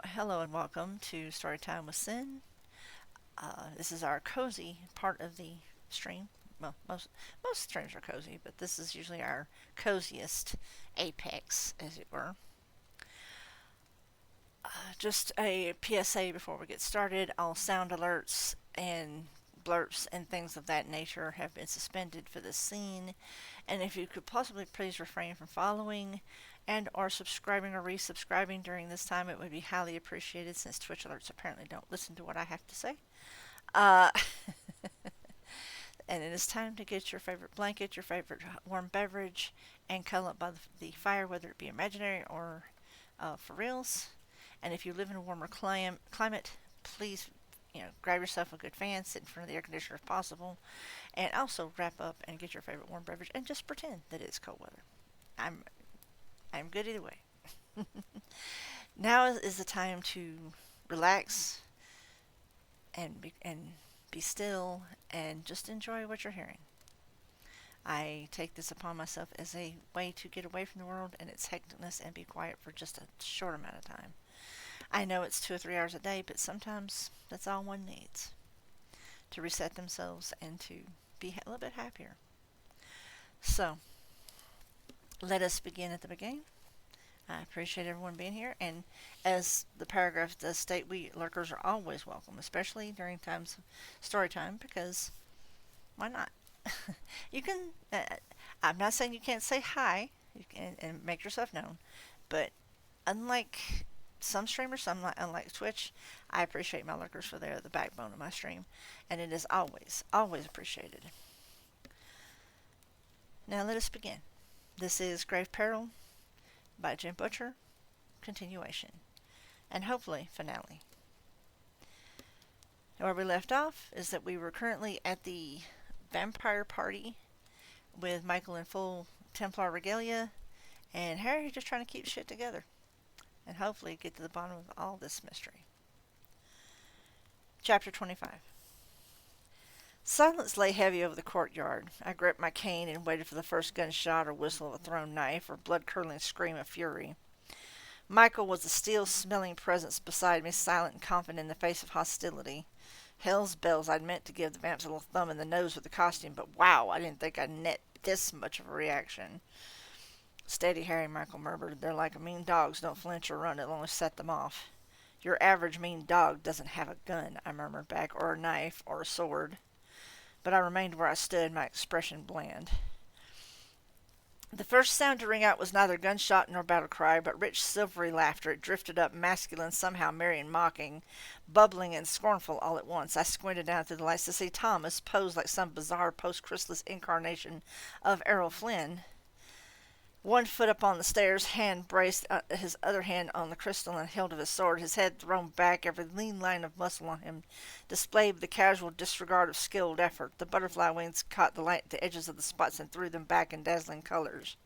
hello and welcome to Storytime with Sin. This is our cozy part of the stream. Well, most streams are cozy, but this is usually our coziest apex, as it were. Just a PSA before we get started: all sound alerts and blurps and things of that nature have been suspended for this scene, and if you could possibly please refrain from following and or subscribing or resubscribing during this time, it would be highly appreciated since Twitch alerts apparently don't listen to what I have to say. Uh, and it is time to get your favorite blanket, your favorite warm beverage, and cuddle up by the fire, whether it be imaginary or for reals. And if you live in a warmer climate, please grab yourself a good fan, sit in front of the air conditioner if possible, and also wrap up and get your favorite warm beverage and just pretend that it's cold weather. I'm I'm good either way. Now is the time to relax and be still and just enjoy what you're hearing. I take this upon myself as a way to get away from the world and its hecticness and be quiet for just a short amount of time. I know it's 2 or 3 hours a day, but sometimes that's all one needs to reset themselves and to be a little bit happier. So, let us begin at the beginning. I appreciate everyone being here, and as the paragraph does state, we lurkers are always welcome, especially during times of story time, because why not? You can. I'm not saying you can't say hi you can, and make yourself known, but unlike some streamers, unlike Twitch, I appreciate my lurkers for they're the backbone of my stream, and it is always appreciated. Now let us begin. This is Grave Peril by Jim Butcher, continuation, and hopefully finale. Where we left off is that we were currently at the vampire party with Michael in full Templar regalia, and Harry just trying to keep shit together and hopefully get to the bottom of all this mystery. Chapter 25. Silence lay heavy over the courtyard. I gripped my cane and waited for the first gunshot or whistle of a thrown knife or blood-curdling scream of fury. Michael was a steel-smelling presence beside me, silent and confident in the face of hostility. Hell's bells, I'd meant to give the vamps a little thumb in the nose with the costume, but wow, I didn't think I'd net this much of a reaction. Steady, Harry, Michael murmured. They're like mean dogs, don't flinch or run, it'll only set them off. Your average mean dog doesn't have a gun, I murmured back, or a knife, or a sword. But I remained where I stood, my expression bland. The first sound to ring out was neither gunshot nor battle cry, but rich silvery laughter. It drifted up, masculine, somehow merry and mocking, bubbling and scornful all at once. I squinted down through the lights to see Thomas, posed like some bizarre post-chrysalis incarnation of Errol Flynn. One foot up on the stairs, hand braced his other hand on the crystalline hilt of his sword, his head thrown back, every lean line of muscle on him displayed the casual disregard of skilled effort. The butterfly wings caught the light at the edges of the spots and threw them back in dazzling colors.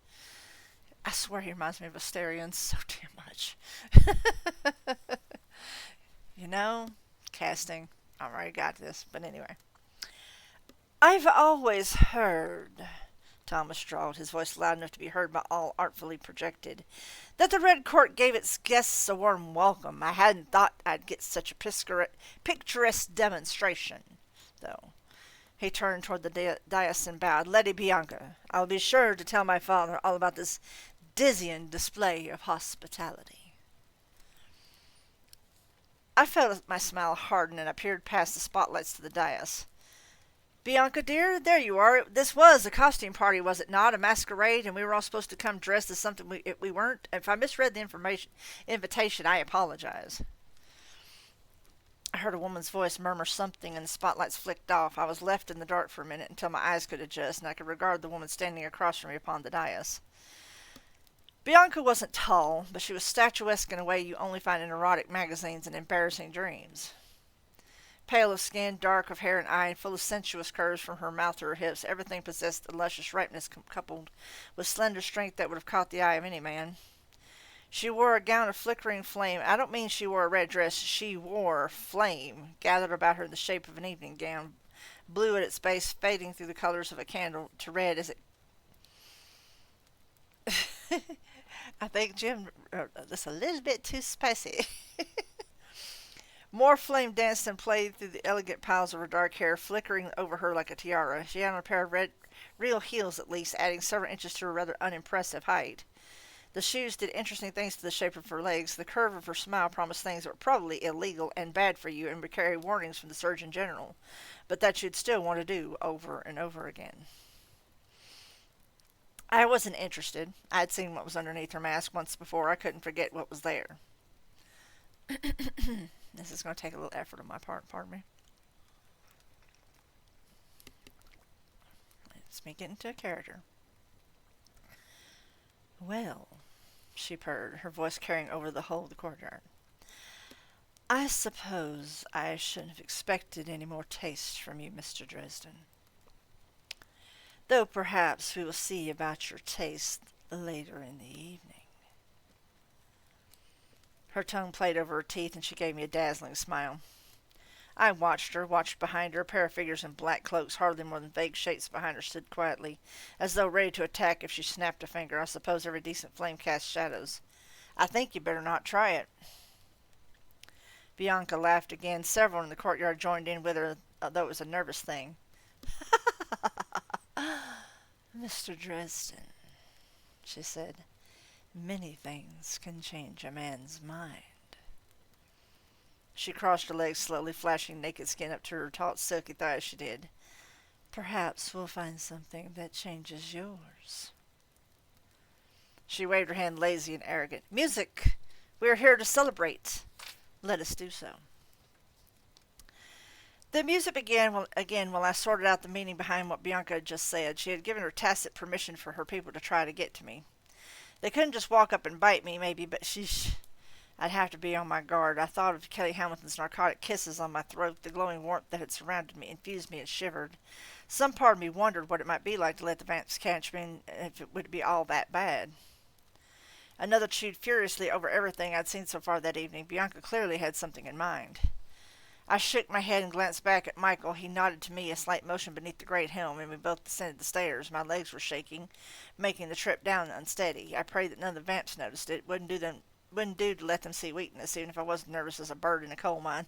I swear he reminds me of Asterion so damn much. You know, casting. I already got this, but anyway. I've always heard, Thomas drawled, his voice loud enough to be heard by all artfully projected, that the Red Court gave its guests a warm welcome. I hadn't thought I'd get such a picturesque demonstration, though. He turned toward the dais and bowed. Lady Bianca, I'll be sure to tell my father all about this dizzying display of hospitality. I felt my smile harden and I peered past the spotlights to the dais. Bianca, dear, there you are. This was a costume party, was it not? A masquerade, and we were all supposed to come dressed as something we weren't? If I misread the invitation, I apologize. I heard a woman's voice murmur something, and the spotlights flicked off. I was left in the dark for a minute until my eyes could adjust, and I could regard the woman standing across from me upon the dais. Bianca wasn't tall, but she was statuesque in a way you only find in erotic magazines and embarrassing dreams. Pale of skin, dark of hair and eye, and full of sensuous curves from her mouth to her hips, everything possessed a luscious ripeness coupled with slender strength that would have caught the eye of any man. She wore a gown of flickering flame. I don't mean she wore a red dress. She wore flame gathered about her in the shape of an evening gown, blue at its base, fading through the colors of a candle to red as it... I think Jim wrote this a little bit too spicy. More flame danced and played through the elegant piles of her dark hair, flickering over her like a tiara. She had on a pair of red, real heels at least, adding several inches to her rather unimpressive height. The shoes did interesting things to the shape of her legs. The curve of her smile promised things that were probably illegal and bad for you and would carry warnings from the Surgeon General, but that you'd still want to do over and over again. I wasn't interested. I had seen what was underneath her mask once before. I couldn't forget what was there. This is going to take a little effort on my part, pardon me. It's me getting into a character. Well, she purred, her voice carrying over the whole of the courtyard. I suppose I shouldn't have expected any more taste from you, Mr. Dresden. Though perhaps we will see about your taste later in the evening. Her tongue played over her teeth, and she gave me a dazzling smile. I watched her, watched behind her. A pair of figures in black cloaks, hardly more than vague shapes behind her, stood quietly, as though ready to attack if she snapped a finger. I suppose every decent flame casts shadows. I think you better not try it. Bianca laughed again. Several in the courtyard joined in with her, though it was a nervous thing. Mr. Dresden, she said, many things can change a man's mind. She crossed her legs slowly, flashing naked skin up to her taut, silky thigh as she did. Perhaps we'll find something that changes yours. She waved her hand lazy and arrogant. Music! We are here to celebrate. Let us do so. The music began again while I sorted out the meaning behind what Bianca had just said. She had given her tacit permission for her people to try to get to me. They couldn't just walk up and bite me, maybe, but I'd have to be on my guard. I thought of Kelly Hamilton's narcotic kisses on my throat. The glowing warmth that had surrounded me infused me and shivered. Some part of me wondered what it might be like to let the vamps catch me, and if it would be all that bad. Another chewed furiously over everything I'd seen so far that evening. Bianca clearly had something in mind. I shook my head and glanced back at Michael. He nodded to me, a slight motion beneath the great helm, and we both descended the stairs. My legs were shaking, making the trip down unsteady. I prayed that none of the vamps noticed it. Wouldn't do to let them see weakness, even if I wasn't nervous as a bird in a coal mine.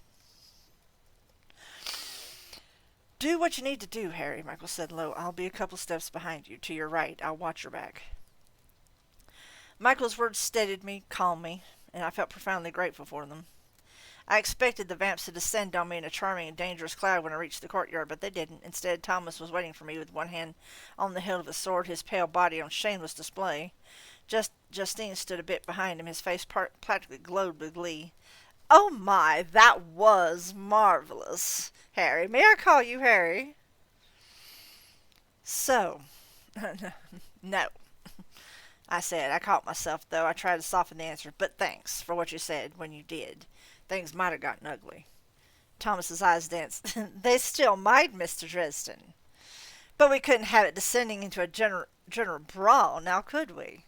Do what you need to do, Harry, Michael said low. I'll be a couple steps behind you, to your right. I'll watch your back. Michael's words steadied me, calmed me, and I felt profoundly grateful for them. I expected the vamps to descend on me in a charming and dangerous cloud when I reached the courtyard, but they didn't. Instead, Thomas was waiting for me with one hand on the hilt of his sword, his pale body on shameless display. Justine stood a bit behind him. His face practically glowed with glee. Oh my, that was marvelous, Harry. May I call you Harry? So, no, I said. I caught myself, though. I tried to soften the answer. But thanks for what you said when you did. Things might have gotten ugly. Thomas's eyes danced. They still might, Mr. Dresden. But we couldn't have it descending into a general brawl, now could we?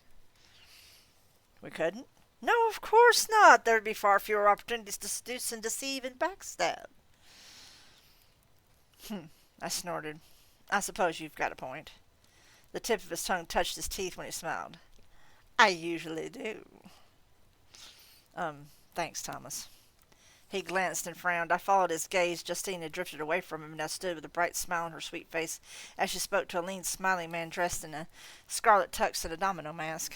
We couldn't? No, of course not. There would be far fewer opportunities to seduce and deceive and backstab. I snorted. I suppose you've got a point. The tip of his tongue touched his teeth when he smiled. I usually do. Thanks, Thomas. He glanced and frowned. I followed his gaze. Justine had drifted away from him and now stood with a bright smile on her sweet face as she spoke to a lean, smiling man dressed in a scarlet tux and a domino mask.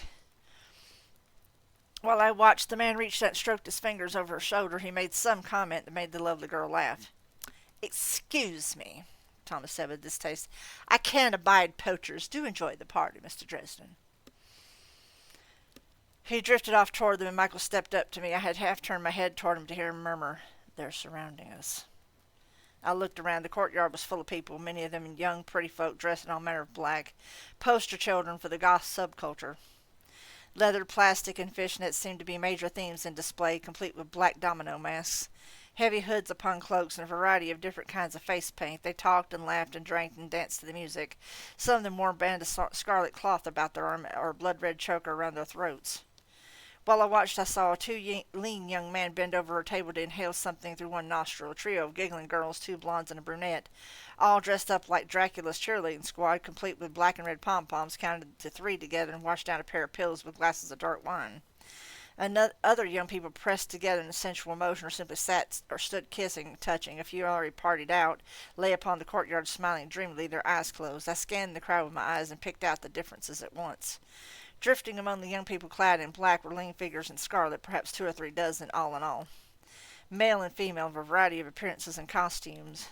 While I watched, the man reached out and stroked his fingers over her shoulder. He made some comment that made the lovely girl laugh. Excuse me, Thomas said with distaste. I can't abide poachers. Do enjoy the party, Mr. Dresden. He drifted off toward them, and Michael stepped up to me. I had half turned my head toward him to hear him murmur, They're surrounding us. I looked around. The courtyard was full of people, many of them young, pretty folk dressed in all manner of black, poster children for the goth subculture. Leather, plastic, and fishnets seemed to be major themes in display, complete with black domino masks, heavy hoods upon cloaks, and a variety of different kinds of face paint. They talked and laughed and drank and danced to the music. Some of them wore a band of scarlet cloth about their arm or a blood-red choker around their throats. While I watched, I saw a lean young man bend over a table to inhale something through one nostril. A trio of giggling girls, two blondes and a brunette, all dressed up like Dracula's cheerleading squad, complete with black and red pom-poms, counted to three together and washed down a pair of pills with glasses of dark wine. Other young people pressed together in a sensual motion, or simply sat or stood kissing, touching. A few already partied out, lay upon the courtyard smiling dreamily, their eyes closed. I scanned the crowd with my eyes and picked out the differences at once. Drifting among the young people clad in black were lean figures in scarlet, perhaps 2 or 3 dozen all in all, male and female, of a variety of appearances and costumes.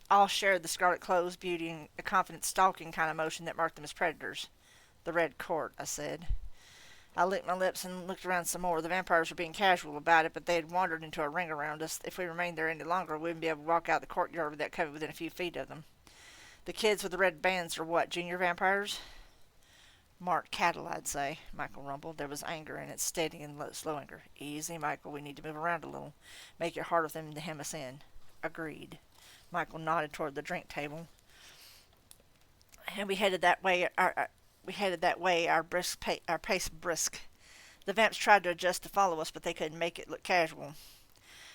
All shared the scarlet clothes, beauty, and a confident stalking kind of motion that marked them as predators. "The Red Court," I said. I licked my lips and looked around some more. The vampires were being casual about it, but they had wandered into a ring around us. If we remained there any longer, we wouldn't be able to walk out the courtyard without coming within a few feet of them. "The kids with the red bands are what, junior vampires?" "Marked cattle, I'd say," Michael rumbled. There was anger in it, steady and slow anger. "Easy, Michael. We need to move around a little. Make it harder for them to hem us in." "Agreed." Michael nodded toward the drink table. And we headed that way. Our pace brisk. The vamps tried to adjust to follow us, but they couldn't make it look casual.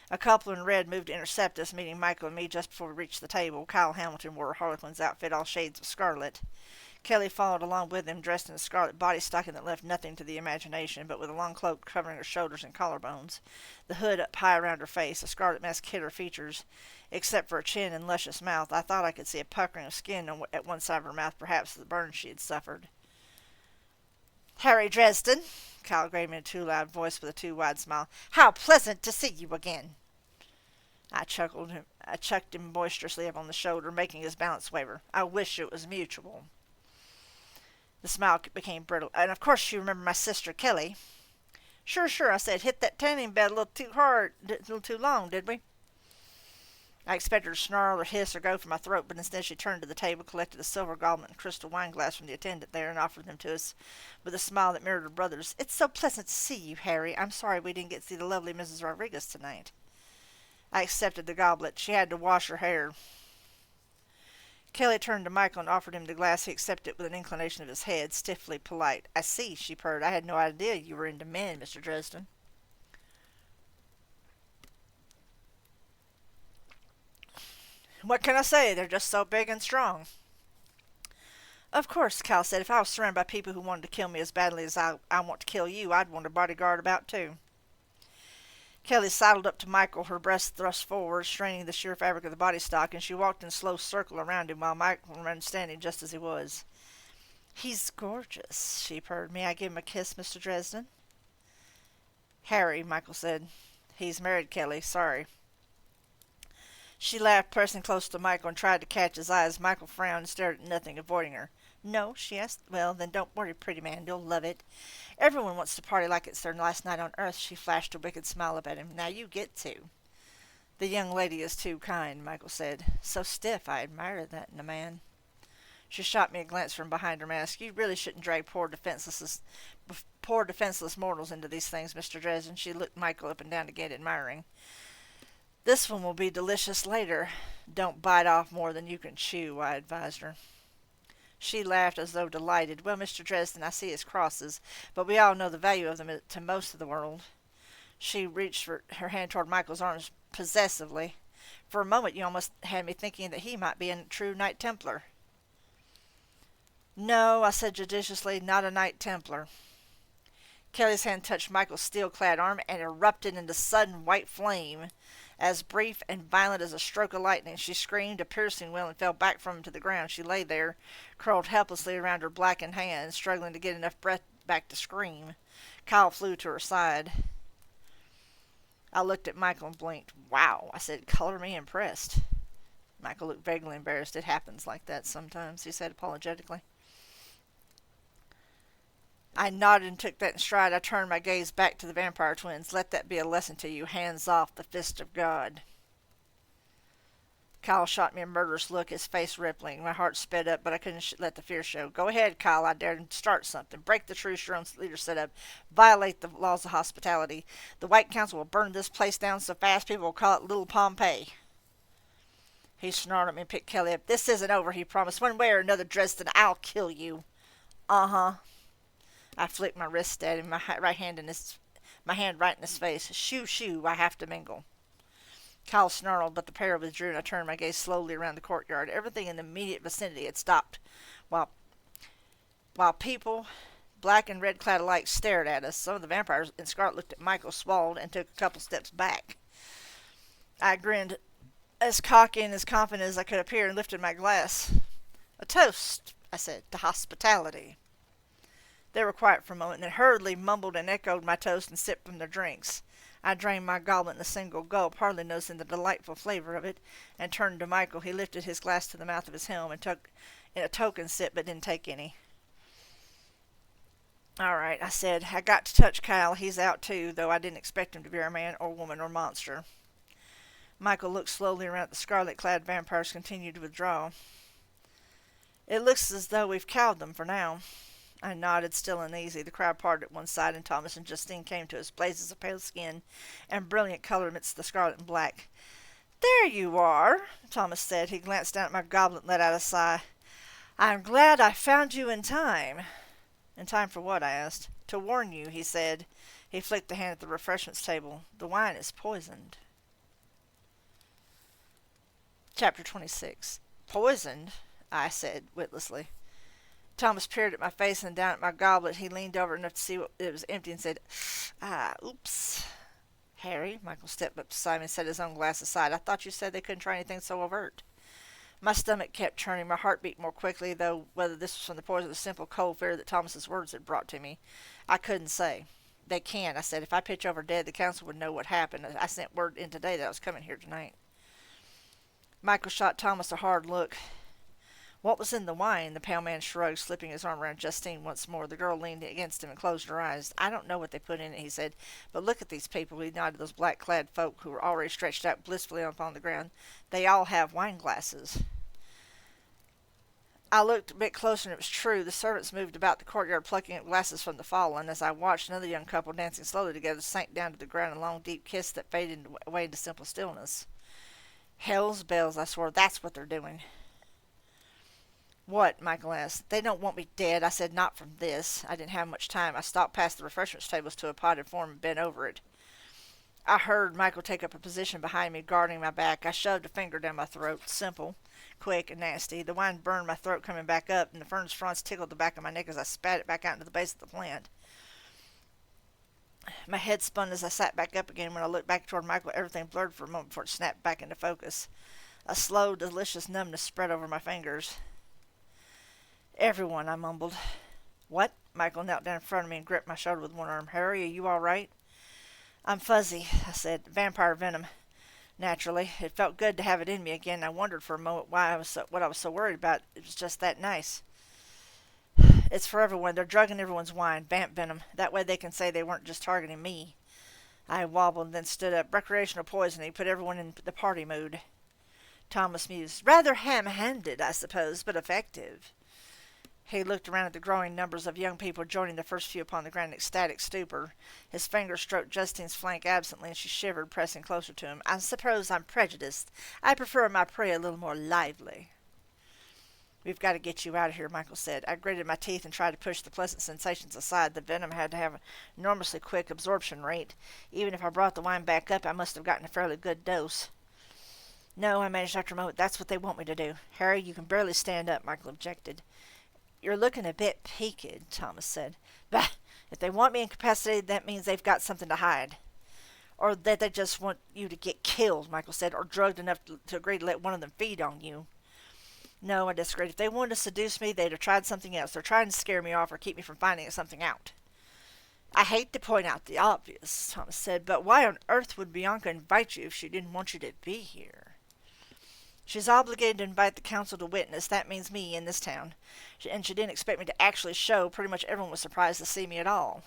A couple in red moved to intercept us, meeting Michael and me just before we reached the table. Kyle Hamilton wore a harlequin's outfit, all shades of scarlet. Kelly followed along with him, dressed in a scarlet body stocking that left nothing to the imagination, but with a long cloak covering her shoulders and collarbones, the hood up high around her face. A scarlet mask hid her features, except for a chin and luscious mouth. I thought I could see a puckering of skin at one side of her mouth, perhaps the burn she had suffered. "Harry Dresden," Kyle gave me in a too loud voice with a too wide smile. "How pleasant to see you again." I chucked him boisterously up on the shoulder, making his balance waver. "I wish it was mutual." The smile became brittle. "And of course you remember my sister Kelly." Sure, I said. "Hit that tanning bed a little too hard, a little too long, did we?" I expected her to snarl or hiss or go for my throat, but instead she turned to the table, collected a silver goblet and crystal wine glass from the attendant there, and offered them to us with a smile that mirrored her brother's. "It's so pleasant to see you, Harry. I'm sorry we didn't get to see the lovely Mrs. Rodriguez tonight." I accepted the goblet. She had to wash her hair. Kelly turned to Michael and offered him the glass. He accepted it with an inclination of his head, stiffly polite. "I see," she purred. "I had no idea you were into men, Mr. Dresden." "What can I say? They're just so big and strong." "Of course," Cal said. "If I was surrounded by people who wanted to kill me as badly as I want to kill you, I'd want a bodyguard about too." Kelly sidled up to Michael, her breast thrust forward, straining the sheer fabric of the body stock, and she walked in a slow circle around him while Michael remained standing just as he was. "He's gorgeous," she purred. "May I give him a kiss, Mr. Dresden?" "Harry," Michael said. "He's married, Kelly. Sorry." She laughed, pressing close to Michael, and tried to catch his eyes. Michael frowned and stared at nothing, avoiding her. "No?" she asked. "Well, then don't worry, pretty man. You'll love it. Everyone wants to party like it's their last night on earth." She flashed a wicked smile up at him. "Now you get to." "The young lady is too kind," Michael said. "So stiff. I admire that in a man." She shot me a glance from behind her mask. "You really shouldn't drag poor defenseless mortals into these things, Mr. Dresden." She looked Michael up and down again, admiring. "This one will be delicious later. Don't bite off more than you can chew," I advised her. She laughed as though delighted. "Well, Mr. Dresden, I see his crosses, but we all know the value of them to most of the world." She reached for her hand toward Michael's arms possessively. "For a moment you almost had me thinking that he might be a true Knight Templar." "No," I said judiciously, "not a Knight Templar." Kelly's hand touched Michael's steel-clad arm and erupted into sudden white flame, as brief and violent as a stroke of lightning. She screamed a piercing wail and fell back from him to the ground. She lay there, curled helplessly around her blackened hands, struggling to get enough breath back to scream. Kyle flew to her side. I looked at Michael and blinked. "Wow," I said. "Color me impressed." Michael looked vaguely embarrassed. "It happens like that sometimes," he said apologetically. I nodded and took that in stride. I turned my gaze back to the vampire twins. "Let that be a lesson to you. Hands off the fist of God." Kyle shot me a murderous look, his face rippling. My heart sped up, but I couldn't let the fear show. "Go ahead, Kyle," I dared him. "Start something. Break the truce your own leader set up. Violate the laws of hospitality. The White Council will burn this place down so fast people will call it Little Pompeii." He snarled at me and picked Kelly up. "This isn't over," he promised. "One way or another, Dresden, I'll kill you." "Uh-huh." I flicked my wrist at him, my hand right in his face. Shoo, I have to mingle." Kyle snarled, but the pair withdrew, and I turned my gaze slowly around the courtyard. Everything in the immediate vicinity had stopped, while people black and red clad alike, stared at us. Some of the vampires in scarlet looked at Michael, swallowed, and took a couple steps back. I grinned, as cocky and as confident as I could appear, and lifted my glass. "A toast," I said, "to hospitality." They were quiet for a moment, and then hurriedly mumbled and echoed my toast and sipped from their drinks. I drained my goblet in a single gulp, hardly noticing the delightful flavor of it, and turned to Michael. He lifted his glass to the mouth of his helm and took in a token sip, but didn't take any. "All right," I said. "I got to touch Kyle. He's out too, though I didn't expect him to be a man or woman or monster." Michael looked slowly around at the scarlet-clad vampires, continued to withdraw. "It looks as though we've cowed them for now." I nodded, still uneasy. The crowd parted at one side, and Thomas and Justine came to us, blazes of pale skin and brilliant color amidst the scarlet and black. "There you are," Thomas said. He glanced down at my goblet and let out a sigh. "I'm glad I found you in time." "In time for what?" I asked. "To warn you," he said. He flicked a hand at the refreshments table. "The wine is poisoned." Chapter 26. "Poisoned?" I said witlessly. Thomas peered at my face and down at my goblet. He leaned over enough to see it was empty and said, oops." "Harry," Michael stepped up beside me and set his own glass aside. "I thought you said they couldn't try anything so overt." My stomach kept turning. My heart beat more quickly, though whether this was from the poison or the simple cold fear that Thomas's words had brought to me, I couldn't say. "They can," I said. "If I pitch over dead, the council would know what happened. I sent word in today that I was coming here tonight." Michael shot Thomas a hard look. "What was in the wine?" The pale man shrugged, slipping his arm around Justine once more. The girl leaned against him and closed her eyes. "I don't know what they put in it," he said, "but look at these people." He nodded to those black-clad folk who were already stretched out blissfully upon the ground. "They all have wine glasses." I looked a bit closer, and it was true. The servants moved about the courtyard, plucking up glasses from the fallen. As I watched, another young couple, dancing slowly together, sank down to the ground in a long, deep kiss that faded away into simple stillness. "Hell's bells," I swore. "That's what they're doing." "What?" Michael asked. "They don't want me dead." I said. "Not from this." I didn't have much time. I stalked past the refreshments tables to a potted form and bent over it. I heard Michael take up a position behind me, guarding my back. I shoved a finger down my throat. Simple, quick, and nasty. The wine burned my throat coming back up, and the fern's fronds tickled the back of my neck as I spat it back out into the base of the plant. My head spun as I sat back up again. When I looked back toward Michael, everything blurred for a moment before it snapped back into focus. A slow, delicious numbness spread over my fingers. "Everyone," I mumbled. "What?" Michael knelt down in front of me and gripped my shoulder with one arm. "Harry, are you all right?" "I'm fuzzy," I said. "Vampire venom." Naturally, it felt good to have it in me again. I wondered for a moment what I was so worried about. It was just that nice. "It's for everyone. They're drugging everyone's wine. Vamp venom. That way they can say they weren't just targeting me." I wobbled and then stood up. "Recreational poisoning. Put everyone in the party mood." Thomas mused. "Rather ham-handed, I suppose, but effective." He looked around at the growing numbers of young people joining the first few upon the ground in ecstatic stupor. His fingers stroked Justine's flank absently, and she shivered, pressing closer to him. "I suppose I'm prejudiced. I prefer my prey a little more lively." "We've got to get you out of here," Michael said. I gritted my teeth and tried to push the pleasant sensations aside. The venom had to have an enormously quick absorption rate. Even if I brought the wine back up, I must have gotten a fairly good dose. "No," I managed after a moment. "That's what they want me to do." "Harry, you can barely stand up," Michael objected. "You're looking a bit peaked," Thomas said. "Bah! If they want me incapacitated, that means they've got something to hide. Or that they just want you to get killed," Michael said, "or drugged enough to agree to let one of them feed on you." "No," I disagreed. "If they wanted to seduce me, they'd have tried something else. They're trying to scare me off or keep me from finding something out." "I hate to point out the obvious," Thomas said, "but why on earth would Bianca invite you if she didn't want you to be here?" "She's obligated to invite the council to witness. That means me in this town. And she didn't expect me to actually show. Pretty much everyone was surprised to see me at all."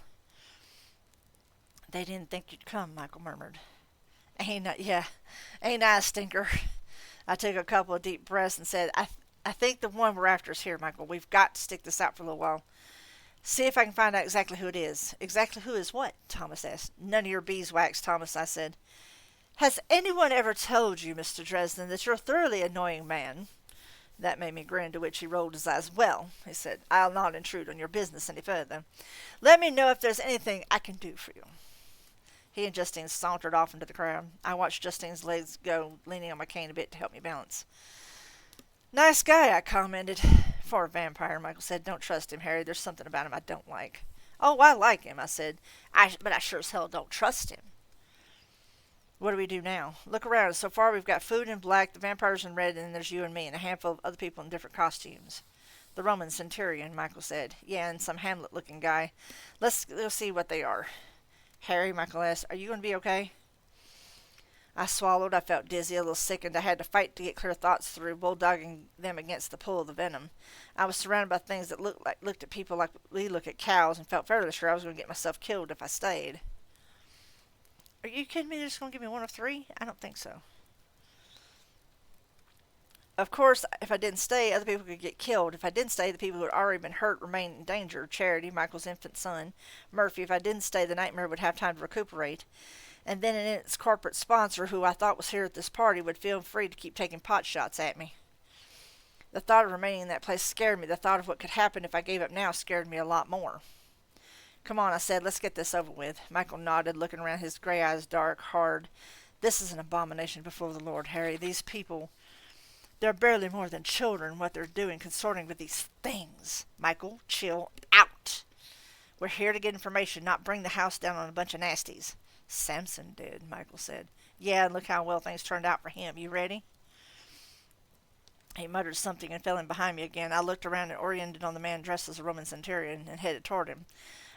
"They didn't think you'd come," Michael murmured. Ain't I a stinker?" I took a couple of deep breaths and said, I think the one we're after is here, Michael. We've got to stick this out for a little while. See if I can find out exactly who it is." "Exactly who is what?" Thomas asked. "None of your beeswax, Thomas," I said. "Has anyone ever told you, Mr. Dresden, that you're a thoroughly annoying man?" That made me grin, to which he rolled his eyes. "Well," he said, "I'll not intrude on your business any further. Let me know if there's anything I can do for you." He and Justine sauntered off into the crowd. I watched Justine's legs go, leaning on my cane a bit to help me balance. "Nice guy," I commented. "For a vampire," Michael said. "Don't trust him, Harry. There's something about him I don't like." Oh, I like him, I said, but I sure as hell don't trust him. What do we do now? Look around. So far, we've got food in black, the vampires in red, and then there's you and me, and a handful of other people in different costumes. The Roman centurion, Michael said. Yeah, and some Hamlet-looking guy. Let's go see what they are. Harry, Michael asked, are you going to be okay? I swallowed. I felt dizzy, a little sickened. I had to fight to get clear thoughts through, bulldogging them against the pull of the venom. I was surrounded by things that looked at people like we look at cows, and felt fairly sure I was going to get myself killed if I stayed. Are you kidding me? They're just going to give me one of three? I don't think so. Of course, if I didn't stay, other people could get killed. If I didn't stay, the people who had already been hurt remained in danger. Charity, Michael's infant son. Murphy, if I didn't stay, the nightmare would have time to recuperate. And then its corporate sponsor, who I thought was here at this party, would feel free to keep taking pot shots at me. The thought of remaining in that place scared me. The thought of what could happen if I gave up now scared me a lot more. Come on, I said, let's get this over with. Michael nodded, looking around, his gray eyes dark, hard. This is an abomination before the Lord, Harry. These people, they're barely more than children, what they're doing, consorting with these things. Michael, chill out. We're here to get information, not bring the house down on a bunch of nasties. Samson did, Michael said. Yeah, and look how well things turned out for him. You ready? He muttered something and fell in behind me again. I looked around and oriented on the man dressed as a Roman centurion and headed toward him.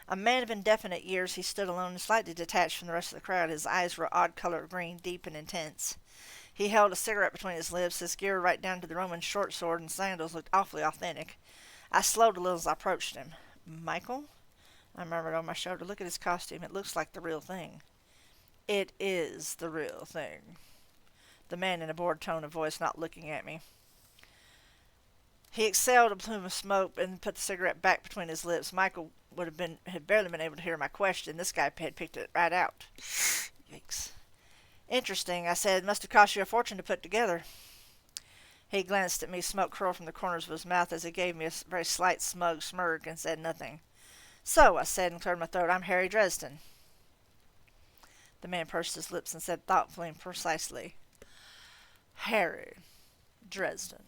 A man of indefinite years, he stood alone and slightly detached from the rest of the crowd. His eyes were odd colored green, deep and intense. He held a cigarette between his lips. His gear, right down to the Roman short sword and sandals, looked awfully authentic. I slowed a little as I approached him. Michael? I murmured on my shoulder. Look at his costume. It looks like the real thing. It is the real thing. The man in a bored tone of voice, not looking at me. He exhaled a plume of smoke and put the cigarette back between his lips. Michael had barely been able to hear my question. This guy had picked it right out. Yikes. Interesting, I said. Must have cost you a fortune to put together. He glanced at me, smoke curled from the corners of his mouth as he gave me a very slight smug smirk and said nothing. So, I said and cleared my throat, I'm Harry Dresden. The man pursed his lips and said thoughtfully and precisely, Harry Dresden.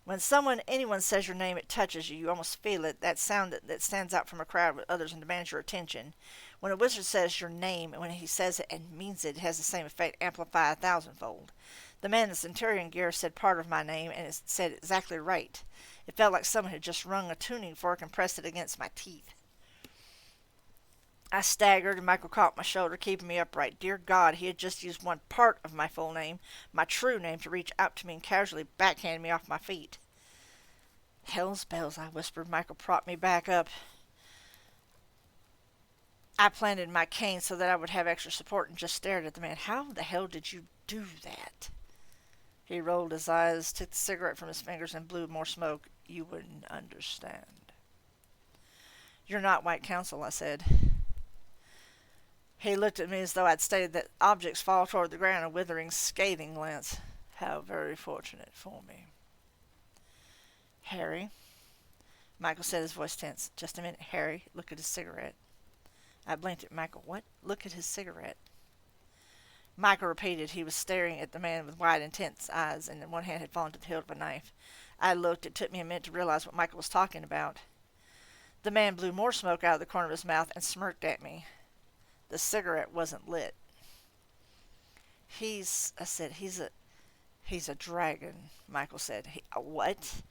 When anyone says your name, it touches you. You almost feel it, that sound that stands out from a crowd with others and demands your attention. When a wizard says your name, and when he says it and means it, it has the same effect, amplified 1,000-fold. The man in the centurion gear said part of my name, and it said exactly right. It felt like someone had just wrung a tuning fork and pressed it against my teeth. I staggered, and Michael caught my shoulder, keeping me upright. Dear God, he had just used one part of my full name, my true name, to reach out to me and casually backhand me off my feet. Hell's bells, I whispered. Michael propped me back up. I planted my cane so that I would have extra support and just stared at the man. How the hell did you do that? He rolled his eyes, took the cigarette from his fingers, and blew more smoke. You wouldn't understand. You're not White Council, I said. He looked at me as though I'd stated that objects fall toward the ground, a withering, scathing glance. How very fortunate for me. Harry, Michael said, his voice tense. Just a minute, Harry. Look at his cigarette. I blinked at Michael. What? Look at his cigarette. Michael repeated. He was staring at the man with wide, intense eyes, and in one hand had fallen to the hilt of a knife. I looked. It took me a minute to realize what Michael was talking about. The man blew more smoke out of the corner of his mouth and smirked at me. The cigarette wasn't lit. I said, he's a dragon, Michael said. A what?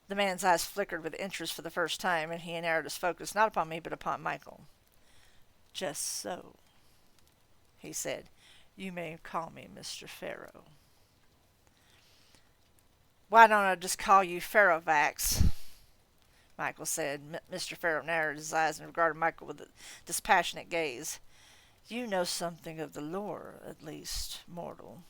The man's eyes flickered with interest for the first time, and he narrowed his focus not upon me, but upon Michael. Just so, he said. You may call me Mr. Pharaoh. Why don't I just call you Pharaohvax? Michael said. Mr. Pharaoh narrowed his eyes and regarded Michael with a dispassionate gaze. You know something of the lore, at least, mortal.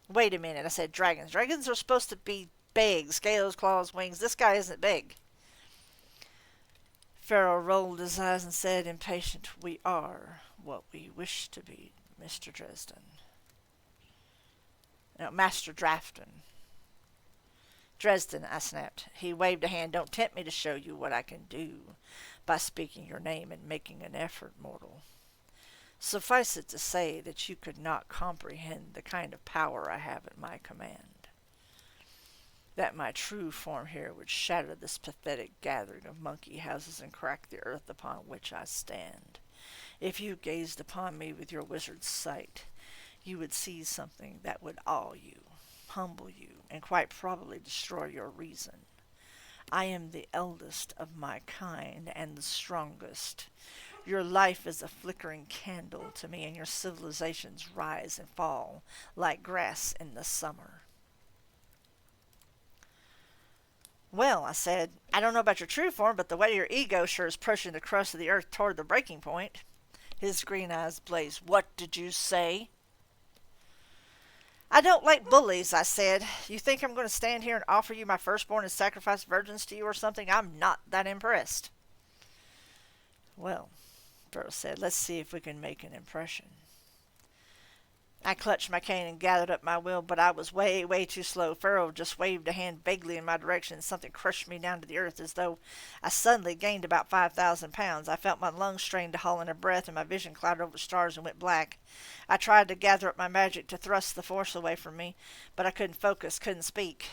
Wait a minute, I said. Dragons. Dragons are supposed to be big. Scales, claws, wings. This guy isn't big. Pharaoh rolled his eyes and said, impatient, we are what we wish to be, Mr. Dresden. No, Master Drafton. Dresden, I snapped. He waved a hand. Don't tempt me to show you what I can do by speaking your name and making an effort, mortal. Suffice it to say that you could not comprehend the kind of power I have at my command. that my true form here would shatter this pathetic gathering of monkey houses and crack the earth upon which I stand. If you gazed upon me with your wizard's sight, you would see something that would awe you, humble you, and quite probably destroy your reason. I am the eldest of my kind and the strongest. Your life is a flickering candle to me, and your civilizations rise and fall like grass in the summer. Well, I said, I don't know about your true form, but the weight of your ego sure is pushing the crust of the earth toward the breaking point. His green eyes blazed. What did you say? I don't like bullies, I said. You think I'm going to stand here and offer you my firstborn and sacrifice virgins to you or something? I'm not that impressed. Well, Peril said, let's see if we can make an impression. I clutched my cane and gathered up my will, but I was way, way too slow. Pharaoh just waved a hand vaguely in my direction, and something crushed me down to the earth as though I suddenly gained about 5,000 pounds. I felt my lungs strain to haul in a breath, and my vision clouded over the stars and went black. I tried to gather up my magic to thrust the force away from me, but I couldn't focus, couldn't speak.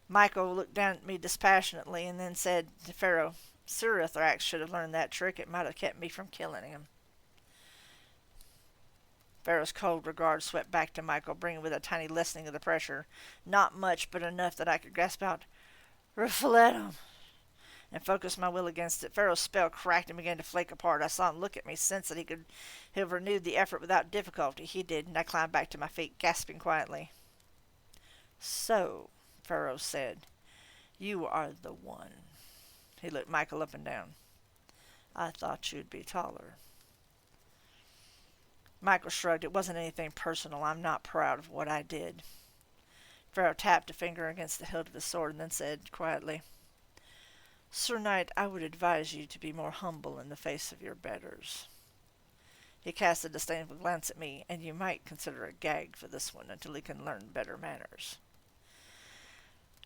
Michael looked down at me dispassionately and then said to Pharaoh, Surathorax should have learned that trick. It might have kept me from killing him. Pharaoh's cold regard swept back to Michael, bringing with a tiny lessening of the pressure. Not much, but enough that I could grasp out, Refletum, and focus my will against it. Pharaoh's spell cracked and began to flake apart. I saw him look at me, sense that he could have renewed the effort without difficulty. He did, and I climbed back to my feet, gasping quietly. So, Pharaoh said, you are the one. He looked Michael up and down. I thought you'd be taller. Michael shrugged. It wasn't anything personal. I'm not proud of what I did. Pharaoh tapped a finger against the hilt of his sword and then said quietly, Sir Knight, I would advise you to be more humble in the face of your betters. He cast a disdainful glance at me, and you might consider a gag for this one until he can learn better manners.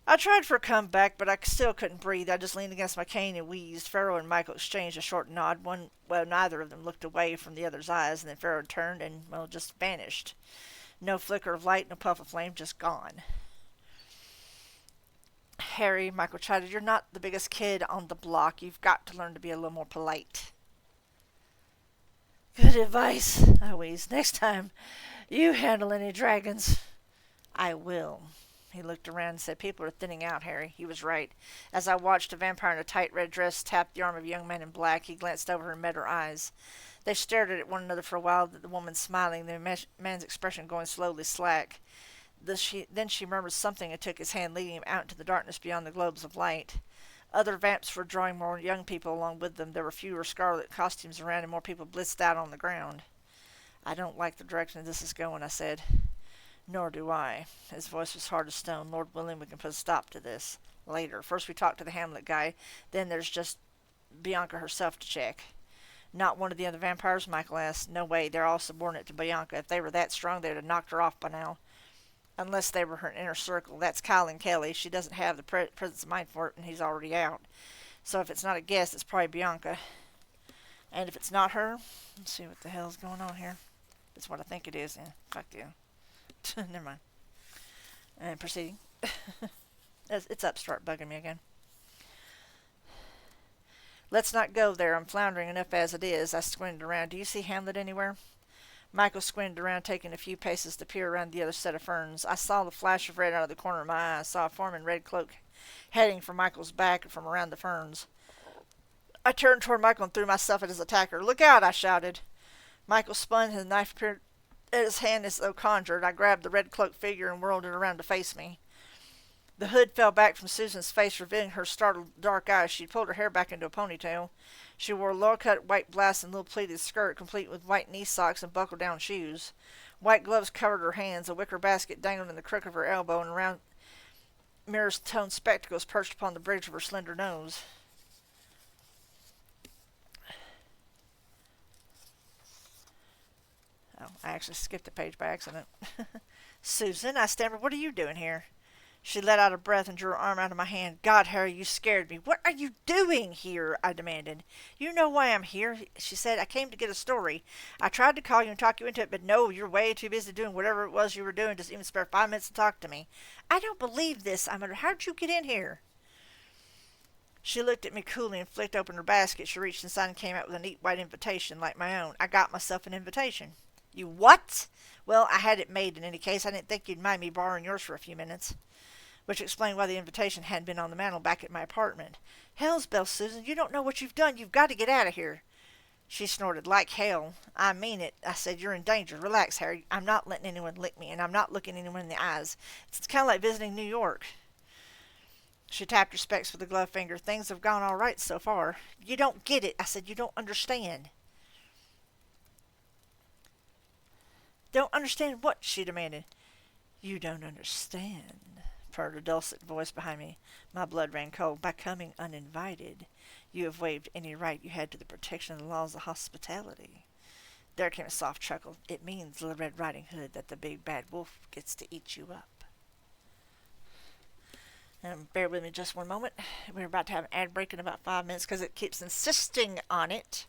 I tried for a comeback, but I still couldn't breathe. I just leaned against my cane and wheezed. Pharaoh and Michael exchanged a short nod. Neither of them looked away from the other's eyes, and then Pharaoh turned and, just vanished. No flicker of light, no puff of flame, just gone. Harry, Michael chided, you're not the biggest kid on the block. You've got to learn to be a little more polite. Good advice, I wheezed. Next time you handle any dragons, I will. He looked around and said, people are thinning out, Harry. He was right. As I watched a vampire in a tight red dress tap the arm of a young man in black, he glanced over and met her eyes. They stared at one another for a while, the woman smiling, the man's expression going slowly slack. Then she murmured something and took his hand, leading him out into the darkness beyond the globes of light. Other vamps were drawing more young people along with them. There were fewer scarlet costumes around, and more people blitzed out on the ground. I don't like the direction this is going, I said. Nor do I. His voice was hard as stone. Lord willing, we can put a stop to this. Later. First we talk to the Hamlet guy. Then there's just Bianca herself to check. Not one of the other vampires? Michael asked. No way. They're all subordinate to Bianca. If they were that strong, they would have knocked her off by now. Unless they were her inner circle. That's Kyle and Kelly. She doesn't have the presence of mind for it, and he's already out. So if it's not a guess, it's probably Bianca. And if it's not her, let's see what the hell's going on here. If it's what I think it is, then fuck you. Never mind. And proceeding. It's up. Start bugging me again. Let's not go there. I'm floundering enough as it is. I squinted around. Do you see Hamlet anywhere? Michael squinted around, taking a few paces to peer around the other set of ferns. I saw the flash of red out of the corner of my eye. I saw a form in red cloak heading for Michael's back from around the ferns. I turned toward Michael and threw myself at his attacker. Look out! I shouted. Michael spun. His knife appeared at his hand as though conjured. I grabbed the red cloaked figure and whirled it around to face me. The hood fell back from Susan's face, revealing her startled dark eyes. She'd pulled her hair back into a ponytail. She wore a low-cut white blouse and little pleated skirt, complete with white knee socks and buckled-down shoes. White gloves covered her hands. A wicker basket dangled in the crook of her elbow, and round mirror-toned spectacles perched upon the bridge of her slender nose. Oh, I actually skipped a page by accident. Susan, I stammered, what are you doing here? She let out a breath and drew her arm out of my hand. God, Harry, you scared me. What are you doing here? I demanded. You know why I'm here, she said. I came to get a story. I tried to call you and talk you into it, but no, you're way too busy doing whatever it was you were doing to even spare 5 minutes to talk to me. I don't believe this. I muttered. How'd you get in here? She looked at me coolly and flicked open her basket. She reached inside and came out with a neat white invitation like my own. I got myself an invitation. You what? Well, I had it made in any case. I didn't think you'd mind me borrowing yours for a few minutes. Which explained why the invitation hadn't been on the mantel back at my apartment. Hell's bells, Susan, you don't know what you've done. You've got to get out of here. She snorted. Like hell. I mean it. I said, you're in danger. Relax, Harry. I'm not letting anyone lick me, and I'm not looking anyone in the eyes. It's kind of like visiting New York. She tapped her specs with a gloved finger. Things have gone all right so far. You don't get it. I said, you don't understand. Don't understand what? She demanded. You don't understand, purred a dulcet voice behind me. My blood ran cold. By coming uninvited, you have waived any right you had to the protection of the laws of hospitality. There came a soft chuckle. It means, Little Red Riding Hood, that the big bad wolf gets to eat you up. Bear with me just one moment. We're about to have an ad break in about 5 minutes because it keeps insisting on it.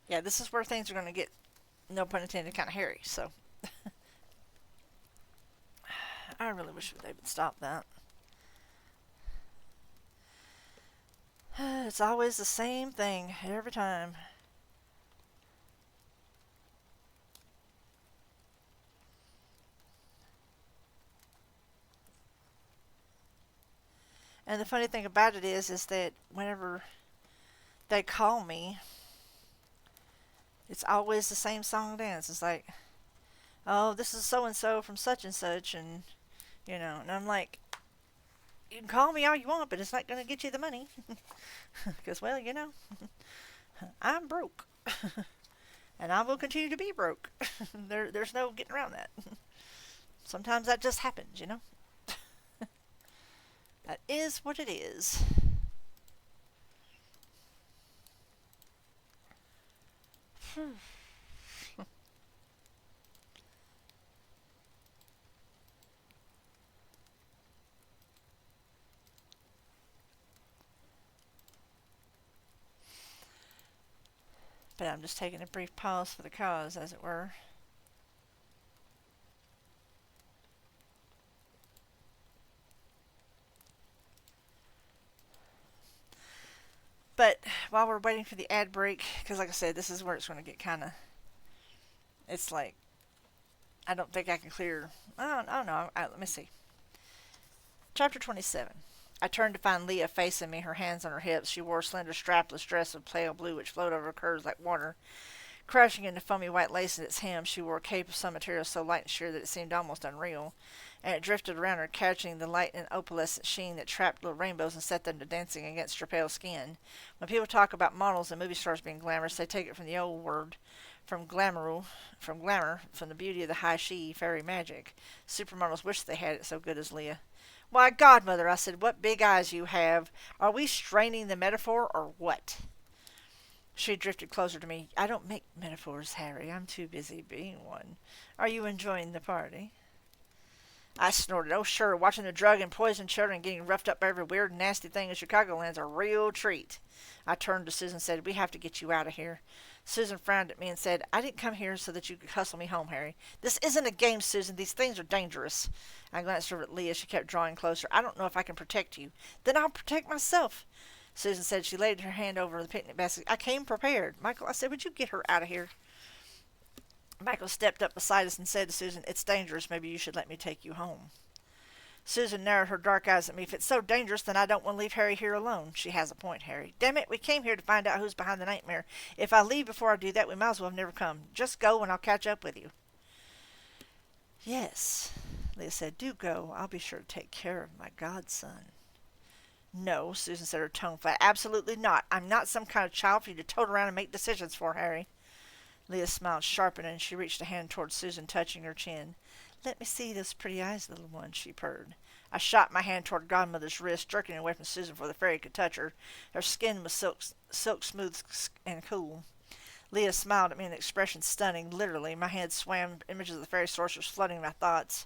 Yeah, this is where things are going to get, no pun intended, kind of hairy. So, I really wish they would stop that. It's always the same thing every time. And the funny thing about it is that whenever they call me, it's always the same song and dance. It's like, oh, this is so and so from such and such, and and I'm like, you can call me all you want, but it's not going to get you the money, because well, I'm broke, and I will continue to be broke. There's no getting around that. Sometimes that just happens. That is what it is. But I'm just taking a brief pause for the cause, as it were. But while we're waiting for the ad break, because like I said, this is where it's going to get kind of, it's like, I don't think I can clear, I don't know, let me see. Chapter 27. I turned to find Leah facing me, her hands on her hips. She wore a slender strapless dress of pale blue which flowed over her curves like water. Crashing into foamy white lace at its hem, she wore a cape of some material so light and sheer that it seemed almost unreal, and it drifted around her, catching the light and opalescent sheen that trapped little rainbows and set them to dancing against her pale skin. When people talk about models and movie stars being glamorous, they take it from the old word, from glamour, from the beauty of the high she, fairy magic. Supermodels wish they had it so good as Leah. Why, godmother, I said, what big eyes you have. Are we straining the metaphor, or what? She drifted closer to me. I don't make metaphors, Harry. I'm too busy being one. Are you enjoying the party? I snorted. Oh, sure. Watching the drug and poison children getting roughed up by every weird and nasty thing in Chicagoland's a real treat. I turned to Susan and said, we have to get you out of here. Susan frowned at me and said, I didn't come here so that you could hustle me home, Harry. This isn't a game, Susan. These things are dangerous. I glanced over at Leah. She kept drawing closer. I don't know if I can protect you. Then I'll protect myself. Susan said. She laid her hand over the picnic basket. I came prepared. Michael, I said, would you get her out of here? Michael stepped up beside us and said to Susan, it's dangerous. Maybe you should let me take you home. Susan narrowed her dark eyes at me. If it's so dangerous, then I don't want to leave Harry here alone. She has a point, Harry. Damn it, we came here to find out who's behind the nightmare. If I leave before I do that, we might as well have never come. Just go and I'll catch up with you. Yes, Leah said, do go. I'll be sure to take care of my godson. No, Susan said, her tone flat. Absolutely not. I'm not some kind of child for you to tote around and make decisions for, Harry. Leah smiled sharpened, and she reached a hand toward Susan, touching her chin. Let me see those pretty eyes, little one, she purred. I shot my hand toward godmother's wrist, jerking away from Susan before the fairy could touch her. Her skin was silk smooth and cool. Leah smiled at me, an expression stunning. Literally, my head swam, images of the fairy sorceress flooding my thoughts.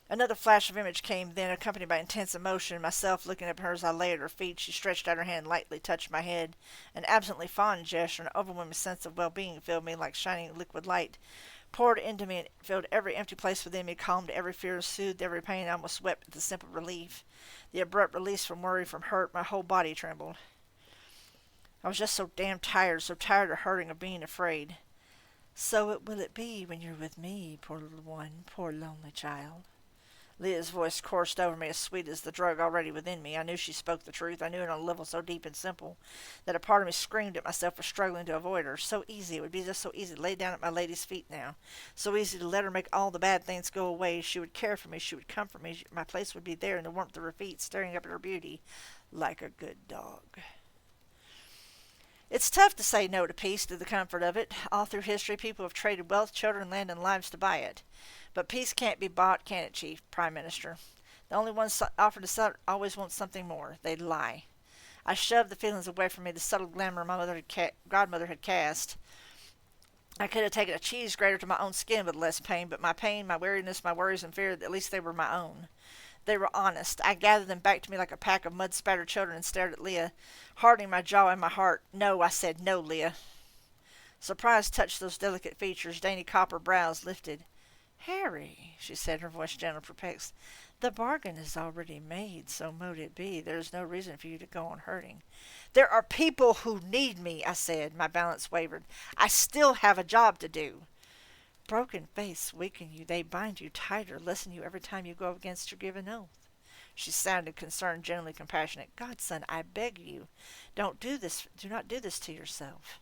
Another flash of image came then, accompanied by intense emotion. Myself looking up at her as I lay at her feet, she stretched out her hand, lightly touched my head. An absently fond gesture, an overwhelming sense of well-being filled me like shining liquid light. Poured into me and filled every empty place within me, calmed every fear, soothed every pain. I almost wept at the simple relief. The abrupt release from worry, from hurt, my whole body trembled. I was just so damn tired, so tired of hurting, of being afraid. So it will it be when you're with me, poor little one, poor lonely child. Leah's voice coursed over me, as sweet as the drug already within me. I knew she spoke the truth. I knew it on a level so deep and simple that a part of me screamed at myself for struggling to avoid her. So easy. It would be just so easy to lay down at my lady's feet now. So easy to let her make all the bad things go away. She would care for me. She would comfort me. My place would be there in the warmth of her feet, staring up at her beauty like a good dog. It's tough to say no to peace, to the comfort of it. All through history, people have traded wealth, children, land, and lives to buy it. But peace can't be bought, can it, Chief Prime Minister? The only ones offered to sell it always want something more. They lie. I shoved the feelings away from me, the subtle glamour my godmother had cast. I could have taken a cheese grater to my own skin with less pain, but my pain, my weariness, my worries and fear, at least they were my own. They were honest. I gathered them back to me like a pack of mud-spattered children and stared at Leah, hardening my jaw and my heart. No, I said, no, Leah. Surprise touched those delicate features, dainty copper brows lifted. Harry, she said, her voice gentle, perplexed, the bargain is already made, so mote it be. There is no reason for you to go on hurting. There are people who need me, I said. My balance wavered. I still have a job to do. Broken faiths weaken you. They bind you tighter, lessen you every time you go against your given oath. She sounded concerned, gently compassionate. Godson, I beg you, do not do this to yourself.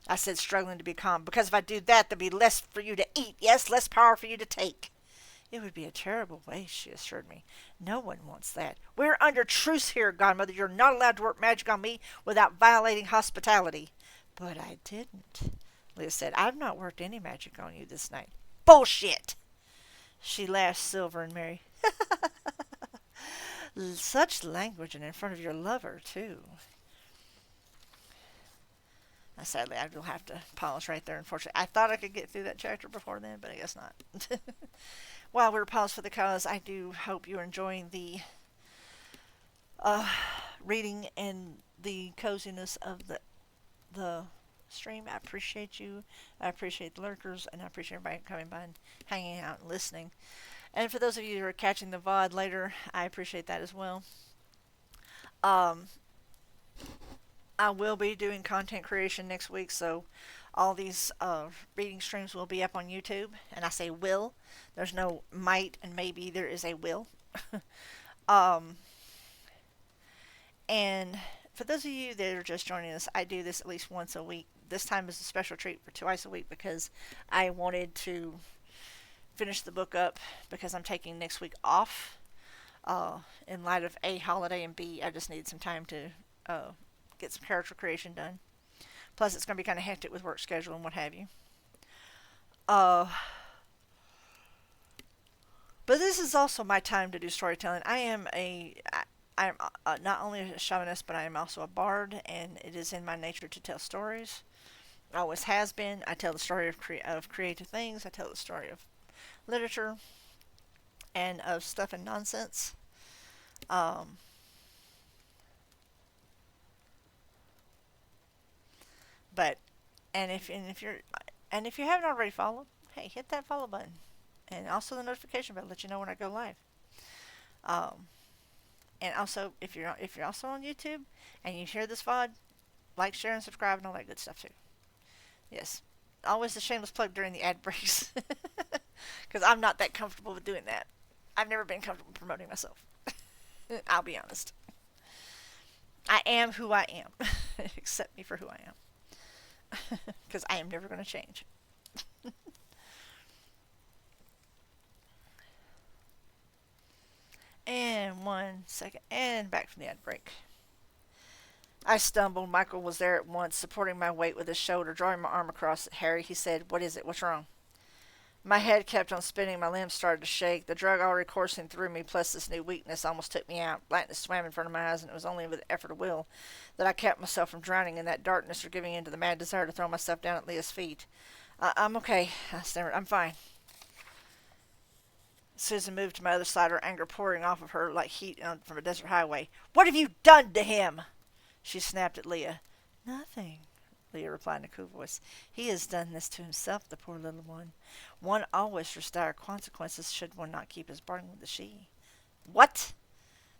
I said, struggling to be calm, because if I do that, there'll be less for you to eat. Yes, less power for you to take. It would be a terrible waste, she assured me. No one wants that. We're under truce here, Godmother. You're not allowed to work magic on me without violating hospitality. But I didn't, Leah said. I've not worked any magic on you this night. Bullshit! She laughed silver and merry. Such language, and in front of your lover, too. Sadly, I will have to pause right there, unfortunately. I thought I could get through that chapter before then, but I guess not. While we're paused for the cause, I do hope you're enjoying the reading and the coziness of the stream. I appreciate you. I appreciate the lurkers, and I appreciate everybody coming by and hanging out and listening. And for those of you who are catching the VOD later, I appreciate that as well. I will be doing content creation next week, so all these reading streams will be up on YouTube. And I say will. There's no might and maybe. There is a will. And for those of you that are just joining us, I do this at least once a week. This time is a special treat for twice a week because I wanted to finish the book up because I'm taking next week off in light of A, holiday, and B, I just needed some time to get some character creation done. Plus, it's going to be kind of hectic with work schedule and what have you. But this is also my time to do storytelling. I'm not only a shamanist, but I am also a bard, and it is in my nature to tell stories. Always has been. I tell the story of creative things. I tell the story of literature and of stuff and nonsense. But if you haven't already followed, hey, hit that follow button, and also the notification bell, let you know when I go live. And also, if you're also on YouTube and you hear this VOD, like, share, and subscribe, and all that good stuff too. Yes, always a shameless plug during the ad breaks, because I'm not that comfortable with doing that. I've never been comfortable promoting myself. I'll be honest. I am who I am. Accept me for who I am, because I am never going to change. And 1 second, and back from the ad break. I stumbled. Michael was there at once, supporting my weight with his shoulder, drawing my arm across it. Harry, he said, what is it? What's wrong? My head kept on spinning, my limbs started to shake. The drug already coursing through me, plus this new weakness, almost took me out. Blackness swam in front of my eyes, and it was only with effort of will that I kept myself from drowning in that darkness or giving in to the mad desire to throw myself down at Leah's feet. I'm okay, I stammered. I'm fine. Susan moved to my other side, her anger pouring off of her like heat from a desert highway. What have you done to him? She snapped at Leah. Nothing, Leah replied in a cool voice. He has done this to himself, the poor little one. One always foresees dire consequences should one not keep his bargain with the she. What?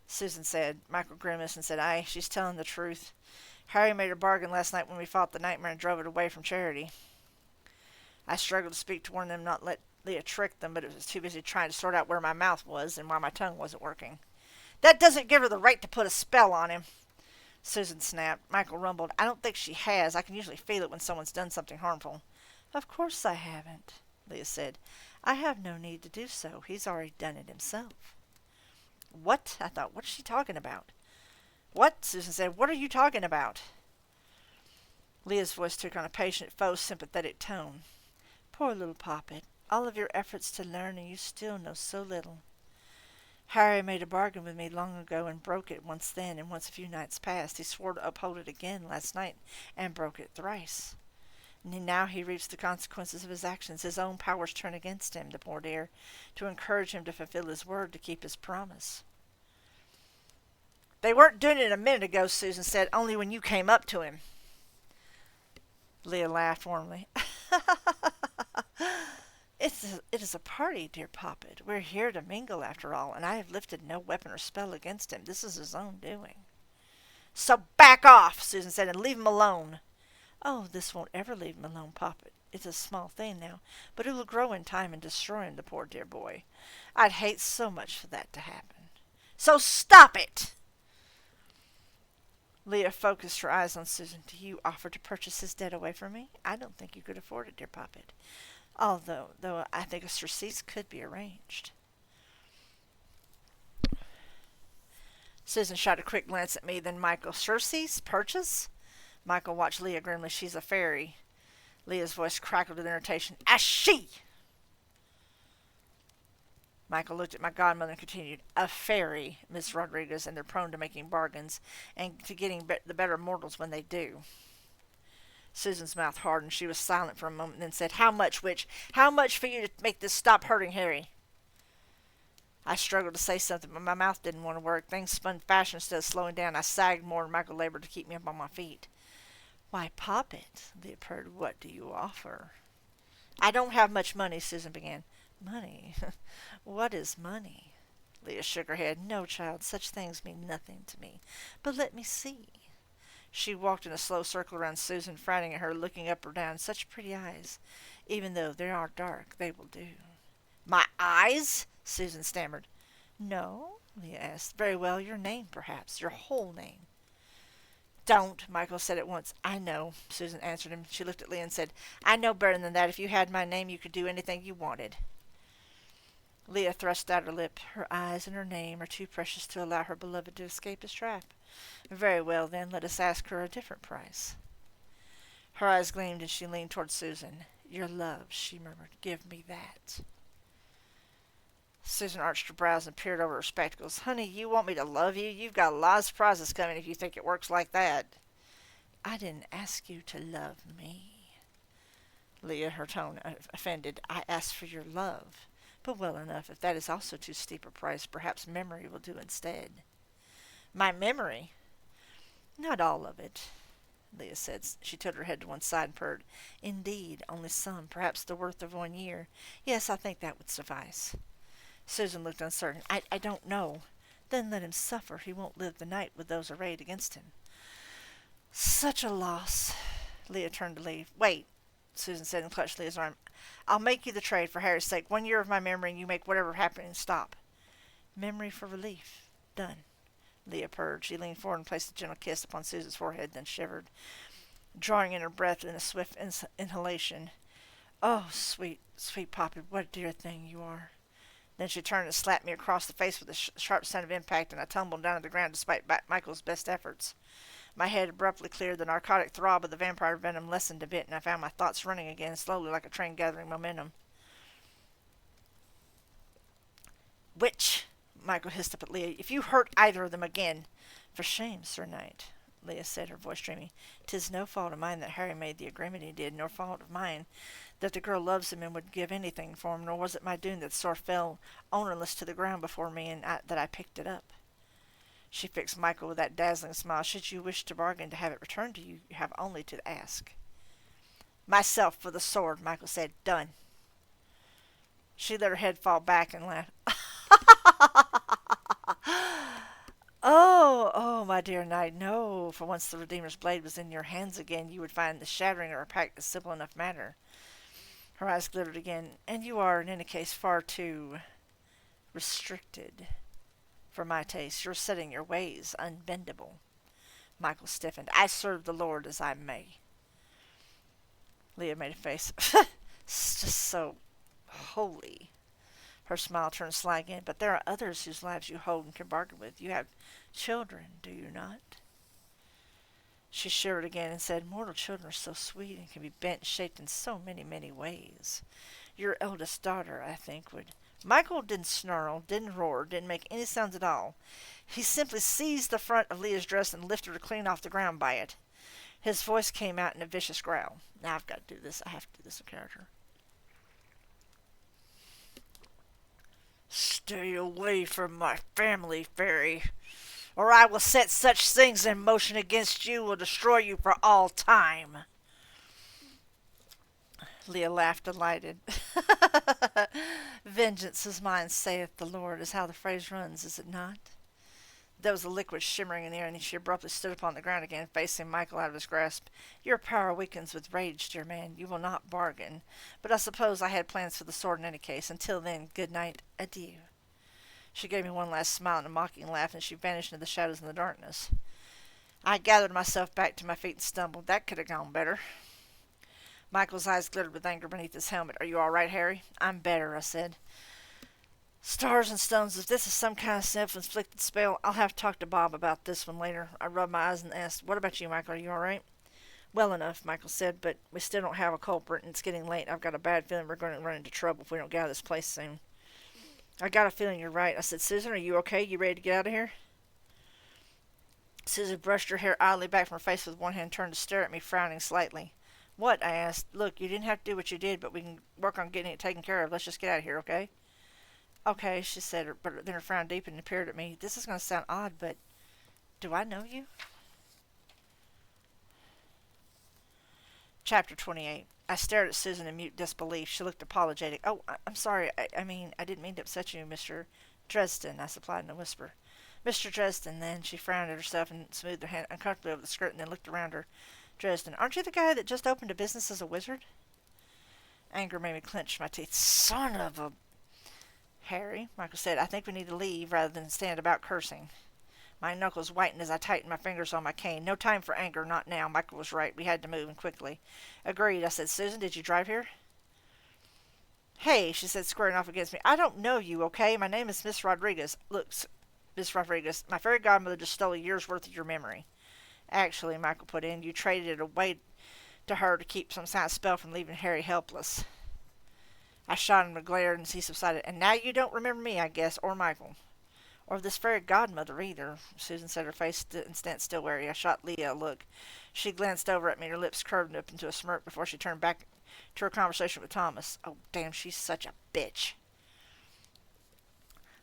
Susan said. Michael grimaced and said, Aye, she's telling the truth. Harry made her bargain last night when we fought the nightmare and drove it away from Charity. I struggled to speak to warn them not let Leah trick them, but it was too busy trying to sort out where my mouth was and why my tongue wasn't working. That doesn't give her the right to put a spell on him, Susan snapped. Michael rumbled, I don't think she has. I can usually feel it when someone's done something harmful. Of course I haven't, Leah said. I have no need to do so. He's already done it himself. What? I thought, what is she talking about? What? Susan said. What are you talking about? Leah's voice took on a patient, faux sympathetic tone. Poor little poppet. All of your efforts to learn, and you still know so little. Harry made a bargain with me long ago and broke it once then and once a few nights past. He swore to uphold it again last night and broke it thrice. And now he reaps the consequences of his actions. His own powers turn against him, the poor dear, to encourage him to fulfill his word, to keep his promise. They weren't doing it a minute ago, Susan said, only when you came up to him. Leah laughed warmly. It is a party, dear Poppet. We're here to mingle, after all, and I have lifted no weapon or spell against him. This is his own doing. So back off, Susan said, and leave him alone. Oh, this won't ever leave him alone, Poppet. It's a small thing now, but it will grow in time and destroy him, the poor dear boy. I'd hate so much for that to happen. So stop it! Leah focused her eyes on Susan. Do you offer to purchase his debt away from me? I don't think you could afford it, dear Poppet. Although I think a surcease could be arranged. Susan shot a quick glance at me, then Michael. Surcease? Purchase? Michael watched Leah grimly. She's a fairy. Leah's voice crackled with irritation. A she! Michael looked at my godmother and continued, A fairy, Miss Rodriguez, and they're prone to making bargains and to getting the better mortals when they do. Susan's mouth hardened. She was silent for a moment, then said, How much, witch? How much for you to make this stop hurting Harry? I struggled to say something, but my mouth didn't want to work. Things spun faster instead of slowing down. I sagged more, and Michael labored to keep me up on my feet. Why, Poppet, Leah purred, what do you offer? I don't have much money, Susan began. Money? What is money? Leah shook her head. No, child, such things mean nothing to me. But let me see. She walked in a slow circle around Susan, frowning at her, looking up or down. Such pretty eyes. Even though they are dark, they will do. My eyes? Susan stammered. No, Leah asked. Very well, your name, perhaps. Your whole name. Don't, Michael said at once. I know, Susan answered him. She looked at Leah and said, I know better than that. If you had my name, you could do anything you wanted. Leah thrust out her lip. Her eyes and her name are too precious to allow her beloved to escape his trap. Very well, then, let us ask her a different price. Her eyes gleamed, and she leaned toward Susan. Your love, she murmured. Give me that. Susan arched her brows and peered over her spectacles. Honey, you want me to love you? You've got a lot of surprises coming if you think it works like that. I didn't ask you to love me. Leah, her tone offended. I asked for your love. But well enough, if that is also too steep a price, perhaps memory will do instead. My memory? Not all of it, Leah said. She tilted her head to one side and purred. Indeed, only some, perhaps the worth of 1 year. Yes, I think that would suffice. Susan looked uncertain. I don't know. Then let him suffer. He won't live the night with those arrayed against him. Such a loss. Leah turned to leave. Wait, Susan said and clutched Leah's arm. I'll make you the trade for Harry's sake. 1 year of my memory and you make whatever happened stop. Memory for relief. Done. Leah purred. She leaned forward and placed a gentle kiss upon Susan's forehead, then shivered, drawing in her breath in a swift inhalation. Oh, sweet, sweet Poppy, what a dear thing you are. Then she turned and slapped me across the face with a sharp sound of impact, and I tumbled down to the ground despite Michael's best efforts. My head abruptly cleared. The narcotic throb of the vampire venom lessened a bit, and I found my thoughts running again slowly like a train gathering momentum. Witch! Michael hissed up at Leah. If you hurt either of them again. For shame, Sir Knight, Leah said, her voice dreamy. 'Tis no fault of mine that Harry made the agreement he did, nor fault of mine that the girl loves him and would give anything for him, nor was it my doom that the sword fell ownerless to the ground before me, and that I picked it up. She fixed Michael with that dazzling smile. Should you wish to bargain to have it returned to you, you have only to ask. Myself for the sword, Michael said. Done. She let her head fall back and laughed. Oh, oh, my dear knight, no. For once the Redeemer's blade was in your hands again, you would find the shattering of our pact a simple enough matter. Her eyes glittered again. And you are, in any case, far too restricted for my taste. You're setting your ways unbendable. Michael stiffened. I serve the Lord as I may. Leah made a face. It's just so holy. Her smile turned sly again. But there are others whose lives you hold and can bargain with. You have children, do you not? She shivered again and said, Mortal children are so sweet and can be bent and shaped in so many, many ways. Your eldest daughter, I think, would... Michael didn't snarl, didn't roar, didn't make any sounds at all. He simply seized the front of Leah's dress and lifted her clean off the ground by it. His voice came out in a vicious growl. Now I've got to do this. I have to do this in character. Stay away from my family, fairy, or I will set such things in motion against you will destroy you for all time. Leah laughed, delighted. Vengeance is mine, saith the Lord, is how the phrase runs, is it not? There was a liquid shimmering in the air, and she abruptly stood upon the ground again, facing Michael out of his grasp. Your power weakens with rage, dear man. You will not bargain. But I suppose I had plans for the sword in any case. Until then, good night. Adieu. She gave me one last smile and a mocking laugh, and she vanished into the shadows and the darkness. I gathered myself back to my feet and stumbled. That could have gone better. Michael's eyes glittered with anger beneath his helmet. Are you all right, Harry? I'm better, I said. Stars and stones, if this is some kind of self-inflicted spell, I'll have to talk to Bob about this one later. I rubbed my eyes and asked, what about you, Michael? Are you all right? Well enough, Michael said, but we still don't have a culprit, and it's getting late. I've got a bad feeling we're going to run into trouble if we don't get out of this place soon. I got a feeling you're right. I said, Susan, are you okay? You ready to get out of here? Susan brushed her hair idly back from her face with one hand, turned to stare at me, frowning slightly. What? I asked. Look, you didn't have to do what you did, but we can work on getting it taken care of. Let's just get out of here, okay? Okay, she said, but then her frown deepened and peered at me. This is going to sound odd, but do I know you? Chapter 28. I stared at Susan in mute disbelief. She looked apologetic. Oh, I'm sorry. I mean, I didn't mean to upset you, Mr. Dresden, I supplied in a whisper. Mr. Dresden, then. She frowned at herself and smoothed her hand uncomfortably over the skirt and then looked around her. Dresden, aren't you the guy that just opened a business as a wizard? Anger made me clench my teeth. Son of a... Harry, Michael said, I think we need to leave rather than stand about cursing. My knuckles whitened as I tightened my fingers on my cane. No time for anger, not now. Michael was right. We had to move, and quickly. Agreed, I said. Susan, did you drive here? Hey, she said, squaring off against me. I don't know you, okay? My name is Miss Rodriguez. Look, Miss Rodriguez, my fairy godmother just stole a year's worth of your memory. Actually, Michael put in, you traded it away to her to keep some kind of spell from leaving Harry helpless. I shot him a glare, and he subsided. And now you don't remember me, I guess, or Michael. Or this fairy godmother, either. Susan said, her face instant still wary. I shot Leah a look. She glanced over at me, her lips curved up into a smirk before she turned back to her conversation with Thomas. Oh, damn, she's such a bitch.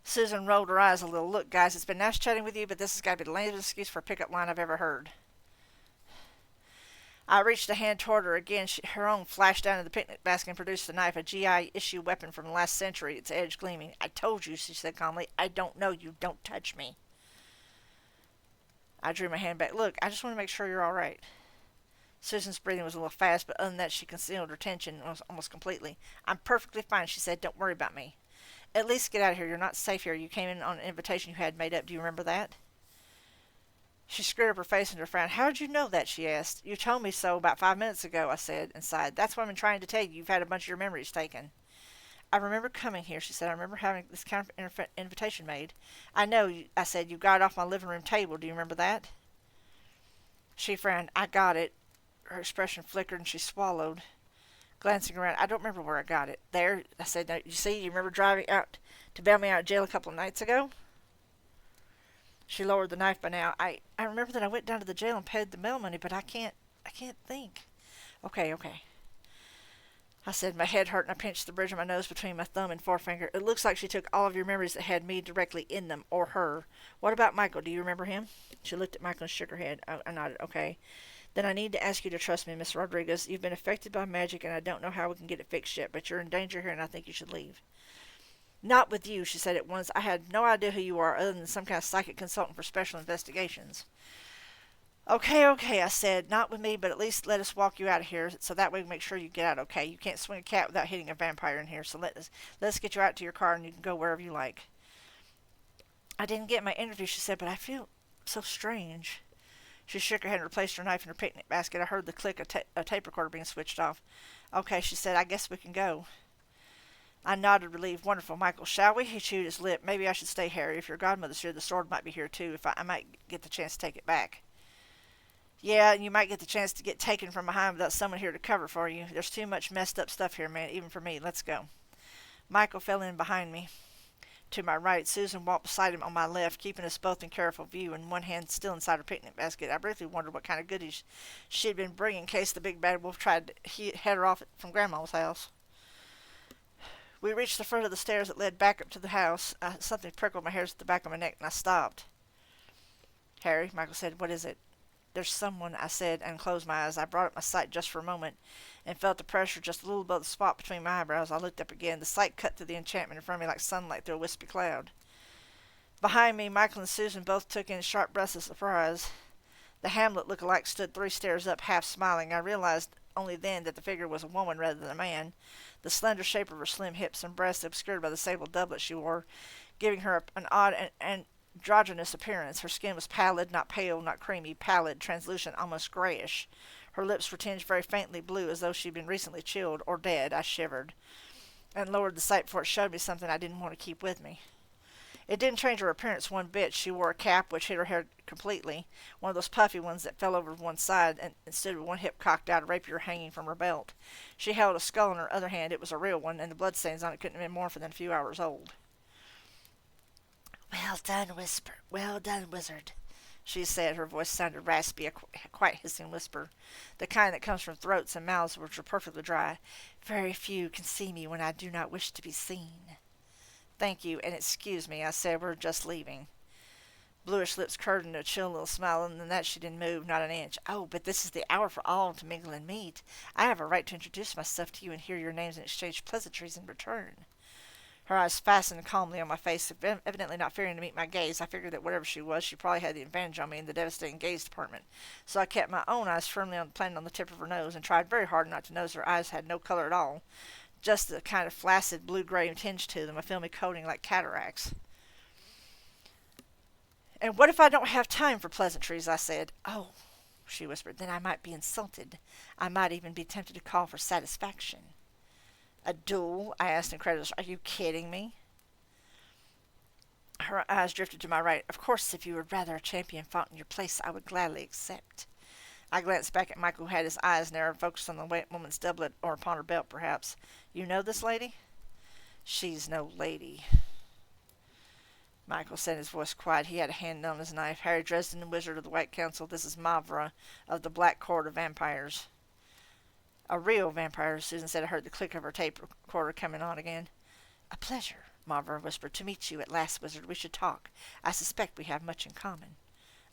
Susan rolled her eyes a little. Look, guys, it's been nice chatting with you, but this has got to be the lamest excuse for a pickup line I've ever heard. I reached a hand toward her again. Her own flashed down in the picnic basket and produced a knife, a GI issue weapon from the last century, its edge gleaming. I told you, she said calmly. I don't know you. Don't touch me. I drew my hand back. Look, I just want to make sure you're all right. Susan's breathing was a little fast, but other than that, she concealed her tension almost completely. I'm perfectly fine, she said. Don't worry about me. At least get out of here. You're not safe here. You came in on an invitation you had made up. Do you remember that? She screwed up her face into a frown. How did you know that? She asked. You told me so about 5 minutes ago, I said, and sighed. That's what I've been trying to tell you. You've had a bunch of your memories taken. I remember coming here, she said. I remember having this kind of invitation made. I know, I said. You got it off my living room table. Do you remember that? She frowned. I got it. Her expression flickered and she swallowed. Glancing around, I don't remember where I got it. There, I said, now, you see, you remember driving out to bail me out of jail a couple of nights ago? She lowered the knife by now. I remember that I went down to the jail and paid the bail money, but I can't think. Okay. I said, my head hurt and I pinched the bridge of my nose between my thumb and forefinger. It looks like she took all of your memories that had me directly in them, or her. What about Michael? Do you remember him? She looked at Michael and shook her head. I nodded. Okay. Then I need to ask you to trust me, Miss Rodriguez. You've been affected by magic, and I don't know how we can get it fixed yet, but you're in danger here, and I think you should leave. Not with you, she said at once. I had no idea who you are, other than some kind of psychic consultant for special investigations. Okay, I said. Not with me, but at least let us walk you out of here, so that way we make sure you get out okay. You can't swing a cat without hitting a vampire in here, so let us get you out to your car, and you can go wherever you like. I didn't get my interview, she said, but I feel so strange. She shook her head and replaced her knife in her picnic basket. I heard the click of a tape recorder being switched off. Okay, she said, I guess we can go. I nodded, relieved. Wonderful, Michael. Shall we? He chewed his lip. Maybe I should stay, Harry. If your godmother's here, the sword might be here, too. If I might get the chance to take it back. Yeah, and you might get the chance to get taken from behind without someone here to cover for you. There's too much messed up stuff here, man, even for me. Let's go. Michael fell in behind me. To my right, Susan walked beside him on my left, keeping us both in careful view, and one hand still inside her picnic basket. I briefly wondered what kind of goodies she'd been bringing in case the big bad wolf tried to head her off from Grandma's house. We reached the foot of the stairs that led back up to the house. Something prickled my hairs at the back of my neck, and I stopped. Harry, Michael said, what is it? There's someone, I said, and closed my eyes. I brought up my sight just for a moment, and felt the pressure just a little above the spot between my eyebrows. I looked up again. The sight cut through the enchantment in front of me like sunlight through a wispy cloud. Behind me, Michael and Susan both took in sharp breaths of surprise. The Hamlet look-alike stood 3 stairs up, half smiling. I realized only then that the figure was a woman rather than a man. The slender shape of her slim hips and breasts obscured by the sable doublet she wore, giving her an odd and androgynous appearance. Her skin was pallid, not pale, not creamy, pallid, translucent, almost grayish. Her lips were tinged very faintly blue, as though she'd been recently chilled, or dead. I shivered, and lowered the sight before it showed me something I didn't want to keep with me. It didn't change her appearance one bit. She wore a cap which hid her hair completely, one of those puffy ones that fell over one side, and stood with one hip cocked out, a rapier hanging from her belt. She held a skull in her other hand. It was a real one, and the bloodstains on it couldn't have been more than a few hours old. Well done, Whisper. Well done, Wizard, she said. Her voice sounded raspy, a quite hissing whisper, the kind that comes from throats and mouths which are perfectly dry. Very few can see me when I do not wish to be seen. Thank you, and excuse me, I said. We're just leaving. Bluish lips curved into a chill little smile, and than that she didn't move, not an inch. Oh, but this is the hour for all to mingle and meet. I have a right to introduce myself to you and hear your names and exchange pleasantries in return. Her eyes fastened calmly on my face, evidently not fearing to meet my gaze. I figured that whatever she was, she probably had the advantage on me in the devastating gaze department. So I kept my own eyes firmly planted on the tip of her nose, and tried very hard not to notice her eyes had no color at all, just a kind of flaccid blue-gray tinge to them, a filmy coating like cataracts. And what if I don't have time for pleasantries? I said. Oh, she whispered, then I might be insulted. I might even be tempted to call for satisfaction. A duel? I asked incredulous. Are you kidding me? Her eyes drifted to my right. Of course, if you would rather a champion fought in your place, I would gladly accept. I glanced back at Michael, who had his eyes narrowed, focused on the woman's doublet, or upon her belt, perhaps. You know this lady? She's no lady, Michael said, his voice quiet. He had a hand on his knife. Harry Dresden, Wizard of the White Council. This is Mavra of the Black Court of Vampires. A real vampire, Susan said. I heard the click of her tape recorder coming on again. A pleasure, Mavra whispered, to meet you at last, Wizard. We should talk. I suspect we have much in common.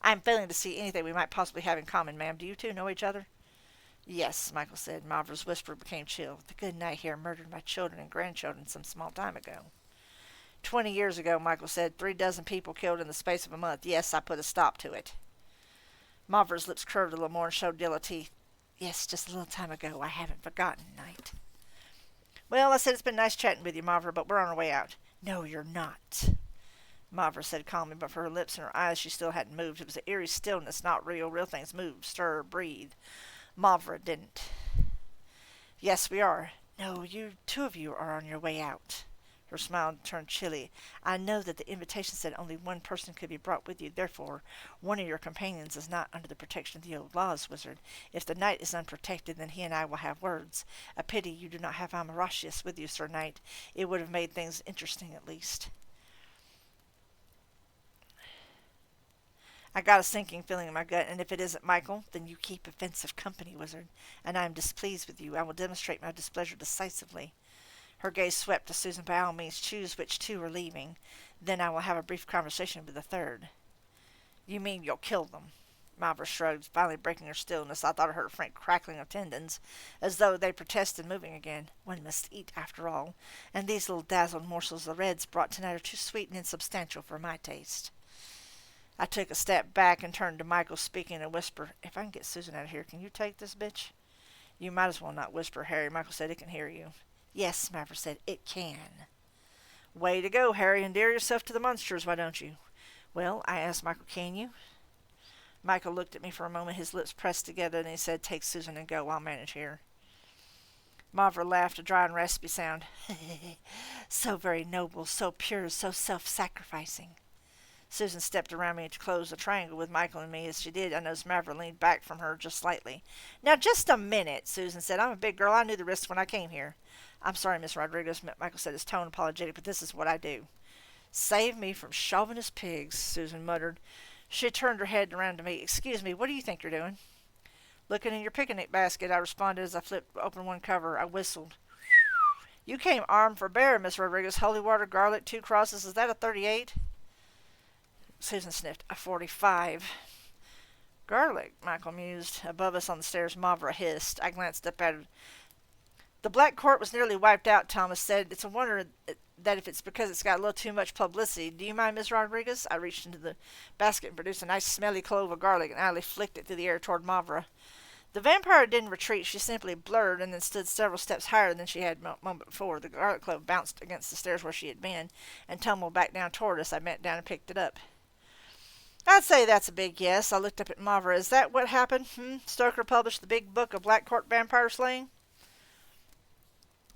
I am failing to see anything we might possibly have in common, ma'am. Do you two know each other? Yes, Michael said. Mavra's whisper became chill. The good knight here murdered my children and grandchildren some small time ago. 20 years ago, Michael said. 36 people killed in the space of a month. Yes, I put a stop to it. Mavra's lips curved a little more and showed yellow teeth. Yes, just a little time ago. I haven't forgotten, Knight. Well, I said, it's been nice chatting with you, Mavra, but we're on our way out. No, you're not, Mavra said calmly, but for her lips and her eyes she still hadn't moved. It was an eerie stillness, not real. Real things moved, stir, breathe. Mavra didn't. Yes, we are. No, you, 2 of you are on your way out. Her smile turned chilly. I know that the invitation said only one person could be brought with you. Therefore, one of your companions is not under the protection of the old laws, wizard. If the knight is unprotected, then he and I will have words. A pity you do not have Amaratius with you, Sir Knight. It would have made things interesting at least. I got a sinking feeling in my gut, and if it isn't Michael, then you keep offensive company, wizard, and I am displeased with you. I will demonstrate my displeasure decisively. Her gaze swept to Susan. By all means, choose which two are leaving. Then I will have a brief conversation with the third. You mean you'll kill them? Mavra shrugged, finally breaking her stillness. I thought I heard a faint crackling of tendons, as though they protested, moving again. One must eat, after all, and these little dazzled morsels the Reds brought tonight are too sweet and insubstantial for my taste. I took a step back and turned to Michael, speaking in a whisper. If I can get Susan out of here, can you take this bitch? You might as well not whisper, Harry. Michael said. It can hear you. Yes, Mavra said. It can. Way to go, Harry. Endear yourself to the monsters, why don't you? Well, I asked Michael, can you? Michael looked at me for a moment, his lips pressed together, and he said, take Susan and go. I'll manage here. Mavra laughed, a dry and raspy sound. So very noble, so pure, so self-sacrificing. Susan stepped around me to close the triangle with Michael and me. As she did, I noticed Mavra leaned back from her just slightly. Now, just a minute, Susan said. I'm a big girl. I knew the risks when I came here. I'm sorry, Miss Rodriguez, Michael said, his tone apologetic, but this is what I do. Save me from chauvinist pigs, Susan muttered. She turned her head around to me. Excuse me, what do you think you're doing? Looking in your picnic basket, I responded as I flipped open one cover. I whistled. You came armed for bear, Miss Rodriguez. Holy water, garlic, 2 crosses. Is that a 38? Susan sniffed. A 45. Garlic, Michael mused. Above us on the stairs, Mavra hissed. I glanced up at her. The Black Court was nearly wiped out, Thomas said. It's a wonder that if it's because it's got a little too much publicity. Do you mind, Miss Rodriguez? I reached into the basket and produced a nice smelly clove of garlic and idly flicked it through the air toward Mavra. The vampire didn't retreat. She simply blurred and then stood several steps higher than she had a moment before. The garlic clove bounced against the stairs where she had been and tumbled back down toward us. I bent down and picked it up. I'd say that's a big yes. I looked up at Mavra. Is that what happened? Stoker published the big book of Black Court vampire slaying?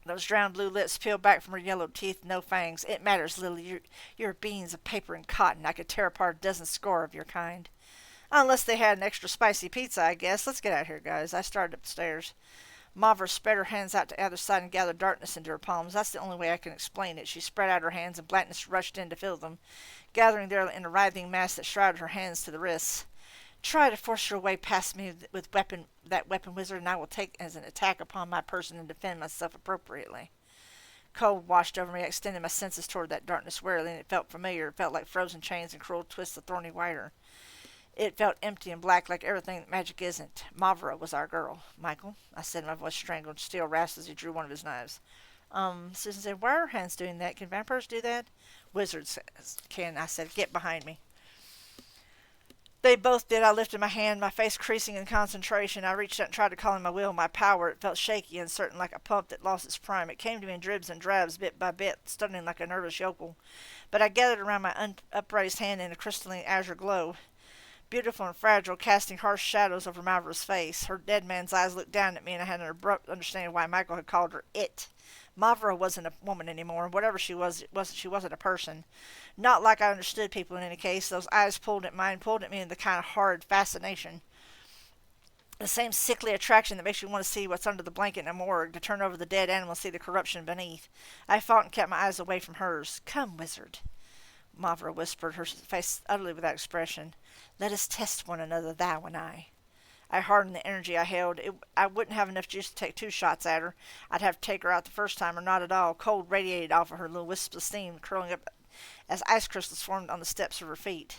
Those drowned blue lips peeled back from her yellow teeth, no fangs. It matters little. You're beans of paper and cotton. I could tear apart a dozen score of your kind. Unless they had an extra spicy pizza, I guess. Let's get out of here, guys. I started up the stairs. Mavra spread her hands out to either side and gathered darkness into her palms. That's the only way I can explain it. She spread out her hands, and blackness rushed in to fill them, gathering there in a writhing mass that shrouded her hands to the wrists. Try to force your way past me with that weapon, wizard, and I will take it as an attack upon my person and defend myself appropriately. Cold washed over me. I extended my senses toward that darkness warily, and it felt familiar. It felt like frozen chains and cruel twists of thorny wire. It felt empty and black, like everything that magic isn't. Mavra was our girl. Michael, I said, my voice strangled, steel rasped as he drew one of his knives. Susan said, why are her hands doing that? Can vampires do that? Wizards can, I said. Get behind me. They both did. I lifted my hand, my face creasing in concentration. I reached out and tried to call in my will, my power. It felt shaky, uncertain, like a pump that lost its prime. It came to me in dribs and drabs, bit by bit, stunning like a nervous yokel. But I gathered around my upraised hand in a crystalline azure glow, beautiful and fragile, casting harsh shadows over Mavra's face. Her dead man's eyes looked down at me, and I had an abrupt understanding why Michael had called her it. Mavra wasn't a woman anymore. Whatever she was, she wasn't a person. Not like I understood people in any case. Those eyes pulled at mine, pulled at me in the kind of horrid fascination. The same sickly attraction that makes you want to see what's under the blanket in a morgue, to turn over the dead animal and see the corruption beneath. I fought and kept my eyes away from hers. Come, wizard, Mavra whispered, her face utterly without expression. Let us test one another, thou and I. I hardened the energy I held. I wouldn't have enough juice to take 2 shots at her. I'd have to take her out the first time or not at all. Cold radiated off of her, little wisps of steam curling up as ice crystals formed on the steps of her feet.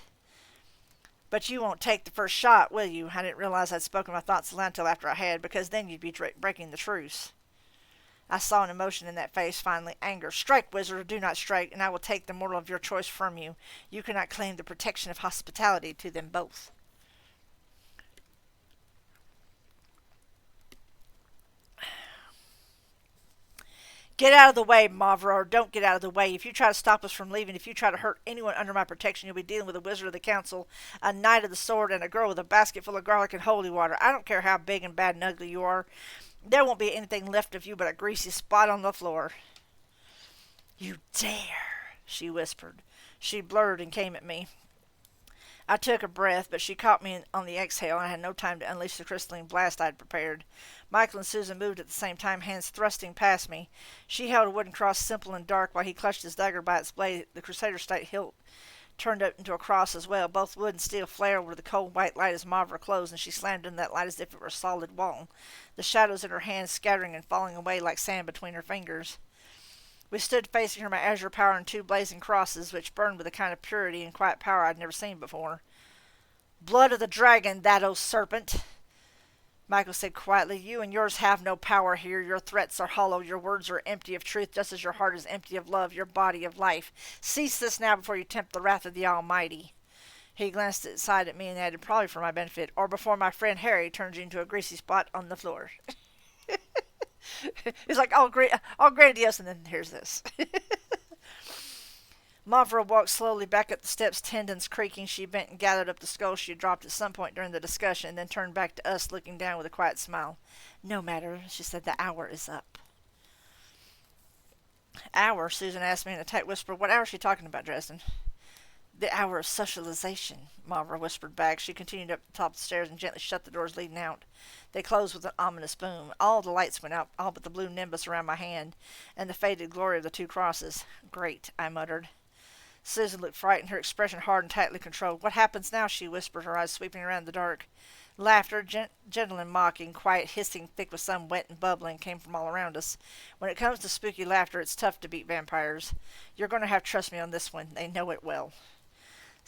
But you won't take the first shot, will you? I didn't realize I'd spoken my thoughts aloud until after I had, because then you'd be breaking the truce. I saw an emotion in that face, finally, anger. Strike, wizard, or do not strike, and I will take the mortal of your choice from you. You cannot claim the protection of hospitality to them both. Get out of the way, Mavra, or don't get out of the way. If you try to stop us from leaving, if you try to hurt anyone under my protection, you'll be dealing with a wizard of the council, a knight of the sword, and a girl with a basket full of garlic and holy water. I don't care how big and bad and ugly you are. There won't be anything left of you but a greasy spot on the floor. You dare, she whispered. She blurred and came at me. I took a breath, but she caught me on the exhale, and I had no time to unleash the crystalline blast I had prepared. Michael and Susan moved at the same time, hands thrusting past me. She held a wooden cross simple and dark, while he clutched his dagger by its blade. The Crusader state hilt turned up into a cross as well. Both wood and steel flared with the cold white light as Mavra closed, and she slammed into that light as if it were a solid wall, the shadows in her hands scattering and falling away like sand between her fingers. We stood facing her, my azure power and two blazing crosses, which burned with a kind of purity and quiet power I'd never seen before. Blood of the dragon, that old serpent, Michael said quietly. You and yours have no power here. Your threats are hollow. Your words are empty of truth, just as your heart is empty of love, your body of life. Cease this now before you tempt the wrath of the Almighty. He glanced aside at me and added, probably for my benefit, or before my friend Harry turns you into a greasy spot on the floor. It's like, all grandiose, and then here's this. Mavra walked slowly back up the steps, tendons creaking. She bent and gathered up the skull she had dropped at some point during the discussion, and then turned back to us, looking down with a quiet smile. No matter, she said, the hour is up. Hour? Susan asked me in a tight whisper. What hour is she talking about, Dresden? The hour of socialization, Mavra whispered back. She continued up the top of the stairs and gently shut the doors leading out. They closed with an ominous boom. All the lights went out, all but the blue nimbus around my hand, and the faded glory of the two crosses. Great, I muttered. Susan looked frightened, her expression hard and tightly controlled. What happens now? She whispered, her eyes sweeping around in the dark. Laughter, gentle and mocking, quiet hissing, thick with some wet and bubbling, came from all around us. When it comes to spooky laughter, it's tough to beat vampires. You're going to have to trust me on this one. They know it well.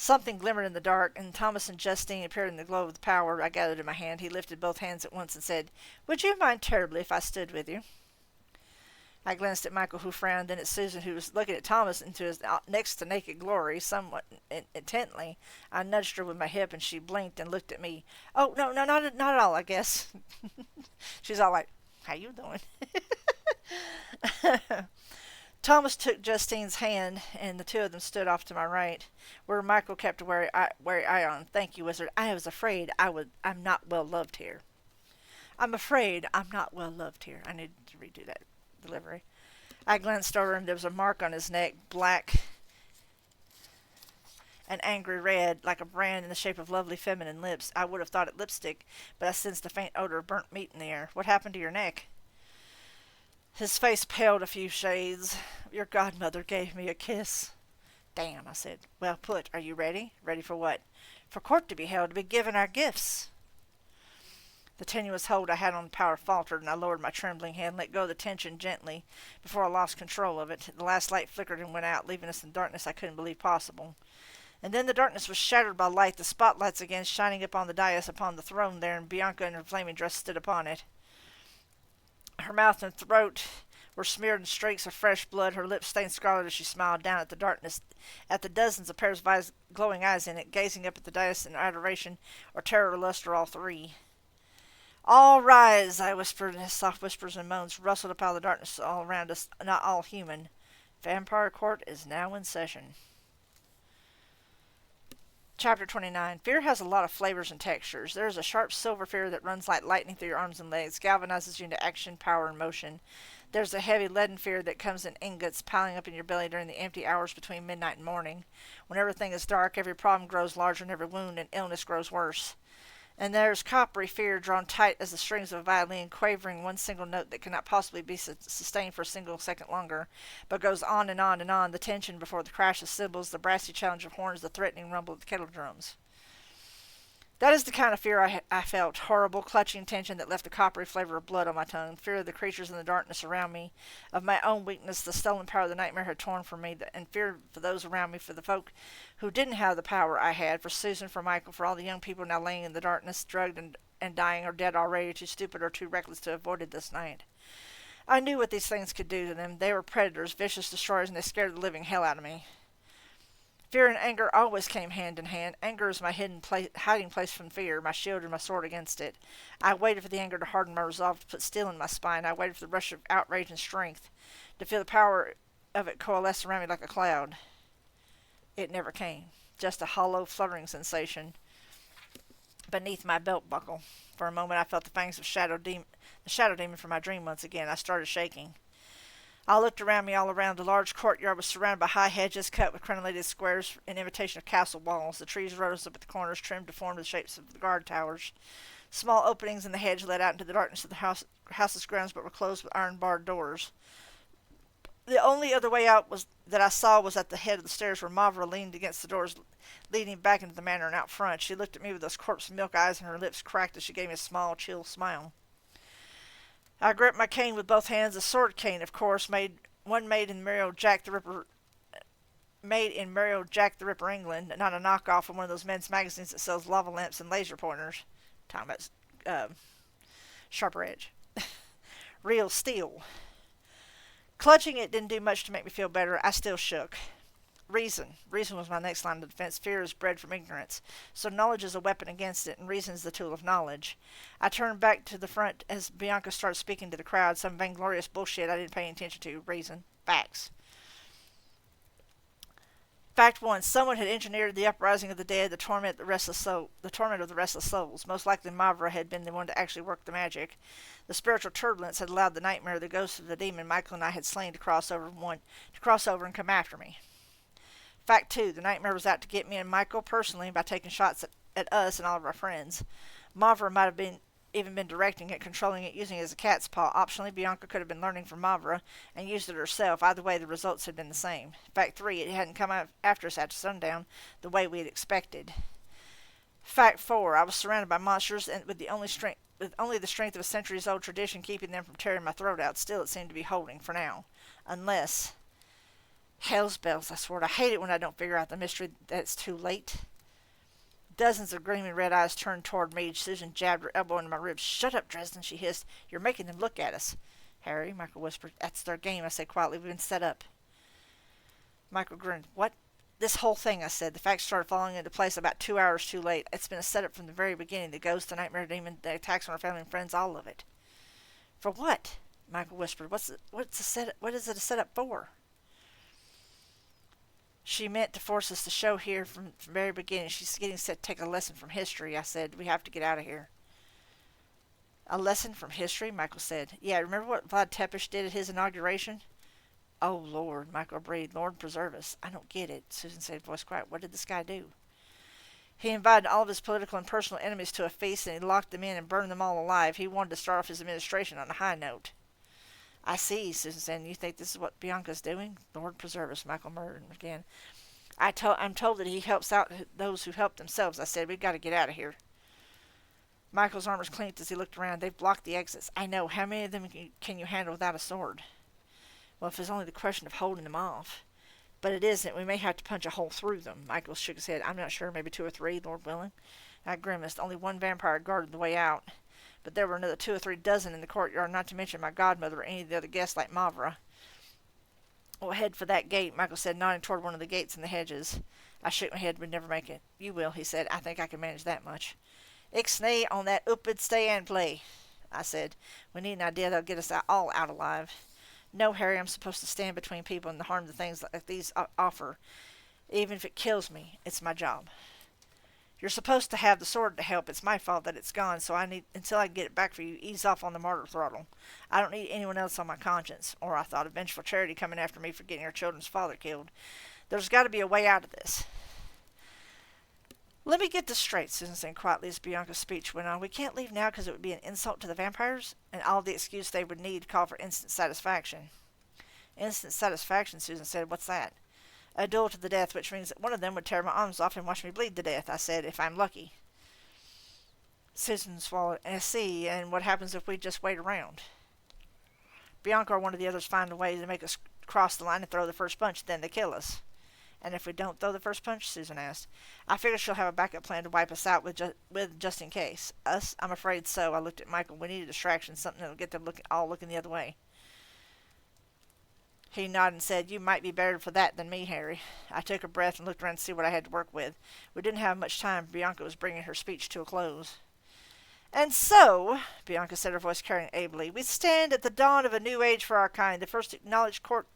Something glimmered in the dark, and Thomas and Justine appeared in the glow of the power I gathered in my hand. He lifted both hands at once and said, Would you mind terribly if I stood with you? I glanced at Michael, who frowned, then at Susan, who was looking at Thomas into his next to naked glory, somewhat intently. I nudged her with my hip, and she blinked and looked at me. Oh, no, not at all, I guess. She's all like, how you doing? Thomas took Justine's hand, and the two of them stood off to my right, where Michael kept a wary eye on. Thank you, wizard. I was afraid I'm not well loved here. I'm afraid I'm not well loved here. I need to redo that delivery. I glanced over, and there was a mark on his neck, black and angry red, like a brand in the shape of lovely feminine lips. I would have thought it lipstick, but I sensed a faint odor of burnt meat in the air. What happened to your neck? His face paled a few shades. Your godmother gave me a kiss. Damn, I said. Well put. Are you ready? Ready for what? For court to be held, to be given our gifts. The tenuous hold I had on the power faltered, and I lowered my trembling hand, let go of the tension gently, before I lost control of it. The last light flickered and went out, leaving us in darkness I couldn't believe possible. And then the darkness was shattered by light, the spotlights again shining upon the dais upon the throne there, and Bianca in her flaming dress stood upon it. Her mouth and throat were smeared in streaks of fresh blood, her lips stained scarlet as she smiled down at the darkness, at the dozens of pairs of glowing eyes in it, gazing up at the dais in adoration or terror or lust or all three. All rise, I whispered, and his soft whispers and moans rustled up out of the darkness all around us, not all human. Vampire Court is now in session. Chapter 29. Fear has a lot of flavors and textures. There is a sharp silver fear that runs like lightning through your arms and legs, galvanizes you into action, power, and motion. There's a heavy leaden fear that comes in ingots, piling up in your belly during the empty hours between midnight and morning. When everything is dark, every problem grows larger, and every wound and illness grows worse. And there's coppery fear, drawn tight as the strings of a violin, quavering one single note that cannot possibly be sustained for a single second longer, but goes on and on and on, the tension before the crash of cymbals, the brassy challenge of horns, the threatening rumble of the kettle drums. That is the kind of fear I felt, horrible, clutching tension that left a coppery flavor of blood on my tongue, fear of the creatures in the darkness around me, of my own weakness, the stolen power of the nightmare had torn from me, and fear for those around me, for the folk who didn't have the power I had, for Susan, for Michael, for all the young people now laying in the darkness, drugged and dying or dead already, too stupid or too reckless to have avoided this night. I knew what these things could do to them. They were predators, vicious destroyers, and they scared the living hell out of me. Fear and anger always came hand in hand. Anger is my hiding place from fear, my shield and my sword against it. I waited for the anger to harden my resolve to put steel in my spine. I waited for the rush of outrage and strength, to feel the power of it coalesce around me like a cloud. It never came. Just a hollow, fluttering sensation beneath my belt buckle. For a moment I felt the fangs of the shadow demon from my dream once again. I started shaking. I looked around me all around. The large courtyard was surrounded by high hedges cut with crenellated squares in imitation of castle walls. The trees rose up at the corners, trimmed to form the shapes of the guard towers. Small openings in the hedge led out into the darkness of the house's grounds, but were closed with iron-barred doors. The only other way out that I saw was at the head of the stairs, where Mavra leaned against the doors leading back into the manor and out front. She looked at me with those corpse milk eyes, and her lips cracked as she gave me a small, chill smile. I gripped my cane with both hands, a sword cane, of course, made in Mario Jack the Ripper, England, not a knockoff of one of those men's magazines that sells lava lamps and laser pointers. Talking about sharper edge. Real steel. Clutching it didn't do much to make me feel better. I still shook. Reason. Reason was my next line of defense. Fear is bred from ignorance. So knowledge is a weapon against it, and reason is the tool of knowledge. I turned back to the front as Bianca started speaking to the crowd. Some vainglorious bullshit I didn't pay attention to. Reason. Facts. Fact 1. Someone had engineered the uprising of the dead, the torment of the restless souls. Most likely Mavra had been the one to actually work the magic. The spiritual turbulence had allowed the nightmare, the ghost of the demon Michael and I had slain, to cross over and come after me. Fact 2. The nightmare was out to get me and Michael personally by taking shots at us and all of our friends. Mavra might have even been directing it, controlling it, using it as a cat's paw. Optionally, Bianca could have been learning from Mavra and used it herself. Either way, the results had been the same. Fact 3. It hadn't come after us after sundown the way we had expected. Fact 4. I was surrounded by monsters and with only the strength of a centuries-old tradition keeping them from tearing my throat out. Still, it seemed to be holding for now. Unless... Hell's bells, I swore. I hate it when I don't figure out the mystery that it's too late. Dozens of gleaming red eyes turned toward me. Susan jabbed her elbow into my ribs. "Shut up, Dresden," she hissed. "You're making them look at us." "Harry," Michael whispered. "That's their game," I said quietly. "We've been set up." Michael grinned. "What?" "This whole thing," I said. "The facts started falling into place about 2 hours too late. It's been a setup from the very beginning. The ghost, the nightmare demon, the attacks on our family and friends, all of it." "For what?" Michael whispered. What is it a setup for?" "She meant to force us to show here from the very beginning. She's getting set to take a lesson from history," I said. "We have to get out of here." "A lesson from history?" Michael said. "Yeah, remember what Vlad Tepes did at his inauguration?" "Oh, Lord," Michael breathed. "Lord preserve us." "I don't get it," Susan said, voice quiet. "What did this guy do?" "He invited all of his political and personal enemies to a feast, and he locked them in and burned them all alive. He wanted to start off his administration on a high note." "I see," Susan said. "You think this is what Bianca's doing?" "Lord preserve us," Michael murmured again. I'm told that he helps out those who help themselves," I said. "We've got to get out of here." Michael's arms clinked as he looked around. "They've blocked the exits." "I know. How many of them can you handle without a sword?" "Well, if it's only the question of holding them off." "But it isn't. We may have to punch a hole through them." Michael shook his head. "I'm not sure. Maybe 2 or 3, Lord willing." I grimaced. Only one vampire guarded the way out, but there were another 2 or 3 dozen in the courtyard, not to mention my godmother or any of the other guests like Mavra. "We'll head for that gate," Michael said, nodding toward one of the gates in the hedges. I shook my head. "We'd never make it." "You will," he said. "I think I can manage that much." "Ixnay on that upid stay and play," I said. "We need an idea that'll get us all out alive." "No, Harry, I'm supposed to stand between people and the harm the things like these offer. Even if it kills me, it's my job." "You're supposed to have the sword to help. It's my fault that it's gone, so until I get it back for you, ease off on the martyr throttle. I don't need anyone else on my conscience." Or I thought, of vengeful Charity coming after me for getting her children's father killed. "There's got to be a way out of this." "Let me get this straight," Susan said quietly as Bianca's speech went on. "We can't leave now because it would be an insult to the vampires, and all the excuse they would need to call for instant satisfaction." "Instant satisfaction," Susan said. "What's that?" "A duel to the death, which means that one of them would tear my arms off and watch me bleed to death," I said, "if I'm lucky." Susan swallowed. "I see. And what happens if we just wait around?" "Bianca or one of the others find a way to make us cross the line and throw the first punch, then they kill us." "And if we don't throw the first punch?" Susan asked. "I figure she'll have a backup plan to wipe us out with just in case." "Us? I'm afraid so." I looked at Michael. "We need a distraction, something that'll get them all looking the other way." He nodded and said, "You might be better for that than me, Harry." I took a breath and looked around to see what I had to work with. We didn't have much time. Bianca was bringing her speech to a close. "And so," Bianca said, her voice carrying ably, "we stand at the dawn of a new age for our kind, the first acknowledged court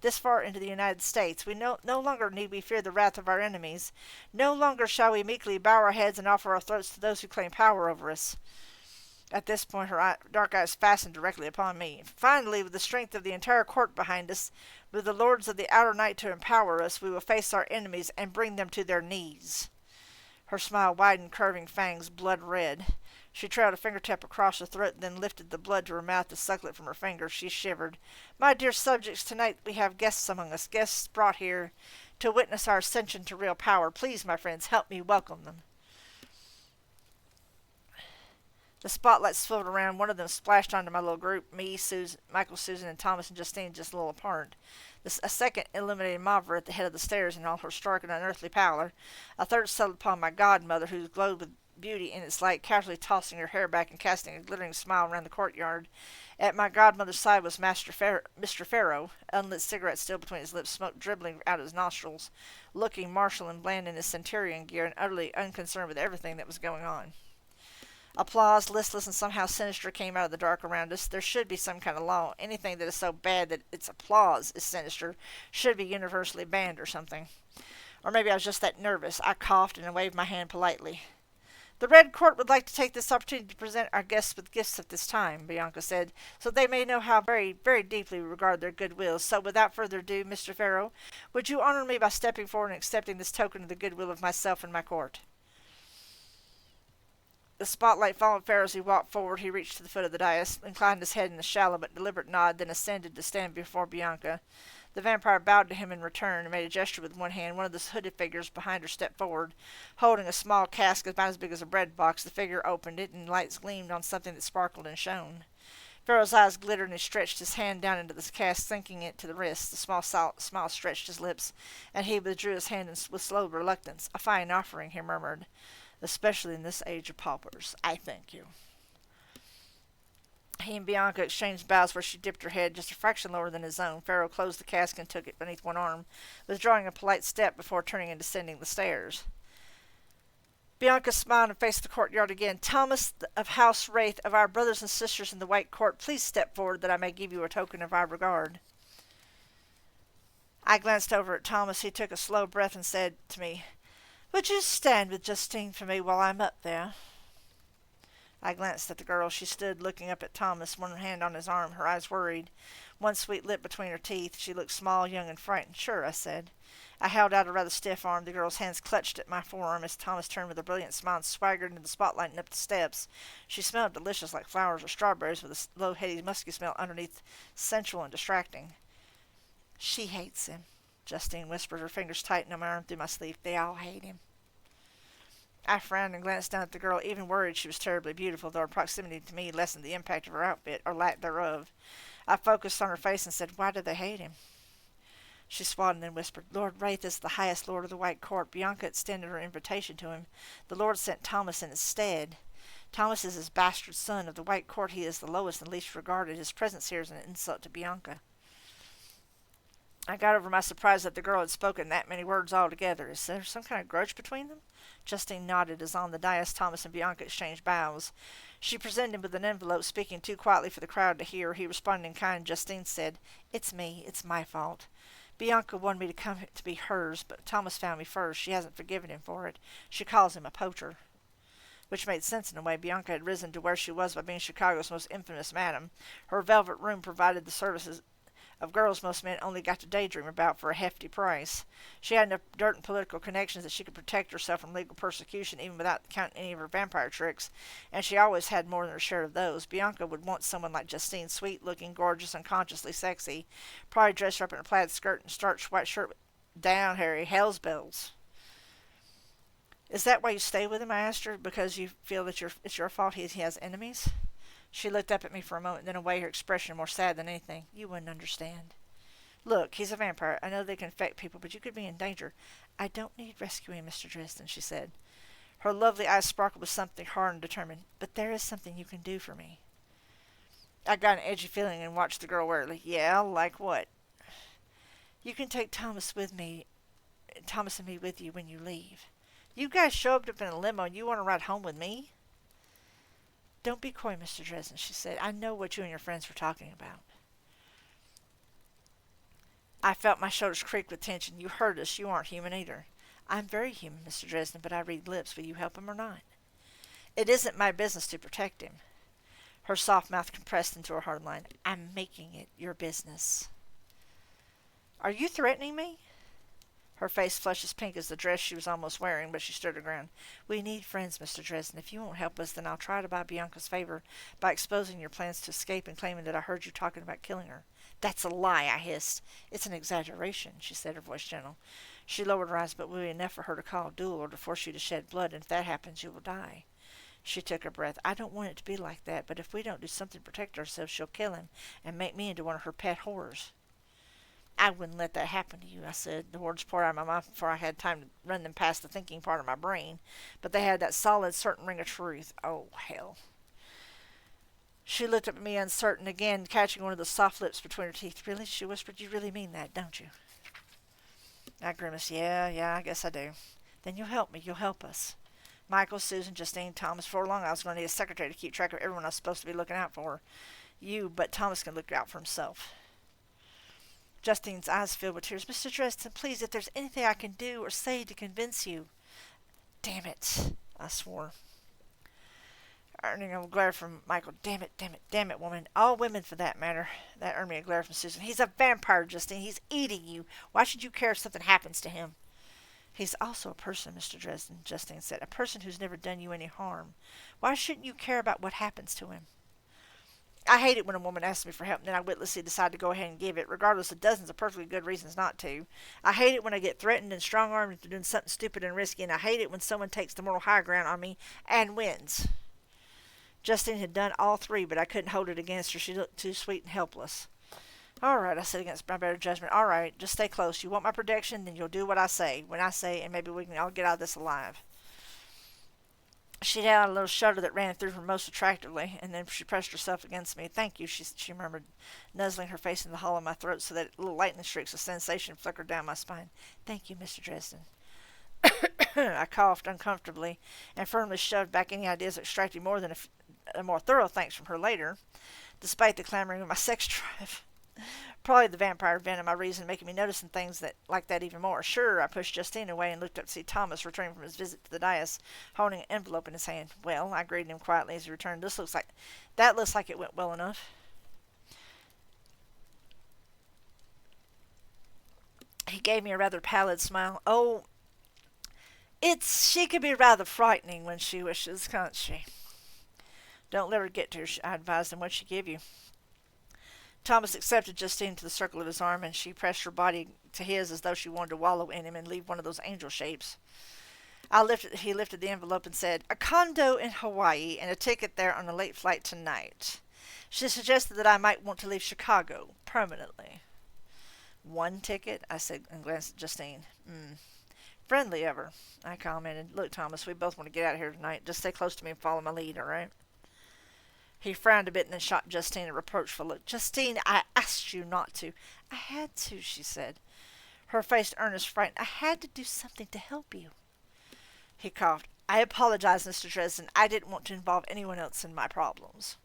this far into the United States. We no longer need we fear the wrath of our enemies. No longer shall we meekly bow our heads and offer our throats to those who claim power over us. At this point, her dark eyes fastened directly upon me. Finally, with the strength of the entire court behind us, with the lords of the outer night to empower us, we will face our enemies and bring them to their knees. Her smile widened, curving fangs, blood red. She trailed a fingertip across her throat, and then lifted the blood to her mouth to suckle it from her fingers. She shivered. My dear subjects, tonight we have guests among us, guests brought here to witness our ascension to real power. Please, my friends, help me welcome them. The spotlight swiveled around. One of them splashed onto my little group, me, Susan, Michael, Susan, and Thomas, and Justine just a little apart. A second illuminated Mavra at the head of the stairs in all her stark and unearthly pallor. A third settled upon my godmother, who glowed with beauty in its light, casually tossing her hair back and casting a glittering smile around the courtyard. At my godmother's side was Mr. Pharaoh, unlit cigarette still between his lips, smoke dribbling out of his nostrils, looking martial and bland in his centurion gear and utterly unconcerned with everything that was going on. Applause, listless and somehow sinister, came out of the dark around us. There should be some kind of law. Anything that is so bad that its applause is sinister should be universally banned or something. Or maybe I was just that nervous. I coughed and waved my hand politely. The Red Court would like to take this opportunity to present our guests with gifts at this time, Bianca said, so they may know how very, very deeply we regard their goodwill. So without further ado, Mr. Pharaoh, would you honor me by stepping forward and accepting this token of the goodwill of myself and my court? The spotlight followed Pharaoh as he walked forward. He reached to the foot of the dais, inclined his head in a shallow but deliberate nod, then ascended to stand before Bianca. The vampire bowed to him in return and made a gesture with one hand. One of the hooded figures behind her stepped forward, holding a small cask about as big as a bread box. The figure opened it, and lights gleamed on something that sparkled and shone. Pharaoh's eyes glittered, and he stretched his hand down into the cask, sinking it to the wrist. The small smile stretched his lips, and he withdrew his hand with slow reluctance. A fine offering, he murmured, especially in this age of paupers. I thank you. He and Bianca exchanged bows where she dipped her head just a fraction lower than his own. Pharaoh closed the cask and took it beneath one arm, withdrawing a polite step before turning and descending the stairs. Bianca smiled and faced the courtyard again. Thomas of House Wraith, of our brothers and sisters in the White Court, please step forward that I may give you a token of our regard. I glanced over at Thomas. He took a slow breath and said to me, Would you stand with Justine for me while I'm up there? I glanced at the girl. She stood looking up at Thomas, one hand on his arm, her eyes worried, one sweet lip between her teeth. She looked small, young, and frightened. Sure, I said. I held out a rather stiff arm. The girl's hands clutched at my forearm as Thomas turned with a brilliant smile and swaggered into the spotlight and up the steps. She smelled delicious like flowers or strawberries, with a low, heady, musky smell underneath, sensual and distracting. She hates him, Justine whispered, her fingers tightened on my arm through my sleeve. They all hate him. I frowned and glanced down at the girl, even worried she was terribly beautiful, though her proximity to me lessened the impact of her outfit, or lack thereof. I focused on her face and said, Why do they hate him? She swallowed and then whispered, Lord Wraith is the highest lord of the White Court. Bianca extended her invitation to him. The Lord sent Thomas in his stead. Thomas is his bastard son. Of the White Court he is the lowest and least regarded. His presence here is an insult to Bianca. I got over my surprise that the girl had spoken that many words altogether. Is there some kind of grudge between them? Justine nodded as on the dais Thomas and Bianca exchanged bows. She presented him with an envelope, speaking too quietly for the crowd to hear. He responded in kind. Justine said, It's me. It's my fault. Bianca wanted me to come to be hers, but Thomas found me first. She hasn't forgiven him for it. She calls him a poacher. Which made sense in a way. Bianca had risen to where she was by being Chicago's most infamous madam. Her velvet room provided the services of girls most men only got to daydream about for a hefty price. She had enough dirt and political connections that she could protect herself from legal persecution even without counting any of her vampire tricks, and she always had more than her share of those. Bianca would want someone like Justine, sweet-looking, gorgeous, unconsciously sexy, probably dressed her up in a plaid skirt and starched white shirt. Down, Harry, hell's bells. Is that why you stay with him? I asked her. Because you feel that it's your fault he has enemies? She looked up at me for a moment, then away, her expression more sad than anything. You wouldn't understand. Look, he's a vampire. I know they can infect people, but you could be in danger. I don't need rescuing, Mr. Dresden, she said. Her lovely eyes sparkled with something hard and determined. But there is something you can do for me. I got an edgy feeling and watched the girl warily. Yeah, like what? You can take Thomas and me with you when you leave. You guys show up in a limo and you want to ride home with me? Don't be coy, Mr. Dresden, she said. I know what you and your friends were talking about. I felt my shoulders creak with tension. You heard us. You aren't human either. I'm very human, Mr. Dresden, but I read lips. Will you help him or not? It isn't my business to protect him. Her soft mouth compressed into a hard line. I'm making it your business. Are you threatening me? Her face flushed as pink as the dress she was almost wearing, but she stood her ground. We need friends, Mr. Dresden. If you won't help us, then I'll try to buy Bianca's favor by exposing your plans to escape and claiming that I heard you talking about killing her. That's a lie, I hissed. It's an exaggeration, she said, her voice gentle. She lowered her eyes, but will be enough for her to call a duel or to force you to shed blood, and if that happens, you will die. She took a breath. I don't want it to be like that, but if we don't do something to protect ourselves, she'll kill him and make me into one of her pet horrors. I wouldn't let that happen to you, I said. The words poured out of my mouth before I had time to run them past the thinking part of my brain, but they had that solid, certain ring of truth. Oh, hell. She looked up at me uncertain, again catching one of the soft lips between her teeth. Really? She whispered. You really mean that, don't you? I grimaced. Yeah, I guess I do. Then you'll help me. You'll help us. Michael, Susan, Justine, Thomas. Before long, I was going to need a secretary to keep track of everyone I was supposed to be looking out for. You, but Thomas can look out for himself. Justine's eyes filled with tears. Mr. Dresden, please, if there's anything I can do or say to convince you. Damn it, I swore. Earning a glare from Michael. Damn it, woman. All women, for that matter. That earned me a glare from Susan. He's a vampire, Justine. He's eating you. Why should you care if something happens to him? He's also a person, Mr. Dresden, Justine said. A person who's never done you any harm. Why shouldn't you care about what happens to him? I hate it when a woman asks me for help and then I witlessly decide to go ahead and give it, regardless of dozens of perfectly good reasons not to. I hate it when I get threatened and strong-armed into doing something stupid and risky, and I hate it when someone takes the moral high ground on me and wins. Justine had done all three, but I couldn't hold it against her. She looked too sweet and helpless. All right, I said against my better judgment. All right, just stay close. You want my protection, then you'll do what I say, when I say, and maybe we can all get out of this alive. She let out a little shudder that ran through her most attractively, and then she pressed herself against me. Thank you, she murmured, nuzzling her face in the hollow of my throat so that little lightning streaks of sensation flickered down my spine. Thank you, Mr. Dresden. I coughed uncomfortably and firmly shoved back any ideas of extracting more than a more thorough thanks from her later, despite the clamoring of my sex drive. Probably the vampire venom my reason making me noticing things like that even more. Sure, I pushed Justine away and looked up to see Thomas returning from his visit to the dais, holding an envelope in his hand. Well, I greeted him quietly as he returned. That looks like it went well enough. He gave me a rather pallid smile. Oh, she can be rather frightening when she wishes, can't she? Don't let her get to her, I advised him. What'd she give you? Thomas accepted Justine to the circle of his arm, and she pressed her body to his as though she wanted to wallow in him and leave one of those angel shapes. He lifted the envelope and said, a condo in Hawaii and a ticket there on a late flight tonight. She suggested that I might want to leave Chicago permanently. One ticket? I said and glanced at Justine. Friendly of her, I commented. Look, Thomas, we both want to get out of here tonight. Just stay close to me and follow my lead, all right? He frowned a bit and then shot Justine a reproachful look. Justine, I asked you not to. I had to, she said, her face earnest, frightened. I had to do something to help you. He coughed. I apologize, Mr. Dresden. I didn't want to involve anyone else in my problems.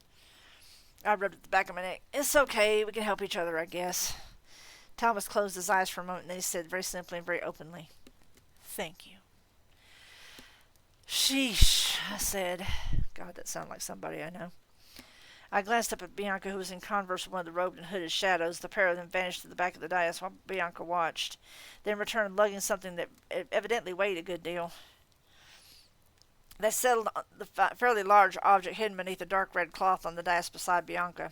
I rubbed at the back of my neck. It's okay. We can help each other, I guess. Thomas closed his eyes for a moment and then he said very simply and very openly, thank you. Sheesh, I said. God, that sounded like somebody I know. I glanced up at Bianca, who was in converse with one of the robed and hooded shadows. The pair of them vanished to the back of the dais while Bianca watched, then returned lugging something that evidently weighed a good deal. They settled on the fairly large object hidden beneath a dark red cloth on the dais beside Bianca.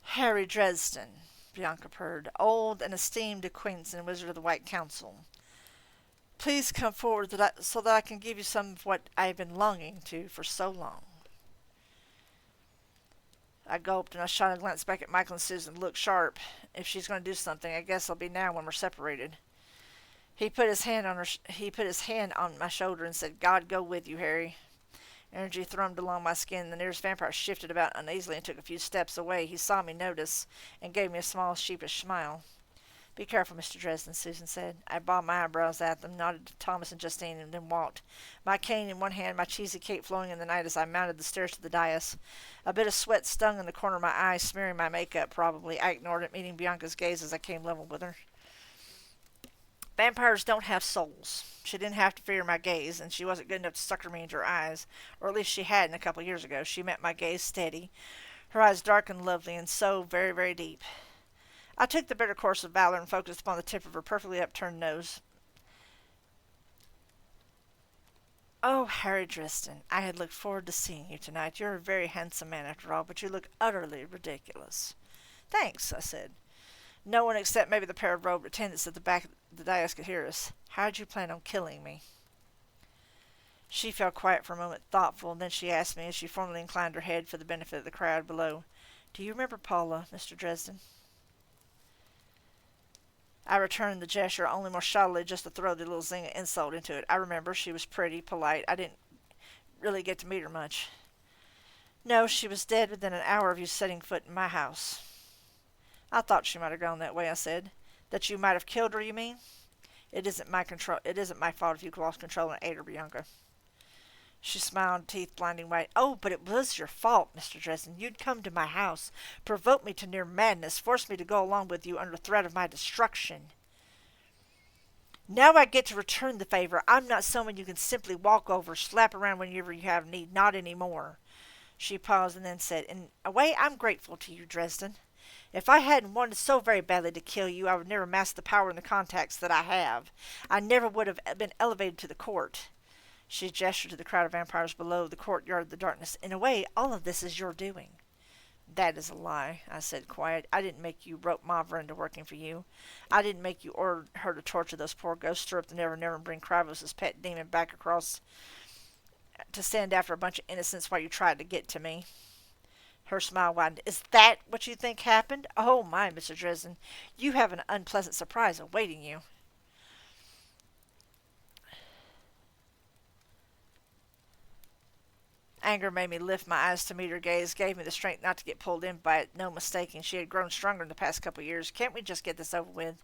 Harry Dresden, Bianca purred, old and esteemed acquaintance and wizard of the White Council. Please come forward so that I can give you some of what I have been longing to for so long. I gulped and I shot a glance back at Michael and Susan. Look sharp. If she's going to do something, I guess it'll be now when we're separated. He put his hand on my shoulder and said, God go with you, Harry. Energy thrummed along my skin. The nearest vampire shifted about uneasily and took a few steps away. He saw me notice and gave me a small, sheepish smile. Be careful, Mr. Dresden, Susan said. I bobbed my eyebrows at them, nodded to Thomas and Justine, and then walked, my cane in one hand, my cheesy cake flowing in the night as I mounted the stairs to the dais. A bit of sweat stung in the corner of my eye, smearing my makeup, probably. I ignored it, meeting Bianca's gaze as I came level with her. Vampires don't have souls. She didn't have to fear my gaze, and she wasn't good enough to sucker me into her eyes, or at least she hadn't a couple of years ago. She met my gaze steady, her eyes dark and lovely, and so very, very deep. I took the better course of valor and focused upon the tip of her perfectly upturned nose. Oh, Harry Dresden, I had looked forward to seeing you tonight. You're a very handsome man after all, but you look utterly ridiculous. Thanks, I said. No one except maybe the pair of robed attendants at the back of the dais could hear us. How'd you plan on killing me? She fell quiet for a moment, thoughtful, and then she asked me, as she formally inclined her head for the benefit of the crowd below, Do you remember Paula, Mr. Dresden? I returned the gesture, only more shoddily, just to throw the little zing of insult into it. I remember she was pretty, polite. I didn't really get to meet her much. No, she was dead within an hour of you setting foot in my house. I thought she might have gone that way, I said. That you might have killed her, you mean? It isn't my fault if you lost control and ate her, Bianca. She smiled, teeth blinding white. Oh, but it was your fault, Mr. Dresden. You'd come to my house, provoked me to near madness, forced me to go along with you under threat of my destruction. Now I get to return the favor. I'm not someone you can simply walk over, slap around whenever you have need. Not anymore. She paused and then said, In a way, I'm grateful to you, Dresden. If I hadn't wanted so very badly to kill you, I would never amass the power and the contacts that I have. I never would have been elevated to the court. She gestured to the crowd of vampires below, the courtyard, the darkness. In a way, all of this is your doing. That is a lie, I said, quiet. I didn't make you rope Mavra into working for you. I didn't make you order her to torture those poor ghosts, stir up the Never-Never, and bring Krivos' pet demon back across to stand after a bunch of innocents while you tried to get to me. Her smile widened. Is that what you think happened? Oh, my, Mr. Dresden, you have an unpleasant surprise awaiting you. Anger made me lift my eyes to meet her gaze, gave me the strength not to get pulled in by it. No mistaking, she had grown stronger in the past couple of years. Can't we just get this over with?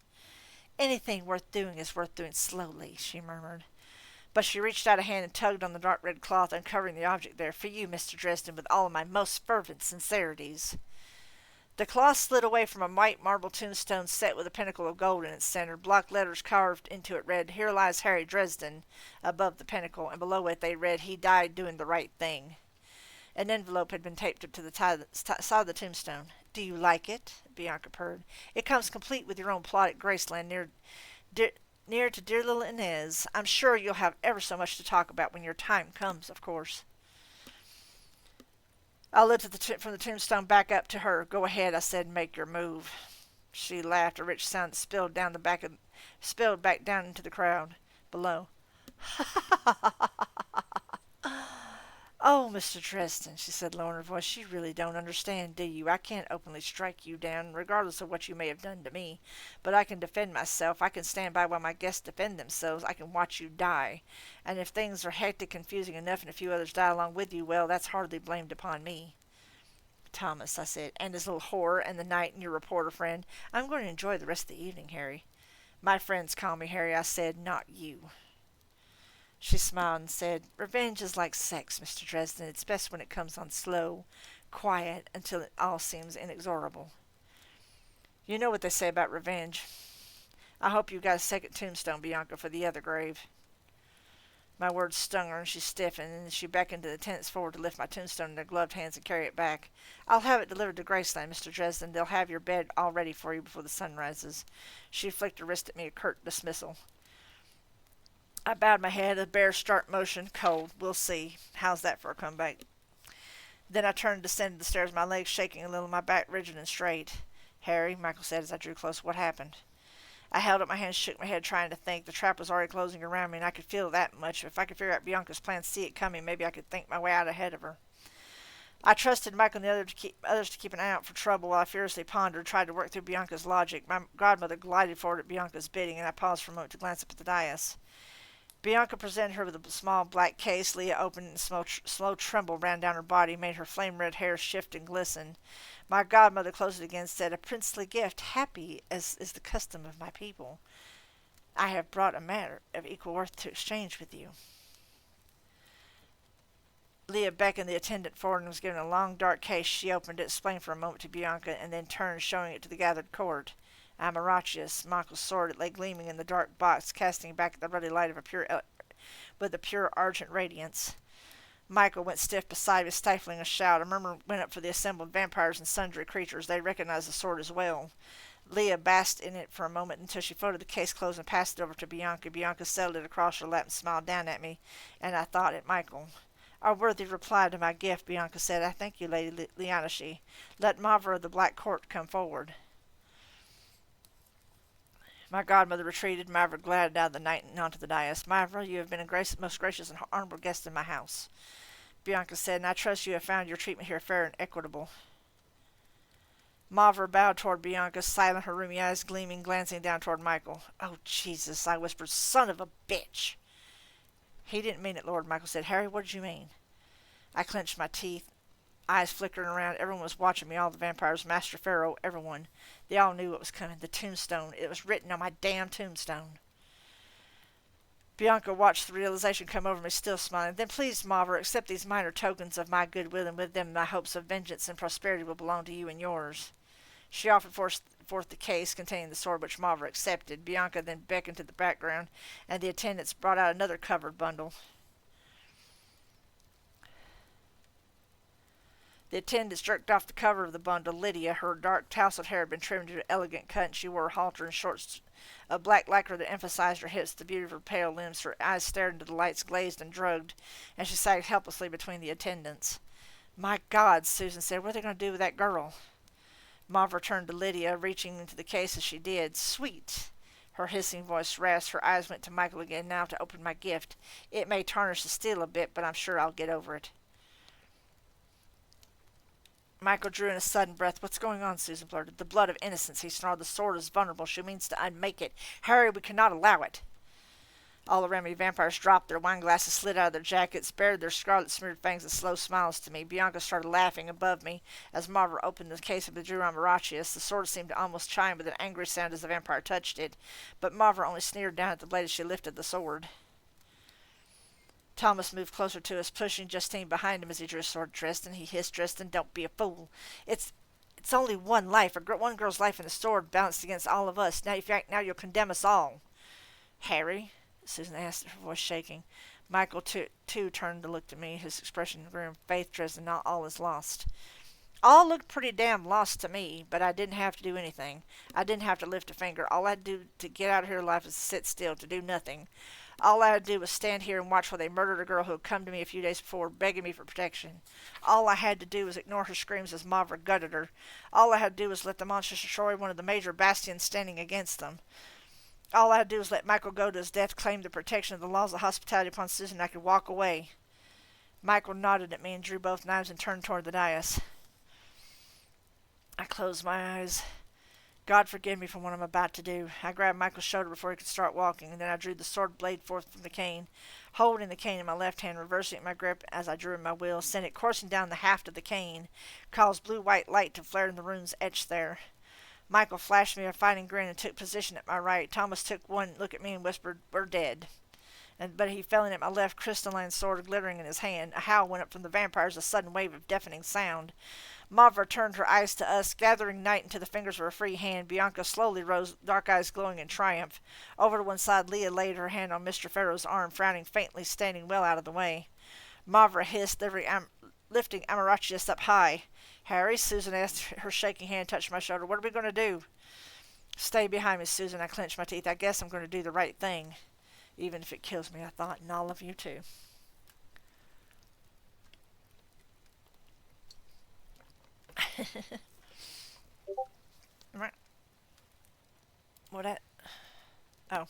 Anything worth doing is worth doing slowly, she murmured. But she reached out a hand and tugged on the dark red cloth, uncovering the object there. For you, Mr. Dresden, with all of my most fervent sincerities. The cloth slid away from a white marble tombstone set with a pinnacle of gold in its center. Block letters carved into it read, Here lies Harry Dresden, above the pinnacle, and below it they read, He died doing the right thing. An envelope had been taped to the side of the tombstone. Do you like it? Bianca purred. It comes complete with your own plot at Graceland near to dear little Inez. I'm sure you'll have ever so much to talk about when your time comes, of course. I lifted from the tombstone back up to her. Go ahead, I said, make your move. She laughed, a rich sound that spilled back down into the crowd below. Oh, Mr. Dresden, she said, lowering her voice, you really don't understand, do you? I can't openly strike you down, regardless of what you may have done to me. But I can defend myself. I can stand by while my guests defend themselves. I can watch you die. And if things are hectic, confusing enough, and a few others die along with you, well, that's hardly blamed upon me. Thomas, I said, and his little whore, and the knight, and your reporter friend. I'm going to enjoy the rest of the evening, Harry. My friends call me Harry, I said, not you. She smiled and said, Revenge is like sex, Mr. Dresden. It's best when it comes on slow, quiet, until it all seems inexorable. You know what they say about revenge. I hope you've got a second tombstone, Bianca, for the other grave. My words stung her, and she stiffened, and she beckoned to the attendants forward to lift my tombstone in their gloved hands and carry it back. I'll have it delivered to Graceland, Mr. Dresden. They'll have your bed all ready for you before the sun rises. She flicked her wrist at me, a curt dismissal. I bowed my head, a bare start motion, cold. We'll see. How's that for a comeback? Then I turned and descended the stairs, my legs shaking a little, my back rigid and straight. Harry, Michael said as I drew close, what happened? I held up my hands, shook my head, trying to think. The trap was already closing around me, and I could feel that much. If I could figure out Bianca's plan, see it coming, maybe I could think my way out ahead of her. I trusted Michael and the others to keep an eye out for trouble while I furiously pondered, tried to work through Bianca's logic. My godmother glided forward at Bianca's bidding, and I paused for a moment to glance up at the dais. Bianca presented her with a small black case. Leah opened it, and slow tremble ran down her body, made her flame-red hair shift and glisten. My godmother closed it again, said, A princely gift, happy as is the custom of my people. I have brought a matter of equal worth to exchange with you. Leah beckoned the attendant forward and was given a long, dark case. She opened it, explained for a moment to Bianca, and then turned, showing it to the gathered court. Amaratius, Michael's sword, lay gleaming in the dark box, casting back the ruddy light of with a pure argent radiance. Michael went stiff beside me, stifling a shout. A murmur went up for the assembled vampires and sundry creatures. They recognized the sword as well. Leah basked in it for a moment until she folded the case close and passed it over to Bianca. Bianca settled it across her lap and smiled down at me, and I thought at Michael. "A worthy reply to my gift," Bianca said. "I thank you, Lady Leonashi. Let Mavra of the Black Court come forward." My godmother retreated. Mavra glided out of the night and onto the dais. "Mavra, you have been a most gracious and honorable guest in my house," Bianca said, "and I trust you have found your treatment here fair and equitable." Mavra bowed toward Bianca, silent, her rheumy eyes gleaming, glancing down toward Michael. "Oh, Jesus," I whispered. "Son of a bitch!" "He didn't mean it, Lord," Michael said. "Harry, what did you mean?" I clenched my teeth, eyes flickering around. Everyone was watching me, all the vampires, Master Peril, everyone. They all knew what was coming. The tombstone. It was written on my damn tombstone. Bianca watched the realization come over me, still smiling. "Then please, Mavra, accept these minor tokens of my goodwill, and with them my hopes of vengeance and prosperity will belong to you and yours." She offered forth the case containing the sword, which Mavra accepted. Bianca then beckoned to the background, and the attendants brought out another covered bundle. The attendants jerked off the cover of the bundle. Lydia, her dark tousled hair had been trimmed to an elegant cut, and she wore a halter and shorts of black lycra that emphasized her hips, the beauty of her pale limbs. Her eyes stared into the lights, glazed and drugged, and she sagged helplessly between the attendants. "My God," Susan said, "what are they going to do with that girl?" Mavra turned to Lydia, reaching into the case as she did. "Sweet!" Her hissing voice rasped. Her eyes went to Michael again, now to open my gift. "It may tarnish the steel a bit, but I'm sure I'll get over it." Michael drew in a sudden breath. "What's going on?" Susan blurted. "The blood of innocence," he snarled. "The sword is vulnerable. She means to unmake it. Harry, we cannot allow it." All around me, vampires dropped. Their wine glasses slid out of their jackets, bared their scarlet-smeared fangs in slow smiles to me. Bianca started laughing above me as Mavra opened the case of the Amaratius. The sword seemed to almost chime with an angry sound as the vampire touched it, but Mavra only sneered down at the blade as she lifted the sword. Thomas moved closer to us, pushing Justine behind him as he drew his sword. "Dresden," he hissed. "Dresden, don't be a fool. It's only one life, one girl's life, and the sword balanced against all of us. Now, if you act now, you'll condemn us all." "Harry?" Susan asked, her voice shaking. Michael, too, turned to look at me, his expression grim. "Faith, Dresden, not all is lost." All looked pretty damn lost to me, but I didn't have to do anything. I didn't have to lift a finger. All I had to do to get out of here alive was to sit still, to do nothing. All I had to do was stand here and watch while they murdered a girl who had come to me a few days before, begging me for protection. All I had to do was ignore her screams as Mavra gutted her. All I had to do was let the monsters destroy one of the major bastions standing against them. All I had to do was let Michael go to his death, claim the protection of the laws of hospitality upon Susan, and I could walk away. Michael nodded at me and drew both knives and turned toward the dais. I closed my eyes. God forgive me for what I'm about to do. I grabbed Michael's shoulder before he could start walking, and then I drew the sword blade forth from the cane, holding the cane in my left hand, reversing it in my grip as I drew in my will, sent it coursing down the haft of the cane, caused blue-white light to flare in the runes etched there. Michael flashed me a fighting grin and took position at my right. Thomas took one look at me and whispered, "We're dead." But he fell in at my left, crystalline sword glittering in his hand. A howl went up from the vampires, a sudden wave of deafening sound. Mavra turned her eyes to us, gathering night into the fingers of her free hand. Bianca slowly rose, dark eyes glowing in triumph. Over to one side, Leah laid her hand on Mr. Pharaoh's arm, frowning faintly, standing well out of the way. Mavra hissed, lifting Amaratius up high. "Harry," Susan asked, her shaking hand touched my shoulder. "What are we going to do?" "Stay behind me, Susan." I clenched my teeth. "I guess I'm going to do the right thing. Even if it kills me," I thought, "and all of you too." Right. What that? Oh. I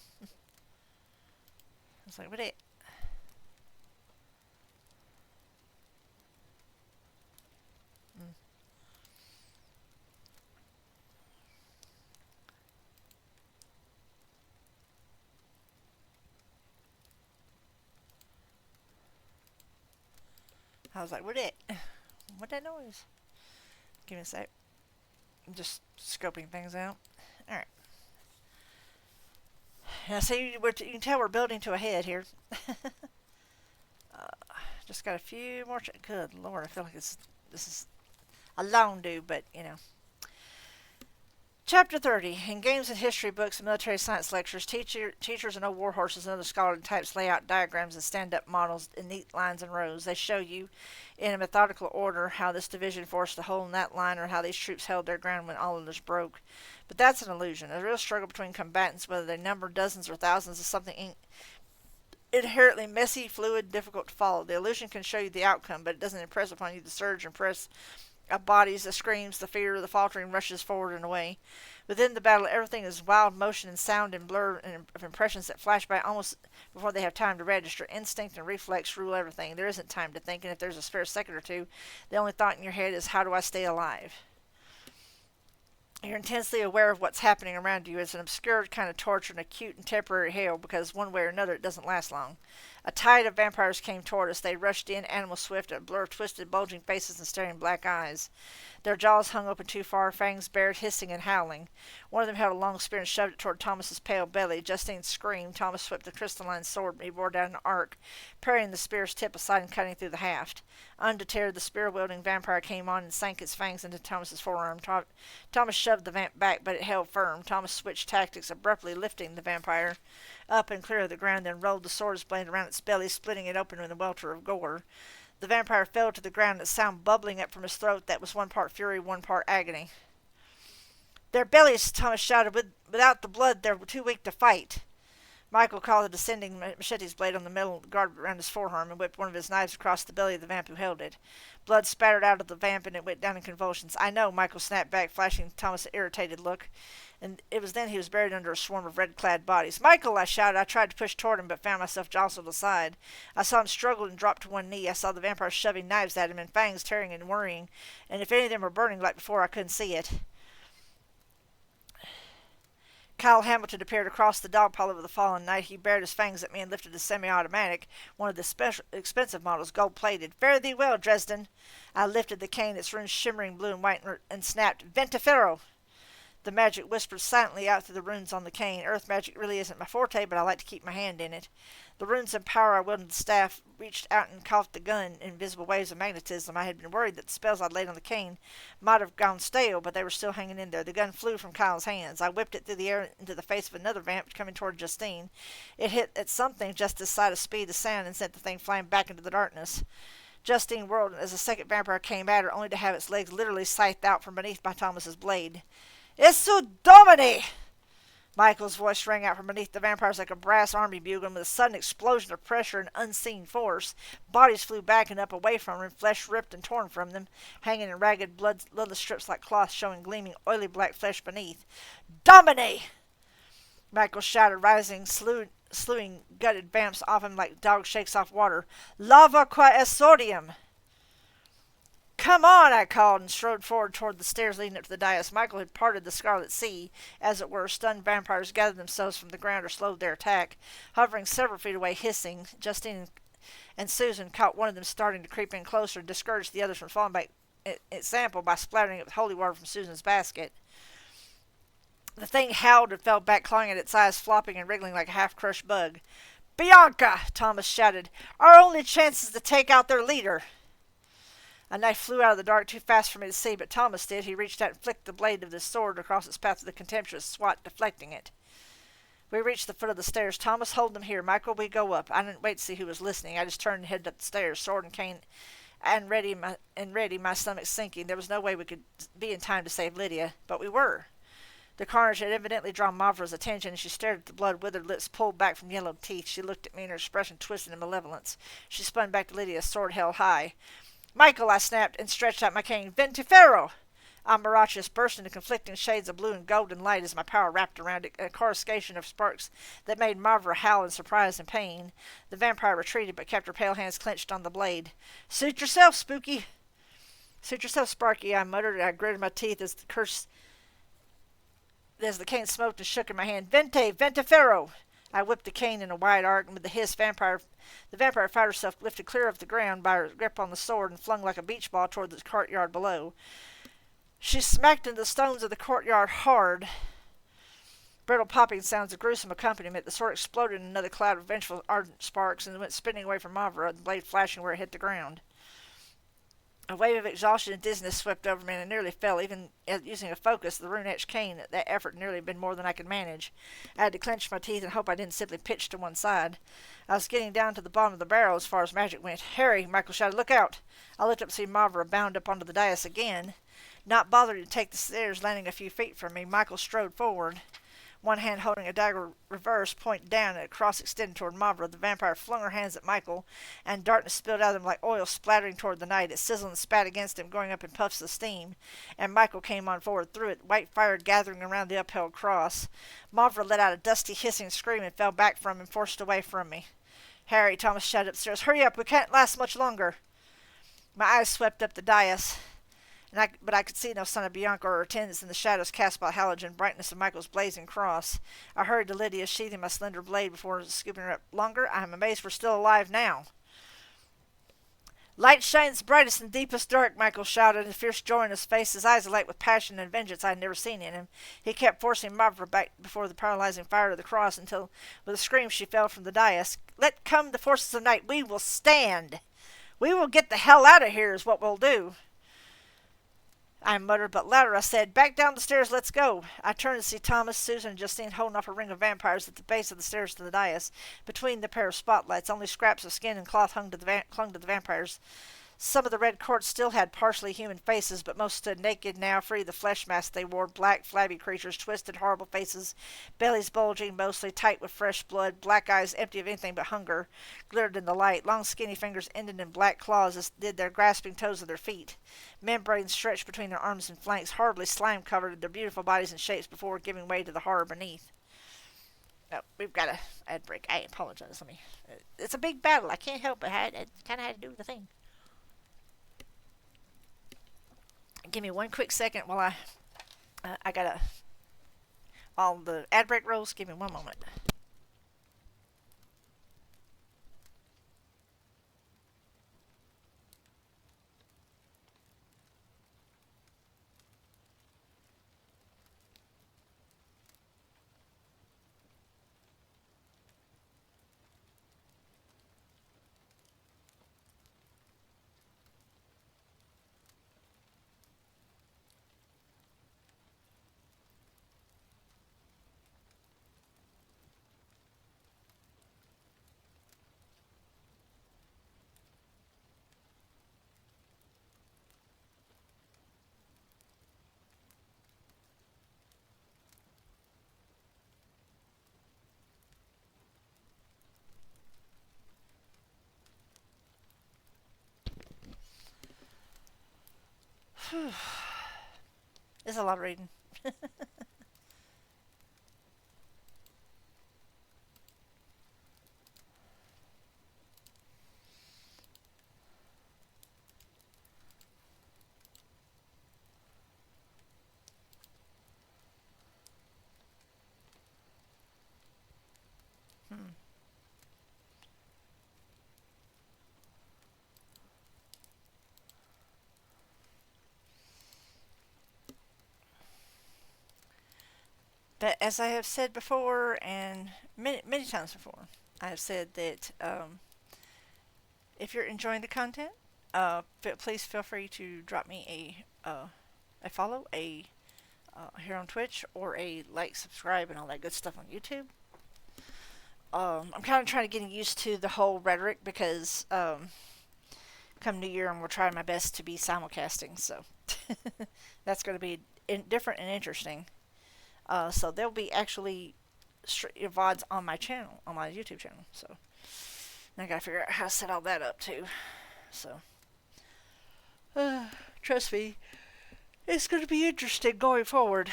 was like, what it? Mm. I was like, what it? What that noise? Give me a sec. I'm just scoping things out. Alright. Now see, you can tell we're building to a head here. uh, just got a few more. Good Lord, I feel like this is a long do, but you know. Chapter 30. In games and history books and military science lectures, teachers and old war horses and other scholarly types lay out diagrams and stand-up models in neat lines and rows. They show you, in a methodical order, how this division forced a hole in that line or how these troops held their ground when all others broke. But that's an illusion. A real struggle between combatants, whether they number dozens or thousands, is something inherently messy, fluid, difficult to follow. The illusion can show you the outcome, but it doesn't impress upon you the surge and press of bodies, the screams, the fear, the faltering rushes forward and away. Within the battle, everything is wild motion and sound and blur of impressions that flash by almost before they have time to register. Instinct and reflex rule everything. There isn't time to think, and if there's a spare second or two, the only thought in your head is, how do I stay alive? You're intensely aware of what's happening around you. It's an obscure kind of torture, an acute and temporary hell, because one way or another it doesn't last long. A tide of vampires came toward us. They rushed in, animal swift, a blur of twisted, bulging faces and staring black eyes. Their jaws hung open too far, fangs bared, hissing and howling. One of them held a long spear and shoved it toward Thomas's pale belly. Justine screamed. Thomas swept the crystalline sword, and he bore down an arc, parrying the spear's tip aside and cutting through the haft. Undeterred, the spear-wielding vampire came on and sank its fangs into Thomas's forearm. Thomas shoved the vamp back, but it held firm. Thomas switched tactics, abruptly lifting the vampire up and clear of the ground, then rolled the sword's blade around its belly, splitting it open with a welter of gore. The vampire fell to the ground, its sound bubbling up from his throat that was one part fury, one part agony. "Their bellies," Thomas shouted. "Without the blood, they're too weak to fight." Michael caught the descending machete's blade on the metal guard around his forearm and whipped one of his knives across the belly of the vamp who held it. Blood spattered out of the vamp and it went down in convulsions. "I know," Michael snapped back, flashing Thomas an irritated look. And it was then he was buried under a swarm of red-clad bodies. "Michael!" I shouted. I tried to push toward him, but found myself jostled aside. I saw him struggle and drop to one knee. I saw the vampires shoving knives at him and fangs tearing and worrying, and if any of them were burning like before, I couldn't see it. Kyle Hamilton appeared across the dog pile of the fallen knight. He bared his fangs at me and lifted his semi-automatic, one of the expensive models, gold-plated. "Fare thee well, Dresden." I lifted the cane, its runes shimmering blue and white, and snapped, "Ventafero." The magic whispered silently out through the runes on the cane. Earth magic really isn't my forte, but I like to keep my hand in it. The runes and power I wielded the staff, reached out and caught the gun in invisible waves of magnetism. I had been worried that the spells I'd laid on the cane might have gone stale, but they were still hanging in there. The gun flew from Kyle's hands. I whipped it through the air into the face of another vamp coming toward Justine. It hit at something just this side of speed of sound and sent the thing flying back into the darkness. Justine whirled as a second vampire came at her, only to have its legs literally scythed out from beneath by Thomas's blade. "Isu Domini!" Michael's voice rang out from beneath the vampires like a brass army bugle, and with a sudden explosion of pressure and unseen force, bodies flew back and up away from them, flesh ripped and torn from them, hanging in ragged, bloodless strips like cloth, showing gleaming, oily black flesh beneath. "Domini!" Michael shouted, rising, slewing gutted vamps off him like dog shakes off water. "Lava qua exordium!" "Come on," I called, and strode forward toward the stairs leading up to the dais. Michael had parted the Scarlet Sea. As it were, stunned vampires gathered themselves from the ground or slowed their attack, hovering several feet away, hissing. Justine and Susan caught one of them starting to creep in closer, and discouraged the others from following by example by splattering it with holy water from Susan's basket. The thing howled and fell back, clawing at its eyes, flopping and wriggling like a half-crushed bug. "Bianca!" Thomas shouted. "Our only chance is to take out their leader." A knife flew out of the dark too fast for me to see, but Thomas did. He reached out and flicked the blade of his sword across its path with a contemptuous swat, deflecting it. We reached the foot of the stairs. "Thomas, hold them here. Michael, we go up." I didn't wait to see who was listening. I just turned and headed up the stairs, sword and cane and ready, my stomach sinking. There was no way we could be in time to save Lydia, but we were. The carnage had evidently drawn Mavra's attention, and she stared at the blood-withered lips pulled back from yellow teeth. She looked at me, and her expression twisted in malevolence. She spun back to Lydia, sword held high. "Michael," I snapped, and stretched out my cane. "Ventifero!" Amarachius burst into conflicting shades of blue and golden light as my power wrapped around it, a coruscation of sparks that made Mavra howl in surprise and pain. The vampire retreated, but kept her pale hands clenched on the blade. "Suit yourself, Spooky!" "Suit yourself, Sparky," I muttered, and I gritted my teeth as the cane smoked and shook in my hand. "Ventifero!" I whipped the cane in a wide arc, and with a hiss, the vampire found herself lifted clear of the ground by her grip on the sword and flung like a beach ball toward the courtyard below. She smacked into the stones of the courtyard hard. Brittle popping sounds of gruesome accompaniment. The sword exploded in another cloud of vengeful ardent sparks and went spinning away from Mavra, the blade flashing where it hit the ground. A wave of exhaustion and dizziness swept over me, and I nearly fell. Even using a focus, the rune-etched cane, that effort nearly been more than I could manage. I had to clench my teeth and hope I didn't simply pitch to one side. I was getting down to the bottom of the barrel as far as magic went. "Harry!" Michael shouted. "Look out!" I looked up to see Mavra bound up onto the dais again. Not bothering to take the stairs, landing a few feet from me, Michael strode forward. One hand holding a dagger reversed, point down, and a cross extended toward Mavra. The vampire flung her hands at Michael, and darkness spilled out of them like oil splattering toward the night. It sizzled and spat against him, going up in puffs of steam, and Michael came on forward through it, white fire gathering around the upheld cross. Mavra let out a dusty, hissing scream and fell back from him, forced away from me. "Harry," Thomas shouted upstairs, "hurry up! We can't last much longer." My eyes swept up the dais, but I could see no sign of Bianca or her attendants in the shadows cast by the halogen brightness of Michael's blazing cross. I hurried to Lydia, sheathing my slender blade before scooping her up. "Longer? I am amazed we're still alive now." "Light shines brightest in deepest dark," Michael shouted, a fierce joy in his face, his eyes alight with passion and vengeance I had never seen in him. He kept forcing Mavra back before the paralyzing fire of the cross until, with a scream, she fell from the dais. "Let come the forces of night. We will stand. We will get the hell out of here is what we'll do." I muttered, but louder I said, "Back down the stairs, let's go." I turned to see Thomas, Susan, and Justine holding off a ring of vampires at the base of the stairs to the dais. Between the pair of spotlights, only scraps of skin and cloth clung to the vampires. Some of the red courts still had partially human faces, but most stood naked now, free of the flesh masks they wore. Black, flabby creatures, twisted, horrible faces, bellies bulging, mostly tight with fresh blood, black eyes empty of anything but hunger, glittered in the light. Long, skinny fingers ended in black claws, as did their grasping toes of their feet. Membranes stretched between their arms and flanks, horribly slime-covered their beautiful bodies and shapes before giving way to the horror beneath. Oh, we've got a ad break. I apologize. It's a big battle. I can't help it. I kind of had to do the thing. Give me one quick second while I gotta all the ad break rolls. Give me one moment. It's a lot of reading. But as I have said before, and many times before, I have said that if you're enjoying the content, please feel free to drop me a follow, here on Twitch, or a like, subscribe, and all that good stuff on YouTube. I'm kind of trying to get used to the whole rhetoric because come New Year, I'm going to try my best to be simulcasting, so that's going to be different and interesting. So there'll be actually VODs on my channel, on my YouTube channel. So now I gotta figure out how to set all that up too. So trust me, it's gonna be interesting going forward.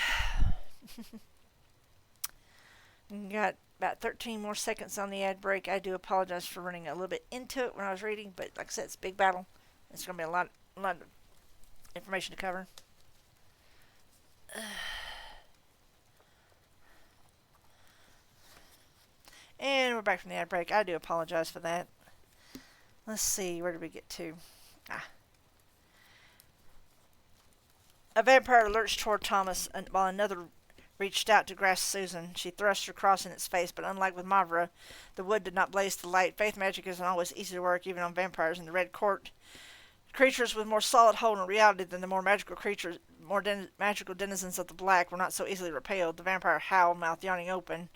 Got about 13 more seconds on the ad break. I do apologize for running a little bit into it when I was reading, but like I said, it's a big battle. It's gonna be a lot of information to cover. And we're back from the ad break. I do apologize for that. Let's see, where did we get to? A vampire lurched toward Thomas, while another reached out to grasp Susan. She thrust her cross in its face, but unlike with Mavra, the wood did not blaze to light. Faith magic isn't always easy to work, even on vampires, and the red court Creatures with more solid hold in reality than the magical denizens of the black were not so easily repelled. The vampire howled, mouth yawning open,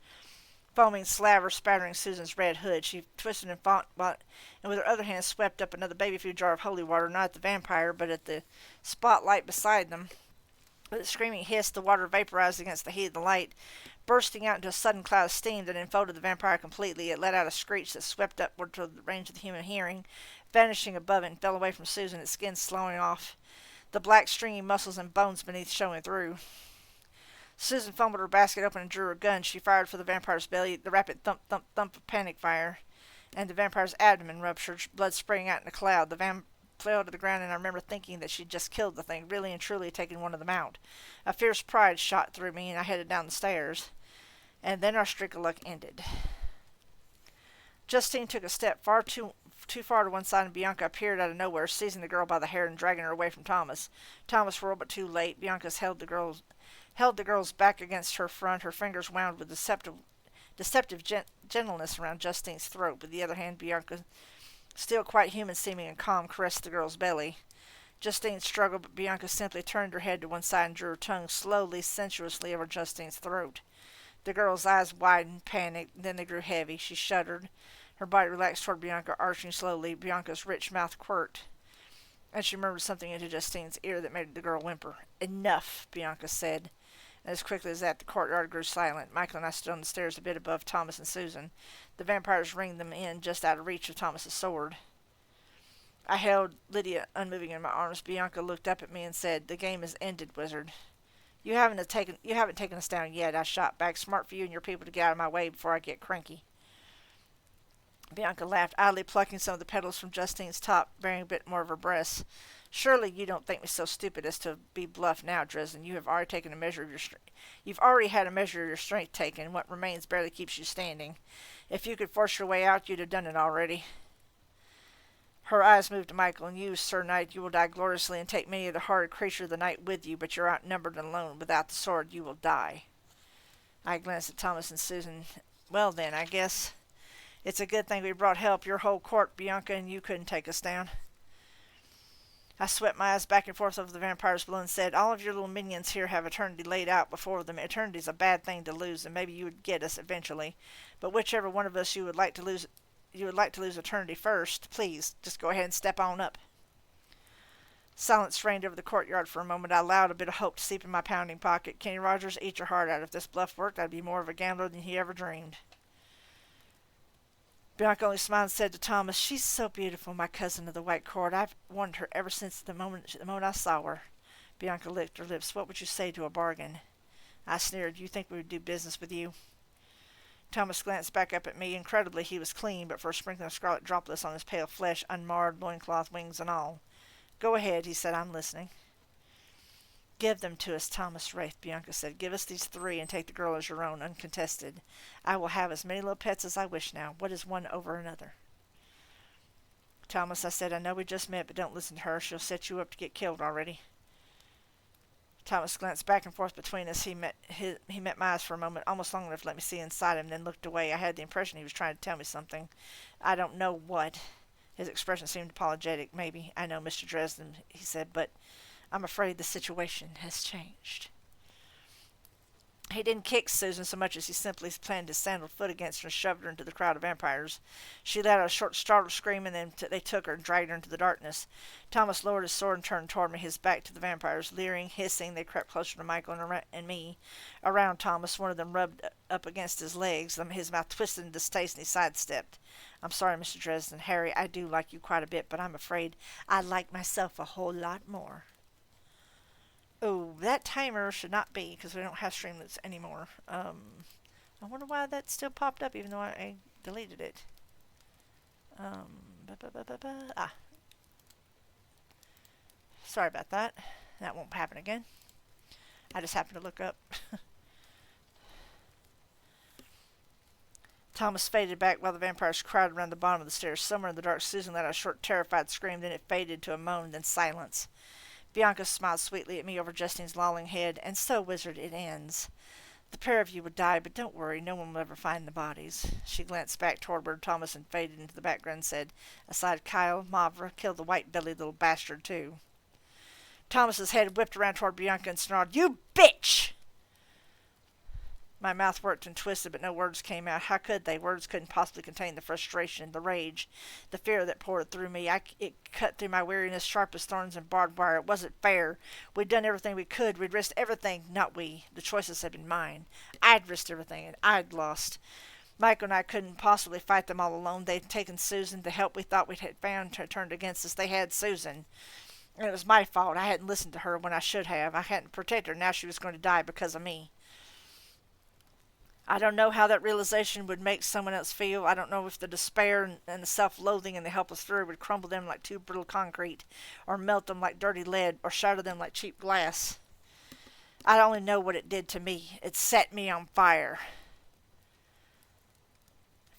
foaming slaver spattering Susan's red hood. She twisted and fought, and with her other hand swept up another baby food jar of holy water, not at the vampire, but at the spotlight beside them. With a screaming hiss, the water vaporized against the heat of the light, bursting out into a sudden cloud of steam that enfolded the vampire completely. It let out a screech that swept upward to the range of the human hearing, vanishing above it, and fell away from Susan, its skin slowing off, the black stringy muscles and bones beneath showing through. Susan fumbled her basket open and drew her gun. She fired for the vampire's belly, the rapid thump, thump, thump of panic fire, and the vampire's abdomen ruptured, blood spraying out in a cloud. The vamp fell to the ground, and I remember thinking that she'd just killed the thing, really and truly taken one of them out. A fierce pride shot through me, and I headed down the stairs. And then our streak of luck ended. Justine took a step too far to one side, and Bianca appeared out of nowhere, seizing the girl by the hair and dragging her away from Thomas. Thomas whirled, but too late. Bianca held the girl's back against her front, her fingers wound with deceptive gentleness around Justine's throat. With the other hand, Bianca, still quite human-seeming and calm, caressed the girl's belly. Justine struggled, but Bianca simply turned her head to one side and drew her tongue slowly, sensuously over Justine's throat. The girl's eyes widened, panicked, then they grew heavy. She shuddered. Her body relaxed toward Bianca, arching slowly. Bianca's rich mouth quirked, and she murmured something into Justine's ear that made the girl whimper. "Enough," Bianca said. And as quickly as that, the courtyard grew silent. Michael and I stood on the stairs a bit above Thomas and Susan. The vampires ringed them in, just out of reach of Thomas's sword. I held Lydia unmoving in my arms. Bianca looked up at me and said, "The game is ended, wizard." You haven't taken us down yet," I shot back. "Smart for you and your people to get out of my way before I get cranky." Bianca laughed, idly plucking some of the petals from Justine's top, bearing a bit more of her breasts. "Surely you don't think me so stupid as to be bluffed now, Dresden. You've already had a measure of your strength taken. What remains barely keeps you standing. If you could force your way out, you'd have done it already." Her eyes moved to Michael. "And you, Sir Knight, you will die gloriously and take many of the horrid creatures of the night with you, but you're outnumbered and alone. Without the sword, you will die." I glanced at Thomas and Susan. "Well then, I guess it's a good thing we brought help. Your whole court, Bianca, and you couldn't take us down." I swept my eyes back and forth over the vampires below and said, "All of your little minions here have eternity laid out before them. Eternity's a bad thing to lose, and maybe you would get us eventually. But whichever one of us you would like to lose eternity first, please, just go ahead and step on up." Silence reigned over the courtyard for a moment. I allowed a bit of hope to seep in my pounding pocket. "Kenny Rogers, eat your heart out. If this bluff worked, I'd be more of a gambler than he ever dreamed." Bianca only smiled and said to Thomas, "She's so beautiful, my cousin of the White Court. I've wanted her ever since the moment I saw her." Bianca licked her lips. "What would you say to a bargain?" I sneered. "You think we would do business with you?" Thomas glanced back up at me. Incredibly, he was clean, but for a sprinkling of scarlet droplets on his pale flesh, unmarred, loincloth, wings, and all. "Go ahead," he said. "I'm listening." "Give them to us, Thomas Wraith," Bianca said. "Give us these 3 and take the girl as your own, uncontested. I will have as many little pets as I wish now. What is one over another?" "Thomas," I said, "I know we just met, but don't listen to her. She'll set you up to get killed already." Thomas glanced back and forth between us. He met my eyes for a moment, almost long enough to let me see inside him, then looked away. I had the impression he was trying to tell me something. I don't know what. His expression seemed apologetic. "Maybe. I know, Mr. Dresden," he said, "but I'm afraid the situation has changed." He didn't kick Susan so much as he simply planted his sandaled foot against her and shoved her into the crowd of vampires. She let out a short, startled scream, and then they took her and dragged her into the darkness. Thomas lowered his sword and turned toward me, his back to the vampires. Leering, hissing, they crept closer to Michael and me. Around Thomas, one of them rubbed up against his legs. His mouth twisted in distaste, and he sidestepped. "I'm sorry, Mr. Dresden. Harry, I do like you quite a bit, but I'm afraid I like myself a whole lot more." Oh, that timer should not be, because we don't have Streamlets anymore. I wonder why that still popped up, even though I deleted it. Sorry about that. That won't happen again. I just happened to look up. Thomas faded back while the vampires crowded around the bottom of the stairs. Somewhere in the dark, Susan let out a short, terrified scream, then it faded to a moan, then silence. Bianca smiled sweetly at me over Justine's lolling head. "And so, wizard, it ends. The pair of you would die, but don't worry, no one will ever find the bodies. She glanced back toward where Thomas and faded into the background and said, aside Kyle, Mavra, kill the white-bellied little bastard, too. Thomas's head whipped around toward Bianca and snarled, You bitch! My mouth worked and twisted, but no words came out. How could they? Words couldn't possibly contain the frustration, the rage, the fear that poured through me. It cut through my weariness sharp as thorns and barbed wire. It wasn't fair. We'd done everything we could. We'd risked everything. Not we. The choices had been mine. I'd risked everything, and I'd lost. Michael and I couldn't possibly fight them all alone. They'd taken Susan. The help we thought we had found turned against us. They had Susan. And it was my fault. I hadn't listened to her when I should have. I hadn't protected her. Now she was going to die because of me. I don't know how that realization would make someone else feel. I don't know if the despair and the self-loathing and the helpless fury would crumble them like too brittle concrete, or melt them like dirty lead, or shatter them like cheap glass. I only know what it did to me. It set me on fire.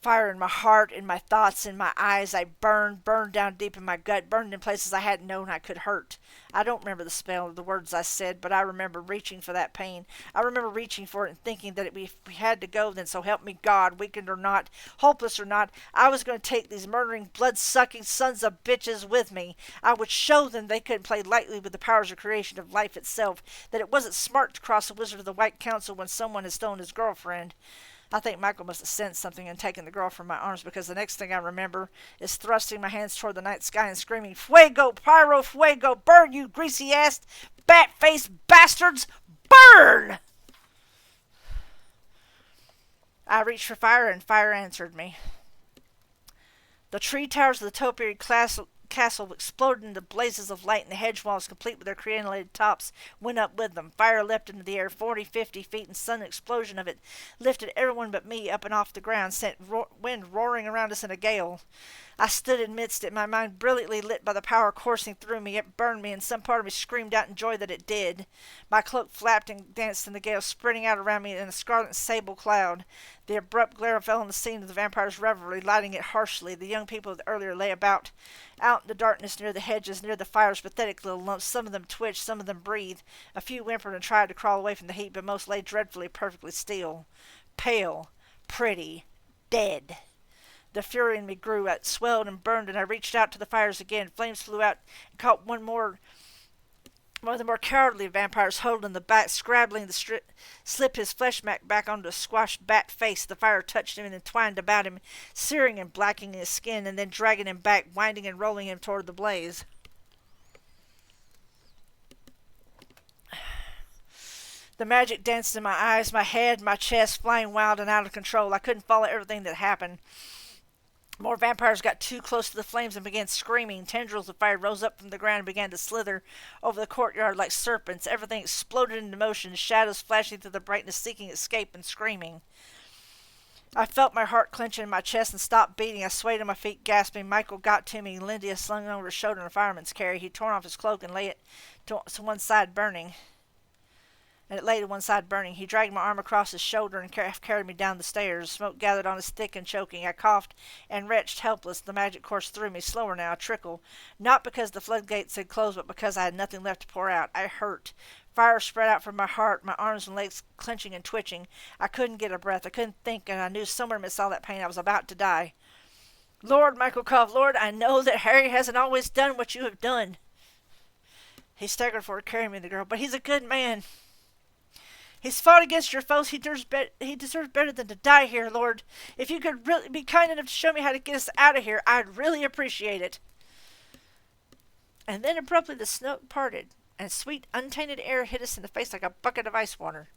Fire in my heart, in my thoughts, in my eyes. I burned down deep in my gut, burned in places I hadn't known I could hurt. I don't remember the spell or the words I said, but I remember reaching for that pain. I remember reaching for it and thinking that if we had to go, then so help me God, weakened or not, hopeless or not, I was going to take these murdering, blood-sucking sons of bitches with me. I would show them they couldn't play lightly with the powers of creation of life itself, that it wasn't smart to cross the Wizard of the White Council when someone had stolen his girlfriend. I think Michael must have sensed something and taken the girl from my arms, because the next thing I remember is thrusting my hands toward the night sky and screaming, Fuego, pyro, fuego, burn, you greasy-assed, bat-faced bastards, burn! I reached for fire, and fire answered me. The tree towers of the topiary castle exploded into blazes of light, and the hedge walls, complete with their crenulated tops, went up with them. Fire leapt into the air 40, 50 feet, and sudden explosion of it lifted everyone but me up and off the ground, sent wind roaring around us in a gale. I stood amidst it, my mind brilliantly lit by the power coursing through me. It burned me, and some part of me screamed out in joy that it did. My cloak flapped and danced in the gale, spreading out around me in a scarlet and sable cloud. The abrupt glare fell on the scene of the vampire's revelry, lighting it harshly. The young people of the earlier lay about, out in the darkness near the hedges, near the fire's pathetic little lumps. Some of them twitched, some of them breathed. A few whimpered and tried to crawl away from the heat, but most lay dreadfully, perfectly still. Pale, pretty, dead. The fury in me grew. It swelled and burned, and I reached out to the fires again. Flames flew out and caught one of the more cowardly vampires, holding the back, scrabbling slip his flesh back onto a squashed bat face. The fire touched him and entwined about him, searing and blackening his skin, and then dragging him back, winding and rolling him toward the blaze. The magic danced in my eyes, my head, my chest, flying wild and out of control. I couldn't follow everything that happened. More vampires got too close to the flames and began screaming. Tendrils of fire rose up from the ground and began to slither over the courtyard like serpents. Everything exploded into motion, shadows flashing through the brightness, seeking escape and screaming. I felt my heart clench in my chest and stopped beating. I swayed on my feet, gasping. Michael got to me. Lindy slung over his shoulder in a fireman's carry. He torn off his cloak and lay it to one side, burning. And it lay to one side burning. He dragged my arm across his shoulder and carried me down the stairs. Smoke gathered on us thick and choking. I coughed and retched helpless. The magic coursed through me, slower now, a trickle. Not because the floodgates had closed, but because I had nothing left to pour out. I hurt. Fire spread out from my heart, my arms and legs clenching and twitching. I couldn't get a breath. I couldn't think, and I knew somewhere amidst all that pain I was about to die. Lord, Michael coughed, Lord, I know that Harry hasn't always done what you have done. He staggered forward, carrying me to the girl, but he's a good man. He's fought against your foes. He deserves better than to die here, Lord. If you could really be kind enough to show me how to get us out of here, I'd really appreciate it. And then abruptly the smoke parted, and sweet, untainted air hit us in the face like a bucket of ice water.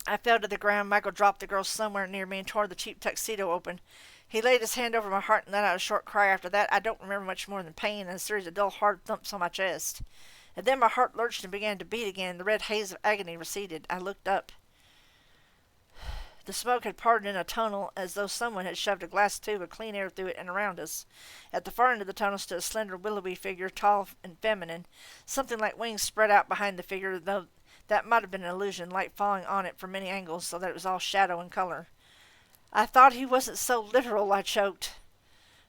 I fell to the ground. Michael dropped the girl somewhere near me and tore the cheap tuxedo open. He laid his hand over my heart and let out a short cry. After that, I don't remember much more than pain and a series of dull, hard thumps on my chest. And then my heart lurched and began to beat again. The red haze of agony receded. I looked up. The smoke had parted in a tunnel, as though someone had shoved a glass tube of clean air through it and around us. At the far end of the tunnel stood a slender, willowy figure, tall and feminine. Something like wings spread out behind the figure, though that might have been an illusion, light falling on it from many angles, so that it was all shadow and color. I thought he wasn't so literal, I choked.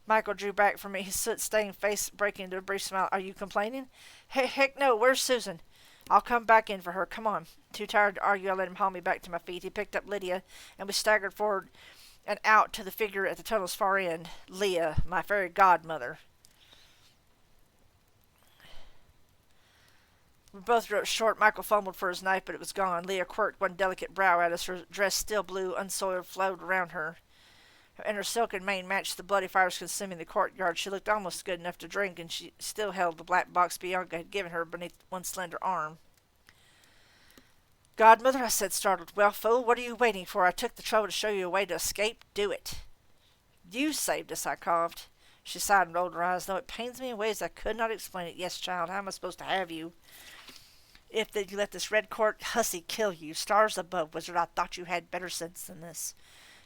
Michael drew back from me, his soot-stained face breaking into a brief smile. Are you complaining? Heck no, where's Susan? I'll come back in for her. Come on. Too tired to argue, I let him haul me back to my feet. He picked up Lydia, and we staggered forward and out to the figure at the tunnel's far end. Leah, my fairy godmother. We both drew up short. Michael fumbled for his knife, but it was gone. Leah quirked one delicate brow at us. Her dress, still blue, unsoiled, flowed around her, and her silken mane matched the bloody fires consuming the courtyard. She looked almost good enough to drink, and she still held the black box Bianca had given her beneath one slender arm. Godmother, I said, startled. Well, fool, what are you waiting for? I took the trouble to show you a way to escape. Do it. You saved us, I coughed. She sighed and rolled her eyes. Though it pains me in ways I could not explain it. Yes, child, how am I supposed to have you? If you let this red court hussy kill you, stars above, wizard, I thought you had better sense than this.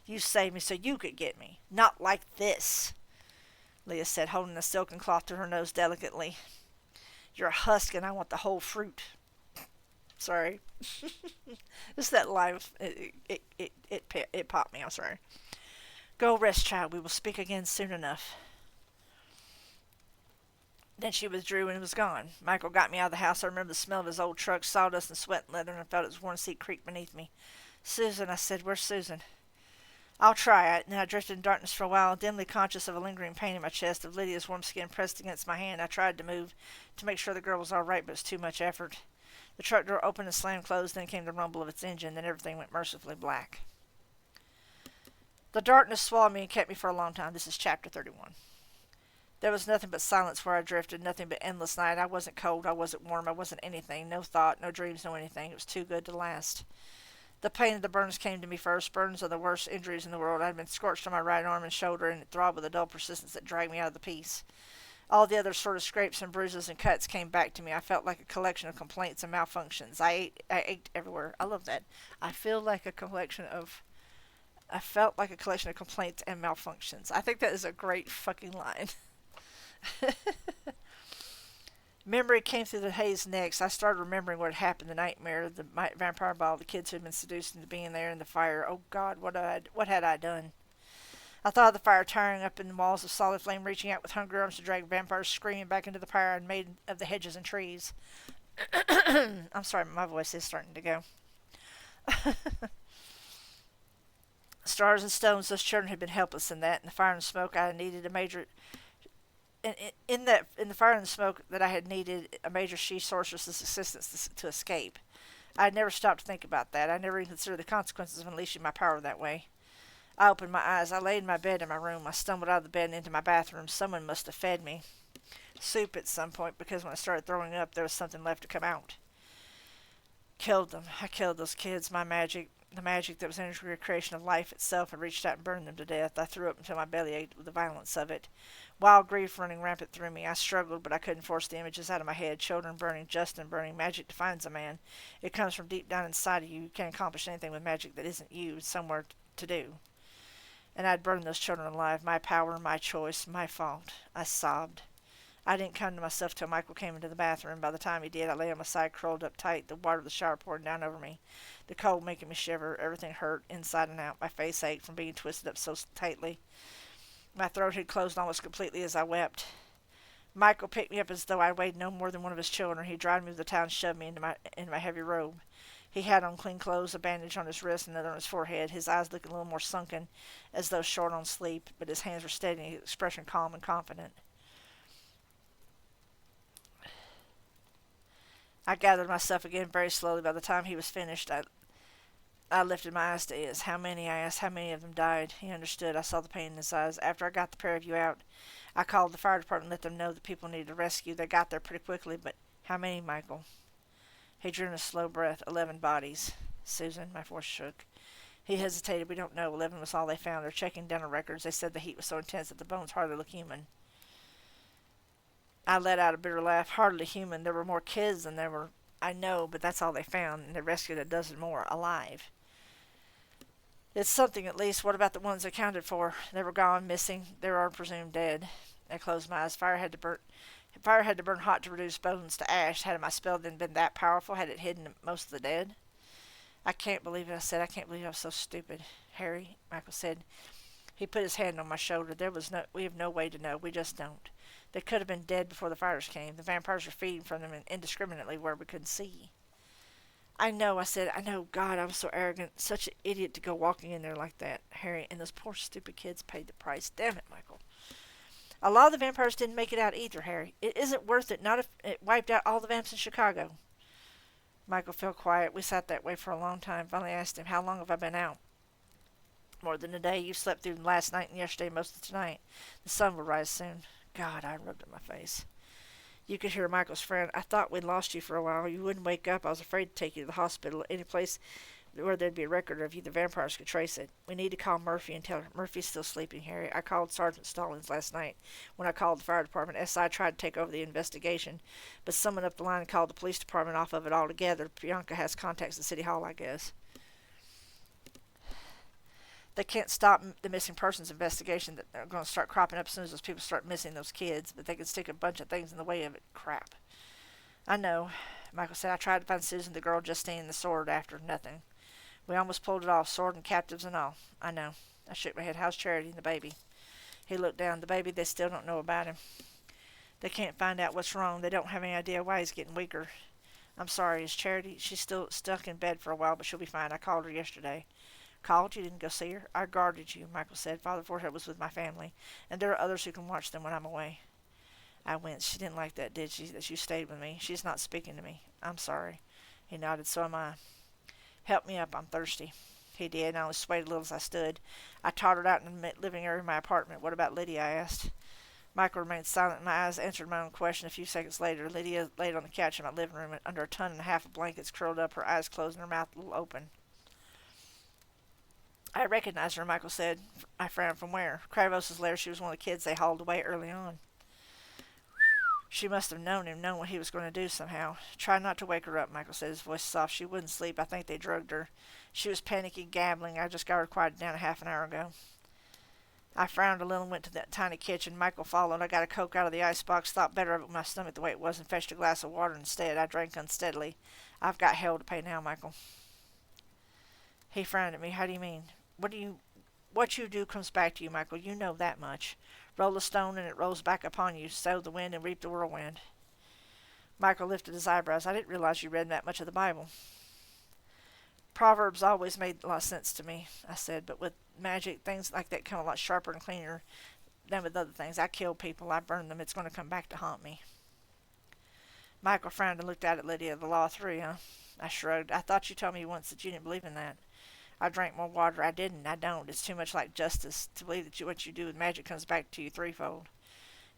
You saved me so you could get me. Not like this, Leah said, holding the silken cloth to her nose delicately. You're a husk, and I want the whole fruit. Sorry. Just that line, it popped me. I'm sorry. Go rest, child. We will speak again soon enough. Then she withdrew and was gone. Michael got me out of the house. I remember the smell of his old truck, sawdust and sweat and leather, and I felt its worn seat creak beneath me. Susan, I said, where's Susan? I'll try it. And I drifted in darkness for a while, dimly conscious of a lingering pain in my chest, of Lydia's warm skin pressed against my hand. I tried to move, to make sure the girl was all right, but it was too much effort. The truck door opened and slammed closed, then came the rumble of its engine, then everything went mercifully black. The darkness swallowed me and kept me for a long time. This is chapter 31. There was nothing but silence where I drifted, nothing but endless night. I wasn't cold, I wasn't warm, I wasn't anything, no thought, no dreams, no anything. It was too good to last. The pain of the burns came to me first. Burns are the worst injuries in the world. I had been scorched on my right arm and shoulder, and it throbbed with a dull persistence that dragged me out of the peace. All the other sort of scrapes and bruises and cuts came back to me. I felt like a collection of complaints and malfunctions. I ached everywhere. I love that. I felt like a collection of complaints and malfunctions. I think that is a great fucking line. Memory came through the haze next. I started remembering what had happened, the nightmare, the vampire ball, the kids who had been seduced into being there in the fire. Oh, God, what had I done? I thought of the fire tearing up in the walls of solid flame, reaching out with hungry arms to drag vampires screaming back into the fire and made of the hedges and trees. I'm sorry, my voice is starting to go. Stars and stones, those children had been helpless in that. In the fire and smoke, I needed a major... In the fire and the smoke that I had needed a major she-sorceress's assistance to escape. I had never stopped to think about that. I never even considered the consequences of unleashing my power that way. I opened my eyes. I lay in my bed in my room. I stumbled out of the bed and into my bathroom. Someone must have fed me soup at some point, because when I started throwing up, there was something left to come out. Killed them. I killed those kids. My magic, the magic that was in the creation of life itself, had reached out and burned them to death. I threw up until my belly ached with the violence of it. Wild grief running rampant through me. I struggled, but I couldn't force the images out of my head. Children burning, Justin burning. Magic defines a man. It comes from deep down inside of you. You can't accomplish anything with magic that isn't you. It's somewhere to do. And I'd burned those children alive. My power, my choice, my fault. I sobbed. I didn't come to myself till Michael came into the bathroom. By the time he did, I lay on my side, curled up tight, the water of the shower pouring down over me, the cold making me shiver. Everything hurt, inside and out. My face ached from being twisted up so tightly. My throat had closed almost completely as I wept. Michael picked me up as though I weighed no more than one of his children. He dried me with the towel and shoved me into my heavy robe. He had on clean clothes, a bandage on his wrist, and another on his forehead, his eyes looking a little more sunken, as though short on sleep, but his hands were steady and his expression calm and confident. I gathered myself again very slowly. By the time he was finished, I lifted my eyes to his. How many? I asked. How many of them died? He understood. I saw the pain in his eyes. After I got the pair of you out, I called the fire department and let them know that people needed a rescue. They got there pretty quickly, but how many, Michael? He drew in a slow breath. 11 bodies. Susan, my voice shook. He hesitated. We don't know. 11 was all they found. They're checking dental records. They said the heat was so intense that the bones hardly look human. I let out a bitter laugh. Hardly human. There were more kids than there were. I know, but that's all they found, and they rescued a dozen more alive. It's something, at least. What about the ones accounted for? They were gone, missing. They were presumed dead. I closed my eyes. Fire had to burn hot to reduce bones to ash. Had my spell then been that powerful? Had it hidden most of the dead? I can't believe it, I said. I can't believe I was so stupid. Harry, Michael said. He put his hand on my shoulder. We have no way to know. We just don't. They could have been dead before the fires came. The vampires were feeding from them indiscriminately where we couldn't see. I know, I said. I know. God, I was so arrogant. Such an idiot to go walking in there like that, Harry. And those poor stupid kids paid the price. Damn it, Michael. A lot of the vampires didn't make it out either, Harry. It isn't worth it, not if it wiped out all the vamps in Chicago. Michael fell quiet. We sat that way for a long time. Finally asked him, "How long have I been out?" "More than a day. You slept through last night and yesterday, most of tonight. The sun will rise soon." God, I rubbed at my face. You could hear Michael's friend. "I thought we'd lost you for a while. You wouldn't wake up. I was afraid to take you to the hospital, any place where there'd be a record of you. The vampires could trace it. We need to call Murphy and tell her." "Murphy's still sleeping, Harry. I called Sergeant Stallings last night when I called the fire department. SI tried to take over the investigation, but someone up the line called the police department off of it altogether. Bianca has contacts at City Hall, I guess. They can't stop the missing persons investigation that are going to start cropping up as soon as those people start missing those kids, but they can stick a bunch of things in the way of it. Crap." "I know," Michael said. "I tried to find Susan, the girl Justine, and the sword after. Nothing. We almost pulled it off, sword and captives and all." "I know." I shook my head. "How's Charity and the baby?" He looked down. "The baby, they still don't know about him. They can't find out what's wrong. They don't have any idea why he's getting weaker. I'm sorry. Is Charity? She's still stuck in bed for a while, but she'll be fine. I called her yesterday." "Called? You didn't go see her?" "I guarded you," Michael said. "Father Forsyth was with my family, and there are others who can watch them when I'm away." I winced. "She didn't like that, did she, that you stayed with me? She's not speaking to me." "I'm sorry." He nodded. "So am I. Help me up. I'm thirsty." He did, and I only swayed a little as I stood. I tottered out in the living area of my apartment. "What about Lydia?" I asked. Michael remained silent. My eyes answered my own question a few seconds later. Lydia laid on the couch in my living room under a ton and a half of blankets, curled up, her eyes closed and her mouth a little open. "I recognized her," Michael said. I frowned. "From where?" "Kravos' lair. She was one of the kids they hauled away early on." She must have known what he was going to do somehow. "Try not to wake her up," Michael said, his voice soft. "She wouldn't sleep. I think they drugged her. She was panicky, gabbling. I just got her quieted down a half an hour ago." I frowned a little and went to that tiny kitchen. Michael followed. I got a Coke out of the icebox, thought better of it with my stomach the way it was, and fetched a glass of water instead. I drank unsteadily. "I've got hell to pay now, Michael." He frowned at me. "How do you mean?" What you do comes back to you, Michael. You know that much. Roll a stone and it rolls back upon you. Sow the wind and reap the whirlwind." Michael lifted his eyebrows. "I didn't realize you read that much of the Bible." "Proverbs always made a lot of sense to me," I said, "but with magic, things like that come a lot sharper and cleaner than with other things. I kill people. I burn them. It's going to come back to haunt me." Michael frowned and looked out at Lydia. "The law of three, huh?" I shrugged. "I thought you told me once that you didn't believe in that." I drank more water. "I didn't. I don't. It's too much like justice to believe that what you do with magic comes back to you threefold."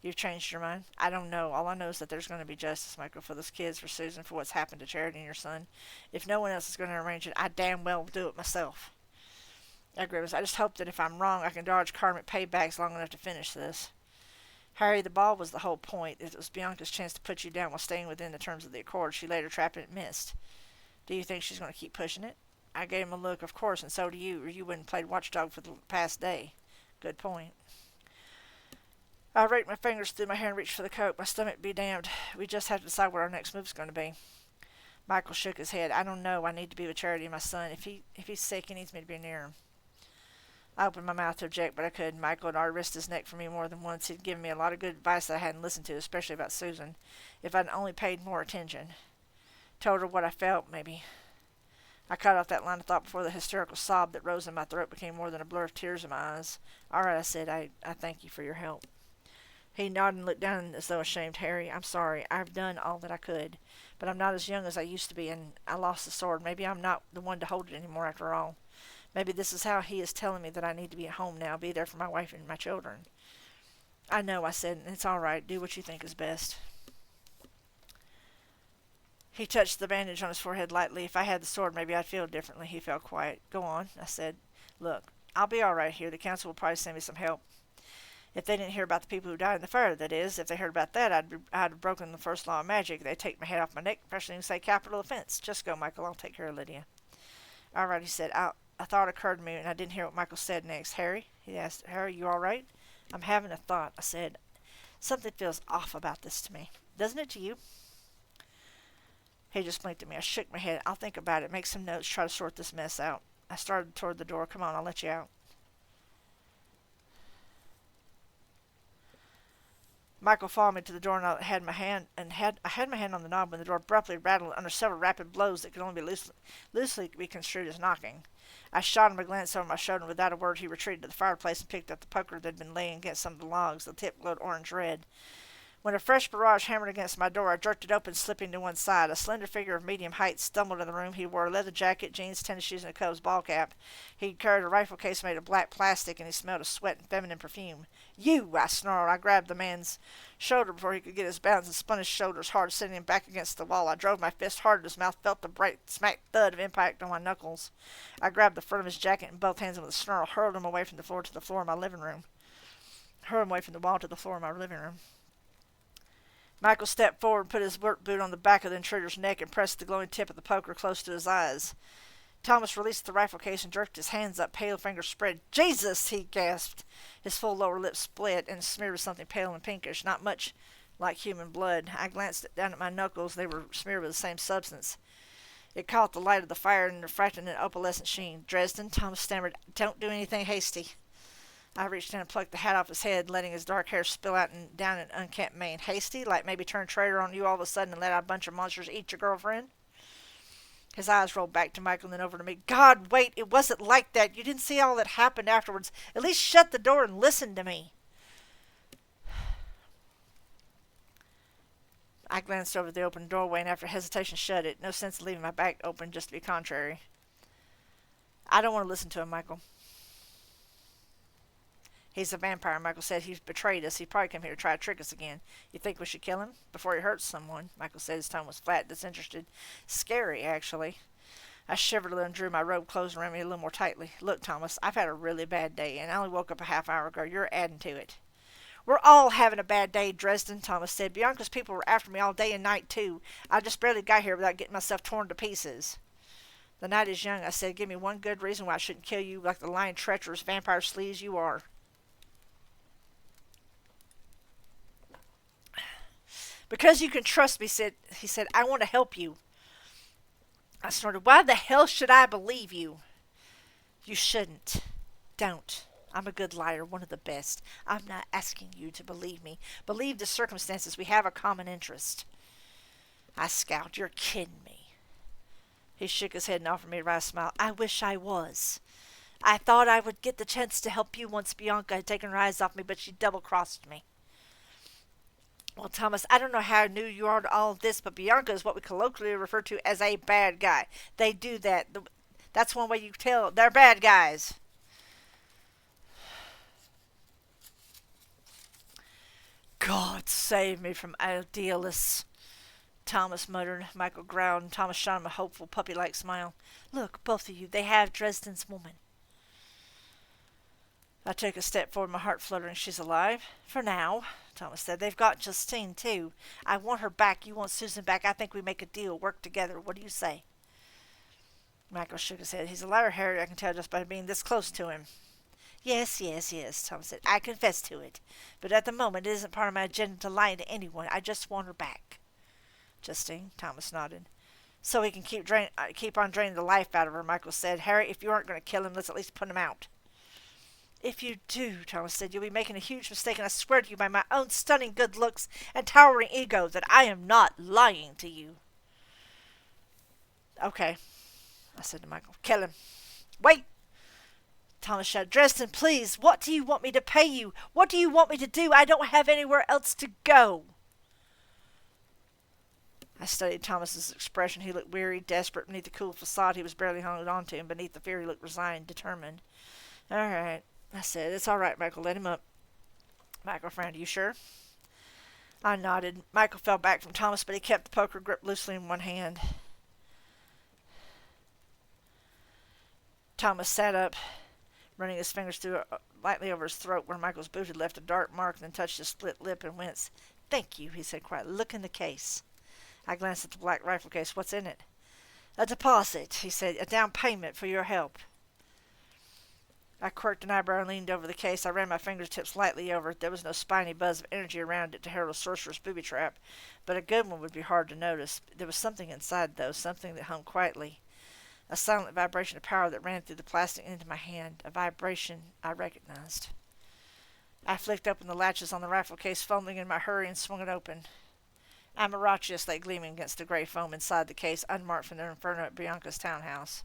"You've changed your mind?" "I don't know. All I know is that there's going to be justice, Michael, for those kids, for Susan, for what's happened to Charity and your son. If no one else is going to arrange it, I damn well will do it myself." I grimaced. "I just hope that if I'm wrong, I can dodge karmic paybacks long enough to finish this." "Harry, the ball was the whole point. It was Bianca's chance to put you down while staying within the terms of the accord. She laid her trap and it missed. Do you think she's going to keep pushing it?" I gave him a look. "Of course, and so do you, or you wouldn't play watchdog for the past day." "Good point." I raked my fingers through my hair and reached for the Coke. My stomach be damned. We just have to decide what our next move's going to be. Michael shook his head. "I don't know. I need to be with Charity and my son. If he's sick, he needs me to be near him." I opened my mouth to object, but I couldn't. Michael had already risked his neck for me more than once. He'd given me a lot of good advice that I hadn't listened to, especially about Susan. If I'd only paid more attention. Told her what I felt, maybe. I cut off that line of thought before the hysterical sob that rose in my throat became more than a blur of tears in my eyes. "All right," I said. I thank you for your help." He nodded and looked down as though ashamed. "Harry, I'm sorry. I've done all that I could. But I'm not as young as I used to be, and I lost the sword. Maybe I'm not the one to hold it anymore after all. Maybe this is how he is telling me that I need to be at home now, be there for my wife and my children." "I know," I said, "and it's all right. Do what you think is best." He touched the bandage on his forehead lightly. "If I had the sword, maybe I'd feel differently." He fell quiet. "Go on," I said. "Look, I'll be all right here. The council will probably send me some help. If they didn't hear about the people who died in the fire, that is. If they heard about that, I'd have broken the first law of magic. They'd take my head off my neck, especially and say capital offense. Just go, Michael. I'll take care of Lydia." "All right," he said. A thought occurred to me, and I didn't hear what Michael said next. "Harry?" he asked. "Harry, you all right?" "I'm having a thought," I said. "Something feels off about this to me. Doesn't it to you?" He just blinked at me. I shook my head. "I'll think about it, make some notes, try to sort this mess out." I started toward the door. "Come on, I'll let you out." Michael followed me to the door, and I had my hand on the knob when the door abruptly rattled under several rapid blows that could only be loosely be construed as knocking. I shot him a glance over my shoulder, and without a word he retreated to the fireplace and picked up the poker that had been laying against some of the logs. The tip glowed orange-red. When a fresh barrage hammered against my door, I jerked it open, slipping to one side. A slender figure of medium height stumbled in the room. He wore a leather jacket, jeans, tennis shoes, and a Cubs ball cap. He carried a rifle case made of black plastic, and he smelled of sweat and feminine perfume. "You!" I snarled. I grabbed the man's shoulder before he could get his balance and spun his shoulders hard, sending him back against the wall. I drove my fist hard at his mouth, felt the bright smack thud of impact on my knuckles. I grabbed the front of his jacket in both hands and with a snarl hurled him away from the floor to the floor of my living room. Hurled him away from the wall to the floor of my living room. Michael stepped forward and put his work boot on the back of the intruder's neck and pressed the glowing tip of the poker close to his eyes. Thomas released the rifle case and jerked his hands up, pale fingers spread. "Jesus!" he gasped. His full lower lip split and smeared with something pale and pinkish, not much like human blood. I glanced down at my knuckles. They were smeared with the same substance. It caught the light of the fire and refracted an opalescent sheen. "Dresden," Thomas stammered, "don't do anything hasty." I reached in and plucked the hat off his head, letting his dark hair spill out and down an unkempt mane. "Hasty? Like maybe turn traitor on you all of a sudden and let out a bunch of monsters eat your girlfriend?" His eyes rolled back to Michael and then over to me. "God, wait, it wasn't like that. You didn't see all that happened afterwards. At least shut the door and listen to me." I glanced over the open doorway and after hesitation shut it. No sense leaving my back open just to be contrary. "I don't want to listen to him, Michael." "He's a vampire," Michael said. "He's betrayed us. He probably came here to try to trick us again. You think we should kill him before he hurts someone?" Michael said. His tone was flat, disinterested. Scary, actually. I shivered a little and drew my robe close around me a little more tightly. "Look, Thomas, I've had a really bad day, and I only woke up a half hour ago. You're adding to it." "We're all having a bad day, Dresden," Thomas said. "Bianca's people were after me all day and night, too. I just barely got here without getting myself torn to pieces." "The night is young," I said. "Give me one good reason why I shouldn't kill you like the lying, treacherous vampire sleaze you are." "Because you can trust me," he said. "I want to help you." I snorted. "Why the hell should I believe you?" "You shouldn't. Don't. I'm a good liar, one of the best. I'm not asking you to believe me. Believe the circumstances. We have a common interest." I scowled. "You're kidding me." He shook his head and offered me a wry smile. "I wish I was. I thought I would get the chance to help you once Bianca had taken her eyes off me, but she double-crossed me." "Well, Thomas, I don't know how new you are to all of this, but Bianca is what we colloquially refer to as a bad guy. They do that. That's one way you tell they're bad guys." "God save me from idealists," Thomas muttered. Michael growled, and Thomas shot him a hopeful, puppy-like smile. "Look, both of you, they have Dresden's woman." I took a step forward, my heart fluttering. "She's alive?" "For now," Thomas said. "They've got Justine, too. I want her back. You want Susan back. I think we make a deal. Work together. What do you say?" Michael shook his head. "He's a liar, Harry. I can tell just by being this close to him." Yes, Thomas said. "I confess to it. But at the moment, it isn't part of my agenda to lie to anyone. I just want her back." "Justine?" Thomas nodded. "So he can keep on draining the life out of her," Michael said. "Harry, if you aren't going to kill him, let's at least put him out." "If you do," Thomas said, "you'll be making a huge mistake, and I swear to you by my own stunning good looks and towering ego that I am not lying to you." "Okay," I said to Michael. "Kill him." "Wait!" Thomas shouted. "Dresden, please, what do you want me to pay you? What do you want me to do? I don't have anywhere else to go." I studied Thomas's expression. He looked weary, desperate. Beneath the cool facade he was barely holding on to, and beneath the fear he looked resigned, determined. "All right," I said. "It's all right, Michael. Let him up." Michael frowned. "Are you sure?" I nodded. Michael fell back from Thomas, but he kept the poker gripped loosely in one hand. Thomas sat up, running his fingers through lightly over his throat where Michael's boot had left a dark mark, then touched his split lip and winced. "Thank you," he said quietly. "Look in the case." I glanced at the black rifle case. "What's in it?" "A deposit," he said. "A down payment for your help." I quirked an eyebrow and leaned over the case. I ran my fingertips lightly over it. There was no spiny buzz of energy around it to herald a sorcerer's booby trap, but a good one would be hard to notice. There was something inside, though, something that hung quietly. A silent vibration of power that ran through the plastic into my hand, a vibration I recognized. I flicked open the latches on the rifle case, fumbling in my hurry, and swung it open. Amarachus lay gleaming against the gray foam inside the case, unmarked from the inferno at Bianca's townhouse.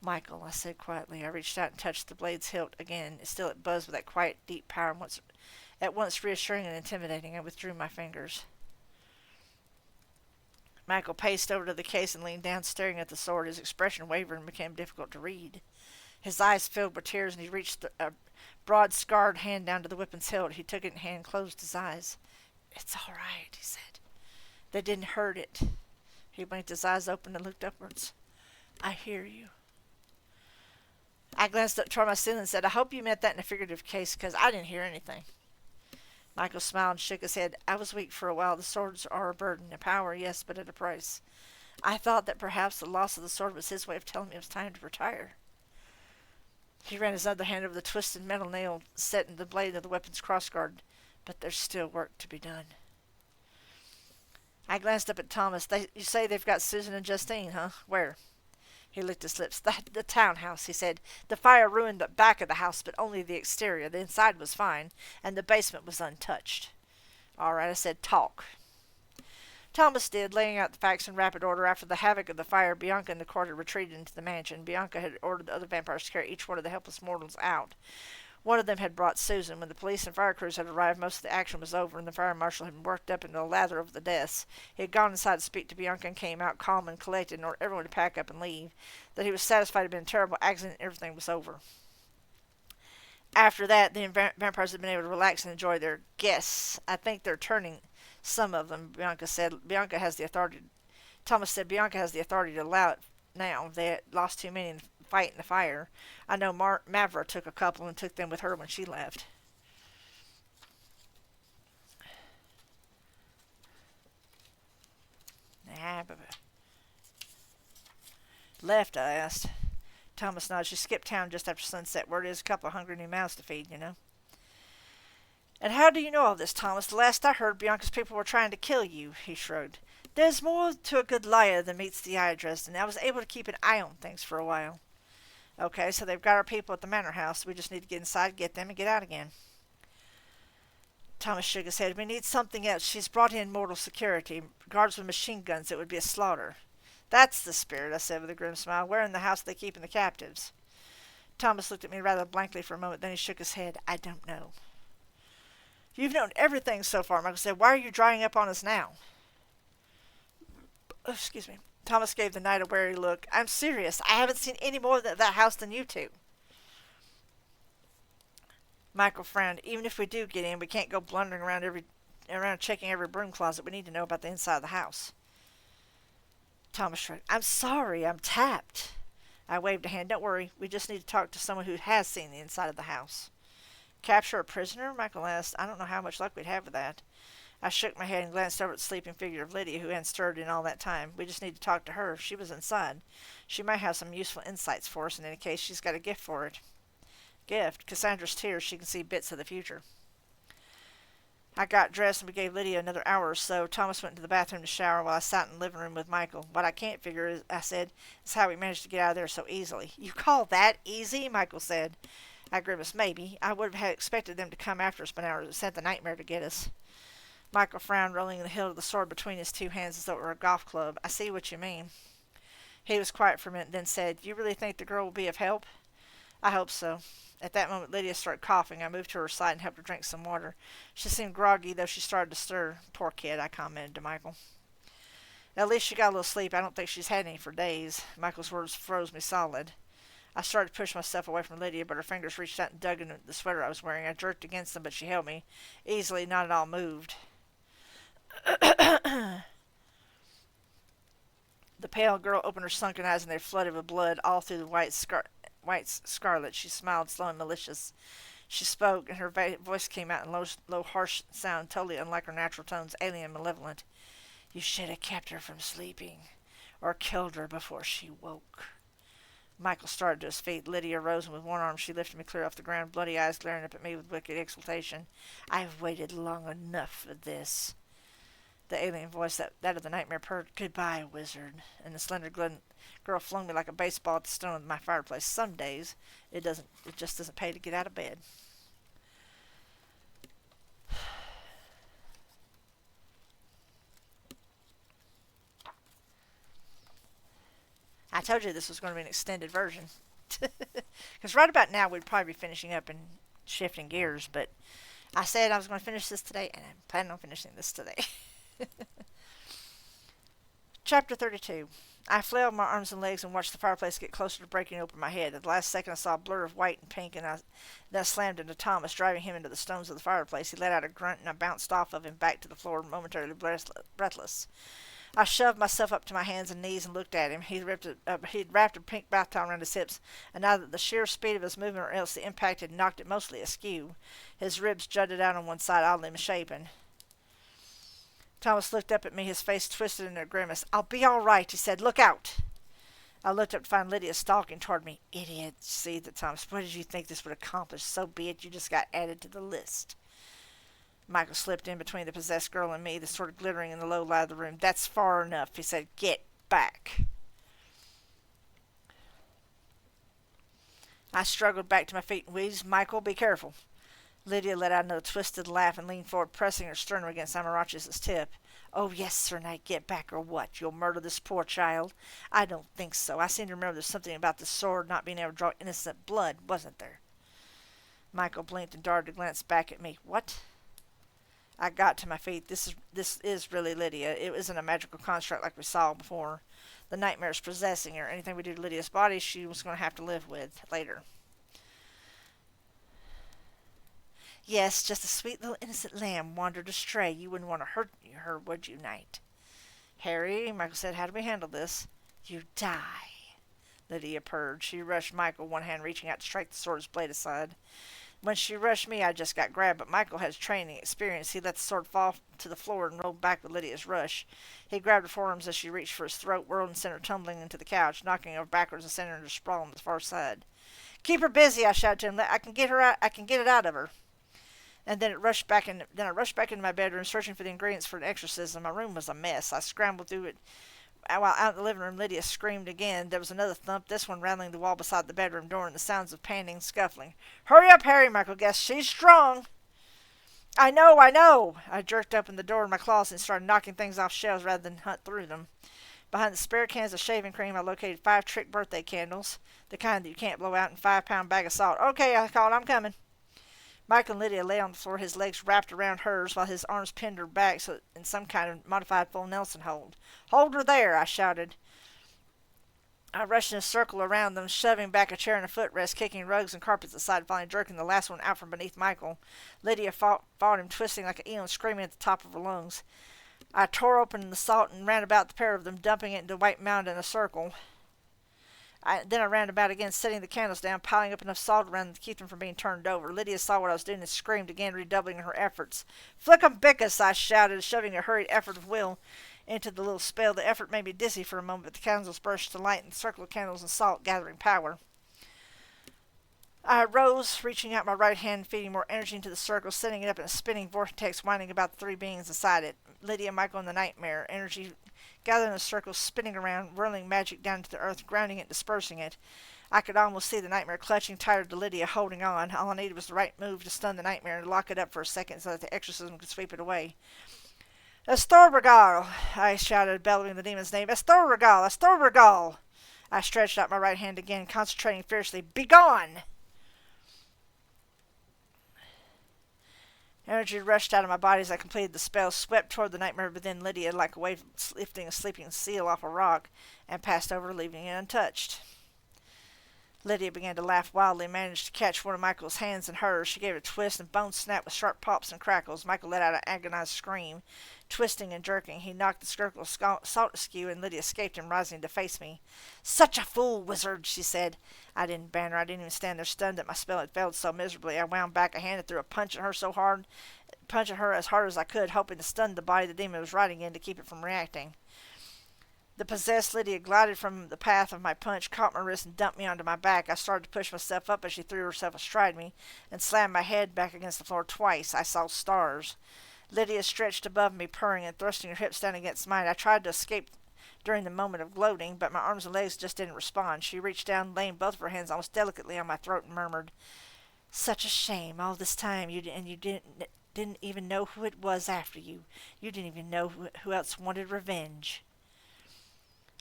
Michael, I said quietly. I reached out and touched the blade's hilt again. Still it buzzed with that quiet, deep power, at once reassuring and intimidating. I withdrew my fingers. Michael paced over to the case and leaned down, staring at the sword. His expression wavered and became difficult to read. His eyes filled with tears, and he reached a broad, scarred hand down to the weapon's hilt. He took it in hand and closed his eyes. "It's all right," he said. "They didn't hurt it." He blinked his eyes open and looked upwards. "I hear you." I glanced up toward my ceiling and said, "I hope you meant that in a figurative case, because I didn't hear anything." Michael smiled and shook his head. "I was weak for a while. The swords are a burden, a power, yes, but at a price. I thought that perhaps the loss of the sword was his way of telling me it was time to retire." He ran his other hand over the twisted metal nail set in the blade of the weapon's crossguard. "But there's still work to be done." I glanced up at Thomas. "You say they've got Susan and Justine, huh? Where?" He licked his lips. The townhouse," he said. "The fire ruined the back of the house, but only the exterior. The inside was fine, and the basement was untouched." "All right," I said. "Talk." Thomas did, laying out the facts in rapid order. After the havoc of the fire, Bianca and the court had retreated into the mansion. Bianca had ordered the other vampires to carry each one of the helpless mortals out. One of them had brought Susan. When the police and fire crews had arrived, most of the action was over, and the fire marshal had been worked up into a lather over the deaths. He had gone inside to speak to Bianca and came out calm and collected, and ordered everyone to pack up and leave. That he was satisfied it had been a terrible accident and everything was over. After that, the vampires had been able to relax and enjoy their guests. "I think they're turning some of them," Bianca said. "Bianca has the authority." Thomas said, "Bianca has the authority to allow it now. They had lost too many in the fight in the fire. I know Mavra took a couple and took them with her when she left." "Left?" I asked. Thomas nodded. "She skipped town just after sunset. Word is a couple of hungry new mouths to feed, you know." "And how do you know all this, Thomas? The last I heard, Bianca's people were trying to kill you." He shrugged. "There's more to a good liar than meets the eye, Dresden. I was able to keep an eye on things for a while." "Okay, so they've got our people at the manor house. We just need to get inside, get them, and get out again." Thomas shook his head. "We need something else. She's brought in mortal security. Guards with machine guns. It would be a slaughter." "That's the spirit," I said with a grim smile. "Where in the house are they keeping the captives?" Thomas looked at me rather blankly for a moment. Then he shook his head. "I don't know." "You've known everything so far," Michael said. "Why are you drying up on us now?" Oh, excuse me. Thomas gave the knight a wary look. "I'm serious. I haven't seen any more of that house than you two." Michael frowned. "Even if we do get in, we can't go blundering around checking every broom closet. We need to know about the inside of the house." Thomas shrugged. "I'm sorry. I'm tapped." I waved a hand. "Don't worry. We just need to talk to someone who has seen the inside of the house." "Capture a prisoner?" Michael asked. "I don't know how much luck we'd have with that." I shook my head and glanced over at the sleeping figure of Lydia, who hadn't stirred in all that time. "We just need to talk to her. She was inside. She might have some useful insights for us. In any case, she's got a gift for it." "Gift?" "Cassandra's tears. She can see bits of the future." I got dressed and we gave Lydia another hour or so. Thomas went into the bathroom to shower while I sat in the living room with Michael. "What I can't figure is," I said, "is how we managed to get out of there so easily." "You call that easy?" Michael said. I grimaced. "Maybe. I would have expected them to come after us by now, or sent the nightmare to get us." Michael frowned, rolling the hilt of the sword between his two hands as though it were a golf club. "I see what you mean." He was quiet for a minute, then said, "You really think the girl will be of help?" "I hope so." At that moment, Lydia started coughing. I moved to her side and helped her drink some water. She seemed groggy, though she started to stir. "Poor kid," I commented to Michael. "At least she got a little sleep. I don't think she's had any for days." Michael's words froze me solid. I started to push myself away from Lydia, but her fingers reached out and dug into the sweater I was wearing. I jerked against them, but she held me easily, not at all moved. The pale girl opened her sunken eyes, and they flooded with blood all through the white scarlet. She smiled, slow and malicious. She spoke, and her voice came out in low, harsh sound, totally unlike her natural tones, alien and malevolent. "You should have kept her from sleeping, or killed her before she woke." Michael started to his feet. Lydia rose, and with one arm she lifted me clear off the ground, bloody eyes glaring up at me with wicked exultation. "I've waited long enough for this." The alien voice, that of the nightmare, purred, "Goodbye, wizard," and the slender girl flung me like a baseball at the stone of my fireplace. Some days it just doesn't pay to get out of bed. told you this was going to be an extended version. Because right about now we'd probably be finishing up and shifting gears, but I said I was going to finish this today, and I'm planning on finishing this today. Chapter 32. I flailed my arms and legs and watched the fireplace get closer to breaking open my head. At the last second I saw a blur of white and pink, and then I slammed into Thomas, driving him into the stones of the fireplace. He let out a grunt, and I bounced off of him back to the floor, momentarily breathless. I shoved myself up to my hands and knees and looked at him. He'd wrapped a pink bath towel around his hips, and either the sheer speed of his movement or else the impact had knocked it mostly askew. His ribs jutted out on one side, oddly misshapen. Thomas looked up at me, his face twisted in a grimace. "I'll be all right," he said. "Look out." I looked up to find Lydia stalking toward me. "Idiot," seethed Thomas. "What did you think this would accomplish? So be it. You just got added to the list." Michael slipped in between the possessed girl and me, the sword glittering in the low light of the room. "That's far enough," he said. "Get back." I struggled back to my feet and wheezed. "Michael, be careful." Lydia let out another twisted laugh and leaned forward, pressing her sternum against Amarach's tip. "Oh, yes, Sir Knight, get back, or what? You'll murder this poor child?" "I don't think so. I seem to remember there's something about the sword not being able to draw innocent blood, wasn't there?" Michael blinked and darted a glance back at me. "What?" I got to my feet. This is really Lydia. It isn't a magical construct like we saw before. The nightmare's possessing her. Anything we do to Lydia's body, she was going to have to live with later. "Yes, just a sweet little innocent lamb wandered astray. You wouldn't want to hurt her, would you, Knight?" "Harry," Michael said, "how do we handle this?" "You die," Lydia purred. She rushed Michael, one hand reaching out to strike the sword's blade aside. When she rushed me, I just got grabbed, but Michael had training experience. He let the sword fall to the floor and rolled back with Lydia's rush. He grabbed her forearms as she reached for his throat, whirled and sent her tumbling into the couch, knocking her backwards and sending her to sprawl on the far side. "Keep her busy," I shouted to him. "I can get her out. I can get it out of her." And then I rushed back into my bedroom, searching for the ingredients for an exorcism. My room was a mess. I scrambled through it. While out in the living room, Lydia screamed again. There was another thump, this one rattling the wall beside the bedroom door, and the sounds of panting and scuffling. "Hurry up, Harry," Michael gasped. "She's strong." I know. I jerked open the door in my closet and started knocking things off shelves rather than hunt through them. Behind the spare cans of shaving cream, I located 5 trick birthday candles, the kind that you can't blow out, and a 5-pound bag of salt. "Okay," I called. "I'm coming." Michael and Lydia lay on the floor, his legs wrapped around hers, while his arms pinned her back so in some kind of modified full Nelson hold. "Hold her there," I shouted. I rushed in a circle around them, shoving back a chair and a footrest, kicking rugs and carpets aside, finally jerking the last one out from beneath Michael. Lydia fought him, twisting like an eel and screaming at the top of her lungs. I tore open the salt and ran about the pair of them, dumping it into a white mound in a circle. Then I ran about again, setting the candles down, piling up enough salt around them to keep them from being turned over. Lydia saw what I was doing and screamed again, redoubling her efforts. "Flick 'em, Bickus," I shouted, shoving a hurried effort of will into the little spell. The effort made me dizzy for a moment, but the candles burst to light, and the circle of candles and salt gathering power. I rose, reaching out my right hand, feeding more energy into the circle, setting it up in a spinning vortex, winding about the 3 beings inside it. Lydia, Michael, and the nightmare. Energy gathered in a circle, spinning around, whirling magic down to the earth, grounding it, dispersing it. I could almost see the nightmare clutching tighter to Lydia, holding on. All I needed was the right move to stun the nightmare and lock it up for a second so that the exorcism could sweep it away. "Astorbagal!" I shouted, bellowing the demon's name. "Astorbagal! Astorbagal!" I stretched out my right hand again, concentrating fiercely. "Begone!" Energy rushed out of my body as I completed the spell, swept toward the nightmare within Lydia like a wave lifting a sleeping seal off a rock, and passed over, leaving it untouched. Lydia began to laugh wildly and managed to catch one of Michael's hands in hers. She gave a twist, and bones snapped with sharp pops and crackles. Michael let out an agonized scream. Twisting and jerking, he knocked the circle of salt askew, and Lydia escaped him, rising to face me. "Such a fool, wizard," she said. I didn't ban her. I didn't even stand there, stunned that my spell had failed so miserably. I wound back a hand and threw a punch at her as hard as I could, hoping to stun the body the demon was riding in to keep it from reacting. The possessed Lydia glided from the path of my punch, caught my wrist, and dumped me onto my back. I started to push myself up as she threw herself astride me and slammed my head back against the floor twice. I saw stars. Lydia stretched above me, purring and thrusting her hips down against mine. I tried to escape during the moment of gloating, but my arms and legs just didn't respond. She reached down, laying both of her hands almost delicately on my throat, and murmured, "Such a shame, all this time, you didn't even know who it was after you. You didn't even know who else wanted revenge."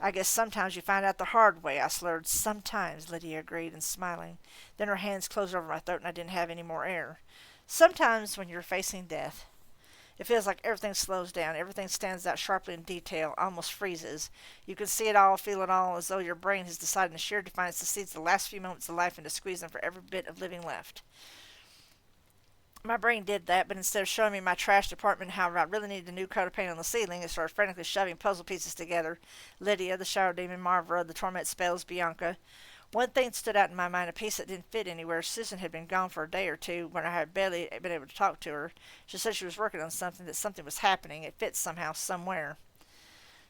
I guess sometimes you find out the hard way, I slurred. Sometimes, Lydia agreed, and smiling. Then her hands closed over my throat and I didn't have any more air. Sometimes when you're facing death, it feels like everything slows down. Everything stands out sharply in detail, almost freezes. You can see it all, feel it all, as though your brain has decided in sheer defiance to seize the last few moments of life and to squeeze them for every bit of living left. My brain did that, but instead of showing me my trashed apartment, how I really needed a new coat of paint on the ceiling, it started frantically shoving puzzle pieces together. Lydia, the shower demon, Marva, the torment spells, Bianca. One thing stood out in my mind, a piece that didn't fit anywhere. Susan had been gone for a day or two when I had barely been able to talk to her. She said she was working on something, that something was happening. It fit somehow, somewhere.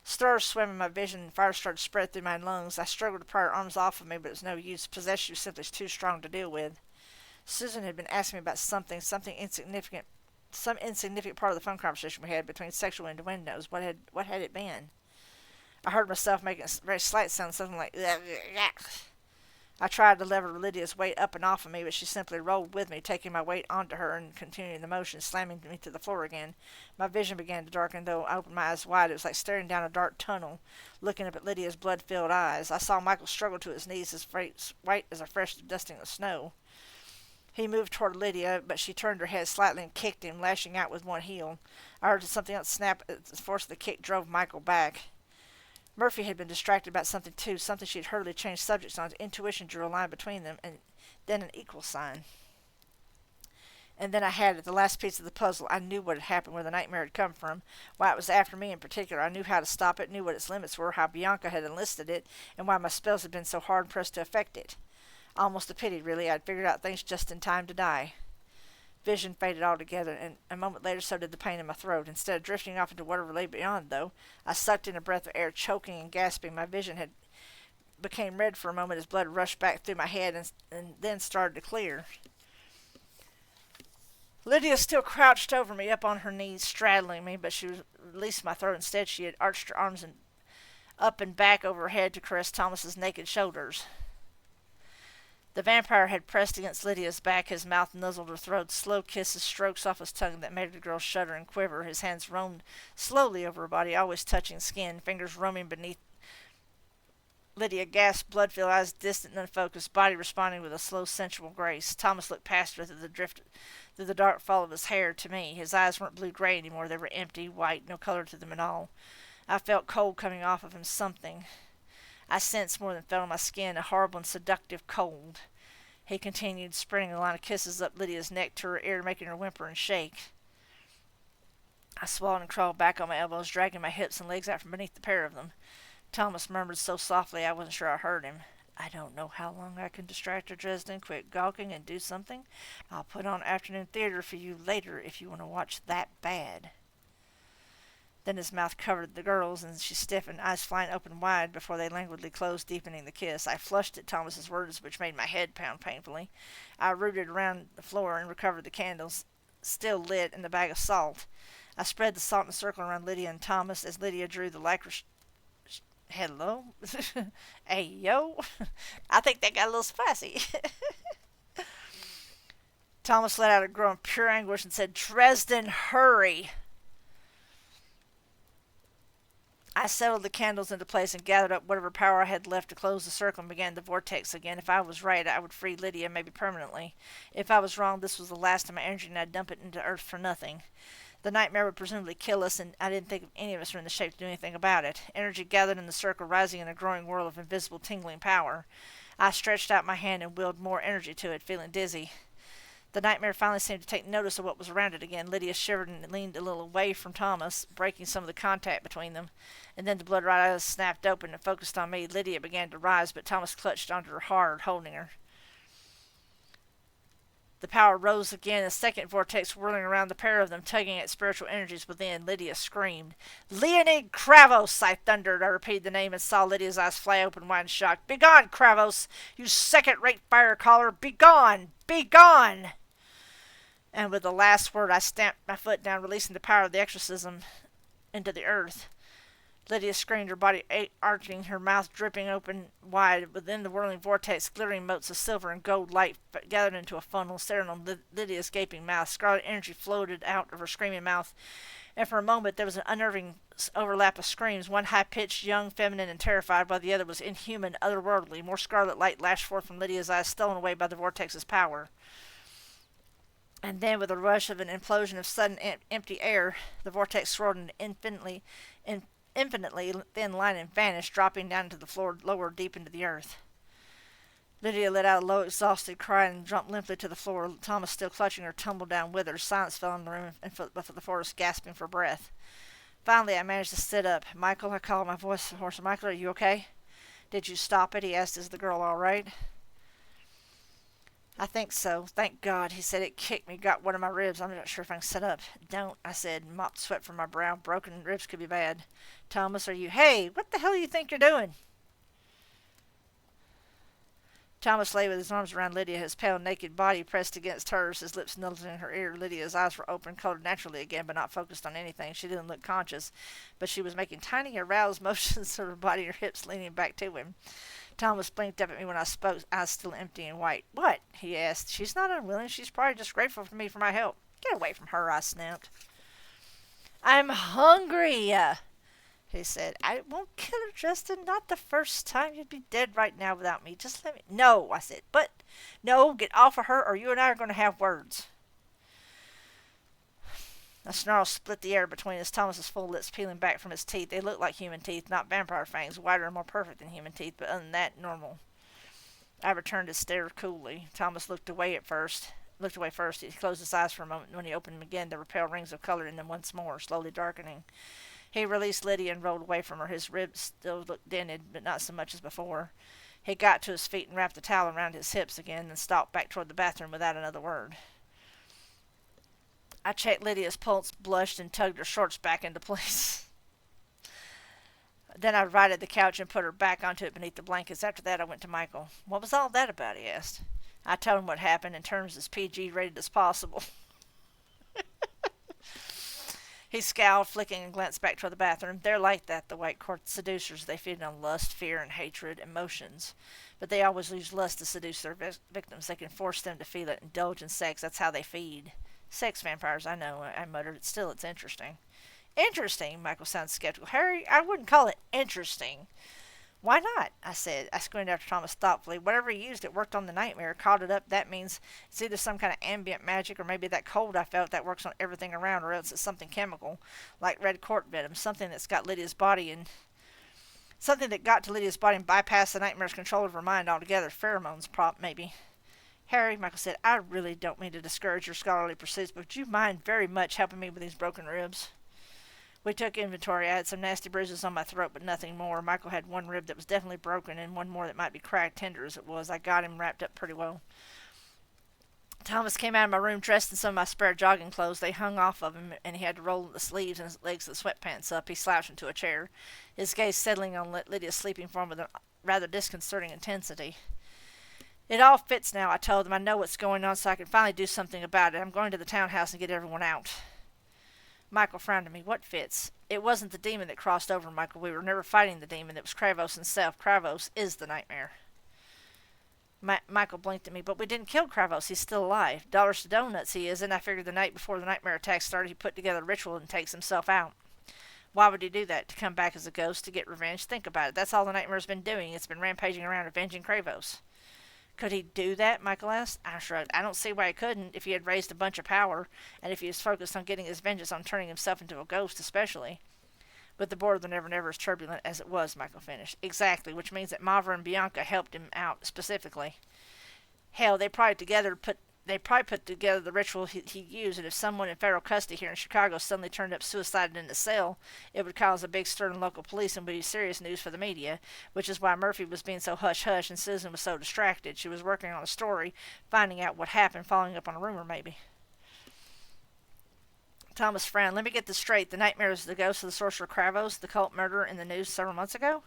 Stars swam in my vision and fire started to spread through my lungs. I struggled to pry her arms off of me, but it was no use. Possession was simply too strong to deal with. Susan had been asking me about something insignificant, some insignificant part of the phone conversation we had between sexual innuendos. What had it been? I heard myself making a very slight sound, something like "Ugh." I tried to lever Lydia's weight up and off of me, but she simply rolled with me, taking my weight onto her and continuing the motion, slamming me to the floor again. My vision began to darken, though I opened my eyes wide. It was like staring down a dark tunnel, looking up at Lydia's blood-filled eyes. I saw Michael struggle to his knees, his face white as a fresh dusting of snow. He moved toward Lydia, but she turned her head slightly and kicked him, lashing out with one heel. I heard something else snap as the force of the kick drove Michael back. Murphy had been distracted about something too, something she had hurriedly changed subjects on. Intuition drew a line between them, and then an equal sign. And then I had it, the last piece of the puzzle. I knew what had happened, where the nightmare had come from, why it was after me in particular. I knew how to stop it, knew what its limits were, how Bianca had enlisted it, and why my spells had been so hard-pressed to affect it. Almost a pity, really. I'd figured out things just in time to die. Vision faded altogether, and a moment later so did the pain in my throat. Instead of drifting off into whatever lay beyond, though, I sucked in a breath of air, choking and gasping. My vision had became red for a moment as blood rushed back through my head and then started to clear. Lydia still crouched over me, up on her knees, straddling me, but she released my throat. Instead, she had arched her arms up and back over her head to caress Thomas's naked shoulders. The vampire had pressed against Lydia's back, his mouth nuzzled her throat, slow kisses, strokes off his tongue that made the girl shudder and quiver. His hands roamed slowly over her body, always touching skin, fingers roaming beneath. Lydia gasped, blood-filled eyes distant and unfocused, body responding with a slow, sensual grace. Thomas looked past her through the dark fall of his hair to me. His eyes weren't blue-gray anymore. They were empty, white, no color to them at all. I felt cold coming off of him, something. I sensed more than felt on my skin, a horrible and seductive cold. He continued, spreading a line of kisses up Lydia's neck to her ear, making her whimper and shake. I swallowed and crawled back on my elbows, dragging my hips and legs out from beneath the pair of them. Thomas murmured so softly I wasn't sure I heard him. I don't know how long I can distract her, Dresden. Quit gawking and do something. I'll put on afternoon theater for you later if you want to watch that bad. Then his mouth covered the girl's, and she stiffened, eyes flying open wide before they languidly closed, deepening the kiss. I flushed at Thomas's words, which made my head pound painfully. I rooted around the floor and recovered the candles, still lit, in the bag of salt. I spread the salt in a circle around Lydia and Thomas as Lydia drew the lycra. Hello? Hey, yo. I think that got a little spicy. Thomas let out a groan of pure anguish and said, Dresden, hurry! I settled the candles into place and gathered up whatever power I had left to close the circle and began the vortex again. If I was right, I would free Lydia, maybe permanently. If I was wrong, this was the last of my energy and I'd dump it into earth for nothing. The nightmare would presumably kill us, and I didn't think any of us were in the shape to do anything about it. Energy gathered in the circle, rising in a growing whirl of invisible, tingling power. I stretched out my hand and willed more energy to it, feeling dizzy. The nightmare finally seemed to take notice of what was around it again. Lydia shivered and leaned a little away from Thomas, breaking some of the contact between them. And then the blood-red eyes snapped open and focused on me. Lydia began to rise, but Thomas clutched onto her hard, holding her. The power rose again, a second vortex whirling around the pair of them, tugging at spiritual energies within. Lydia screamed. Leonid Kravos, I thundered. I repeated the name and saw Lydia's eyes fly open wide in shock. Begone, Kravos, you second-rate fire-caller! Begone! Begone! And with the last word I stamped my foot down, releasing the power of the exorcism into the earth. Lydia screamed, her body arching, her mouth dripping open wide. Within the whirling vortex, glittering motes of silver and gold light gathered into a funnel, staring on Lydia's gaping mouth. Scarlet energy floated out of her screaming mouth, and for a moment there was an unnerving overlap of screams, one high-pitched, young, feminine, and terrified, while the other was inhuman, otherworldly. More scarlet light lashed forth from Lydia's eyes, stolen away by the vortex's power. And then, with a rush of an implosion of sudden empty air, the vortex swirled an infinitely thin line and vanished, dropping down to the floor, lower, deep into the earth. Lydia let out a low, exhausted cry and jumped limply to the floor. Thomas, still clutching her, tumbled down with her. Silence fell in the room, and the floor was gasping for breath. Finally, I managed to sit up. "Michael," I called, my voice hoarse. "Michael, are you okay?" "Did you stop it?" he asked. "Is the girl all right?" "I think so. Thank God," he said. "It kicked me, got one of my ribs. I'm not sure if I can sit up." "Don't," I said, and mopped sweat from my brow. "Broken ribs could be bad." "Thomas, are you—" "Hey, what the hell do you think you're doing?" Thomas lay with his arms around Lydia, his pale, naked body pressed against hers, his lips nuzzled in her ear. Lydia's eyes were open, colored naturally again, but not focused on anything. She didn't look conscious, but she was making tiny, aroused motions of her body, her hips leaning back to him. Thomas blinked up at me when I spoke, eyes still empty and white. "What?" he asked. "She's not unwilling. She's probably just grateful to me for my help." "Get away from her," I snapped. "I'm hungry," he said. "I won't kill her, Justin. Not the first time. You'd be dead right now without me. Just let me—" "No," I said. "But—" "No, get off of her, or you and I are going to have words." A snarl split the air between us, Thomas's full lips peeling back from his teeth. They looked like human teeth, not vampire fangs, wider and more perfect than human teeth, but other than that, normal. I returned his stare coolly. Thomas looked away first. He closed his eyes for a moment, and when he opened them again, there were pale rings of color in them once more, slowly darkening. He released Lydia and rolled away from her. His ribs still looked dented, but not so much as before. He got to his feet and wrapped the towel around his hips again, and stalked back toward the bathroom without another word. I checked Lydia's pulse, blushed, and tugged her shorts back into place. Then I righted the couch and put her back onto it beneath the blankets. After that, I went to Michael. "What was all that about?" he asked. I told him what happened in terms as PG rated as possible. He scowled, flicking, and glanced back toward the bathroom. "They're like that, the white court seducers. They feed on lust, fear, and hatred, emotions. But they always use lust to seduce their victims. They can force them to feel it, indulge in sex. That's how they feed." "Sex vampires, I know," I muttered. "Still, it's interesting." "Interesting?" Michael sounded skeptical. "Harry, I wouldn't call it interesting." "Why not?" I said. I squinted after Thomas thoughtfully. "Whatever he used, it worked on the nightmare. Called it up. That means it's either some kind of ambient magic, or maybe that cold I felt that works on everything around, or else it's something chemical, like red court venom, something that got to Lydia's body and bypassed the nightmare's control of her mind altogether. Pheromones, maybe." "Harry," Michael said, "I really don't mean to discourage your scholarly pursuits, but would you mind very much helping me with these broken ribs?" We took inventory. I had some nasty bruises on my throat, but nothing more. Michael had one rib that was definitely broken, and one more that might be cracked, tender as it was. I got him wrapped up pretty well. Thomas came out of my room dressed in some of my spare jogging clothes. They hung off of him, and he had to roll the sleeves and his legs of the sweatpants up. He slouched into a chair, his gaze settling on Lydia's sleeping form with a rather disconcerting intensity. "It all fits now," I told them. "I know what's going on, so I can finally do something about it. I'm going to the townhouse and get everyone out." Michael frowned at me. "What fits?" "It wasn't the demon that crossed over, Michael. We were never fighting the demon. It was Kravos himself. Kravos is the nightmare." Michael blinked at me. "But we didn't kill Kravos. He's still alive. Dollars to donuts he is, and I figured the night before the nightmare attack started, he put together a ritual and takes himself out." "Why would he do that? To come back as a ghost? To get revenge? Think about it. That's all the nightmare's been doing. It's been rampaging around avenging Kravos." "Could he do that?" Michael asked. I shrugged. "I don't see why he couldn't, if he had raised a bunch of power, and if he was focused on getting his vengeance on turning himself into a ghost, especially." "But the board of the Never Never is turbulent as it was," Michael finished. "Exactly, which means that Mavra and Bianca helped him out specifically. Hell, they probably put together the ritual he used, and if someone in federal custody here in Chicago suddenly turned up suicided in the cell, it would cause a big stir in local police and would be serious news for the media, which is why Murphy was being so hush-hush and Susan was so distracted. She was working on a story, finding out what happened, following up on a rumor, maybe." Thomas frowned. "Let me get this straight. The nightmare is the ghost of the sorcerer Kravos, the cult murderer in the news several months ago?"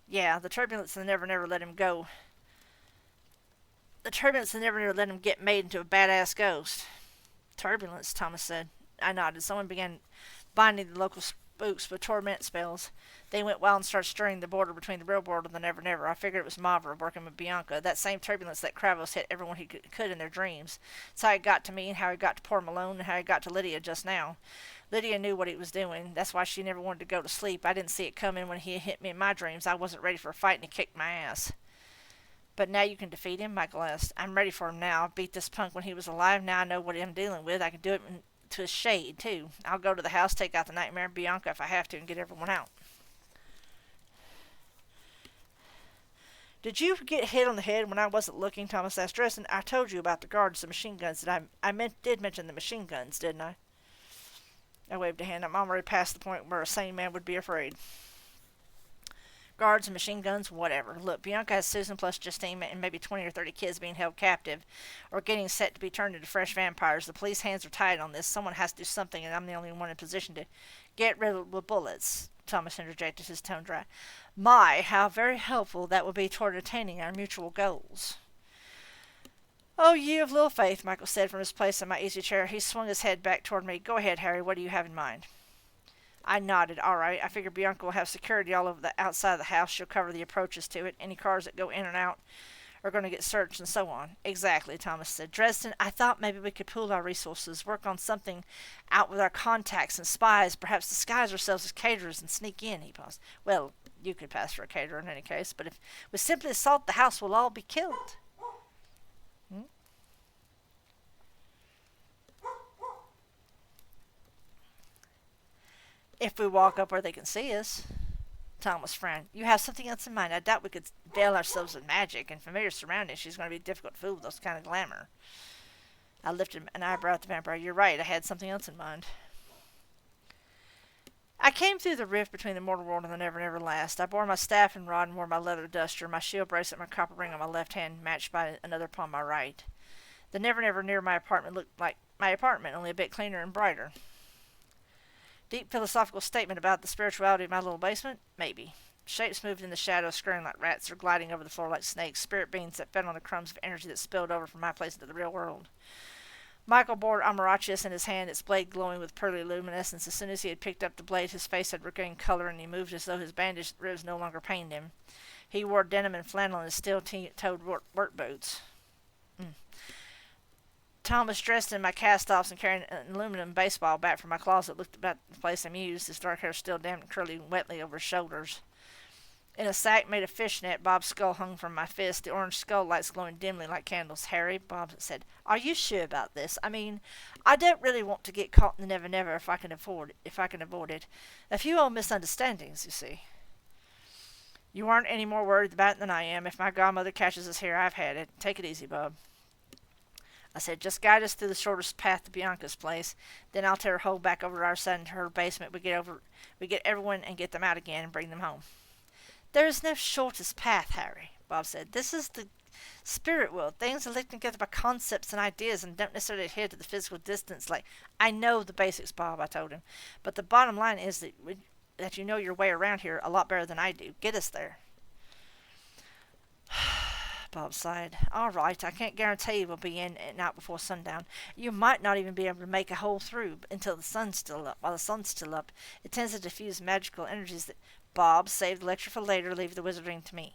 "Yeah, the turbulence in the Never Never let him go. The turbulence in the Never Never let him get made into a badass ghost." "Turbulence," Thomas said. I nodded. Someone began binding the local spooks with torment spells. They went wild and started stirring the border between the real world and the Never Never. I figured it was Mavra working with Bianca. That same turbulence that Kravos hit everyone he could in their dreams. It's how he got to me, and how he got to poor Malone, and how he got to Lydia just now. Lydia knew what he was doing. That's why she never wanted to go to sleep. I didn't see it coming when he hit me in my dreams. I wasn't ready for a fight, and he kicked my ass. But now you can defeat him, Michael asked. I'm ready for him now. I beat this punk when he was alive. Now I know what I'm dealing with. I can do it to his shade, too. I'll go to the house, take out the nightmare and Bianca if I have to, and get everyone out. Did you get hit on the head when I wasn't looking? Thomas asked. Dresden, I told you about the guards, the machine guns. Did mention the machine guns, didn't I? I waved a hand. I'm already past the point where a sane man would be afraid. Guards and machine guns, whatever. Look, Bianca has Susan plus Justine and maybe 20 or 30 kids being held captive or getting set to be turned into fresh vampires. The police hands are tied on this. Someone has to do something, and I'm the only one in position to get rid of the bullets. Thomas interjected, his tone dry. My, how very helpful that would be toward attaining our mutual goals. Oh, ye of little faith, Michael said from his place in my easy chair. He swung his head back toward me. Go ahead, Harry. What do you have in mind? I nodded. All right. I figure Bianca will have security all over the outside of the house. She'll cover the approaches to it. Any cars that go in and out are going to get searched and so on. Exactly, Thomas said. Dresden, I thought maybe we could pool our resources, work on something out with our contacts and spies, perhaps disguise ourselves as caterers and sneak in, he paused. Well, you could pass for a caterer in any case, but if we simply assault the house, we'll all be killed. If we walk up where they can see us. Thomas frowned. You have something else in mind. I doubt we could veil ourselves in magic and familiar surroundings. She's going to be difficult to fool with those kind of glamour. I lifted an eyebrow at the vampire. You're right. I had something else in mind. I came through the rift between the mortal world and the Never Never Last. I bore my staff and rod and wore my leather duster, my shield bracelet, my copper ring on my left hand, matched by another upon my right. The Never Never near my apartment looked like my apartment, only a bit cleaner and brighter. Deep philosophical statement about the spirituality of my little basement? Maybe. Shapes moved in the shadows, scurrying like rats or gliding over the floor like snakes, spirit beings that fed on the crumbs of energy that spilled over from my place into the real world. Michael bore Amarachus in his hand, its blade glowing with pearly luminescence. As soon as he had picked up the blade, his face had regained color, and he moved as though his bandaged ribs no longer pained him. He wore denim and flannel and his steel-toed work boots. Thomas, dressed in my cast-offs and carrying an aluminum baseball bat from my closet, looked about the place amused, his dark hair still damp and curling wetly over his shoulders. In a sack made of fishnet, Bob's skull hung from my fist, the orange skull lights glowing dimly like candles. Harry, Bob said, are you sure about this? I mean, I don't really want to get caught in the Never Never if I can avoid it. A few old misunderstandings, you see. You aren't any more worried about it than I am. If my godmother catches us here, I've had it. Take it easy, Bob. I said, just guide us through the shortest path to Bianca's place. Then I'll tear her hole back over to our side into her basement. We get everyone and get them out again and bring them home. There is no shortest path, Harry, Bob said. This is the spirit world. Things are linked together by concepts and ideas and don't necessarily adhere to the physical distance. Like, I know the basics, Bob, I told him. But the bottom line is that you know your way around here a lot better than I do. Get us there. Bob sighed. All right, I can't guarantee we'll be in and out before sundown. You might not even be able to make a hole through until the sun's still up. While the sun's still up, it tends to diffuse magical energies that Bob, save the lecture for later, leave the wizarding to me.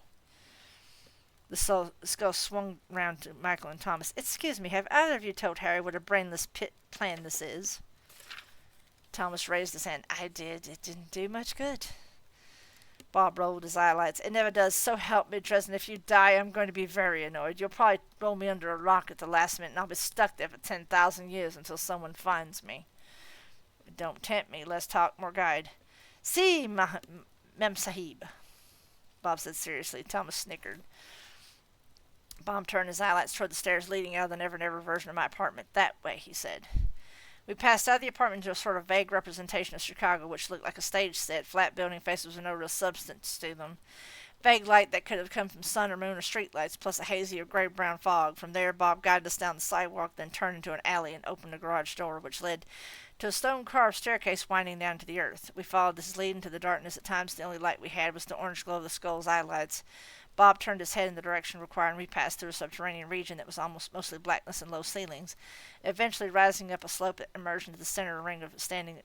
The skull swung round to Michael and Thomas. Excuse me, have either of you told Harry what a brainless pit plan this is? Thomas raised his hand. I did. It didn't do much good. Bob rolled his eyelids. It never does. So help me, Dresden. If you die, I'm going to be very annoyed. You'll probably roll me under a rock at the last minute, and I'll be stuck there for 10,000 years until someone finds me. Don't tempt me. Let's talk more guide. See, Mem Sahib, Bob said seriously. Thomas snickered. Bob turned his eyelids toward the stairs leading out of the Never Never version of my apartment. That way, he said. We passed out of the apartment into a sort of vague representation of Chicago, which looked like a stage set, flat building faces with no real substance to them. Vague light that could have come from sun or moon or street lights, plus a hazy or gray-brown fog. From there, Bob guided us down the sidewalk, then turned into an alley and opened a garage door, which led to a stone-carved staircase winding down to the earth. We followed this lead into the darkness. At times, the only light we had was the orange glow of the skull's eyelids. Bob turned his head in the direction required, and we passed through a subterranean region that was almost mostly blackness and low ceilings. Eventually, rising up a slope that emerged into the center of a ring of standing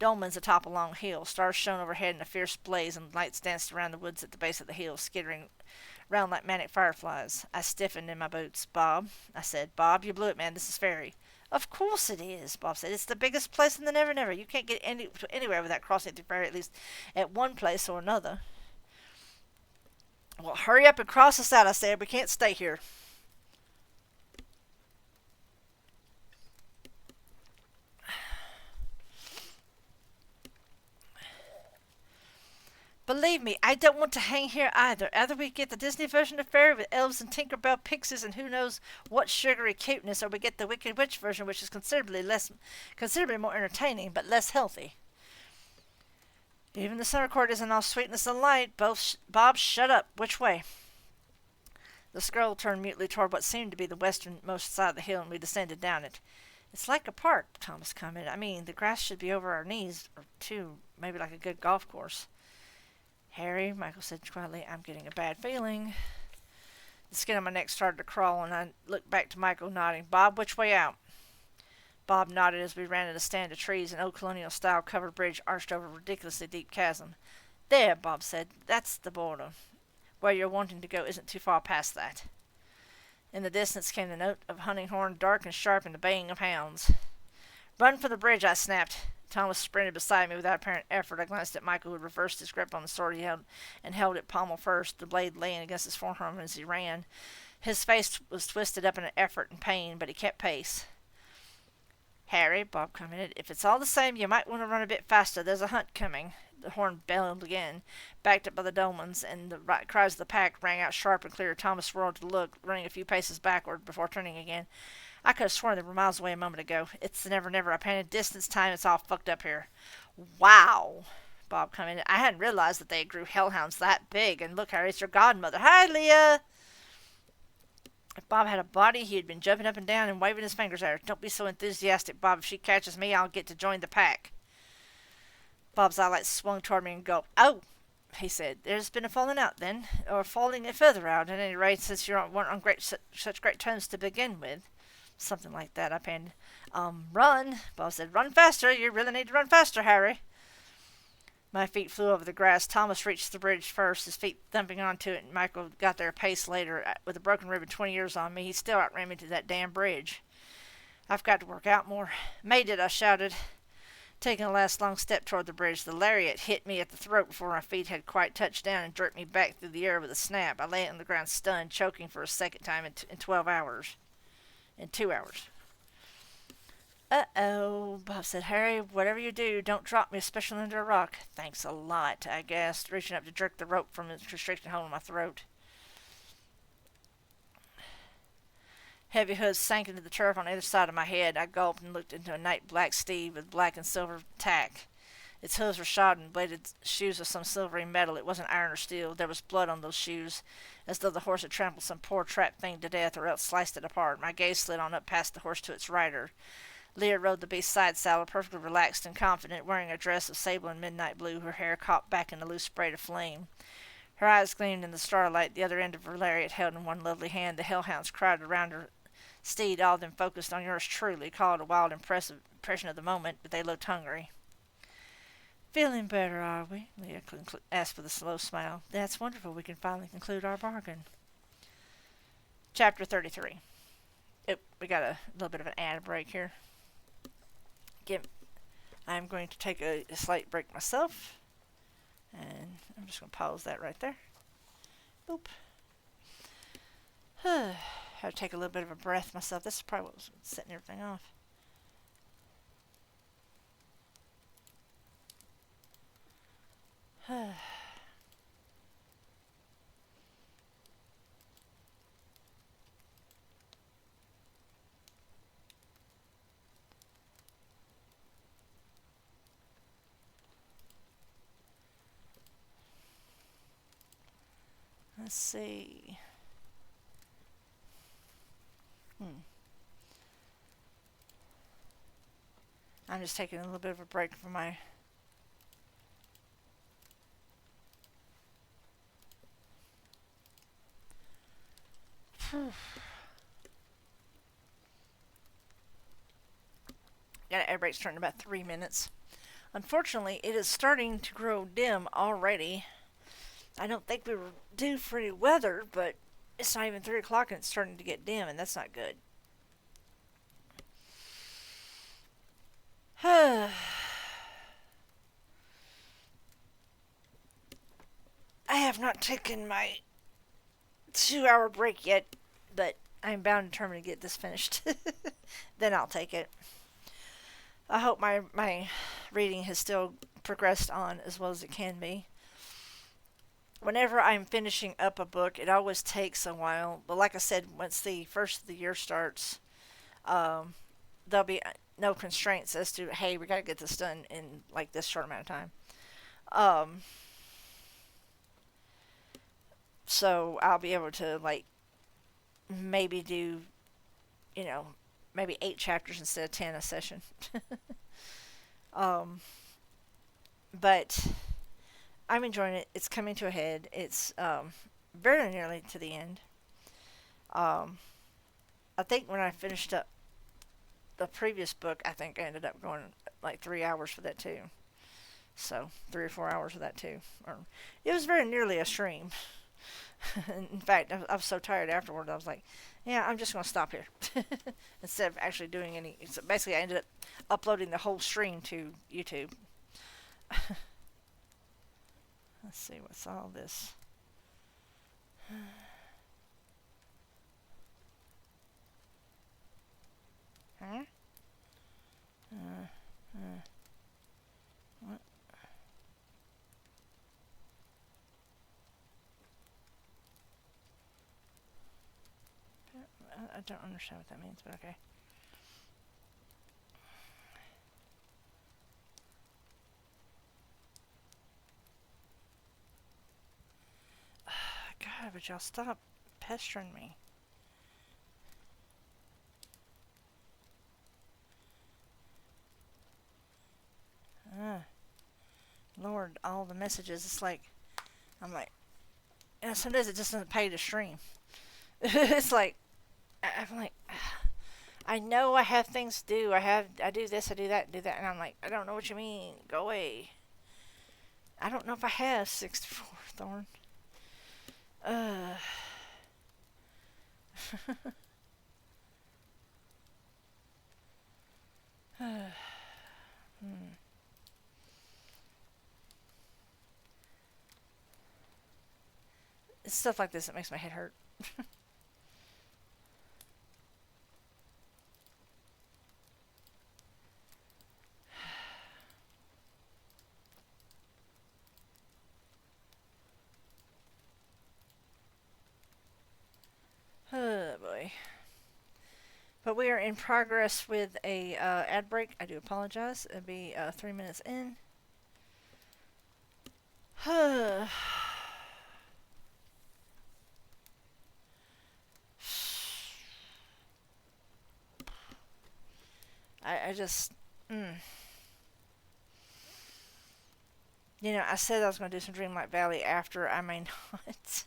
Dolmens atop a long hill. Stars shone overhead in a fierce blaze, and lights danced around the woods at the base of the hill, skittering round like manic fireflies. I stiffened in my boots. Bob, I said, Bob, you blew it, man. This is Fairy. Of course it is, Bob said. It's the biggest place in the Never Never. You can't get anywhere without crossing through Fairy, at least at one place or another. Well, hurry up and cross us out, I said. We can't stay here. Believe me, I don't want to hang here either. Either we get the Disney version of Fairy with elves and Tinkerbell pixies and who knows what sugary cuteness, or we get the Wicked Witch version, which is considerably more entertaining, but less healthy. Even the center court isn't all sweetness and light. Bob, shut up. Which way? The scroll turned mutely toward what seemed to be the westernmost side of the hill, and we descended down it. It's like a park, Thomas commented. I mean, the grass should be over our knees, or two, maybe like a good golf course. Harry, Michael said quietly, I'm getting a bad feeling. The skin on my neck started to crawl, and I looked back to Michael, nodding. Bob, which way out? Bob nodded as we ran in a stand of trees. An old colonial-style covered bridge arched over a ridiculously deep chasm. There, Bob said. That's the border. Where you're wanting to go isn't too far past that. In the distance came the note of a hunting horn, dark and sharp, and the baying of hounds. Run for the bridge, I snapped. Thomas sprinted beside me without apparent effort. I glanced at Michael, who had reversed his grip on the sword he held it pommel first, the blade laying against his forearm as he ran. His face was twisted up in an effort and pain, but he kept pace. Harry, Bob commented, if it's all the same, you might want to run a bit faster. There's a hunt coming. The horn bellowed again, backed up by the Dolmens, and the cries of the pack rang out sharp and clear. Thomas whirled to look, running a few paces backward before turning again. I could have sworn they were miles away a moment ago. It's the Never Never. I panted. Distance, time, it's all fucked up here. Wow, Bob commented. I hadn't realized that they grew hellhounds that big. And look, Harry, it's your godmother. Hi, Leah. If Bob had a body, he had been jumping up and down and waving his fingers at her. Don't be so enthusiastic, Bob. If she catches me, I'll get to join the pack. Bob's eyelids swung toward me and gulped. Oh, he said. There's been a falling out, then. Or falling it further out, at any rate, since you weren't on such great terms to begin with. Something like that, I panted. Run, Bob said. Run faster. You really need to run faster, Harry. My feet flew over the grass. Thomas reached the bridge first, his feet thumping onto it, and Michael got there a pace later. With a broken rib and 20 years on me, he still outran me to that damn bridge. I've got to work out more. Made it, I shouted, taking a last long step toward the bridge. The lariat hit me at the throat before my feet had quite touched down and jerked me back through the air with a snap. I lay on the ground stunned, choking for a second time in 12 hours. In 2 hours. Uh-oh, Bob said. Harry, whatever you do, don't drop me, especially under a rock. Thanks a lot, I gasped, reaching up to jerk the rope from its constricting hole in my throat. Heavy hooves sank into the turf on either side of my head. I gulped and looked into a night black steed with black and silver tack. Its hooves were shod in bladed shoes of some silvery metal. It wasn't iron or steel. There was blood on those shoes, as though the horse had trampled some poor trapped thing to death or else sliced it apart. My gaze slid on up past the horse to its rider. Leah rode the beast's side saddle, perfectly relaxed and confident, wearing a dress of sable and midnight blue, her hair caught back in a loose braid of flame. Her eyes gleamed in the starlight, the other end of her lariat held in one lovely hand. The hellhounds crowded around her steed, all of them focused on yours truly, called a wild impression of the moment, but they looked hungry. Feeling better, are we? Leah asked with a slow smile. That's wonderful. We can finally conclude our bargain. Chapter 33. We got a little bit of an ad break here. I'm going to take a slight break myself. And I'm just going to pause that right there. Boop. Had to take a little bit of a breath myself. This is probably what was setting everything off. Let's see. I'm just taking a little bit of a break from my got an air break starting in about 3 minutes. Unfortunately, it is starting to grow dim already. I don't think we were due for any weather, but it's not even 3 o'clock and it's starting to get dim, and that's not good. I have not taken my 2 hour break yet, but I'm bound and determined to get this finished. Then I'll take it. I hope my reading has still progressed on as well as it can be. Whenever I'm finishing up a book, it always takes a while. But like I said, once the first of the year starts, um, there'll be no constraints as to, hey, we got to get this done in like this short amount of time. Um, so I'll be able to like maybe do, you know, maybe 8 chapters instead of 10 a session. um, but I'm enjoying it. It's coming to a head. It's very nearly to the end. Um, I think when I finished up the previous book, I think I ended up going like 3 hours for that too. So 3 or 4 hours for that too. Or it was very nearly a stream. In fact, I was so tired afterward. I was like, "Yeah, I'm just going to stop here," instead of actually doing any. So basically, I ended up uploading the whole stream to YouTube. Let's see what's all this. Huh? Uh, uh, what? I don't understand what that means, but okay. God, but y'all stop pestering me. Uh, Lord, all the messages. It's like I'm like, and sometimes it just doesn't pay to stream. It's like I'm like, I know I have things to do. I do this, I do that, do that, and I'm like, I don't know what you mean. Go away. I don't know if I have 64 Thorn. Uh. Hmm. It's stuff like this that makes my head hurt. Oh boy. But we are in progress with a ad break. I do apologize. It'll be 3 minutes in. I just, mm. I said I was going to do some Dreamlight Valley after. I may not.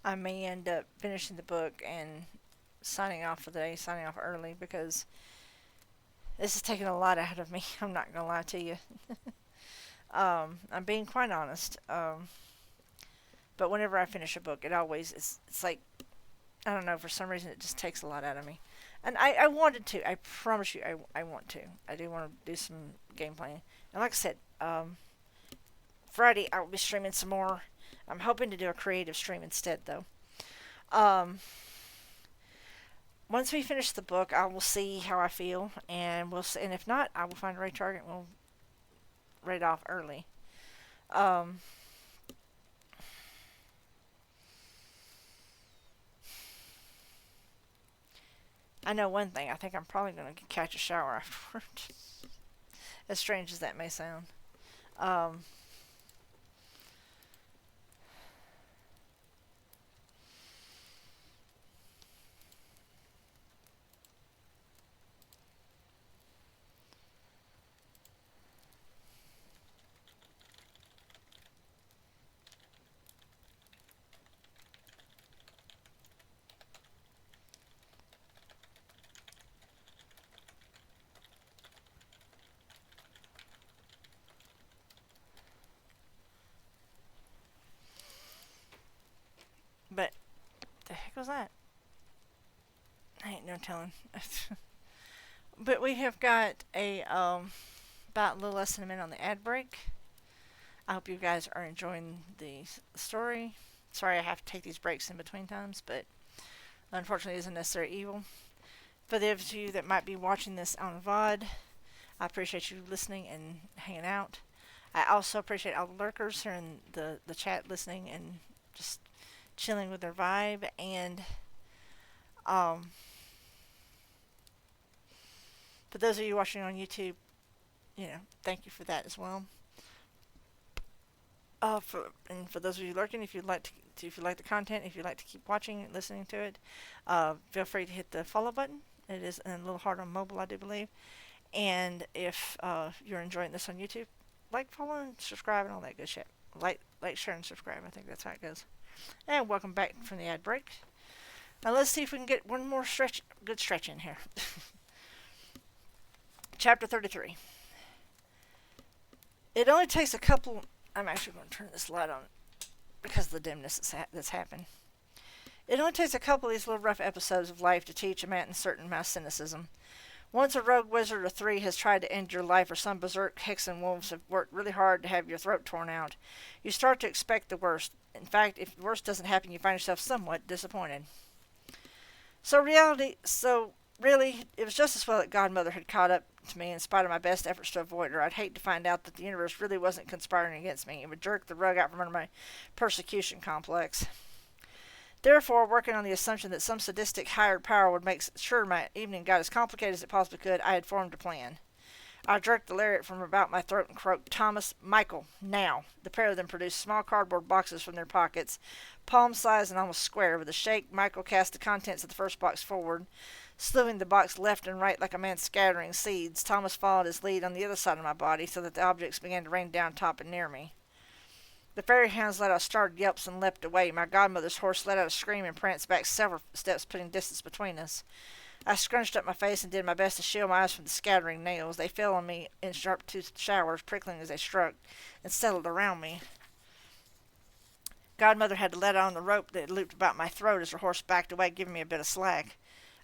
I may end up finishing the book and signing off for the day, signing off early because this is taking a lot out of me. I'm not going to lie to you. I'm being quite honest. But whenever I finish a book, it always it's like I don't know, for some reason it just takes a lot out of me. And I wanted to. I promise you, I want to. I do want to do some game playing. And like I said, Friday I will be streaming some more. I'm hoping to do a creative stream instead, though. Um, Once we finish the book, I will see how I feel, and we'll see. And if not, I will find a raid target and we'll raid off early. Um, I know one thing. I think I'm probably going to catch a shower afterward. As strange as that may sound. Um, was that? I ain't no telling. But we have got about a little less than a minute on the ad break. I hope you guys are enjoying the story. Sorry I have to take these breaks in between times, but unfortunately it isn't necessary evil. For those of you that might be watching this on VOD, I appreciate you listening and hanging out. I also appreciate all the lurkers here in the chat listening and just chilling with their vibe. And um, for those of you watching on YouTube, thank you for that as well. For those of you lurking, if you'd like to, if you like the content, if you'd like to keep watching and listening to it, feel free to hit the follow button. It is a little hard on mobile, I do believe. And if you're enjoying this on YouTube, like, follow, and subscribe, and all that good shit. Like, share, and subscribe. I think that's how it goes. And welcome back from the ad break. Now let's see if we can get one more good stretch in here. Chapter 33. It only takes a couple. I'm actually going to turn this light on because of the dimness that's happened. It only takes a couple of these little rough episodes of life to teach a man a certain amount of cynicism. Once a rogue wizard or three has tried to end your life, or some berserk hexen wolves have worked really hard to have your throat torn out, you start to expect the worst. In fact, if the worst doesn't happen, you find yourself somewhat disappointed. So really, it was just as well that Godmother had caught up to me in spite of my best efforts to avoid her. I'd hate to find out that the universe really wasn't conspiring against me. It would jerk the rug out from under my persecution complex. Therefore, working on the assumption that some sadistic hired power would make sure my evening got as complicated as it possibly could, I had formed a plan. I jerked the lariat from about my throat and croaked, "Thomas, Michael, now!" The pair of them produced small cardboard boxes from their pockets, palm-sized and almost square. With a shake, Michael cast the contents of the first box forward, slewing the box left and right like a man scattering seeds. Thomas followed his lead on the other side of my body, so that the objects began to rain down top and near me. The fairy hounds let out startled yelps and leapt away. My godmother's horse let out a scream and pranced back several steps, putting distance between us. I scrunched up my face and did my best to shield my eyes from the scattering nails. They fell on me in sharp-toothed showers, prickling as they struck, and settled around me. Godmother had to let out on the rope that looped about my throat as her horse backed away, giving me a bit of slack.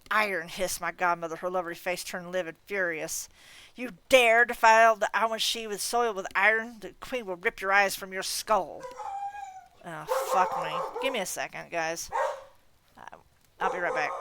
"Iron!" hissed my godmother, her lovely face turned livid, furious. "You dare defile the Iron she with soiled with iron? The queen will rip your eyes from your skull." Oh, fuck me. Give me a second, guys. I'll be right back.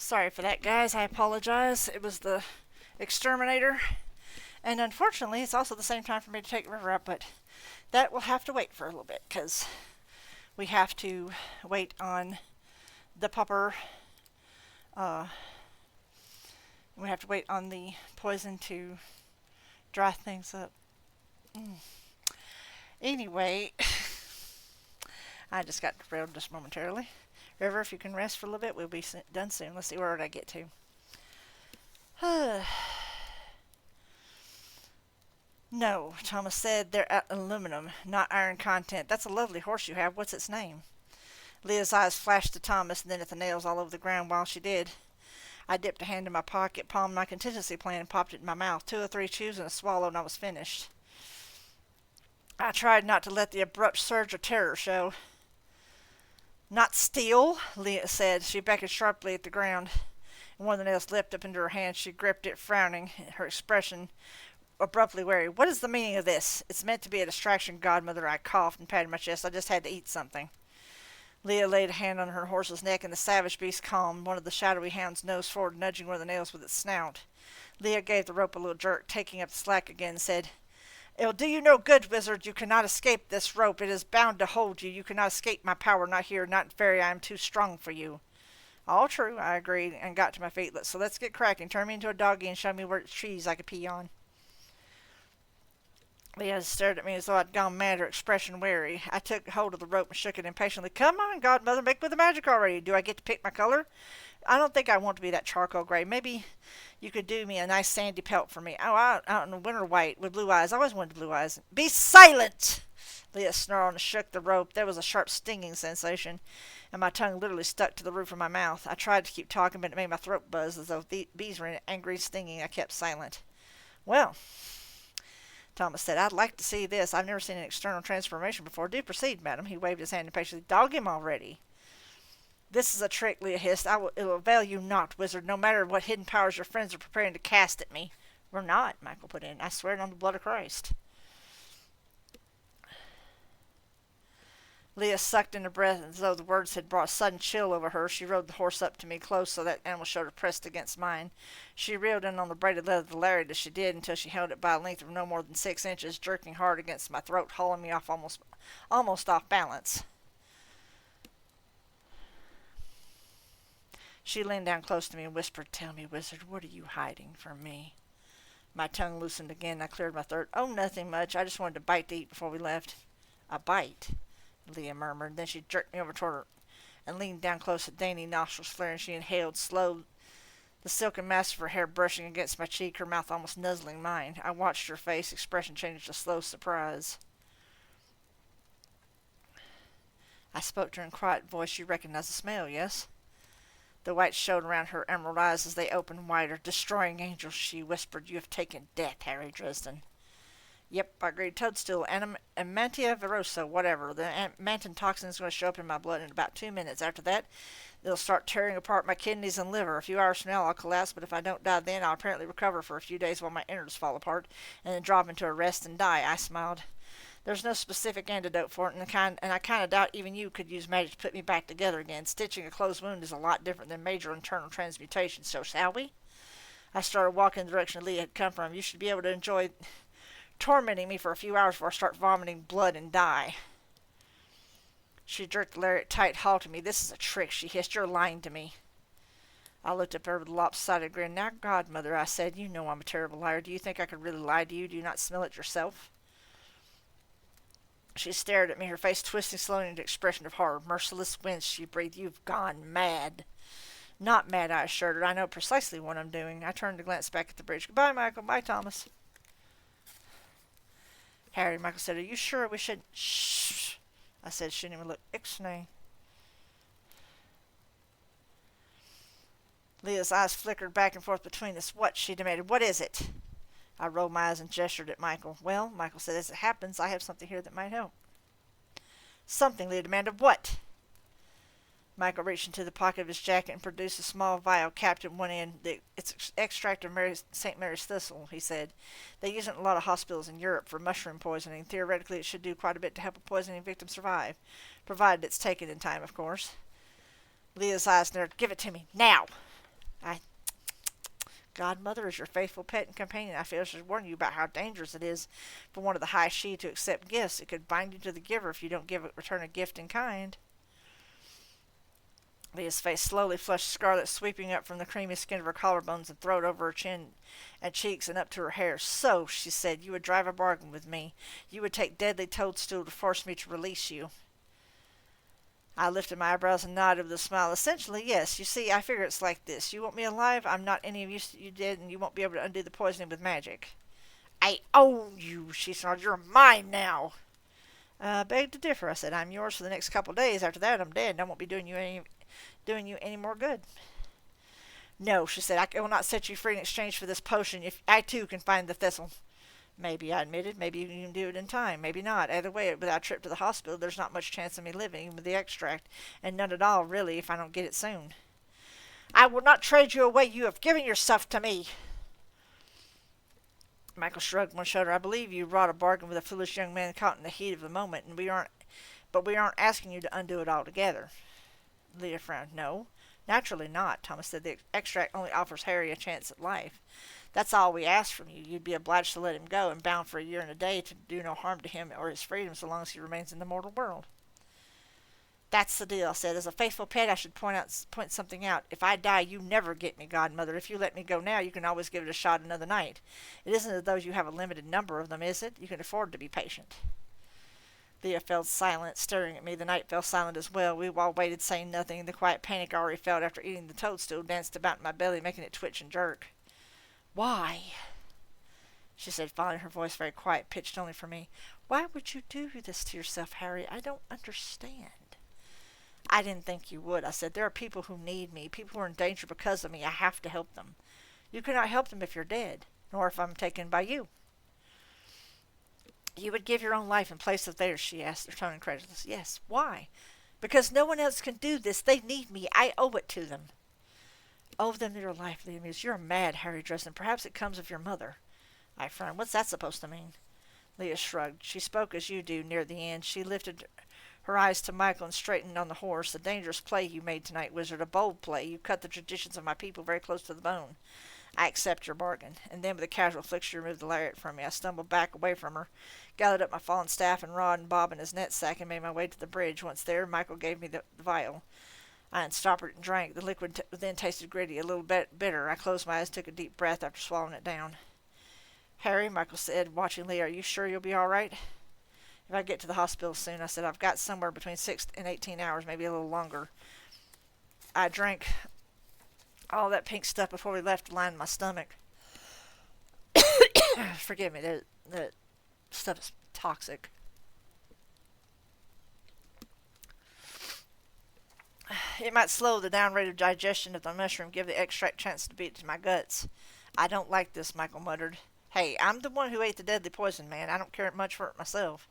Sorry for that, guys. I apologize. It was the exterminator. And unfortunately, it's also the same time for me to take River up, but that will have to wait for a little bit because we have to wait on the pupper. Uh, we have to wait on the poison to dry things up. Anyway, I just got derailed just momentarily. River, if you can rest for a little bit, we'll be done soon. Let's see where did I get to. No, Thomas said they're aluminum, not iron content. That's a lovely horse you have. What's its name? Leah's eyes flashed to Thomas and then at the nails all over the ground while she did. I dipped a hand in my pocket, palmed my contingency plan, and popped it in my mouth. 2 or 3 chews and a swallow, and I was finished. I tried not to let the abrupt surge of terror show. Not steal, Leah said. She beckoned sharply at the ground, and one of the nails leapt up into her hand. She gripped it, frowning, her expression abruptly wary. What is the meaning of this? It's meant to be a distraction, godmother. I coughed and patted my chest. I just had to eat something. Leah laid a hand on her horse's neck, and the savage beast calmed. One of the shadowy hounds nosed forward, nudging one of the nails with its snout. Leah gave the rope a little jerk, taking up the slack again, and said, "It will do you no good, wizard. You cannot escape this rope. It is bound to hold you. You cannot escape my power. Not here, not in fairy. I am too strong for you." All true, I agreed, and got to my feet. So let's get cracking. Turn me into a doggy and show me where trees I could pee on. Leah stared at me as though I'd gone mad, her expression wary. I took hold of the rope and shook it impatiently. Come on, godmother, make with the magic already. Do I get to pick my color? I don't think I want to be that charcoal gray. Maybe you could do me a nice sandy pelt for me. Oh, out in winter white with blue eyes. I always wanted blue eyes. Be silent! Leah snarled and shook the rope. There was a sharp stinging sensation, and my tongue literally stuck to the roof of my mouth. I tried to keep talking, but it made my throat buzz as though bees were in it, angry, stinging. I kept silent. Well, Thomas said, I'd like to see this. I've never seen an external transformation before. Do proceed, madam. He waved his hand impatiently. Dog him already. This is a trick, Leah hissed. It will avail you not, wizard, no matter what hidden powers your friends are preparing to cast at me. We're not, Michael put in. I swear it on the blood of Christ. Leah sucked in her breath as though the words had brought a sudden chill over her. She rode the horse up to me close so that animal's shoulder pressed against mine. She reeled in on the braided leather of the lariat as she did until she held it by a length of no more than 6 inches, jerking hard against my throat, hauling me off almost off balance. She leaned down close to me and whispered, Tell me, wizard, what are you hiding from me? My tongue loosened again, and I cleared my throat. Oh, nothing much. I just wanted a bite to eat before we left. A bite? Leah murmured. Then she jerked me over toward her and leaned down close, at dainty nostrils flaring. She inhaled slow, the silken mass of her hair brushing against my cheek, her mouth almost nuzzling mine. I watched her face, expression changed to slow surprise. I spoke to her in a quiet voice. You recognize the smell, yes? The white showed around her emerald eyes as they opened wider. Destroying angels, she whispered. You have taken death, Harry Dresden. Yep, I agreed. Toadstool, Mantia virosa, whatever. The mantin toxin is going to show up in my blood in about 2 minutes. After that, they'll start tearing apart my kidneys and liver. A few hours from now, I'll collapse, but if I don't die then, I'll apparently recover for a few days while my innards fall apart, and then drop into a rest and die. I smiled. There's no specific antidote for it, and I kind of doubt even you could use magic to put me back together again. Stitching a closed wound is a lot different than major internal transmutation, so shall we? I started walking in the direction Leah had come from. You should be able to enjoy tormenting me for a few hours before I start vomiting blood and die. She jerked the lariat tight, halting me. This is a trick, she hissed. You're lying to me. I looked up at her with a lopsided grin. Now, godmother, I said, you know I'm a terrible liar. Do you think I could really lie to you? Do you not smell it yourself? She stared at me, her face twisting slowly into an expression of horror. Merciless wince, she breathed. You've gone mad. Not mad, I assured her. I know precisely what I'm doing. I turned to glance back at the bridge. Goodbye, Michael. Bye, Thomas. Harry, Michael said, are you sure we should... Shh, I said, shouldn't even look. Ixnay. Leah's eyes flickered back and forth between us. What? She demanded. What is it? I rolled my eyes and gestured at Michael. Well, Michael said, as it happens, I have something here that might help. Something, Leah demanded. What? Michael reached into the pocket of his jacket and produced a small vial capped at one end. It's extract of St. Mary's thistle, he said. They use it in a lot of hospitals in Europe for mushroom poisoning. Theoretically, it should do quite a bit to help a poisoning victim survive, provided it's taken in time, of course. Leah's eyes narrowed. Give it to me, now! I Godmother is your faithful pet and companion. I feel I should warn you about how dangerous it is for one of the high she to accept gifts. It could bind you to the giver if you don't return a gift in kind. Leah's face slowly flushed scarlet, sweeping up from the creamy skin of her collarbones and throat over her chin and cheeks and up to her hair. So, she said, you would drive a bargain with me. You would take deadly toadstool to force me to release you. I lifted my eyebrows and nodded with a smile. Essentially, yes. You see, I figure it's like this. You want me alive? I'm not any of you dead, and you won't be able to undo the poisoning with magic. I own you, she snarled. You're mine now. Beg to differ, I said. I'm yours for the next couple of days. After that, I'm dead, and I won't be doing you any more good. No, she said. I will not set you free in exchange for this potion if I, too, can find the thistle. Maybe, I admitted. Maybe you can do it in time. Maybe not. Either way, without a trip to the hospital, there's not much chance of me living with the extract, and none at all, really, if I don't get it soon. I will not trade you away. You have given yourself to me. Michael shrugged one shoulder. I believe you wrought a bargain with a foolish young man caught in the heat of the moment, and we aren't asking you to undo it altogether. Leah frowned. No, naturally not, Thomas said. The extract only offers Harry a chance at life. That's all we ask from you. You'd be obliged to let him go, and bound for a year and a day to do no harm to him or his freedom so long as he remains in the mortal world. That's the deal, I said. As a faithful pet, I should point something out. If I die, you never get me, Godmother. If you let me go now, you can always give it a shot another night. It isn't as though you have a limited number of them, is it? You can afford to be patient. Leah fell silent, staring at me. The night fell silent as well. We all waited, saying nothing. The quiet panic I already felt after eating the toadstool danced about in my belly, making it twitch and jerk. Why? She said, finally, her voice very quiet, pitched only for me. Why would you do this to yourself, Harry? I don't understand. I didn't think you would, I said. There are people who need me, people who are in danger because of me. I have to help them. You cannot help them if you're dead, nor if I'm taken by you. You would give your own life in place of theirs, she asked, her tone incredulous. Yes, why? Because no one else can do this. They need me. I owe it to them. Owe them your life, Leah mused. You're mad, Harry Dresden. Perhaps it comes of your mother. I frowned. What's that supposed to mean? Leah shrugged. She spoke as you do near the end. She lifted her eyes to Michael and straightened on the horse. A dangerous play you made tonight, wizard. A bold play. You cut the traditions of my people very close to the bone. I accept your bargain. And then with a casual flick she removed the lariat from me. I stumbled back away from her, gathered up my fallen staff and rod and bob in his net sack, and made my way to the bridge. Once there, Michael gave me the vial. I unstoppered it and drank. The liquid then tasted gritty, a little bit bitter. I closed my eyes, took a deep breath after swallowing it down. Harry, Michael said, watching Leah, are you sure you'll be all right? If I get to the hospital soon, I said, I've got somewhere between 6 and 18 hours, maybe a little longer. I drank all that pink stuff before we left to line my stomach. Forgive me, that stuff is toxic. It might slow the down rate of digestion of the mushroom, give the extract a chance to beat to my guts. I don't like this, Michael muttered. Hey, I'm the one who ate the deadly poison, man. I don't care much for it myself.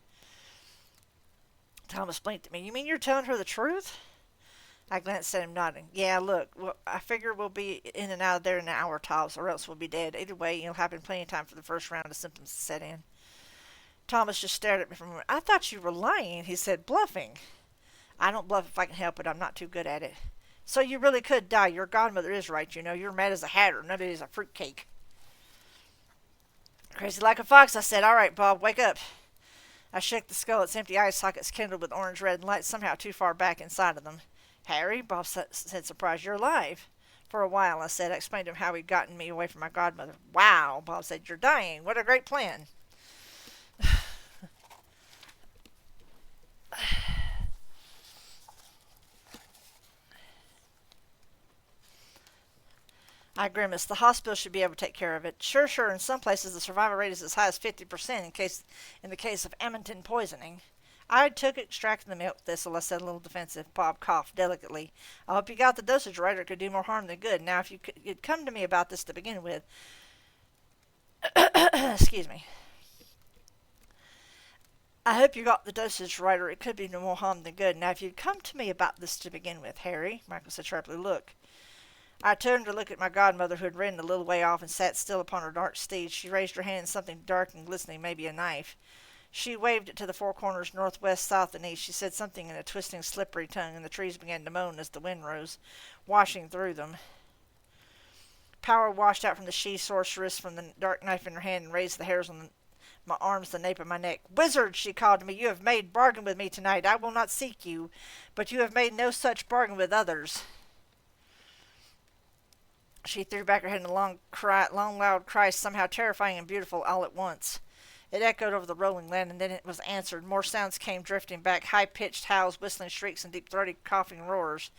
Thomas blinked at me. You mean you're telling her the truth? I glanced at him, nodding. Yeah, look, I figure we'll be in and out of there in an hour tops, or else we'll be dead. Either way, it'll happen plenty of time for the first round of symptoms to set in. Thomas just stared at me for a moment. I thought you were lying, he said, bluffing. I don't bluff if I can help it. I'm not too good at it. So you really could die. Your godmother is right, you know. You're mad as a hatter. None of it is a fruitcake. Crazy like a fox, I said. All right, Bob, wake up. I shook the skull. Its empty eye sockets kindled with orange-red light somehow too far back inside of them. Harry, Bob said, surprised. You're alive. For a while, I said. I explained to him how he'd gotten me away from my godmother. Wow, Bob said. You're dying. What a great plan. I grimaced. The hospital should be able to take care of it. Sure. In some places, the survival rate is as high as 50% in the case of Ammonton poisoning. I took extracting the milk thistle, I said, a little defensive. Bob coughed delicately. I hope you got the dosage right, or it could do more harm than good. Now, if you'd come to me about this to begin with... Excuse me. I hope you got the dosage right, or it could be no more harm than good. Now, if you'd come to me about this to begin with, Harry, Michael said sharply, look... I turned to look at my godmother, who had ridden a little way off and sat still upon her dark steed. She raised her hand in something dark and glistening, maybe a knife. She waved it to the four corners, northwest, south, and east. She said something in a twisting, slippery tongue, and the trees began to moan as the wind rose, washing through them. Power washed out from the she-sorceress from the dark knife in her hand and raised the hairs on my arms, the nape of my neck. "Wizard," she called to me, "you have made bargain with me tonight. I will not seek you, but you have made no such bargain with others." She threw back her head in a long loud cry, somehow terrifying and beautiful all at once. It echoed over the rolling land, and then it was answered. More sounds came drifting back, high-pitched howls, whistling shrieks, and deep-throated coughing roars.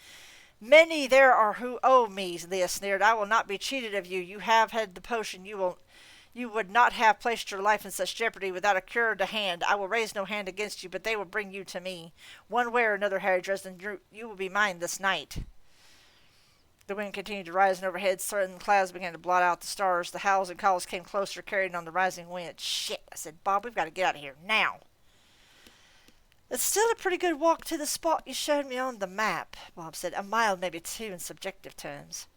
"Many there are who owe me," Leah sneered. "I will not be cheated of you. You have had the potion. You would not have placed your life in such jeopardy without a cure to hand. I will raise no hand against you, but they will bring you to me. One way or another, Harry Dresden, you will be mine this night." The wind continued to rise, and overhead certain clouds began to blot out the stars. The howls and calls came closer, carried on the rising wind. "Shit," I said. "Bob, we've got to get out of here now." "It's still a pretty good walk to the spot you showed me on the map," Bob said. "A mile, maybe two, in subjective terms."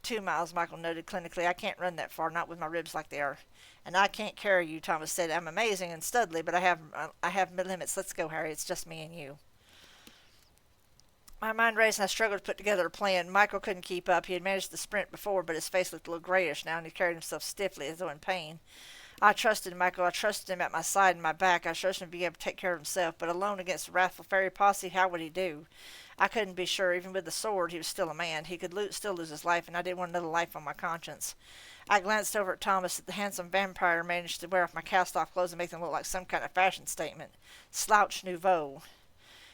"2 miles," Michael noted clinically. "I can't run that far, not with my ribs like they are." "And I can't carry you," Thomas said. "I'm amazing and studly, but I have limits. Let's go, Harry. It's just me and you." My mind raced, and I struggled to put together a plan. Michael couldn't keep up. He had managed to sprint before, but his face looked a little grayish now, and he carried himself stiffly, as though in pain. I trusted Michael. I trusted him at my side and my back. I trusted him to be able to take care of himself, but alone against the wrathful fairy posse, how would he do? I couldn't be sure. Even with the sword, he was still a man. He could still lose his life, and I didn't want another life on my conscience. I glanced over at Thomas. The handsome vampire managed to wear off my cast-off clothes and make them look like some kind of fashion statement. Slouch nouveau.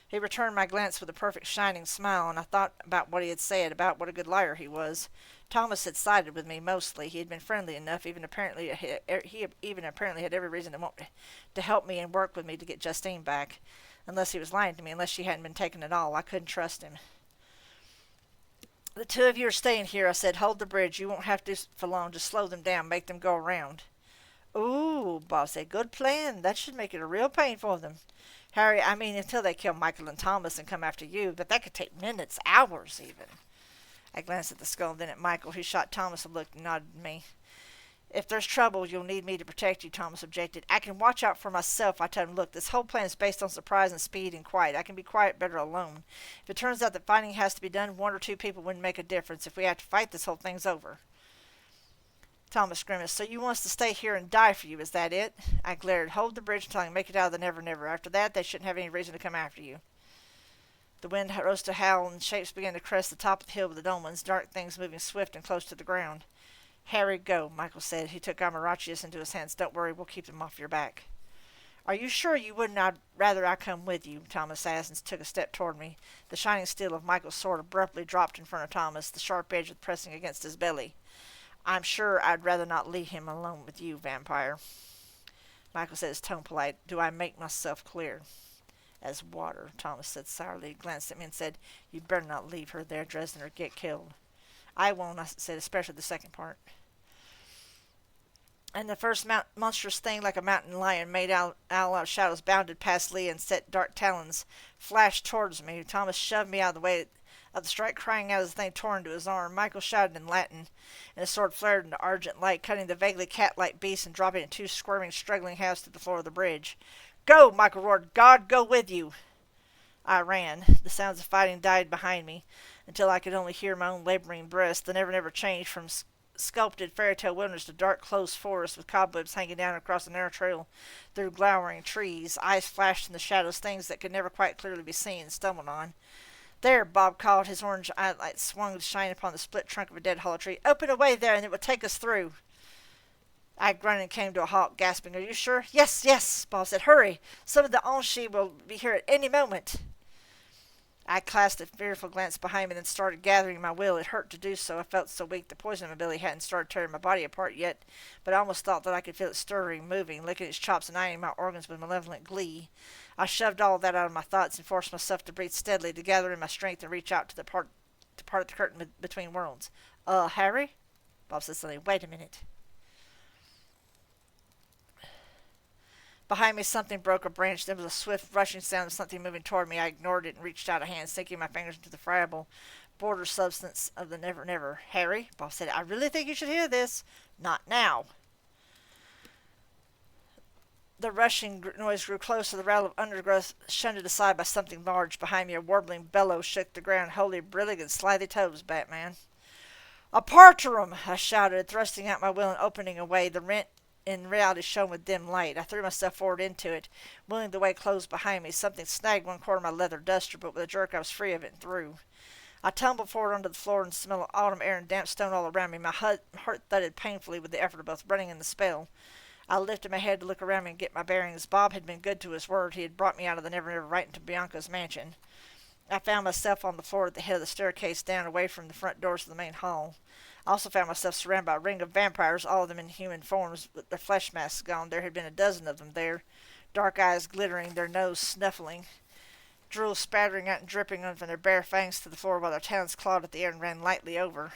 He returned my glance with a perfect shining smile, and I thought about what he had said, about what a good liar he was. Thomas had sided with me mostly. He had been friendly enough, even apparently he even apparently had every reason to want to help me and work with me to get Justine back. Unless he was lying to me, unless she hadn't been taken at all, I couldn't trust him. "The two of you are staying here," I said. "Hold the bridge. You won't have to for long. Just slow them down, make them go around." "Ooh," Bob said. "Good plan. That should make it a real pain for them. Harry, I mean, until they kill Michael and Thomas and come after you, but that could take minutes, hours even." I glanced at the skull, then at Michael. He shot Thomas a look and nodded at me. "If there's trouble, you'll need me to protect you," Thomas objected. "I can watch out for myself," I told him. "Look, this whole plan is based on surprise and speed and quiet. I can be quiet better alone. If it turns out that fighting has to be done, one or two people wouldn't make a difference. If we have to fight, this whole thing's over." Thomas grimaced. "So you want us to stay here and die for you, is that it?" I glared. "Hold the bridge until I can make it out of the Never Never. After that, they shouldn't have any reason to come after you." The wind rose to howl, and shapes began to crest the top of the hill with the dolmens, dark things moving swift and close to the ground. "Harry, go," Michael said. He took Amarachius into his hands. "Don't worry, we'll keep them off your back." "Are you sure you wouldn't rather I come with you?" Thomas asked, and took a step toward me. The shining steel of Michael's sword abruptly dropped in front of Thomas, the sharp edge pressing against his belly. "I'm sure I'd rather not leave him alone with you, vampire." Michael said, his tone polite. "Do I make myself clear?" "As water," Thomas said sourly. He glanced at me and said, "You'd better not leave her there, Dresden, or get killed." "I won't," I said, "especially the second part." And the first monstrous thing, like a mountain lion made out of shadows, bounded past Lee and set dark talons flashed towards me. Thomas shoved me out of the way of the strike, crying out as the thing tore into his arm. Michael shouted in Latin, and his sword flared into argent light, cutting the vaguely cat-like beast and dropping it in two squirming, struggling halves to the floor of the bridge. "Go!" Michael roared. "God go with you!" I ran. The sounds of fighting died behind me, until I could only hear my own laboring breast. The Never Never changed from sculpted fairy-tale wilderness to dark closed forest with cobwebs hanging down across a narrow trail through glowering trees. Eyes flashed in the shadows, things that could never quite clearly be seen and stumbled on. "There," Bob called. His orange eyelight swung to shine upon the split trunk of a dead hollow tree. "Open a way there, and it will take us through." I grunted and came to a halt, gasping. "Are you sure?" "Yes, yes," Bob said. "Hurry! Some of the Anshi will be here at any moment." I cast a fearful glance behind me and then started gathering my will. It hurt to do so. I felt so weak. The poison in my belly hadn't started tearing my body apart yet, but I almost thought that I could feel it stirring, moving, licking its chops and eyeing my organs with malevolent glee. I shoved all that out of my thoughts and forced myself to breathe steadily, to gather in my strength and reach out to part of the curtain between worlds. Harry?" Bob said suddenly. "Wait a minute." Behind me, something broke a branch. There was a swift, rushing sound of something moving toward me. I ignored it and reached out a hand, sinking my fingers into the friable border substance of the Never Never. "Harry," Bob said, "I really think you should hear this." "Not now." The rushing noise grew closer. The rattle of undergrowth shunted aside by something large behind me. A warbling bellow shook the ground. "Holy brillig and slithy toves, Batman." "Apartrum!" I shouted, thrusting out my will and opening a way. The rent in reality shone with dim light. I threw myself forward into it, willing the way closed behind me. Something snagged one corner of my leather duster, but with a jerk I was free of it and through. I tumbled forward onto the floor and the smell of autumn air and damp stone all around me. My heart thudded painfully with the effort of both running and the spell. I lifted my head to look around me and get my bearings. Bob had been good to his word. He had brought me out of the Never Never right into Bianca's mansion. I found myself on the floor at the head of the staircase down away from the front doors of the main hall. I also found myself surrounded by a ring of vampires, all of them in human forms, with their flesh masks gone. There had been a dozen of them there, dark eyes glittering, their nose snuffling, drool spattering out and dripping from their bare fangs to the floor while their talons clawed at the air and ran lightly over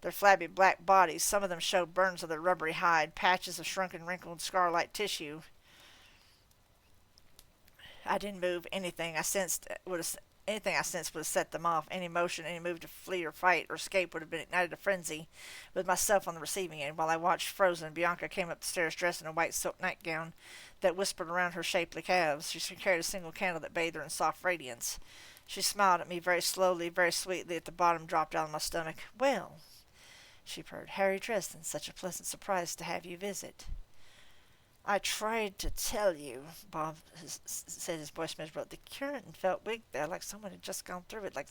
their flabby black bodies. Some of them showed burns of their rubbery hide, patches of shrunken, wrinkled, scar-like tissue. I didn't move. Anything I sensed would have set them off. Any motion, any move to flee or fight or escape would have been ignited a frenzy, with myself on the receiving end. While I watched frozen, Bianca came up the stairs dressed in a white silk nightgown that whispered around her shapely calves. She carried a single candle that bathed her in soft radiance. She smiled at me very slowly, very sweetly. At the bottom dropped out of my stomach. "Well," she purred, "Harry Dresden, such a pleasant surprise to have you visit." "I tried to tell you," Bob said, his voice miserable. The curtain felt weak there, like someone had just gone through it, like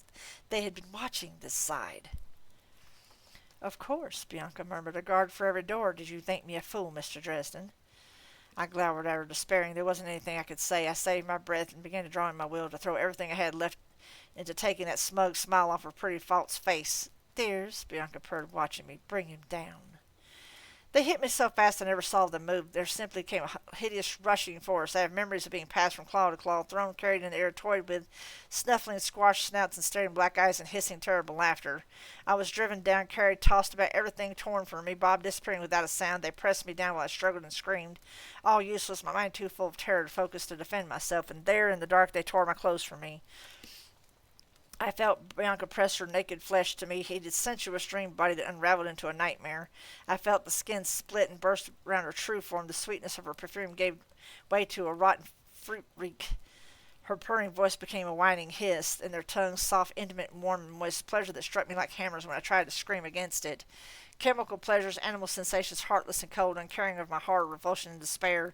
they had been watching this side. "Of course," Bianca murmured. "A guard for every door. Did you think me a fool, Mr. Dresden?" I glowered at her, despairing. There wasn't anything I could say. I saved my breath and began to draw in my will to throw everything I had left into taking that smug smile off her pretty false face. "Dears," Bianca purred, watching me, "bring him down." They hit me so fast I never saw them move. There simply came a hideous rushing force. I have memories of being passed from claw to claw, thrown, carried in the air, toyed with, snuffling squashed snouts and staring black eyes and hissing terrible laughter. I was driven down, carried, tossed about, everything torn from me, Bob disappearing without a sound. They pressed me down while I struggled and screamed. All useless, my mind too full of terror to focus to defend myself, and there in the dark they tore my clothes from me. I felt Bianca press her naked flesh to me, heated, sensuous dream body that unraveled into a nightmare. I felt the skin split and burst around her true form. The sweetness of her perfume gave way to a rotten fruit reek. Her purring voice became a whining hiss, and their tongues soft, intimate, and warm, and moist pleasure that struck me like hammers when I tried to scream against it. Chemical pleasures, animal sensations, heartless and cold, uncaring of my horror, revulsion, and despair.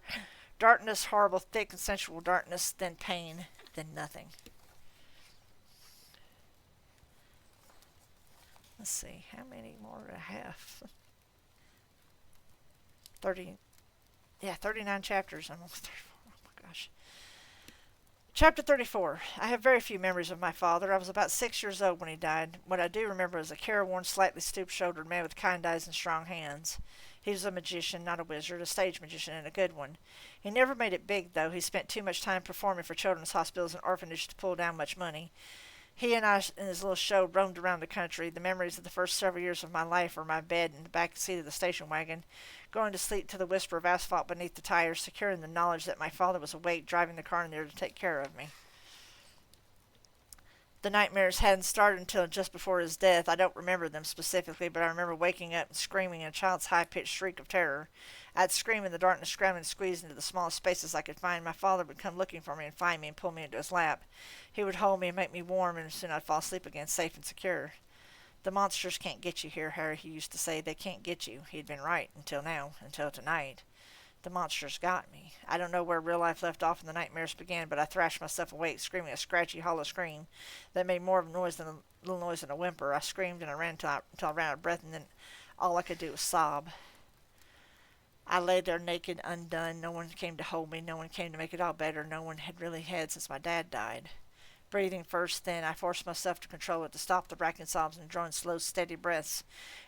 Darkness, horrible, thick, and sensual darkness, then pain, then nothing. Let's see, how many more do I have? 30, 39 chapters. I'm on 34. Oh my gosh. Chapter 34. I have very few memories of my father. I was about 6 years old when he died. What I do remember is a careworn, slightly stoop-shouldered man with kind eyes and strong hands. He was a magician, not a wizard, a stage magician, and a good one. He never made it big, though. He spent too much time performing for children's hospitals and orphanages to pull down much money. He and I, in his little show, roamed around the country. The memories of the first several years of my life were my bed in the back seat of the station wagon, going to sleep to the whisper of asphalt beneath the tires, secure in the knowledge that my father was awake, driving the car in there to take care of me. The nightmares hadn't started until just before his death. I don't remember them specifically, but I remember waking up and screaming in a child's high-pitched shriek of terror. I'd scream in the darkness, scrambling and squeeze into the smallest spaces I could find. My father would come looking for me and find me and pull me into his lap. He would hold me and make me warm, and soon I'd fall asleep again, safe and secure. "The monsters can't get you here, Harry," he used to say. "They can't get you." He'd been right, until now, until tonight. The monsters got me. I don't know where real life left off and the nightmares began, but I thrashed myself awake, screaming a scratchy, hollow scream that made more of a noise than a little noise than a whimper. I screamed and I ran until I ran out of breath, and then all I could do was sob. I lay there naked, undone. No one came to hold me. No one came to make it all better. No one had really had since my dad died. Breathing first, then I forced myself to control it, to stop the racking sobs and drawing slow, steady breaths.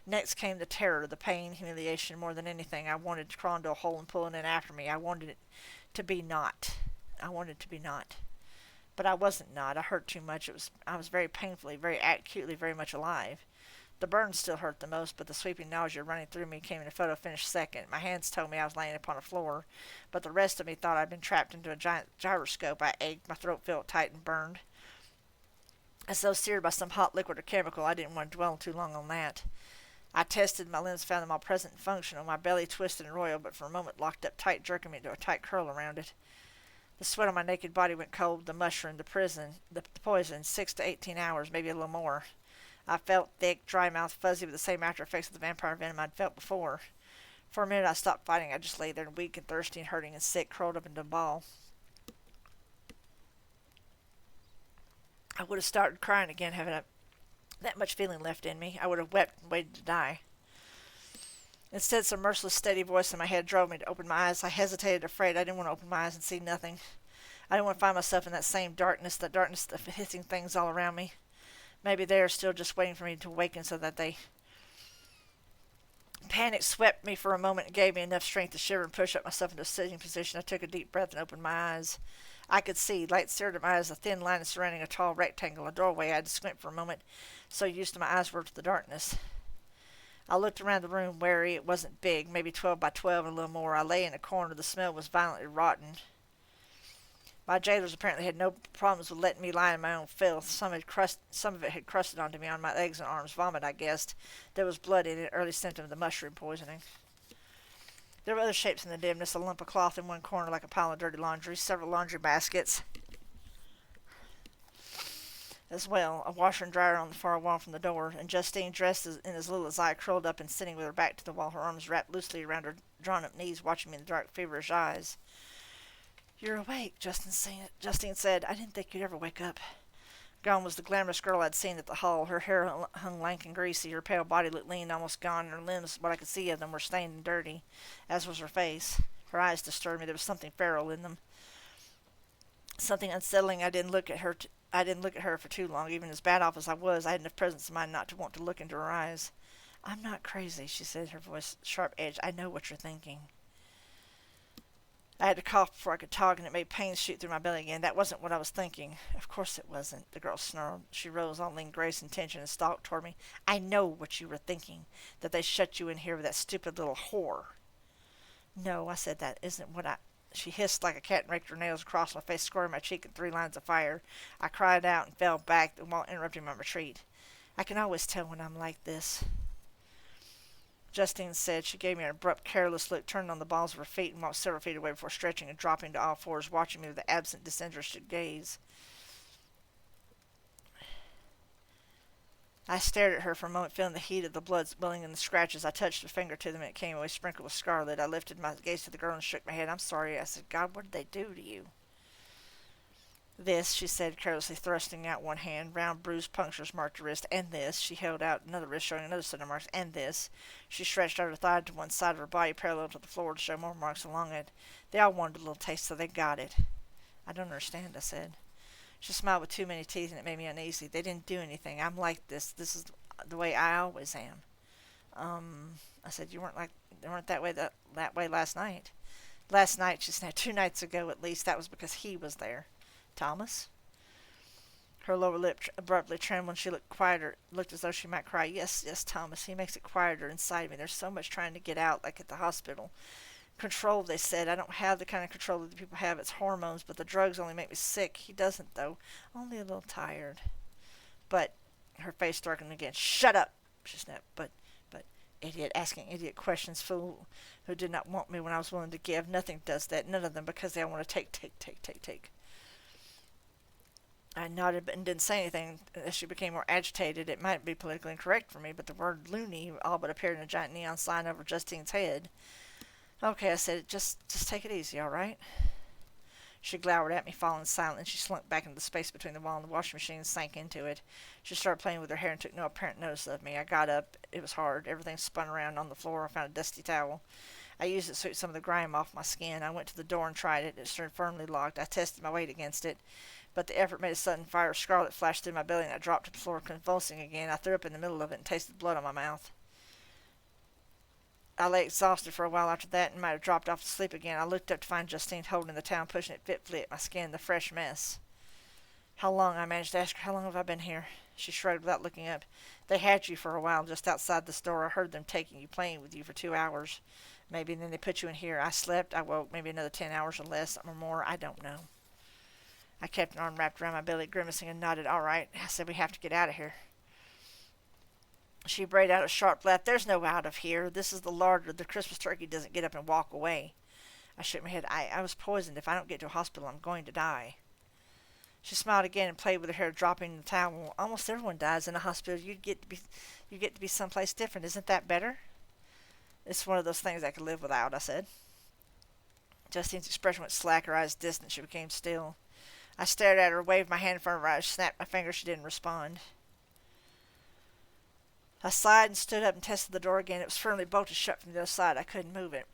Next came the terror, the pain, humiliation. More than anything, I wanted to crawl into a hole and pull it in after me. I wanted it to be not. I wanted to be not. But I wasn't not. I hurt too much. I was very painfully, very acutely, very much alive. The burns still hurt the most, but the sweeping nausea running through me came in a photo finish second. My hands told me I was laying upon a floor, but the rest of me thought I'd been trapped into a giant gyroscope. I ached, my throat felt tight and burned, as though seared by some hot liquid or chemical. I didn't want to dwell too long on that. I tested my limbs, found them all present and functional. My belly twisted and roiled, but for a moment locked up tight, jerking me into a tight curl around it. The sweat on my naked body went cold. The mushroom, the poison, 6 to 18 hours, maybe a little more. I felt thick, dry mouth, fuzzy with the same after effects of the vampire venom I'd felt before. For a minute I stopped fighting. I just lay there, weak and thirsty and hurting and sick, curled up into a ball. I would have started crying again, having that much feeling left in me. I would have wept and waited to die. Instead, some merciless, steady voice in my head drove me to open my eyes. I hesitated, afraid. I didn't want to open my eyes and see nothing. I didn't want to find myself in that same darkness, the darkness of hissing things all around me. Maybe they are still just waiting for me to awaken so that they... Panic swept me for a moment and gave me enough strength to shiver and push up myself into a sitting position. I took a deep breath and opened my eyes. I could see, light seared in my eyes, a thin line surrounding a tall rectangle, a doorway. I had to squint for a moment, so used to my eyes were to the darkness. I looked around the room, wary. It wasn't big, maybe 12 by 12 and a little more. I lay in a corner. The smell was violently rotten. My jailers apparently had no problems with letting me lie in my own filth. Some of it had crusted onto me on my legs and arms. Vomit, I guessed. There was blood in it, early symptom of the mushroom poisoning. There were other shapes in the dimness, a lump of cloth in one corner like a pile of dirty laundry, several laundry baskets as well, a washer and dryer on the far wall from the door, and Justine, dressed in as little as I, curled up and sitting with her back to the wall, her arms wrapped loosely around her drawn-up knees, watching me in the dark, feverish eyes. "You're awake," Justine said. "I didn't think you'd ever wake up." Gone was the glamorous girl I'd seen at the hall. Her hair hung lank and greasy. Her pale body looked lean, almost gone, and her limbs, what I could see of them, were stained and dirty, as was her face. Her eyes disturbed me. There was something feral in them, something unsettling. I didn't look at her for too long. Even as bad off as I was, I had enough presence of mind not to want to look into her eyes. "I'm not crazy," she said, her voice sharp-edged. "I know what you're thinking." I had to cough before I could talk, and it made pains shoot through my belly again. "That wasn't what I was thinking." "Of course it wasn't," the girl snarled. She rose, all lean grace and tension, and stalked toward me. "I know what you were thinking, that they shut you in here with that stupid little whore." "No," I said, "that isn't what I—" She hissed like a cat and raked her nails across my face, scoring my cheek in 3 lines of fire. I cried out and fell back, while interrupting my retreat. "I can always tell when I'm like this," Justine said. She gave me an abrupt, careless look, turned on the balls of her feet, and walked several feet away before stretching and dropping to all fours, watching me with an absent, disinterested gaze. I stared at her for a moment, feeling the heat of the blood welling in the scratches. I touched a finger to them, and it came away sprinkled with scarlet. I lifted my gaze to the girl and shook my head. "I'm sorry," I said. "God, what did they do to you?" "This," she said, carelessly thrusting out one hand. Round bruised punctures marked her wrist. "And this." She held out another wrist, showing another set of marks. "And this." She stretched out her thigh to one side of her body, parallel to the floor, to show more marks along it. "They all wanted a little taste, so they got it." "I don't understand," I said. She smiled with too many teeth, and it made me uneasy. "They didn't do anything. I'm like this. This is the way I always am." I said, "You weren't that way last night." "Last night," she snapped. "2 nights ago, at least. That was because he was there." "Thomas?" Her lower lip abruptly trembled, and she looked as though she might cry. Yes, Thomas. He makes it quieter inside me. There's so much trying to get out, like at the hospital. Control, they said. I don't have the kind of control that the people have. It's hormones, but the drugs only make me sick. He doesn't, though. Only a little tired." "But—" Her face darkened again. "Shut up!" she snapped. But, idiot, asking idiot questions, fool who did not want me when I was willing to give. Nothing does that. None of them, because they all want to take. I nodded and didn't say anything. As she became more agitated, it might be politically incorrect for me, but the word loony all but appeared in a giant neon sign over Justine's head. "Okay," I said, just take it easy, all right?" She glowered at me, falling silent, and she slunk back into the space between the wall and the washing machine and sank into it. She started playing with her hair and took no apparent notice of me. I got up. It was hard. Everything spun around on the floor. I found a dusty towel. I used it to sweep some of the grime off my skin. I went to the door and tried it. It stood firmly locked. I tested my weight against it, but the effort made a sudden fire of scarlet flash through my belly, and I dropped to the floor, convulsing again. I threw up in the middle of it and tasted blood on my mouth. I lay exhausted for a while after that, and might have dropped off to sleep again. I looked up to find Justine holding the towel, pushing it fitfully at my skin, the fresh mess. "How long?" I managed to ask her. "How long have I been here?" She shrugged without looking up. "They had you for a while just outside this door. I heard them taking you, playing with you for 2 hours. Maybe, and then they put you in here. I slept. I woke. Maybe another 10 hours or less, or more. I don't know." I kept an arm wrapped around my belly, grimacing, and nodded. "All right." I said, "We have to get out of here." She brayed out a sharp laugh. "There's no out of here. This is the larder. The Christmas turkey doesn't get up and walk away." I shook my head. I was poisoned. If I don't get to a hospital, I'm going to die." She smiled again and played with her hair, dropping the towel. Almost everyone dies in a hospital. You get to be someplace different. Isn't that better? It's one of those things I could live without, I said. Justine's expression went slack, her eyes distant. She became still. I stared at her, waved my hand in front of her eyes, snapped my fingers. She didn't respond. I sighed and stood up and tested the door again. It was firmly bolted shut from the other side. I couldn't move it.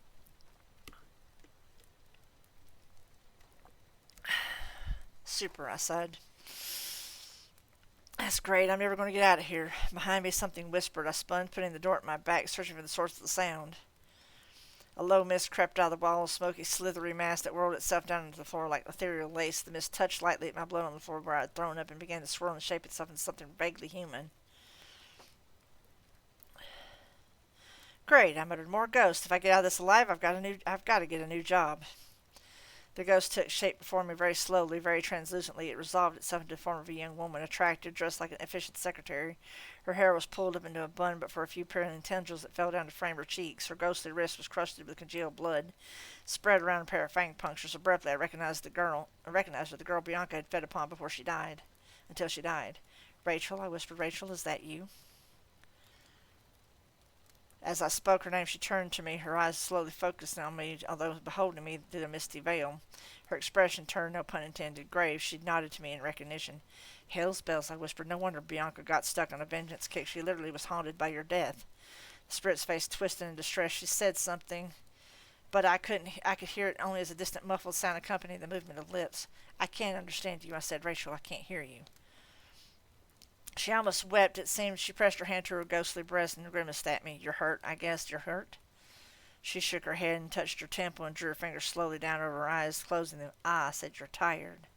Super, I sighed. That's great. I'm never going to get out of here. Behind me, something whispered. I spun, putting the door at my back, searching for the source of the sound. A low mist crept out of the wall, a smoky, slithery mass that whirled itself down into the floor like ethereal lace. The mist touched lightly at my blood on the floor where I had thrown up and began to swirl and shape itself into something vaguely human. Great, I muttered. More ghosts. If I get out of this alive, I've got to get a new job. The ghost took shape before me very slowly, very translucently. It resolved itself into the form of a young woman, attractive, dressed like an efficient secretary. Her hair was pulled up into a bun, but for a few pearly tendrils that fell down to frame her cheeks. Her ghostly wrist was crusted with congealed blood, spread around a pair of fang punctures. Abruptly, I recognized her, the girl Bianca had fed upon before she died, until she died. Rachel, I whispered. Rachel, is that you? As I spoke her name, she turned to me, her eyes slowly focused on me, although beholding me through the misty veil. Her expression turned, no pun intended, grave. She nodded to me in recognition. Hell's bells, I whispered. No wonder Bianca got stuck on a vengeance kick. She literally was haunted by your death. The spirit's face twisted in distress. She said something, but I could hear it only as a distant muffled sound accompanying the movement of lips. I can't understand you, I said. Rachel, I can't hear you. She almost wept. It seemed she pressed her hand to her ghostly breast and grimaced at me. You're hurt, I guess. You're hurt? She shook her head and touched her temple and drew her fingers slowly down over her eyes, closing them. I said, you're tired.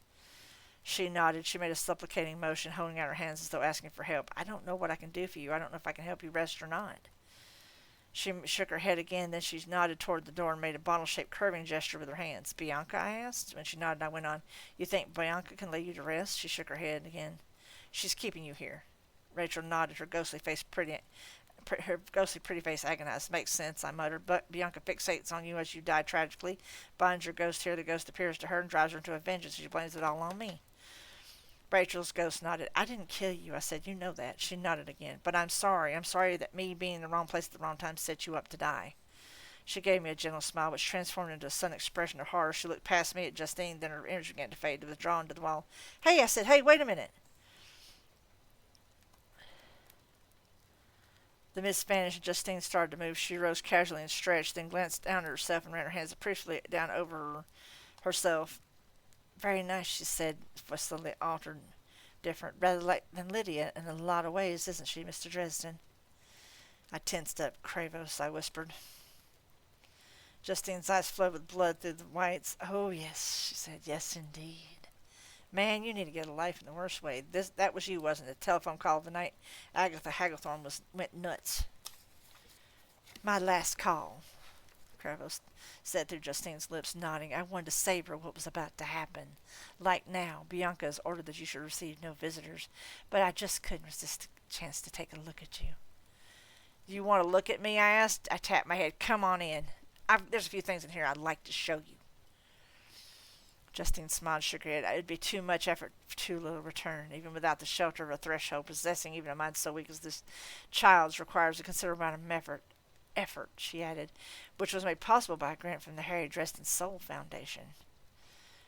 She nodded. She made a supplicating motion, holding out her hands as though asking for help. I don't know what I can do for you. I don't know if I can help you rest or not. She shook her head again, then she nodded toward the door and made a bottle-shaped curving gesture with her hands. Bianca, I asked. When she nodded, I went on. You think Bianca can lay you to rest? She shook her head again. She's keeping you here. Rachel nodded, her ghostly pretty face agonized. Makes sense, I muttered. But Bianca fixates on you as you die tragically, binds your ghost here, the ghost appears to her and drives her into a vengeance. She blames it all on me. Rachel's ghost nodded. I didn't kill you, I said. You know that. She nodded again. But I'm sorry. I'm sorry that me being in the wrong place at the wrong time set you up to die. She gave me a gentle smile, which transformed into a sudden expression of horror. She looked past me at Justine, then her energy began to fade, to withdraw into the wall. Hey, I said, hey, wait a minute. The mist vanished and Justine started to move. She rose casually and stretched, then glanced down at herself and ran her hands appreciatively down over herself. Very nice, she said, slowly altered, different, rather like than Lydia in a lot of ways, isn't she, Mr. Dresden? I tensed up. Kravos, I whispered. Justine's eyes flowed with blood through the whites. Oh, yes, she said, yes, indeed. Man, you need to get a life in the worst way. That was you, wasn't it? The telephone call of the night Agatha Hagglethorne went nuts. My last call, Kravos said through Justine's lips, nodding. I wanted to savor what was about to happen. Like now, Bianca has ordered that you should receive no visitors, but I just couldn't resist the chance to take a look at you. You want to look at me? I asked. I tapped my head. Come on in. There's a few things in here I'd like to show you. Justine smiled, shook her head. It would be too much effort for too little return. Even without the shelter of a threshold, possessing even a mind so weak as this child's requires a considerable amount of effort, she added, which was made possible by a grant from the Harry Dresden Soul Foundation.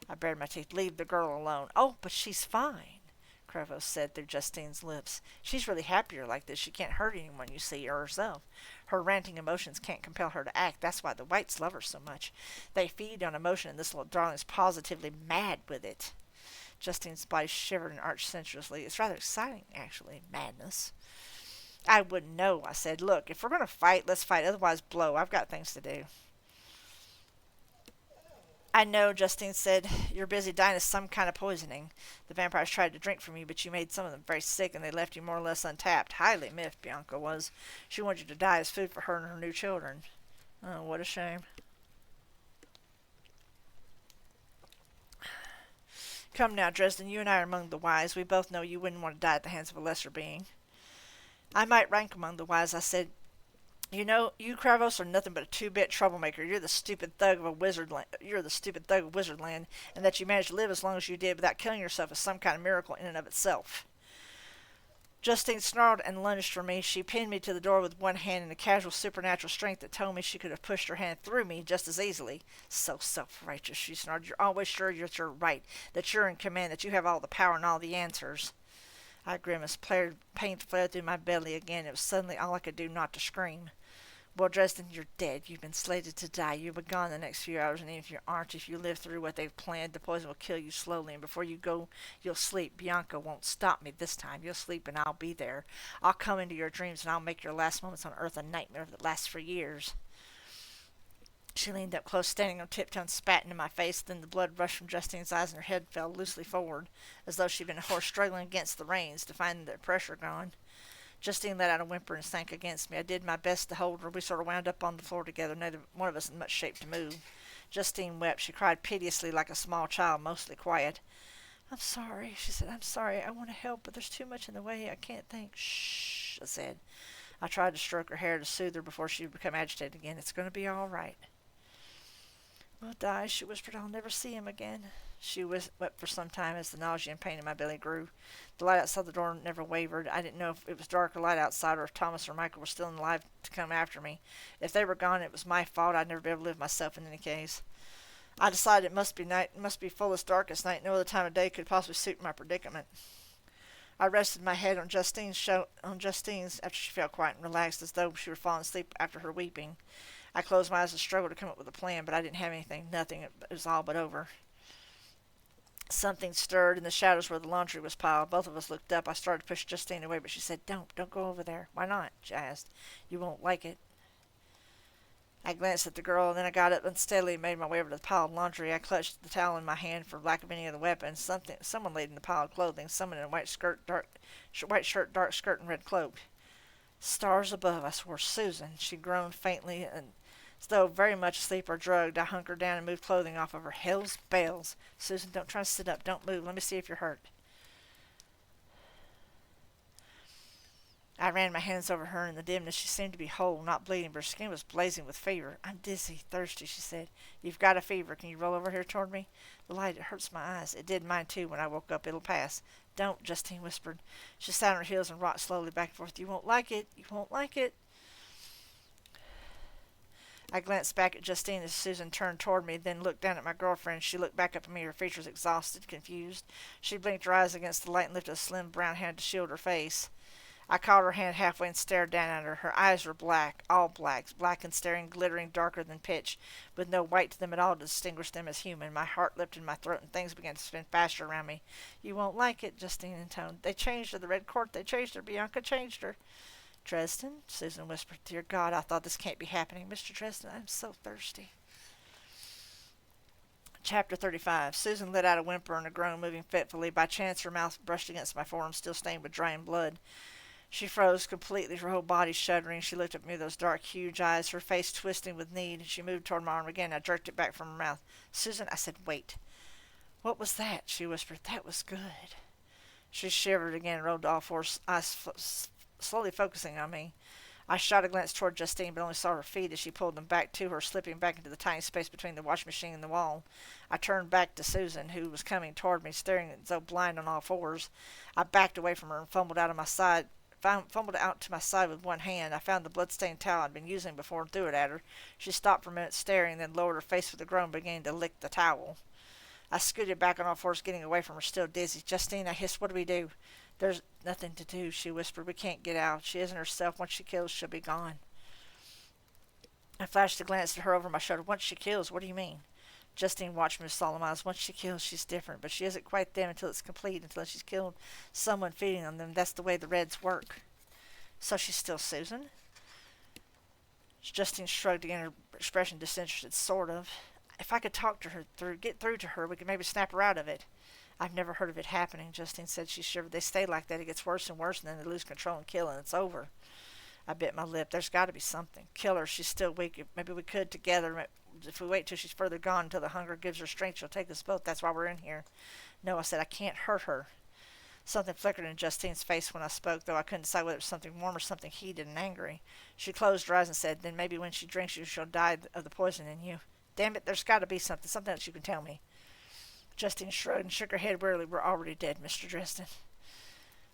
I bared my teeth. Leave the girl alone. Oh, but she's fine, Kravos said through Justine's lips. She's really happier like this. She can't hurt anyone, you see, or herself. Her ranting emotions can't compel her to act. That's why the whites love her so much. They feed on emotion, and this little darling is positively mad with it. Justine's body shivered and arched sensuously. It's rather exciting, actually, madness. I wouldn't know, I said. Look, if we're going to fight, let's fight. Otherwise, blow. I've got things to do. I know, Justine said. You're busy dying of some kind of poisoning. The vampires tried to drink from you, but you made some of them very sick, and they left you more or less untapped. Highly miffed, Bianca was. She wanted you to die as food for her and her new children. Oh, what a shame. Come now, Dresden, you and I are among the wise. We both know you wouldn't want to die at the hands of a lesser being. I might rank among the wise, I said. You know, you Kravos are nothing but a two-bit troublemaker. You're the stupid thug of a wizard. You're the stupid thug of Wizardland, and that you managed to live as long as you did without killing yourself is some kind of miracle in and of itself. Justine snarled and lunged for me. She pinned me to the door with one hand in a casual supernatural strength that told me she could have pushed her hand through me just as easily. So self-righteous, she snarled. You're always sure that you're right, that you're in command, that you have all the power and all the answers. I grimaced. Pain fled through my belly again. It was suddenly all I could do not to scream. Well, Dresden, you're dead. You've been slated to die. You'll be gone the next few hours, and even if you aren't, if you live through what they've planned, the poison will kill you slowly, and before you go, you'll sleep. Bianca won't stop me this time. You'll sleep, and I'll be there. I'll come into your dreams, and I'll make your last moments on Earth a nightmare that lasts for years. She leaned up close, standing on tiptoe, and spat into my face. Then the blood rushed from Justine's eyes, and her head fell loosely forward, as though she'd been a horse struggling against the reins to find the pressure gone. Justine let out a whimper and sank against me. I did my best to hold her. We sort of wound up on the floor together, neither one of us in much shape to move. Justine wept. She cried piteously like a small child, mostly quiet. I'm sorry, she said. I'm sorry. I want to help, but there's too much in the way. I can't think. Shh, I said. I tried to stroke her hair to soothe her before she would become agitated again. It's going to be all right. We'll die, she whispered. I'll never see him again. She wept for some time as the nausea and pain in my belly grew. The light outside the door never wavered. I didn't know if it was dark or light outside, or if Thomas or Michael were still alive to come after me. If they were gone, it was my fault. I'd never be able to live myself in any case. I decided it must be night. It must be fullest darkest night. No other time of day could possibly suit my predicament. I rested my head on Justine's after she felt quiet and relaxed, as though she were falling asleep after her weeping. I closed my eyes and struggled to come up with a plan, but I didn't have anything. Nothing. It was all but over. Something stirred in the shadows where the laundry was piled. Both of us looked up. I started to push Justine away, but she said, Don't go over there. Why not? She asked. You won't like it. I glanced at the girl, and then I got up unsteadily and made my way over to the pile of laundry. I clutched the towel in my hand for lack of any other weapon. Someone laid in the pile of clothing. Someone in a white shirt, dark skirt, and red cloak. Stars above, I swore. Susan. She groaned faintly, and as though very much asleep or drugged, I hunkered down and moved clothing off of her. Hell's bells. Susan, don't try to sit up. Don't move. Let me see if you're hurt. I ran my hands over her. In the dimness, she seemed to be whole, not bleeding, but her skin was blazing with fever. I'm dizzy, thirsty, she said. You've got a fever. Can you roll over here toward me? The light, it hurts my eyes. It did mine, too, when I woke up. It'll pass. Don't, Justine whispered. She sat on her heels and rocked slowly back and forth. You won't like it. You won't like it. I glanced back at Justine as Susan turned toward me, then looked down at my girlfriend. She looked back up at me, her features exhausted, confused. She blinked her eyes against the light and lifted a slim brown hand to shield her face. I caught her hand halfway and stared down at her. Her eyes were black, all blacks, black and staring, glittering, darker than pitch, with no white to them at all to distinguish them as human. My heart leapt in my throat, and things began to spin faster around me. You won't like it, Justine intoned. They changed her, the Red Court. They changed her. Bianca changed her. Dresden, Susan whispered. Dear God, I thought this can't be happening. Mr. Dresden, I'm so thirsty. Chapter 35. Susan let out a whimper and a groan, moving fitfully. By chance, her mouth brushed against my forearm, still stained with drying blood. She froze completely, her whole body shuddering. She looked at me with those dark, huge eyes, her face twisting with need, and she moved toward my arm again. I jerked it back from her mouth. Susan, I said, wait. What was that? She whispered. That was good. She shivered again and rolled to all fours, eyes slowly focusing on me. I shot a glance toward Justine, but only saw her feet as she pulled them back to her, slipping back into the tiny space between the washing machine and the wall. I turned back to Susan, who was coming toward me, staring as though blind on all fours. I backed away from her and fumbled out to my side with one hand. I found the blood-stained towel I'd been using before and threw it at her. She stopped for a minute staring, then lowered her face with a groan, beginning to lick the towel. I scooted back on all fours, getting away from her, still dizzy. Justine, I hissed, what do we do? There's nothing to do, she whispered. We can't get out. She isn't herself. Once she kills, she'll be gone. I flashed a glance at her over my shoulder. Once she kills, what do you mean? Justine watched me with solemn eyes. Once she kills, she's different, but she isn't quite them until it's complete, until she's killed someone feeding on them. That's the way the Reds work. So she's still Susan? Justine shrugged again, her expression disinterested, sort of. If I could talk to her, get through to her, we could maybe snap her out of it. I've never heard of it happening, Justine said. She shivered. They stay like that. It gets worse and worse, and then they lose control and kill, and it's over. I bit my lip. There's got to be something. Kill her. She's still weak. Maybe we could together. If we wait till she's further gone, until the hunger gives her strength, she'll take us both. That's why we're in here. No, I said, I can't hurt her. Something flickered in Justine's face when I spoke, though I couldn't decide whether it was something warm or something heated and angry. She closed her eyes and said, "Then maybe when she drinks you she'll die of the poison in you. Damn it, there's got to be something else you can tell me." Justine shrugged and shook her head wearily. "We're already dead, Mr. Dresden."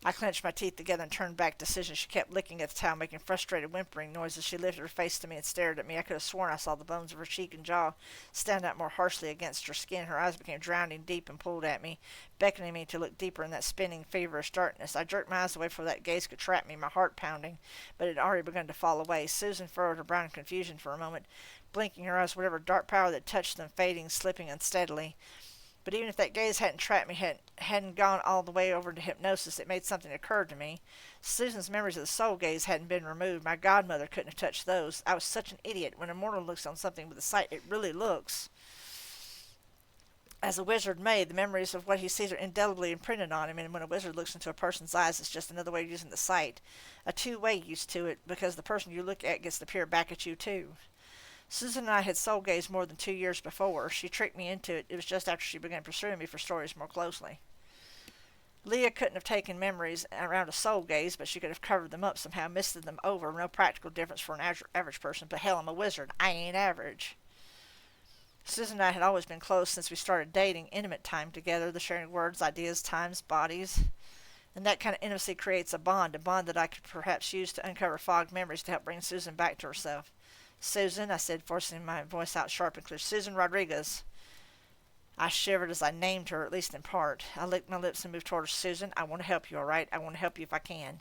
I clenched my teeth together and turned back decision. She kept licking at the towel, making frustrated whimpering noises. She lifted her face to me and stared at me. I could have sworn I saw the bones of her cheek and jaw stand out more harshly against her skin. Her eyes became drowning deep and pulled at me, beckoning me to look deeper in that spinning, feverish darkness. I jerked my eyes away before that gaze could trap me, my heart pounding, but it had already begun to fall away. Susan furrowed her brow in confusion for a moment, blinking her eyes, whatever dark power that touched them fading, slipping unsteadily. But even if that gaze hadn't trapped me, hadn't gone all the way over to hypnosis, it made something occur to me. Susan's memories of the soul gaze hadn't been removed. My godmother couldn't have touched those. I was such an idiot. When a mortal looks on something with the sight, it really looks as a wizard may. The memories of what he sees are indelibly imprinted on him, and when a wizard looks into a person's eyes, it's just another way of using the sight. A two-way use to it, because the person you look at gets to peer back at you, too. Susan and I had soul gazed more than 2 years before. She tricked me into it. It was just after she began pursuing me for stories more closely. Leah couldn't have taken memories around a soul gaze, but she could have covered them up somehow, misted them over. No practical difference for an average person, but hell, I'm a wizard. I ain't average. Susan and I had always been close since we started dating, intimate time together, the sharing words, ideas, times, bodies. And that kind of intimacy creates a bond that I could perhaps use to uncover fogged memories to help bring Susan back to herself. "Susan," I said, forcing my voice out sharp and clear. "Susan Rodriguez." I shivered as I named her, at least in part. I licked my lips and moved toward her. "Susan, I want to help you, all right? I want to help you if I can."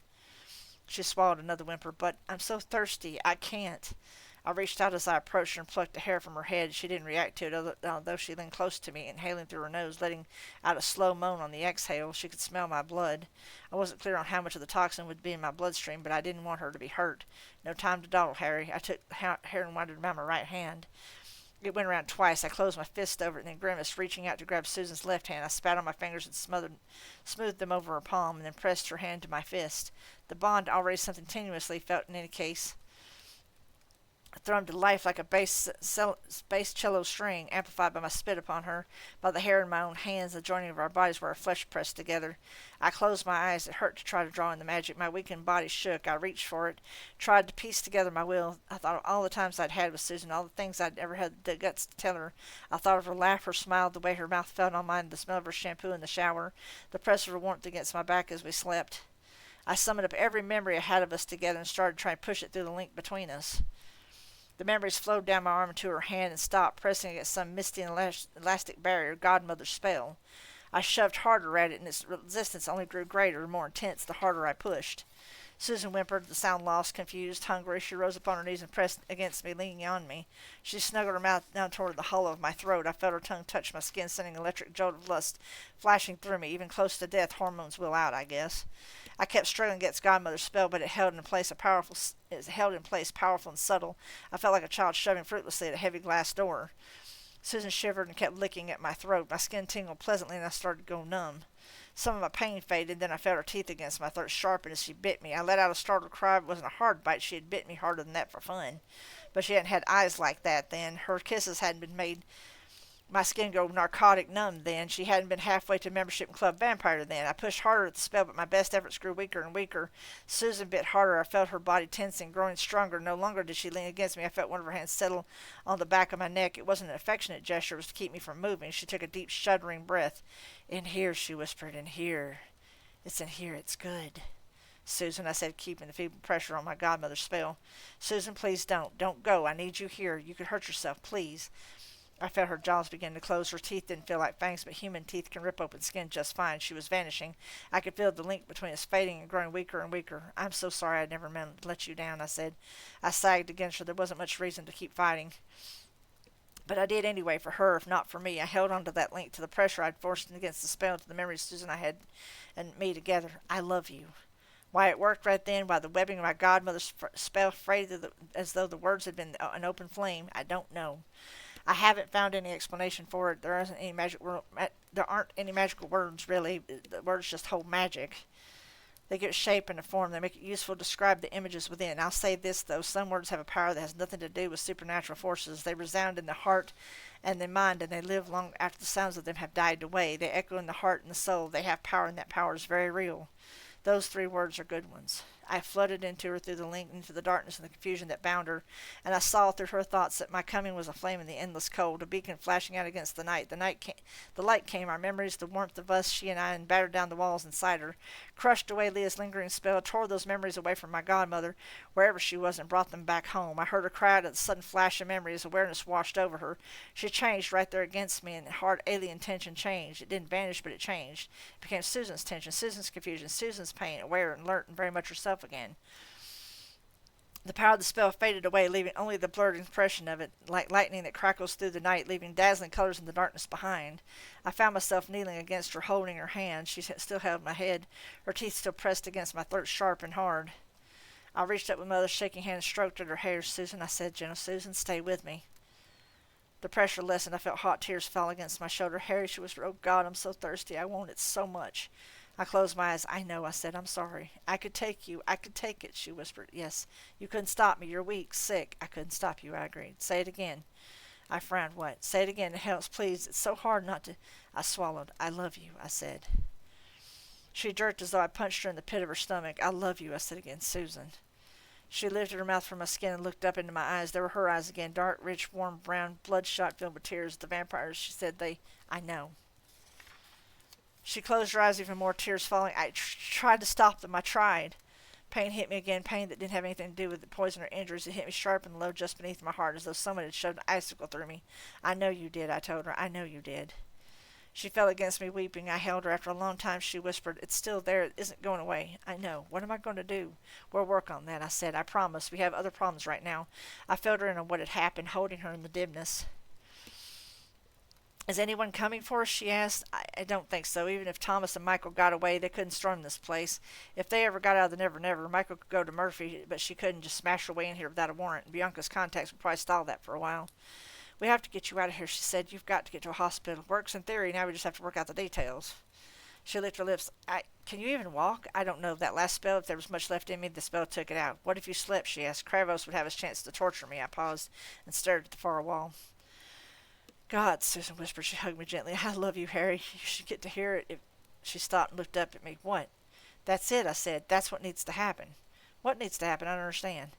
She swallowed another whimper. "But I'm so thirsty. I can't." I reached out as I approached her and plucked a hair from her head. She didn't react to it, although she leaned close to me, inhaling through her nose, letting out a slow moan on the exhale. She could smell my blood. I wasn't clear on how much of the toxin would be in my bloodstream, but I didn't want her to be hurt. "No time to dawdle, Harry." I took the hair and wound it around my right hand. It went around twice. I closed my fist over it and then grimaced, reaching out to grab Susan's left hand. I spat on my fingers and smoothed them over her palm, and then pressed her hand to my fist. The bond, already something tenuously felt in any case, thrummed to life like a bass cello string, amplified by my spit upon her, by the hair in my own hands, the joining of our bodies where our flesh pressed together. I closed my eyes. It hurt to try to draw in the magic. My weakened body shook. I reached for it, tried to piece together my will. I thought of all the times I'd had with Susan, all the things I'd ever had the guts to tell her. I thought of her laugh, her smile, the way her mouth felt on mine, the smell of her shampoo in the shower, the press of her warmth against my back as we slept. I summoned up every memory I had of us together and started trying to push it through the link between us. The memories flowed down my arm into her hand and stopped, pressing against some misty and elastic barrier, godmother's spell. I shoved harder at it, and its resistance only grew greater, more intense, the harder I pushed. Susan whimpered, the sound lost, confused, hungry. She rose upon her knees and pressed against me, leaning on me. She snuggled her mouth down toward the hollow of my throat. I felt her tongue touch my skin, sending an electric jolt of lust flashing through me. Even close to death, hormones will out, I guess. I kept struggling against godmother's spell, but it held in place powerful and subtle. I felt like a child shoving fruitlessly at a heavy glass door. Susan shivered and kept licking at my throat. My skin tingled pleasantly, and I started to go numb. Some of my pain faded, then I felt her teeth against my throat, sharpened as she bit me. I let out a startled cry. It wasn't a hard bite. She had bit me harder than that for fun. But she hadn't had eyes like that then. Her kisses hadn't been made my skin go narcotic numb then. She hadn't been halfway to membership in Club Vampire then. I pushed harder at the spell, but my best efforts grew weaker and weaker. Susan bit harder. I felt her body tensing, growing stronger. No longer did she lean against me. I felt one of her hands settle on the back of my neck. It wasn't an affectionate gesture. It was to keep me from moving. She took a deep, shuddering breath. "In here," she whispered. "In here. It's in here. It's good." "Susan," I said, keeping the feeble pressure on my godmother's spell. "Susan, please don't. Don't go. I need you here. You could hurt yourself. Please." I felt her jaws begin to close. Her teeth didn't feel like fangs, but human teeth can rip open skin just fine. She was vanishing. I could feel the link between us fading and growing weaker and weaker. "I'm so sorry. I never meant to let you down," I said. I sagged against her. There wasn't much reason to keep fighting, but I did anyway, for her, if not for me. I held on to that link, to the pressure I'd forced against the spell, to the memories Susan and I had and me together. "I love you." Why it worked right then, why the webbing of my godmother's spell frayed as though the words had been an open flame, I don't know. I haven't found any explanation for it. There aren't any magical words, really. The words just hold magic. They give shape and a form. They make it useful to describe the images within. I'll say this, though. Some words have a power that has nothing to do with supernatural forces. They resound in the heart and they mind, and they live long after the sounds of them have died away. They echo in the heart and the soul. They have power, and that power is very real. Those 3 words are good ones. I flooded into her through the link, into the darkness and the confusion that bound her, and I saw through her thoughts that my coming was a flame in the endless cold, a beacon flashing out against the night. The light came, our memories, the warmth of us, she and I, and battered down the walls inside her, crushed away Leah's lingering spell, tore those memories away from my godmother, wherever she was, and brought them back home. I heard her cry out at the sudden flash of memory as awareness washed over her. She changed right there against me, and hard alien tension changed. It didn't vanish, but it changed. It became Susan's tension, Susan's confusion, Susan's pain, aware and alert and very much herself again. The power of the spell faded away, leaving only the blurred impression of it, like lightning that crackles through the night, leaving dazzling colors in the darkness behind. I found myself kneeling against her, holding her hand. She still held my head, her teeth still pressed against my throat, sharp and hard. I reached up with my other shaking hand and stroked at her hair. Susan, I said, gentle Susan, stay with me. The pressure lessened. I felt hot tears fall against my shoulder. Harry, she whispered, oh, God, I'm so thirsty. I want it so much. I closed my eyes. I know, I said. I'm sorry. I could take you. I could take it, she whispered. Yes, you couldn't stop me. You're weak, sick. I couldn't stop you, I agreed. Say it again. I frowned. What? Say it again. It helps, please. It's so hard not to. I swallowed. I love you, I said. She jerked as though I punched her in the pit of her stomach. I love you, I said again. Susan. She lifted her mouth from my skin and looked up into my eyes. They were her eyes again, dark, rich, warm, brown, bloodshot, filled with tears. The vampires, she said, I know. She closed her eyes even more, tears falling. I tried to stop them. I tried. Pain hit me again, pain that didn't have anything to do with the poison or injuries. It hit me sharp and low just beneath my heart, as though someone had shoved an icicle through me. I know you did, I told her. I know you did. She fell against me, weeping. I held her. After a long time, she whispered, it's still there. It isn't going away. I know. What am I going to do? We'll work on that, I said. I promise. We have other problems right now. I felt her in on what had happened, holding her in the dimness. Is anyone coming for us? She asked. I don't think so. Even if Thomas and Michael got away, they couldn't storm this place. If they ever got out of the Never Never, Michael could go to Murphy, but she couldn't just smash her way in here without a warrant. Bianca's contacts would probably stall that for a while. We have to get you out of here, she said. You've got to get to a hospital. Works in theory. Now we just have to work out the details. She licked her lips. Can you even walk? I don't know. That last spell, if there was much left in me, the spell took it out. What if you slept? She asked. Kravos would have his chance to torture me. I paused and stared at the far wall. God, Susan whispered. She hugged me gently. I love you, Harry. You should get to hear it. She stopped and looked up at me. What? That's it, I said. That's what needs to happen. What needs to happen? I don't understand.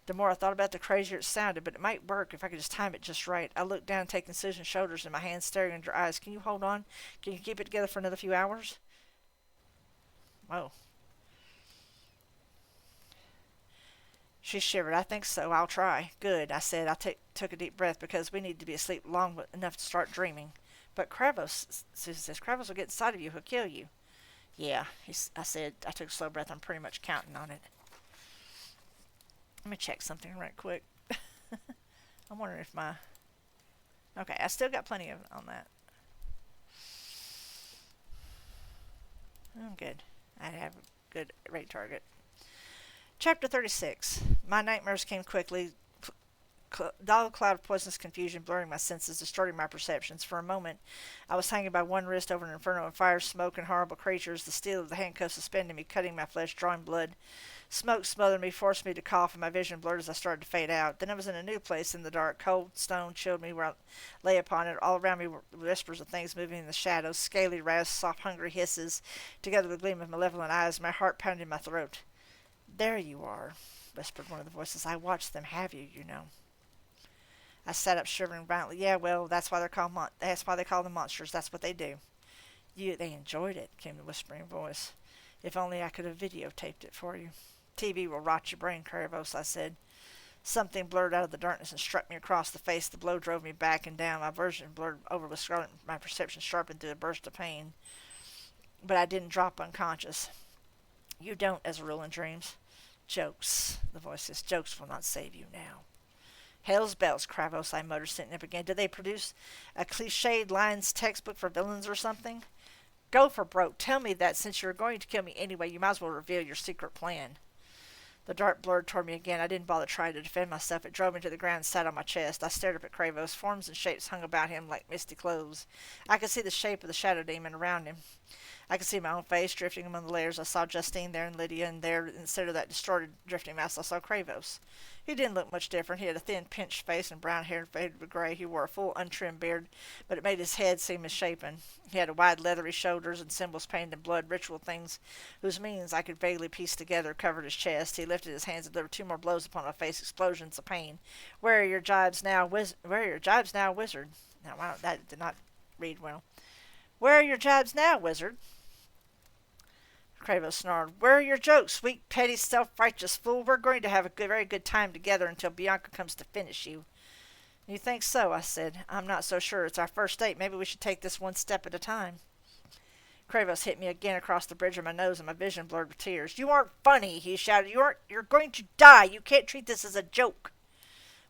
The more I thought about it, the crazier it sounded, but it might work if I could just time it just right. I looked down, taking Susan's shoulders in my hands, staring into her eyes. Can you hold on? Can you keep it together for another few hours? Oh. She shivered. I think so. I'll try. Good, I said. I took a deep breath because we need to be asleep long enough to start dreaming. But Kravos, Susan says, Kravos will get inside of you. He'll kill you. Yeah, I said. I took a slow breath. I'm pretty much counting on it. Let me check something right quick. I'm wondering if my... Okay, I still got plenty of on that. I'm good. I have a good rate target. Chapter 36. My nightmares came quickly. Dull cloud of poisonous confusion blurring my senses, distorting my perceptions. For a moment, I was hanging by one wrist over an inferno of fire, smoke, and horrible creatures. The steel of the handcuffs suspended me, cutting my flesh, drawing blood. Smoke smothered me, forced me to cough, and my vision blurred as I started to fade out. Then I was in a new place in the dark. Cold stone chilled me where I lay upon it. All around me were whispers of things moving in the shadows, scaly rasps, soft, hungry hisses, together with a gleam of malevolent eyes. My heart pounded in my throat. There you are, whispered one of the voices. I watched them have you, you know. I sat up, shivering violently. Yeah, well, that's why that's why they call them monsters. That's what they do. They enjoyed it, came the whispering voice. If only I could have videotaped it for you. TV will rot your brain, Kravos, I said. Something blurred out of the darkness and struck me across the face. The blow drove me back and down. My vision blurred over with scarlet. My perception sharpened through a burst of pain. But I didn't drop unconscious. You don't, as a rule, in dreams. Jokes, the voice says. Jokes will not save you now. Hell's bells, Kravos, I muttered, sitting up again. Did they produce a cliched lines textbook for villains or something? Go for broke. Tell me that since you're going to kill me anyway, you might as well reveal your secret plan. The dart blurred toward me again. I didn't bother trying to defend myself. It drove me to the ground and sat on my chest. I stared up at Kravos. Forms and shapes hung about him like misty clothes. I could see the shape of the shadow demon around him. I could see my own face drifting among the layers. I saw Justine there and Lydia, and there, instead of that distorted, drifting mass, I saw Kravos. He didn't look much different. He had a thin, pinched face and brown hair faded with gray. He wore a full, untrimmed beard, but it made his head seem misshapen. He had wide, leathery shoulders and symbols painted in blood, ritual things whose meanings I could vaguely piece together, covered his chest. He lifted his hands and delivered two more blows upon my face, explosions of pain. Where are your jibes now, wizard? Now, that did not read well. Where are your jibes now, wizard? Kravos snarled. Where are your jokes, sweet, petty, self-righteous fool? We're going to have a very good time together until Bianca comes to finish you. You think so? I said. I'm not so sure. It's our first date. Maybe we should take this one step at a time. Kravos hit me again across the bridge of my nose, and my vision blurred with tears. You aren't funny, he shouted. You're going to die. You can't treat this as a joke.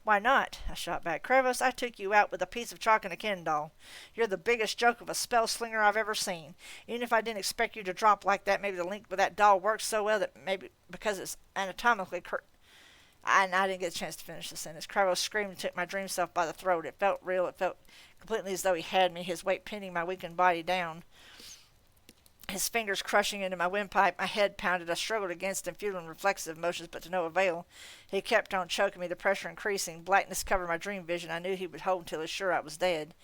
Why not? I shot back. Kravos, I took you out with a piece of chalk and a Ken doll. You're the biggest joke of a spell slinger I've ever seen. Even if I didn't expect you to drop like that, maybe the link with that doll works so well that maybe because it's anatomically and I didn't get a chance to finish the sentence. Kravos screamed and took my dream self by the throat. It felt real. It felt completely as though he had me, his weight pinning my weakened body down. His fingers crushing into my windpipe, my head pounded. I struggled against him, futile and reflexive motions, but to no avail. He kept on choking me, the pressure increasing. Blackness covered my dream vision. I knew he would hold until he was sure I was dead.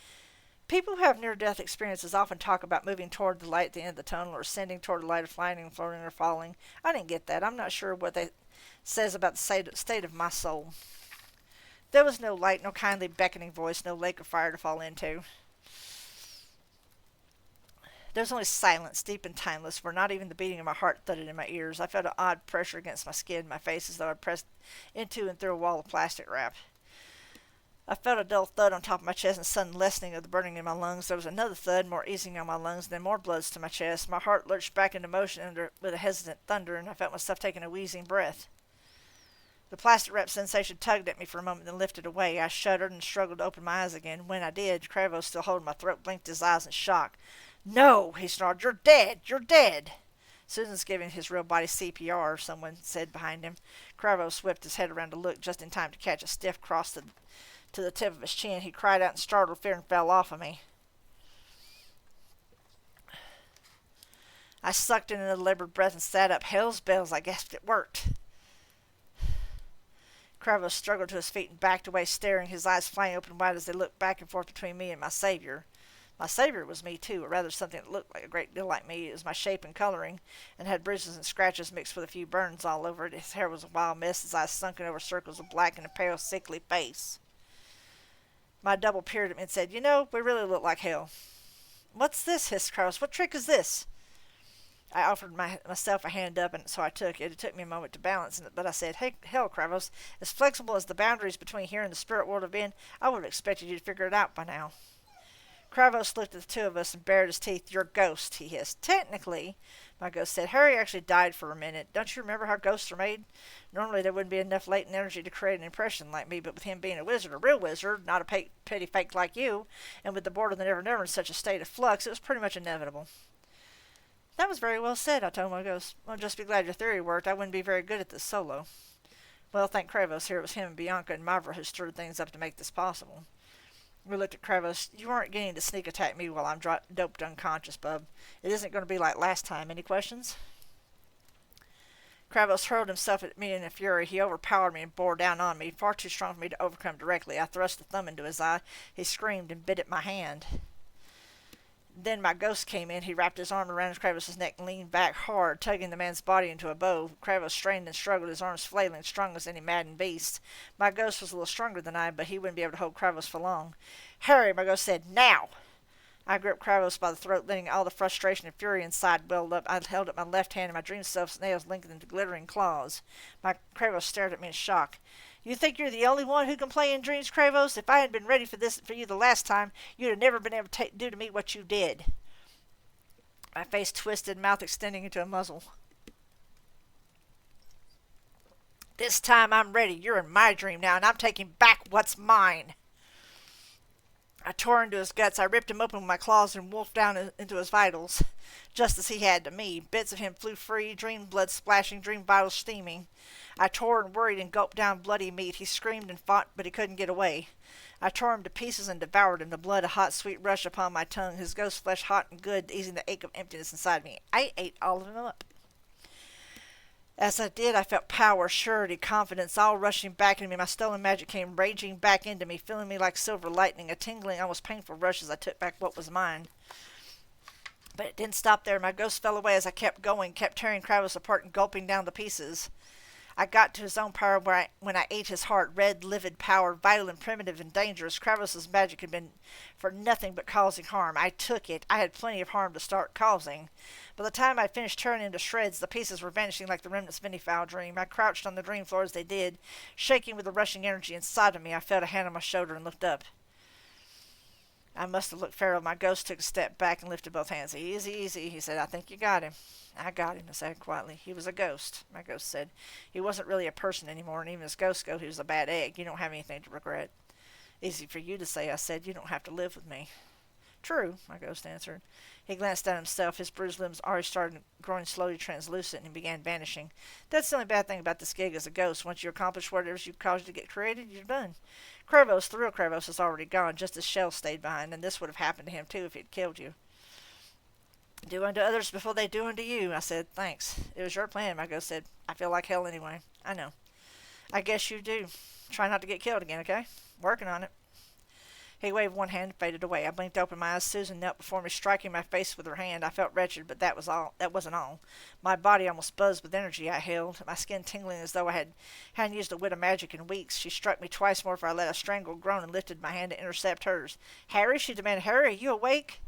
People who have near-death experiences often talk about moving toward the light at the end of the tunnel, or ascending toward the light, or flying, floating, or falling. I didn't get that. I'm not sure what that says about the state of my soul. There was no light, no kindly beckoning voice, no lake of fire to fall into. There was only silence, deep and timeless, where not even the beating of my heart thudded in my ears. I felt an odd pressure against my skin, my face, as though I'd pressed into and through a wall of plastic wrap. I felt a dull thud on top of my chest and sudden lessening of the burning in my lungs. There was another thud, more easing on my lungs, and then more bloods to my chest. My heart lurched back into motion with a hesitant thunder, and I felt myself taking a wheezing breath. The plastic wrap sensation tugged at me for a moment, then lifted away. I shuddered and struggled to open my eyes again. When I did, Kravos, still holding my throat, blinked his eyes in shock. No, he snarled. You're dead. You're dead. Susan's giving his real body CPR, someone said behind him. Kravos whipped his head around to look, just in time to catch a stiff cross to the tip of his chin. He cried out in startled fear and fell off of me. I sucked in a deliberate breath and sat up. Hell's bells, I guessed it worked. Kravos struggled to his feet and backed away, staring, his eyes flying open wide as they looked back and forth between me and my savior. My savior was me, too, or rather something that looked like a great deal like me. It was my shape and coloring, and had bruises and scratches mixed with a few burns all over it. His hair was a wild mess, his eyes sunken over circles of black, and a pale, sickly face. My double peered at me and said, You know, we really look like hell. What's this? Hissed Kravos. What trick is this? I offered myself a hand up, and so I took it. It took me a moment to balance, but I said, Hey, hell, Kravos, as flexible as the boundaries between here and the spirit world have been, I would have expected you to figure it out by now. Kravos looked at the two of us and bared his teeth. You're ghost, he hissed. Technically, my ghost said. Harry actually died for a minute. Don't you remember how ghosts are made? Normally there wouldn't be enough latent energy to create an impression like me, but with him being a wizard, a real wizard, not a petty fake like you, and with the Board of the Never Never in such a state of flux, it was pretty much inevitable. That was very well said, I told my ghost. Well, just be glad your theory worked. I wouldn't be very good at this solo. Well, thank Kravos here. It was him and Bianca and Mavra who stirred things up to make this possible. We looked at Kravos. You aren't getting to sneak attack me while I'm doped unconscious, bub. It isn't going to be like last time. Any questions? Kravos hurled himself at me in a fury. He overpowered me and bore down on me, far too strong for me to overcome directly. I thrust a thumb into his eye. He screamed and bit at my hand. Then my ghost came in. He wrapped his arm around Kravos' neck and leaned back hard, tugging the man's body into a bow. Kravos strained and struggled, his arms flailing, strong as any maddened beast. My ghost was a little stronger than I, but he wouldn't be able to hold Kravos for long. Harry, my ghost said, now! I gripped Kravos by the throat, letting all the frustration and fury inside well up. I held up my left hand, and my dream self's nails lengthened into glittering claws. My Kravos stared at me in shock. You think you're the only one who can play in dreams, Kravos? If I had been ready for this for you the last time, you'd have never been able to do to me what you did. My face twisted, mouth extending into a muzzle. This time I'm ready. You're in my dream now, and I'm taking back what's mine. I tore into his guts. I ripped him open with my claws and wolfed down into his vitals, just as he had to me. Bits of him flew free, dream blood splashing, dream vitals steaming. I tore and worried and gulped down bloody meat. He screamed and fought, but he couldn't get away. I tore him to pieces and devoured him, the blood a hot, sweet rush upon my tongue, his ghost flesh hot and good, easing the ache of emptiness inside me. I ate all of him up. As I did, I felt power, surety, confidence all rushing back into me. My stolen magic came raging back into me, filling me like silver lightning, a tingling, almost painful rush as I took back what was mine. But it didn't stop there. My ghost fell away as I kept going, kept tearing Kravis apart and gulping down the pieces. I got to his own power when I ate his heart, red, livid power, vital and primitive and dangerous. Kravis's magic had been for nothing but causing harm. I took it. I had plenty of harm to start causing. By the time I'd finished tearing him to shreds, the pieces were vanishing like the remnants of any foul dream. I crouched on the dream floor as they did, shaking with the rushing energy inside of me. I felt a hand on my shoulder and looked up. I must have looked feral. My ghost took a step back and lifted both hands. Easy, easy, he said. I think you got him. I got him, I said quietly. He was a ghost, my ghost said. He wasn't really a person anymore, and even as ghosts go, he was a bad egg. You don't have anything to regret. Easy for you to say, I said. You don't have to live with me. True, my ghost answered. He glanced at himself. His bruised limbs already started growing slowly translucent, and he began vanishing. That's the only bad thing about this gig as a ghost. Once you accomplish whatever you caused to get created, you're done. Kravos, the real Kravos, is already gone, just as Shell stayed behind, and this would have happened to him, too, if he'd killed you. Do unto others before they do unto you, I said. Thanks. It was your plan, my ghost said. I feel like hell anyway. I know. I guess you do. Try not to get killed again, okay? Working on it. He waved one hand and faded away. I blinked open my eyes. Susan knelt before me, striking my face with her hand. I felt wretched, but that wasn't all. My body almost buzzed with energy I held, my skin tingling as though I hadn't used a whit of magic in weeks. She struck me twice more before I let a strangled groan and lifted my hand to intercept hers. Harry, she demanded. Harry, are you awake?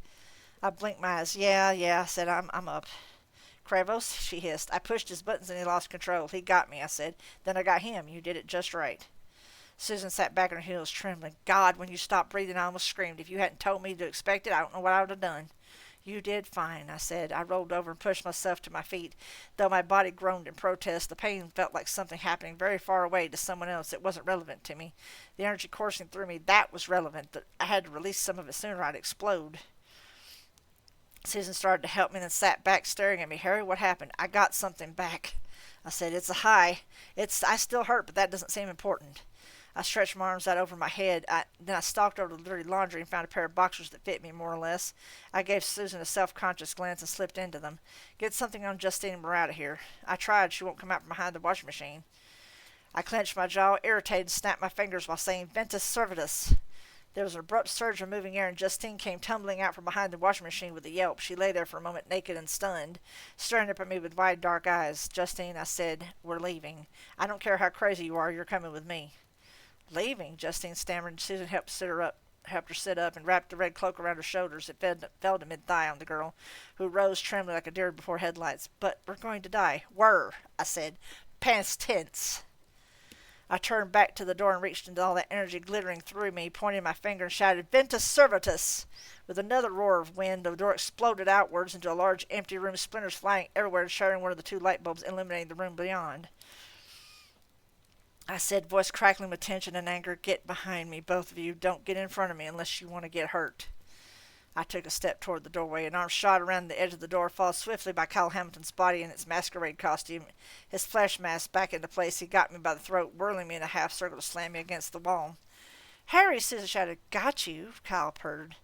I blinked my eyes. Yeah, I said. I'm up. Kravos, she hissed. I pushed his buttons and he lost control. He got me, I said. Then I got him. You did it just right. Susan sat back on her heels, trembling. God, when you stopped breathing, I almost screamed. If you hadn't told me to expect it, I don't know what I would have done. You did fine, I said. I rolled over and pushed myself to my feet. Though my body groaned in protest, the pain felt like something happening very far away to someone else. It wasn't relevant to me. The energy coursing through me, that was relevant. I had to release some of it sooner or I'd explode. Susan started to help me and then sat back staring at me. Harry, what happened? I got something back. I said, it's a high. I still hurt, but that doesn't seem important. I stretched my arms out over my head. Then I stalked over to the dirty laundry and found a pair of boxers that fit me, more or less. I gave Susan a self-conscious glance and slipped into them. Get something on Justine and we're out of here. I tried. She won't come out from behind the washing machine. I clenched my jaw, irritated, and snapped my fingers while saying, Ventus Servatus. There was an abrupt surge of moving air, and Justine came tumbling out from behind the washing machine with a yelp. She lay there for a moment, naked and stunned, staring up at me with wide, dark eyes. Justine, I said, we're leaving. I don't care how crazy you are, you're coming with me. Leaving, Justine stammered. Susan helped her sit up, and wrapped the red cloak around her shoulders. It fell to mid-thigh on the girl, who rose trembling like a deer before headlights. But we're going to die. Were, I said. Past tense. I turned back to the door and reached into all that energy glittering through me, pointing my finger and shouted, Ventus Servatus! With another roar of wind, the door exploded outwards into a large empty room, splinters flying everywhere and shattering one of the two light bulbs illuminating the room beyond. I said, voice crackling with tension and anger, get behind me, both of you. Don't get in front of me unless you want to get hurt. I took a step toward the doorway. An arm shot around the edge of the door, followed swiftly by Kyle Hamilton's body in its masquerade costume. His flesh mask back into place, he got me by the throat, whirling me in a half circle to slam me against the wall. Harry, Susan shouted. Got you, Kyle purred,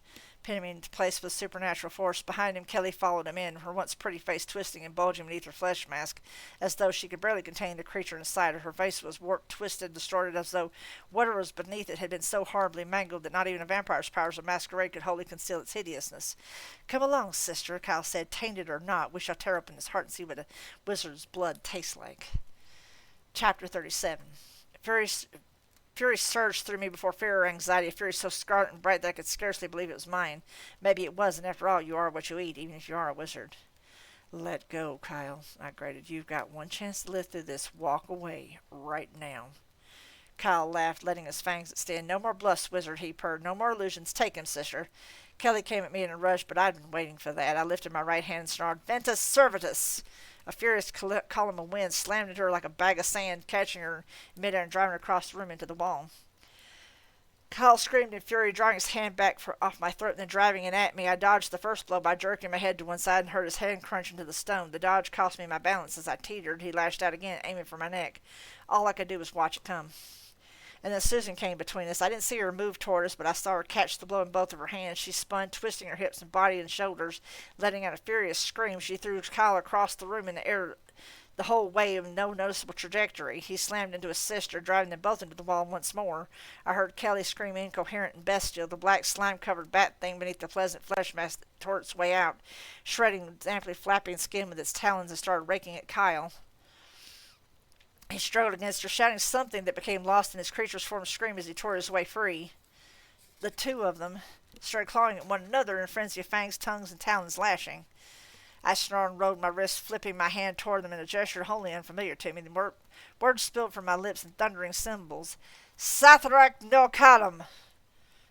pinning me into place with supernatural force. Behind him, Kelly followed him in, her once pretty face twisting and bulging beneath her flesh mask, as though she could barely contain the creature inside her. Her face was warped, twisted, distorted, as though whatever was beneath it had been so horribly mangled that not even a vampire's powers of masquerade could wholly conceal its hideousness. Come along, sister, Kyle said. Tainted or not, we shall tear open his heart and see what a wizard's blood tastes like. Chapter 37. Fury surged through me before fear or anxiety, a fury so scarlet and bright that I could scarcely believe it was mine. Maybe it was, and after all, you are what you eat, even if you are a wizard. Let go, Kyle, I grated. You've got one chance to live through this. Walk away, right now. Kyle laughed, letting his fangs extend. No more bluffs, wizard, he purred. No more illusions. Take him, sister. Kelly came at me in a rush, but I'd been waiting for that. I lifted my right hand and snarled, Ventus Servatus! A furious column of wind slammed into her like a bag of sand, catching her in midair and driving her across the room into the wall. Kyle screamed in fury, drawing his hand back off my throat and then driving it at me. I dodged the first blow by jerking my head to one side and heard his hand crunch into the stone. The dodge cost me my balance as I teetered. He lashed out again, aiming for my neck. All I could do was watch it come. And then Susan came between us. I didn't see her move toward us, but I saw her catch the blow in both of her hands. She spun, twisting her hips and body and shoulders. Letting out a furious scream, she threw Kyle across the room in the air the whole way in no noticeable trajectory. He slammed into his sister, driving them both into the wall once more. I heard Kelly scream incoherent and bestial. The black slime-covered bat thing beneath the pleasant flesh mask tore its way out, shredding the damply flapping skin with its talons and started raking at Kyle. He struggled against her, shouting something that became lost in his creature's form scream as he tore his way free. The two of them started clawing at one another in a frenzy of fangs, tongues, and talons lashing. I snarled and rolled my wrist, flipping my hand toward them in a gesture wholly unfamiliar to me. The words spilled from my lips in thundering syllables. Sathrak no Kalam!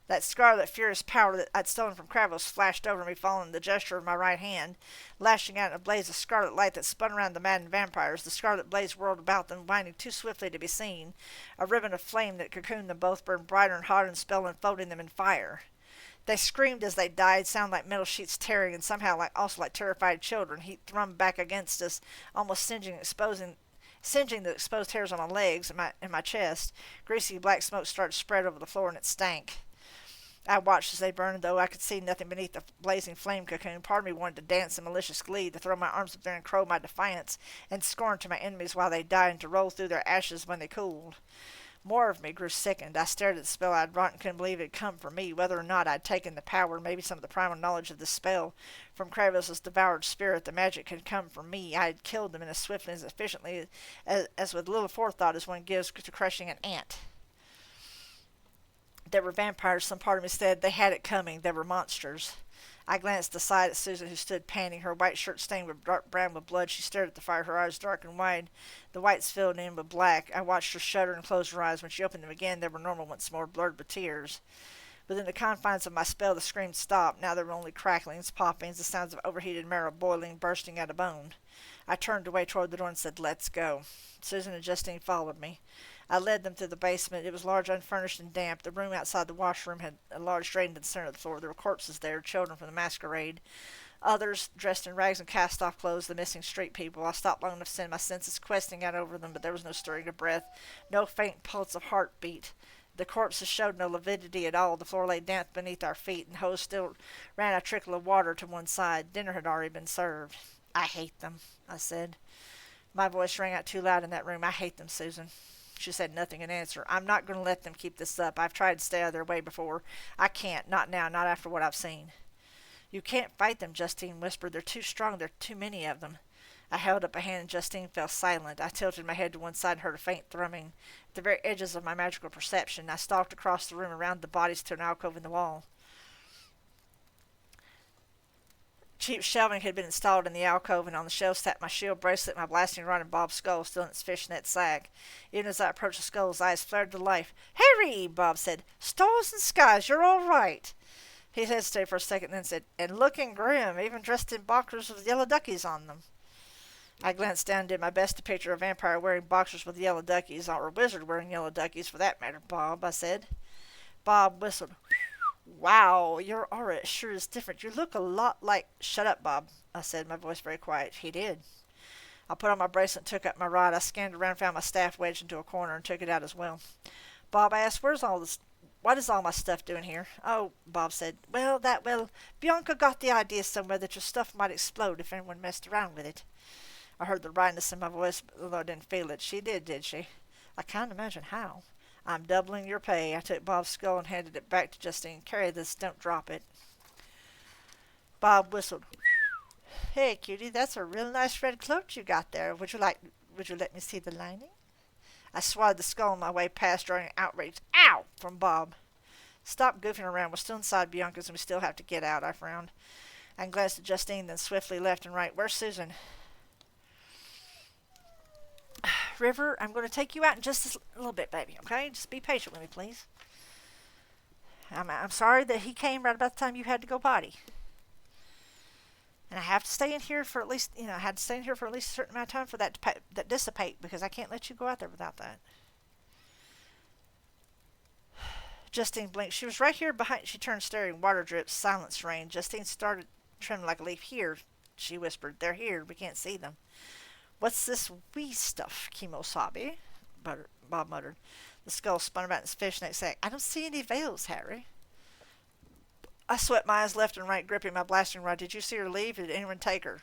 That scarlet, furious power that I'd stolen from Kravos flashed over me, following the gesture of my right hand, lashing out in a blaze of scarlet light that spun around the maddened vampires. The scarlet blaze whirled about them, winding too swiftly to be seen. A ribbon of flame that cocooned them both burned brighter and hotter and spell enfolding them in fire. They screamed as they died, sounded like metal sheets tearing, and somehow also like terrified children. Heat thrummed back against us, almost singeing the exposed hairs on my legs and my chest. Greasy black smoke started to spread over the floor, and it stank. I watched as they burned, though I could see nothing beneath the blazing flame cocoon. Part of me wanted to dance in malicious glee, to throw my arms up there and crow my defiance and scorn to my enemies while they died, and to roll through their ashes when they cooled. More of me grew sickened. I stared at the spell I'd wrought and couldn't believe it had come from me, whether or not I'd taken the power, maybe some of the primal knowledge of the spell, from Kravos' devoured spirit. The magic had come from me. I had killed them as swiftly and as efficiently as with little forethought as one gives to crushing an ant. They were vampires, some part of me said. They had it coming. They were monsters. I glanced aside at Susan, who stood panting, her white shirt stained with dark brown with blood. She stared at the fire, her eyes dark and wide, the whites filled in with black. I watched her shudder and close her eyes. When she opened them again, they were normal once more, blurred with tears. Within the confines of my spell, the screams stopped. Now there were only cracklings, poppings, the sounds of overheated marrow boiling, bursting out of bone. I turned away toward the door and said, "Let's go." Susan and Justine followed me. I led them through the basement. It was large, unfurnished, and damp. The room outside the washroom had a large drain in the center of the floor. There were corpses there, children from the masquerade. Others, dressed in rags and cast-off clothes, the missing street people. I stopped long enough to send my senses questing out over them, but there was no stirring of breath, no faint pulse of heartbeat. The corpses showed no lividity at all. The floor lay damp beneath our feet, and hose still ran a trickle of water to one side. Dinner had already been served. "I hate them," I said. My voice rang out too loud in that room. "I hate them, Susan." She said nothing in answer. "I'm not going to let them keep this up. I've tried to stay out of their way before. I can't. Not now. Not after what I've seen." "You can't fight them," Justine whispered. "They're too strong. There are too many of them." I held up a hand and Justine fell silent. I tilted my head to one side and heard a faint thrumming. At the very edges of my magical perception, I stalked across the room around the bodies to an alcove in the wall. Cheap shelving had been installed in the alcove, and on the shelf sat my shield bracelet, my blasting rod, and Bob's skull still in its fishnet sack. Even as I approached the skull, his eyes flared to life. "Harry!" Bob said. "Stars and skies, you're all right." He hesitated for a second, then said, "And looking grim, even dressed in boxers with yellow duckies on them." I glanced down and did my best to picture a vampire wearing boxers with yellow duckies, or a wizard wearing yellow duckies, for that matter, Bob, I said. Bob whistled. "Wow, your aura sure is different. You look a lot like—" "Shut up, Bob," I said, my voice very quiet. He did. I put on my bracelet and took up my rod. I scanned around, found my staff wedged into a corner, and took it out as well. Bob asked, "What is all my stuff doing here?" "Oh," Bob said, well, Bianca got the idea somewhere that your stuff might explode if anyone messed around with it." I heard the wryness in my voice, although I didn't feel it. "She did she?" "I can't imagine how." "I'm doubling your pay." I took Bob's skull and handed it back to Justine. "Carry this. Don't drop it." Bob whistled. "Hey, cutie, that's a real nice red cloak you got there. Would you let me see the lining?" I swatted the skull on my way past, drawing an outraged "Ow!" from Bob. "Stop goofing around. We're still inside Bianca's, and we still have to get out," I frowned. I glanced at Justine, then swiftly left and right. "Where's Susan?" "River, I'm going to take you out in just a little bit, baby, okay? Just be patient with me, please. I'm sorry that he came right about the time you had to go potty. And I have to stay in here for at least, I had to stay in here for at least a certain amount of time for that to dissipate, because I can't let you go out there without that." Justine blinked. She was right here behind. She turned, staring. Water drips. Silence reigned. Justine started trembling like a leaf. "Here," she whispered. "They're here. We can't see them." "What's this wee stuff, Kimosabe?" Bob muttered. The skull spun about in his fishnet sack. I don't see any veils, Harry. I swept my eyes left and right, gripping my blasting rod. Did you see her leave, or did anyone take her?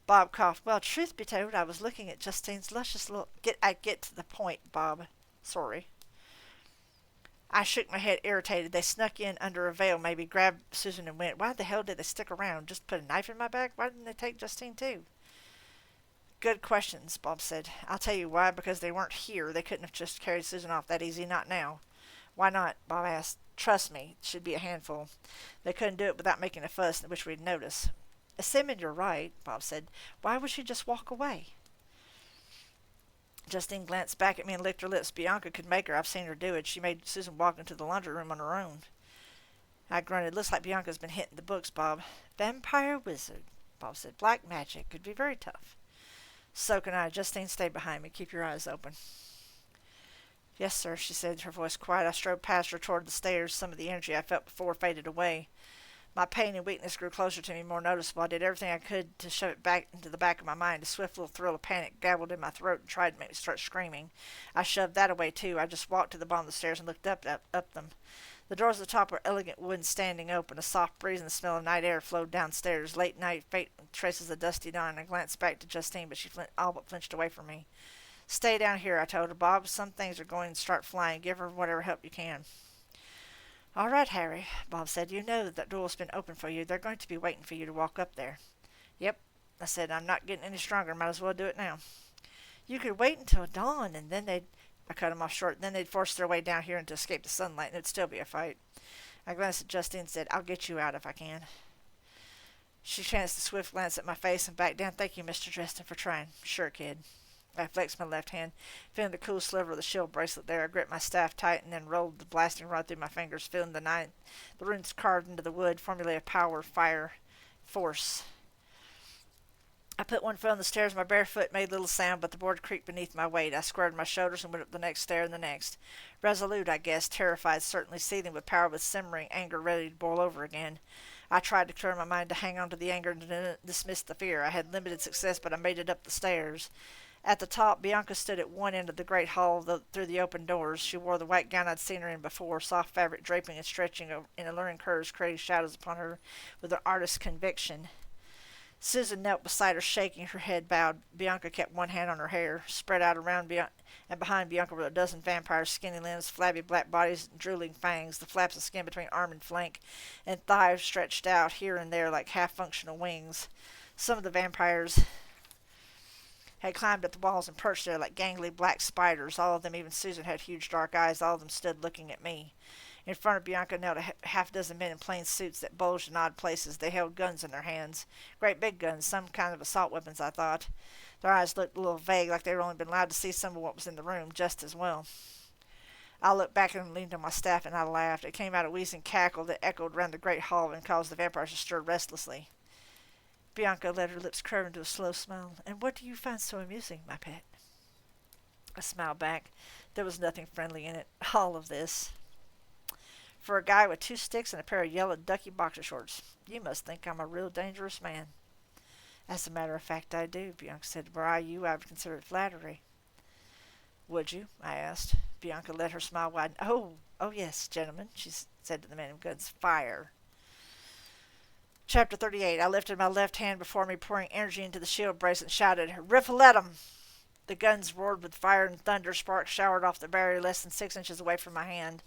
Bob coughed. Well, truth be told, I was looking at Justine's luscious little... I get to the point, Bob. Sorry. I shook my head, irritated. They snuck in under a veil, maybe, grabbed Susan and went. Why the hell did they stick around? Just put a knife in my back? Why didn't they take Justine, too? Good questions, Bob said. I'll tell you why. Because they weren't here. They couldn't have just carried Susan off that easy. Not now. Why not? Bob asked. Trust me, it should be a handful. They couldn't do it without making a fuss, which we'd notice. Assuming you're right, Bob said, why would she just walk away? Justine glanced back at me and licked her lips. Bianca could make her. I've seen her do it. She made Susan walk into the laundry room on her own. I grunted. Looks like Bianca's been hitting the books, Bob. Vampire wizard, Bob said. Black magic. Could be very tough. So can I. Justine, stay behind me. Keep your eyes open. Yes, sir, she said, her voice quiet. I strode past her toward the stairs. Some of the energy I felt before faded away. My pain and weakness grew closer to me, more noticeable. I did everything I could to shove it back into the back of my mind. A swift little thrill of panic gabbled in my throat and tried to make me start screaming. I shoved that away, too. I just walked to the bottom of the stairs and looked up them. The doors at the top were elegant wood standing open. A soft breeze and the smell of night air flowed downstairs. Late night, faint traces of dusty dawn. I glanced back to Justine, but she all but flinched away from me. Stay down here, I told her. Bob, some things are going to start flying. Give her whatever help you can. All right, Harry, Bob said. You know that door's been open for you. They're going to be waiting for you to walk up there. Yep, I said. I'm not getting any stronger. Might as well do it now. You could wait until dawn, and then they'd... I cut him off short. Then they'd force their way down here and to escape the sunlight, and it'd still be a fight. I glanced at Justine and said, I'll get you out if I can. She chanced a swift glance at my face and backed down. Thank you, Mr. Dresden, for trying. Sure, kid. I flexed my left hand, feeling the cool sliver of the shield bracelet there. I gripped my staff tight and then rolled the blasting rod through my fingers, feeling the runes carved into the wood, formulae of power, fire, force. I put one foot on the stairs. My bare foot made little sound, but the board creaked beneath my weight. I squared my shoulders and went up the next stair and the next. Resolute, I guess, terrified, certainly seething with power, with simmering anger ready to boil over again. I tried to clear my mind to hang on to the anger and to dismiss the fear. I had limited success, but I made it up the stairs. At the top, Bianca stood at one end of the great hall through the open doors. She wore the white gown I'd seen her in before, soft fabric draping and stretching in alluring curves, creating shadows upon her with an artist's conviction. Susan knelt beside her, shaking, her head bowed. Bianca kept one hand on her hair. Spread out around and behind Bianca were a dozen vampires, skinny limbs, flabby black bodies, drooling fangs, the flaps of skin between arm and flank, and thighs stretched out here and there like half-functional wings. Some of the vampires had climbed up the walls and perched there like gangly black spiders. All of them, even Susan, had huge dark eyes. All of them stood looking at me. In front of Bianca knelt a half-dozen men in plain suits that bulged in odd places. They held guns in their hands. Great big guns, some kind of assault weapons, I thought. Their eyes looked a little vague, like they had only been allowed to see some of what was in the room, just as well. I looked back and leaned on my staff, and I laughed. It came out a wheezing cackle that echoed round the great hall and caused the vampires to stir restlessly. Bianca let her lips curve into a slow smile. And what do you find so amusing, my pet? I smiled back. There was nothing friendly in it. All of this. For a guy with 2 sticks and a pair of yellow ducky boxer shorts. You must think I'm a real dangerous man. As a matter of fact, I do, Bianca said. Were I you, I would consider it flattery. Would you? I asked. Bianca let her smile widen. Oh, yes, gentlemen, she said to the man in guns. Fire. Chapter 38. I lifted my left hand before me, pouring energy into the shield bracelet, and shouted, Rifletum! The guns roared with fire and thunder. Sparks showered off the barrier less than 6 inches away from my hand.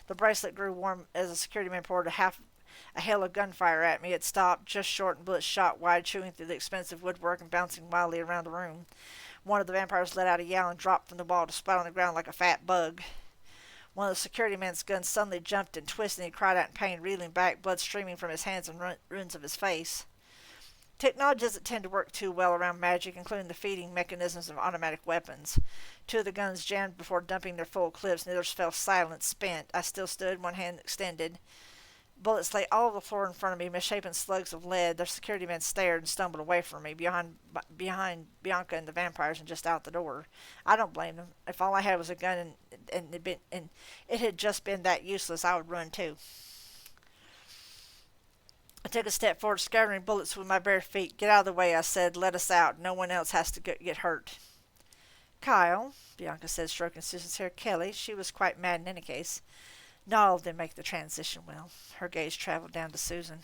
The bracelet grew warm as the security man poured a hail of gunfire at me. It stopped just short, and bullets shot wide, chewing through the expensive woodwork and bouncing wildly around the room. One of the vampires let out a yell and dropped from the wall to splat on the ground like a fat bug. One of the security man's guns suddenly jumped and twisted, and he cried out in pain, reeling back, blood streaming from his hands and ruins of his face. Technology doesn't tend to work too well around magic, including the feeding mechanisms of automatic weapons. 2 of the guns jammed before dumping their full clips, and the others fell silent, spent. I still stood, one hand extended. Bullets lay all over the floor in front of me, misshapen slugs of lead. The security man stared and stumbled away from me, behind Bianca and the vampires, and just out the door. I don't blame them. If all I had was a gun and it had just been that useless, I would run too. I took a step forward, scattering bullets with my bare feet. Get out of the way, I said. Let us out. No one else has to get hurt. Kyle, Bianca said, stroking Susan's hair. Kelly, she was quite mad in any case. Not all of them make the transition well. Her gaze traveled down to Susan.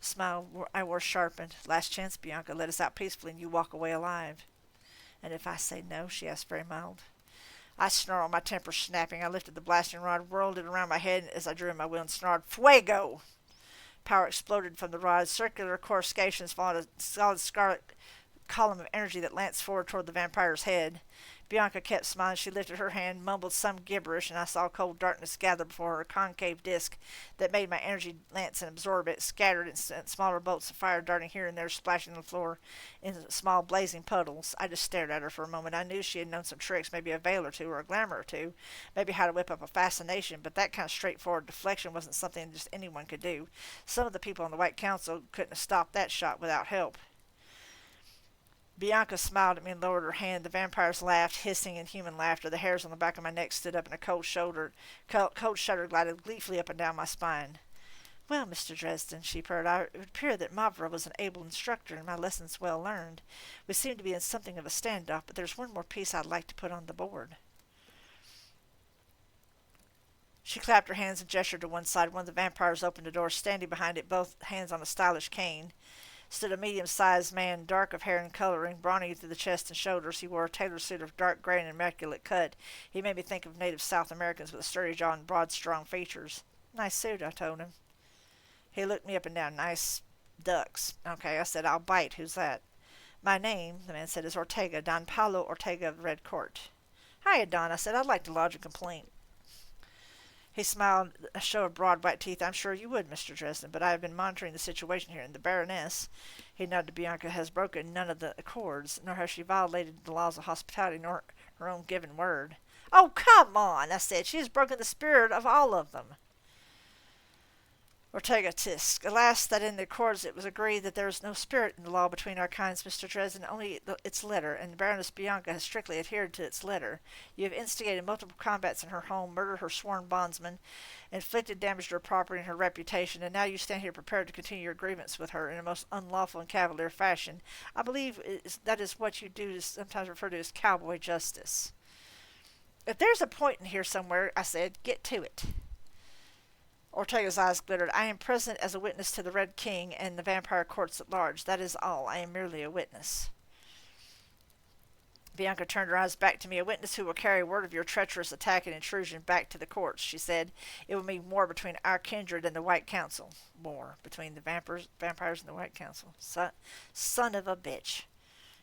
The smile I wore sharpened. Last chance, Bianca. Let us out peacefully and you walk away alive. And if I say no? She asked very mild. I snarled, my temper snapping. I lifted the blasting rod, whirled it around my head as I drew in my wheel and snarled, Fuego! Power exploded from the rod. Circular coruscations followed a solid scarlet column of energy that lanced forward toward the vampire's head. Bianca kept smiling. She lifted her hand, mumbled some gibberish, and I saw cold darkness gather before her concave disk that made my energy lance and absorb it, scattered in smaller bolts of fire darting here and there, splashing on the floor in small blazing puddles. I just stared at her for a moment. I knew she had known some tricks, maybe a veil or two, or a glamour or two, maybe how to whip up a fascination, but that kind of straightforward deflection wasn't something just anyone could do. Some of the people on the White Council couldn't have stopped that shot without help. Bianca smiled at me and lowered her hand. The vampires laughed, hissing in human laughter. The hairs on the back of my neck stood up, and a cold shudder glided gleefully up and down my spine. Well, Mr. Dresden, she purred, it would appear that Mavra was an able instructor, and my lessons well learned. We seem to be in something of a standoff, but there's one more piece I'd like to put on the board. She clapped her hands and gestured to one side. One of the vampires opened a door. Standing behind it, both hands on a stylish cane, stood a medium-sized man, dark of hair and coloring, brawny to the chest and shoulders. He wore a tailored suit of dark gray and immaculate cut. He made me think of native South Americans with a sturdy jaw and broad, strong features. Nice suit, I told him. He looked me up and down. Nice ducks. Okay, I said, I'll bite. Who's that? My name, the man said, is Ortega, Don Paulo Ortega of the Red Court. Hiya, Don, I said. I'd like to lodge a complaint. He smiled, a show of broad white teeth. I'm sure you would, Mr. Dresden, but I have been monitoring the situation here, and the Baroness, he nodded to Bianca, has broken none of the accords, nor has she violated the laws of hospitality, nor her own given word. Oh, come on, I said. She has broken the spirit of all of them. Ortega tisk. Alas, that in the accords it was agreed that there is no spirit in the law between our kinds, Mr. Dresden, only its letter, and the Baroness Bianca has strictly adhered to its letter. You have instigated multiple combats in her home, murdered her sworn bondsman, inflicted damage to her property and her reputation, and now you stand here prepared to continue your grievance with her in a most unlawful and cavalier fashion. I believe that is what you do, is sometimes referred to as cowboy justice. If there's a point in here somewhere, I said, get to it. Ortega's eyes glittered. I am present as a witness to the Red King and the vampire courts at large. That is all. I am merely a witness. Bianca turned her eyes back to me. A witness who will carry word of your treacherous attack and intrusion back to the courts, she said. It will mean war between our kindred and the White Council. War between the vampires and the White Council. Son of a bitch.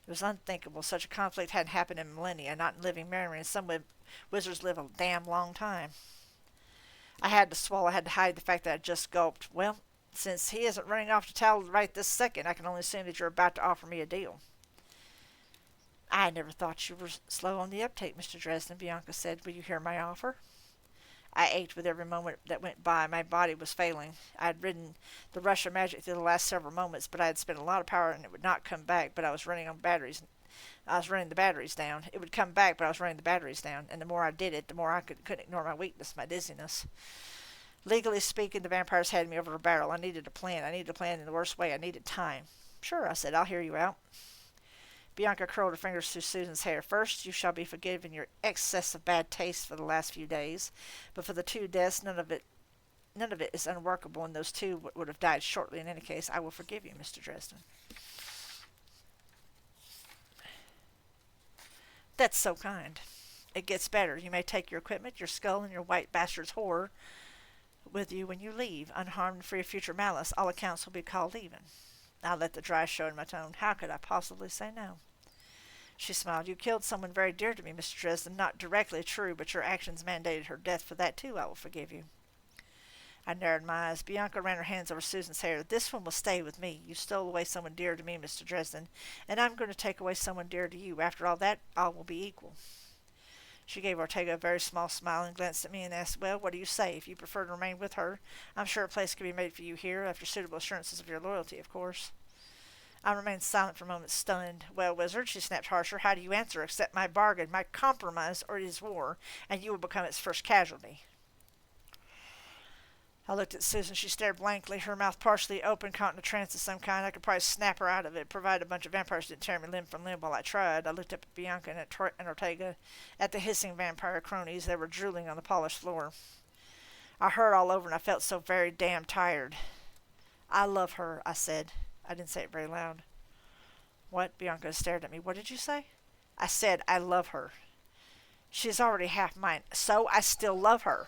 It was unthinkable. Such a conflict hadn't happened in millennia, not in living memory, and some wizards live a damn long time. I had to swallow. I had to hide the fact that I just gulped. Well, since he isn't running off to tell right this second, I can only assume that you're about to offer me a deal. I never thought you were slow on the uptake, Mr. Dresden, Bianca said. Will you hear my offer? I ached with every moment that went by. My body was failing. I had ridden the rush of magic through the last several moments, but I had spent a lot of power and it would not come back, but I was running on batteries. I was running the batteries down. It would come back, but I was running the batteries down, and the more I did it, the more I couldn't ignore my weakness, my dizziness. Legally speaking, the vampires had me over a barrel. I needed a plan. I needed a plan in the worst way. I needed time. Sure, I said. I'll hear you out. Bianca curled her fingers through Susan's hair. First, you shall be forgiven your excess of bad taste for the last few days, but for the 2 deaths, none of it is unworkable, and those 2 would have died shortly in any case. I will forgive you, Mr. Dresden. That's so kind. It gets better. You may take your equipment, your skull, and your white bastard's horror with you when you leave, unharmed and free of future malice. All accounts will be called even. I let the dry show in my tone. How could I possibly say no? She smiled. You killed someone very dear to me, Mr. Dresden. Not directly true, but your actions mandated her death. For that, too, I will forgive you. I narrowed my eyes. Bianca ran her hands over Susan's hair. This one will stay with me. You stole away someone dear to me, Mr. Dresden, and I'm going to take away someone dear to you. After all that, all will be equal. She gave Ortega a very small smile and glanced at me and asked, well, what do you say? If you prefer to remain with her, I'm sure a place can be made for you here, after suitable assurances of your loyalty, of course. I remained silent for a moment, stunned. Well, wizard, she snapped harsher, how do you answer? Accept my bargain, my compromise, or it is war, and you will become its first casualty. I looked at Susan. She stared blankly, her mouth partially open, caught in a trance of some kind. I could probably snap her out of it, provided a bunch of vampires didn't tear me limb from limb while I tried. I looked up at Bianca and Ortega, at the hissing vampire cronies. They were drooling on the polished floor. I heard all over, and I felt so very damn tired. I love her, I said. I didn't say it very loud. What? Bianca stared at me. What did you say? I said I love her. She is already half mine, so I still love her.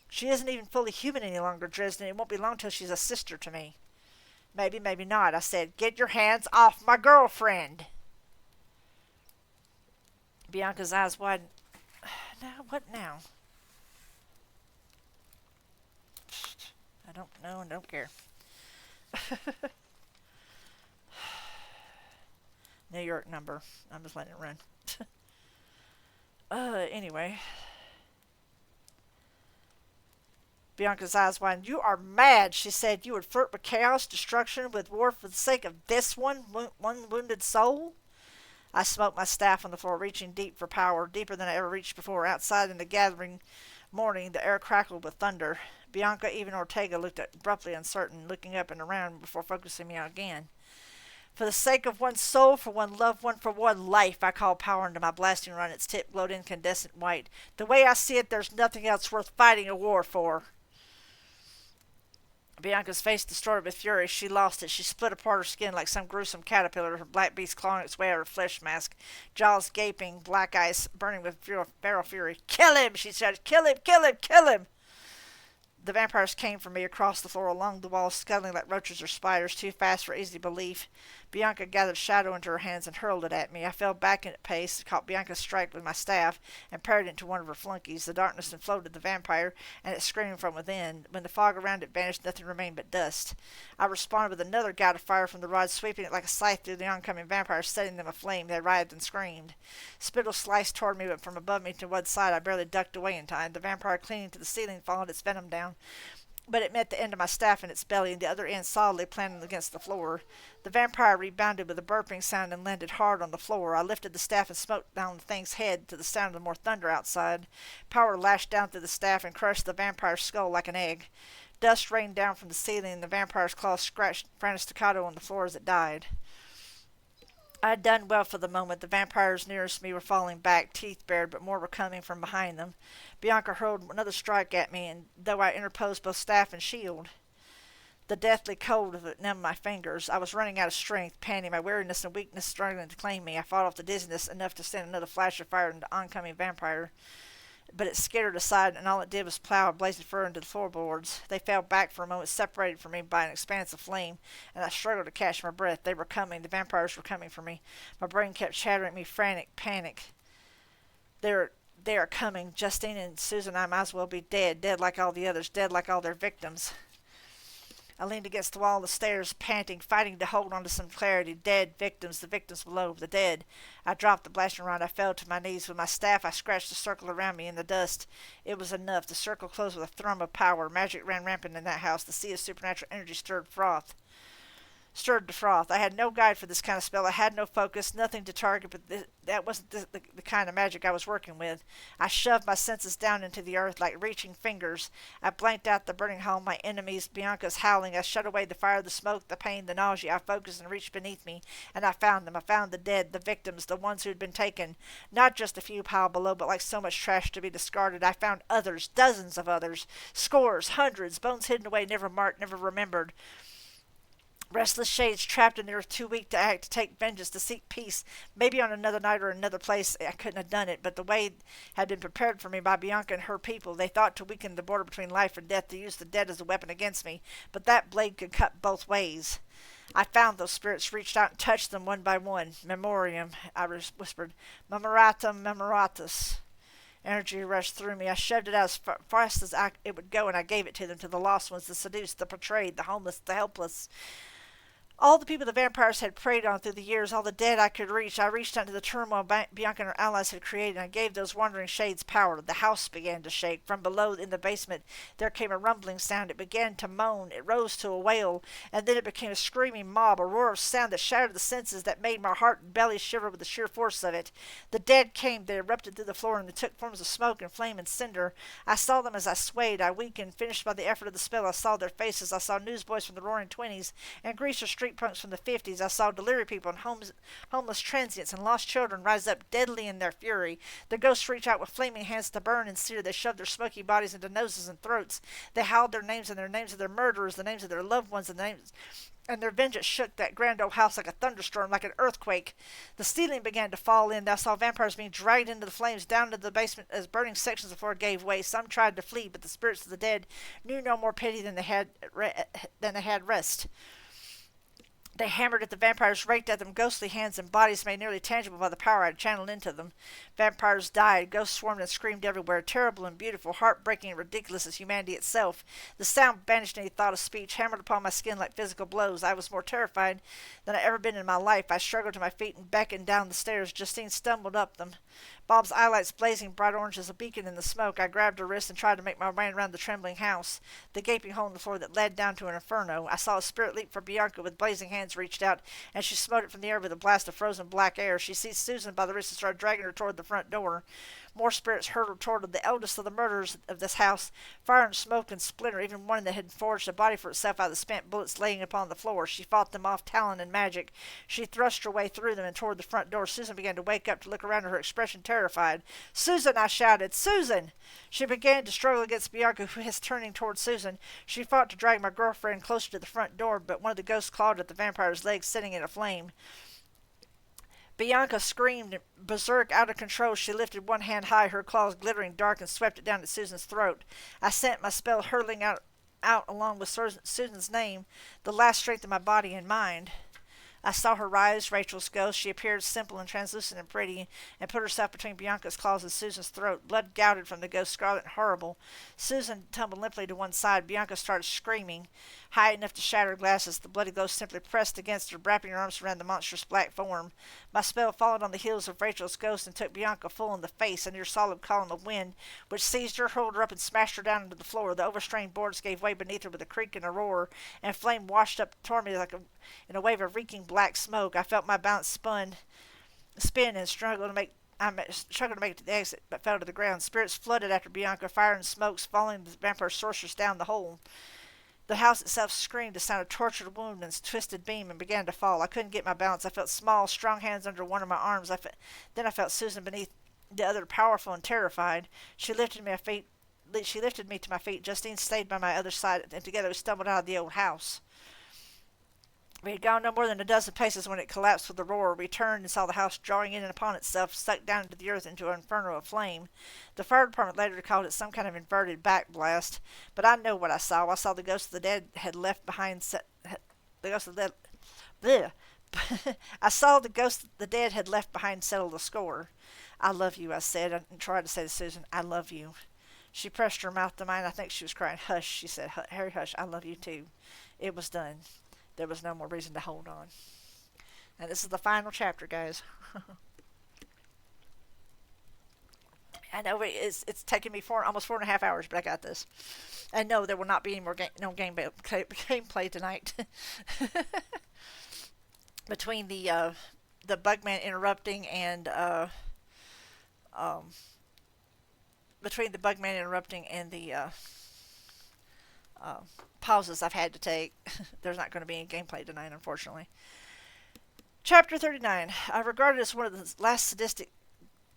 She isn't even fully human any longer, Dresden. It won't be long till she's a sister to me. Maybe, maybe not, I said. Get your hands off my girlfriend. Bianca's eyes widened. Now, what now? I don't know and don't care. New York number. I'm just letting it run. Anyway. Bianca's eyes widened. You are mad, she said. You would flirt with chaos, destruction, with war for the sake of this one wounded soul? I smote my staff on the floor, reaching deep for power, deeper than I ever reached before. Outside in the gathering morning, the air crackled with thunder. Bianca, even Ortega, looked abruptly uncertain, looking up and around before focusing me on again. For the sake of one soul, for one loved one, for one life, I called power into my blasting run. Its tip glowed incandescent white. The way I see it, there's nothing else worth fighting a war for. Bianca's face distorted with fury. She lost it. She split apart her skin like some gruesome caterpillar, her black beast clawing its way out of her flesh mask, jaws gaping, black eyes burning with feral fury. Kill him, she said. Kill him, kill him, kill him! The vampires came for me across the floor, along the walls, scuttling like roaches or spiders, too fast for easy belief. Bianca gathered shadow into her hands and hurled it at me. I fell back at pace, caught Bianca's strike with my staff, and parried it into one of her flunkies. The darkness enfolded the vampire, and it screamed from within. When the fog around it vanished, nothing remained but dust. I responded with another gout of fire from the rod, sweeping it like a scythe through the oncoming vampires, setting them aflame. They writhed and screamed. Spittle sliced toward me, but from above me to one side I barely ducked away in time. The vampire, clinging to the ceiling, followed its venom down, but it met the end of my staff in its belly, and the other end solidly planted against the floor. The vampire rebounded with a burping sound and landed hard on the floor. I lifted the staff and smote down the thing's head to the sound of more thunder outside. Power lashed down through the staff and crushed the vampire's skull like an egg. Dust rained down from the ceiling, and the vampire's claws scratched frantic staccato on the floor as it died. I had done well for the moment. The vampires nearest me were falling back, teeth bared, but more were coming from behind them. Bianca hurled another strike at me, and though I interposed both staff and shield, the deathly cold of it numbed my fingers. I was running out of strength, panting, my weariness and weakness struggling to claim me. I fought off the dizziness enough to send another flash of fire into the oncoming vampire, but it skittered aside, and all it did was plow a blazing fur into the floorboards. They fell back for a moment, separated from me by an expanse of flame, and I struggled to catch my breath. They were coming. The vampires were coming for me. My brain kept chattering at me, frantic, panic. They are coming. Justine and Susan, I might as well be dead, dead like all the others, dead like all their victims. I leaned against the wall of the stairs, panting, fighting to hold on to some clarity. Dead victims, the victims below, the dead. I dropped the blasting rod. I fell to my knees. With my staff, I scratched a circle around me in the dust. It was enough. The circle closed with a thrum of power. Magic ran rampant in that house. The sea of supernatural energy stirred to froth. I had no guide for this kind of spell. I had no focus, nothing to target, but that wasn't the kind of magic I was working with. I shoved my senses down into the earth like reaching fingers. I blanked out the burning home, my enemies, Bianca's howling. I shut away the fire, the smoke, the pain, the nausea. I focused and reached beneath me, and I found them. I found the dead, the victims, the ones who had been taken. Not just a few piled below, but like so much trash to be discarded. I found others, dozens of others, scores, hundreds, bones hidden away, never marked, never remembered. Restless shades trapped in the earth, too weak to act, to take vengeance, to seek peace. Maybe on another night or another place I couldn't have done it, but the way had been prepared for me by Bianca and her people. They thought to weaken the border between life and death, to use the dead as a weapon against me, but that blade could cut both ways. I found those spirits, reached out and touched them one by one. Memoriam, I whispered. Memoratum memoratus. Energy rushed through me. I shoved it out as fast as it would go, and I gave it to them, to the lost ones, the seduced, the betrayed, the homeless, the helpless. All the people the vampires had preyed on through the years, all the dead I could reach, I reached out into the turmoil Bianca and her allies had created, and I gave those wandering shades power. The house began to shake. From below, in the basement, there came a rumbling sound. It began to moan. It rose to a wail, and then it became a screaming mob, a roar of sound that shattered the senses, that made my heart and belly shiver with the sheer force of it. The dead came. They erupted through the floor, and they took forms of smoke and flame and cinder. I saw them as I swayed. I weakened, finished by the effort of the spell. I saw their faces. I saw newsboys from the roaring 20s and greaser street punks from the 50s. I saw delirious people and homeless transients and lost children rise up deadly in their fury. The ghosts reached out with flaming hands to burn and sear. They shoved their smoky bodies into noses and throats. They howled their names and their names of their murderers, the names of their loved ones, and their vengeance shook that grand old house like a thunderstorm, like an earthquake. The ceiling began to fall in. I saw vampires being dragged into the flames, down into the basement as burning sections of the floor gave way. Some tried to flee, but the spirits of the dead knew no more pity than they had rest. They hammered at the vampires, raked at them, ghostly hands and bodies made nearly tangible by the power I had channeled into them. Vampires died, ghosts swarmed and screamed everywhere, terrible and beautiful, heartbreaking and ridiculous as humanity itself. The sound banished any thought of speech, hammered upon my skin like physical blows. I was more terrified than I ever been in my life. I struggled to my feet and beckoned down the stairs. Justine stumbled up them. Bob's eyelights blazing bright orange as a beacon in the smoke. I grabbed her wrist and tried to make my way around the trembling house, the gaping hole in the floor that led down to an inferno. I saw a spirit leap for Bianca with blazing hands reached out, and she smote it from the air with a blast of frozen black air. She seized Susan by the wrist and started dragging her toward the front door. More spirits hurtled toward the eldest of the murderers of this house, fire and smoke and splinter, even one that had forged a body for itself out of the spent bullets laying upon the floor. She fought them off, talon and magic. She thrust her way through them and toward the front door. Susan began to wake up, to look around her expression terrified. "Susan!" I shouted. "Susan!" She began to struggle against Bianca, who was turning toward Susan. She fought to drag my girlfriend closer to the front door, but one of the ghosts clawed at the vampire's legs, setting it aflame. Bianca screamed, berserk, out of control. She lifted one hand high, her claws glittering dark, and swept it down at Susan's throat. I sent my spell hurtling out along with Susan's name, the last strength of my body and mind. I saw her rise, Rachel's ghost. She appeared simple and translucent and pretty, and put herself between Bianca's claws and Susan's throat. Blood gouted from the ghost, scarlet and horrible. Susan tumbled limply to one side. Bianca started screaming, high enough to shatter glasses. The bloody ghost simply pressed against her, wrapping her arms around the monstrous black form. My spell followed on the heels of Rachel's ghost and took Bianca full in the face. A near solid column of wind, which seized her, hurled her up, and smashed her down into the floor. The overstrained boards gave way beneath her with a creak and a roar, and flame washed up toward me in a wave of reeking black smoke. I felt my balance spin and struggled to make it to the exit, but fell to the ground. Spirits flooded after Bianca, fire and smokes following the vampire sorceress down the hole. The house itself screamed, a sound of tortured wound and twisted beam, and began to fall. I couldn't get my balance. I felt small, strong hands under one of my arms. Then I felt Susan beneath the other, powerful and terrified. She lifted me to my feet. Justine stayed by my other side, and together we stumbled out of the old house. We had gone no more than a dozen paces when it collapsed with a roar. We turned and saw the house drawing in upon itself, sucked down into the earth into an inferno of flame. The fire department later called it some kind of inverted backblast, but I know what I saw. I saw the ghost of the dead had left behind. I saw the ghost the dead had left behind settle the score. "I love you," I said, and tried to say to Susan, "I love you." She pressed her mouth to mine. I think she was crying. "Hush," she said. "Harry, hush. I love you too." It was done. There was no more reason to hold on. And this is the final chapter, guys. I know it's taken me almost 4.5 hours, but I got this. And no, there will not be any more gameplay tonight. Between the Bugman interrupting and the pauses I've had to take, there's not going to be any gameplay tonight, unfortunately. Chapter 39. I regarded as one of the last sadistic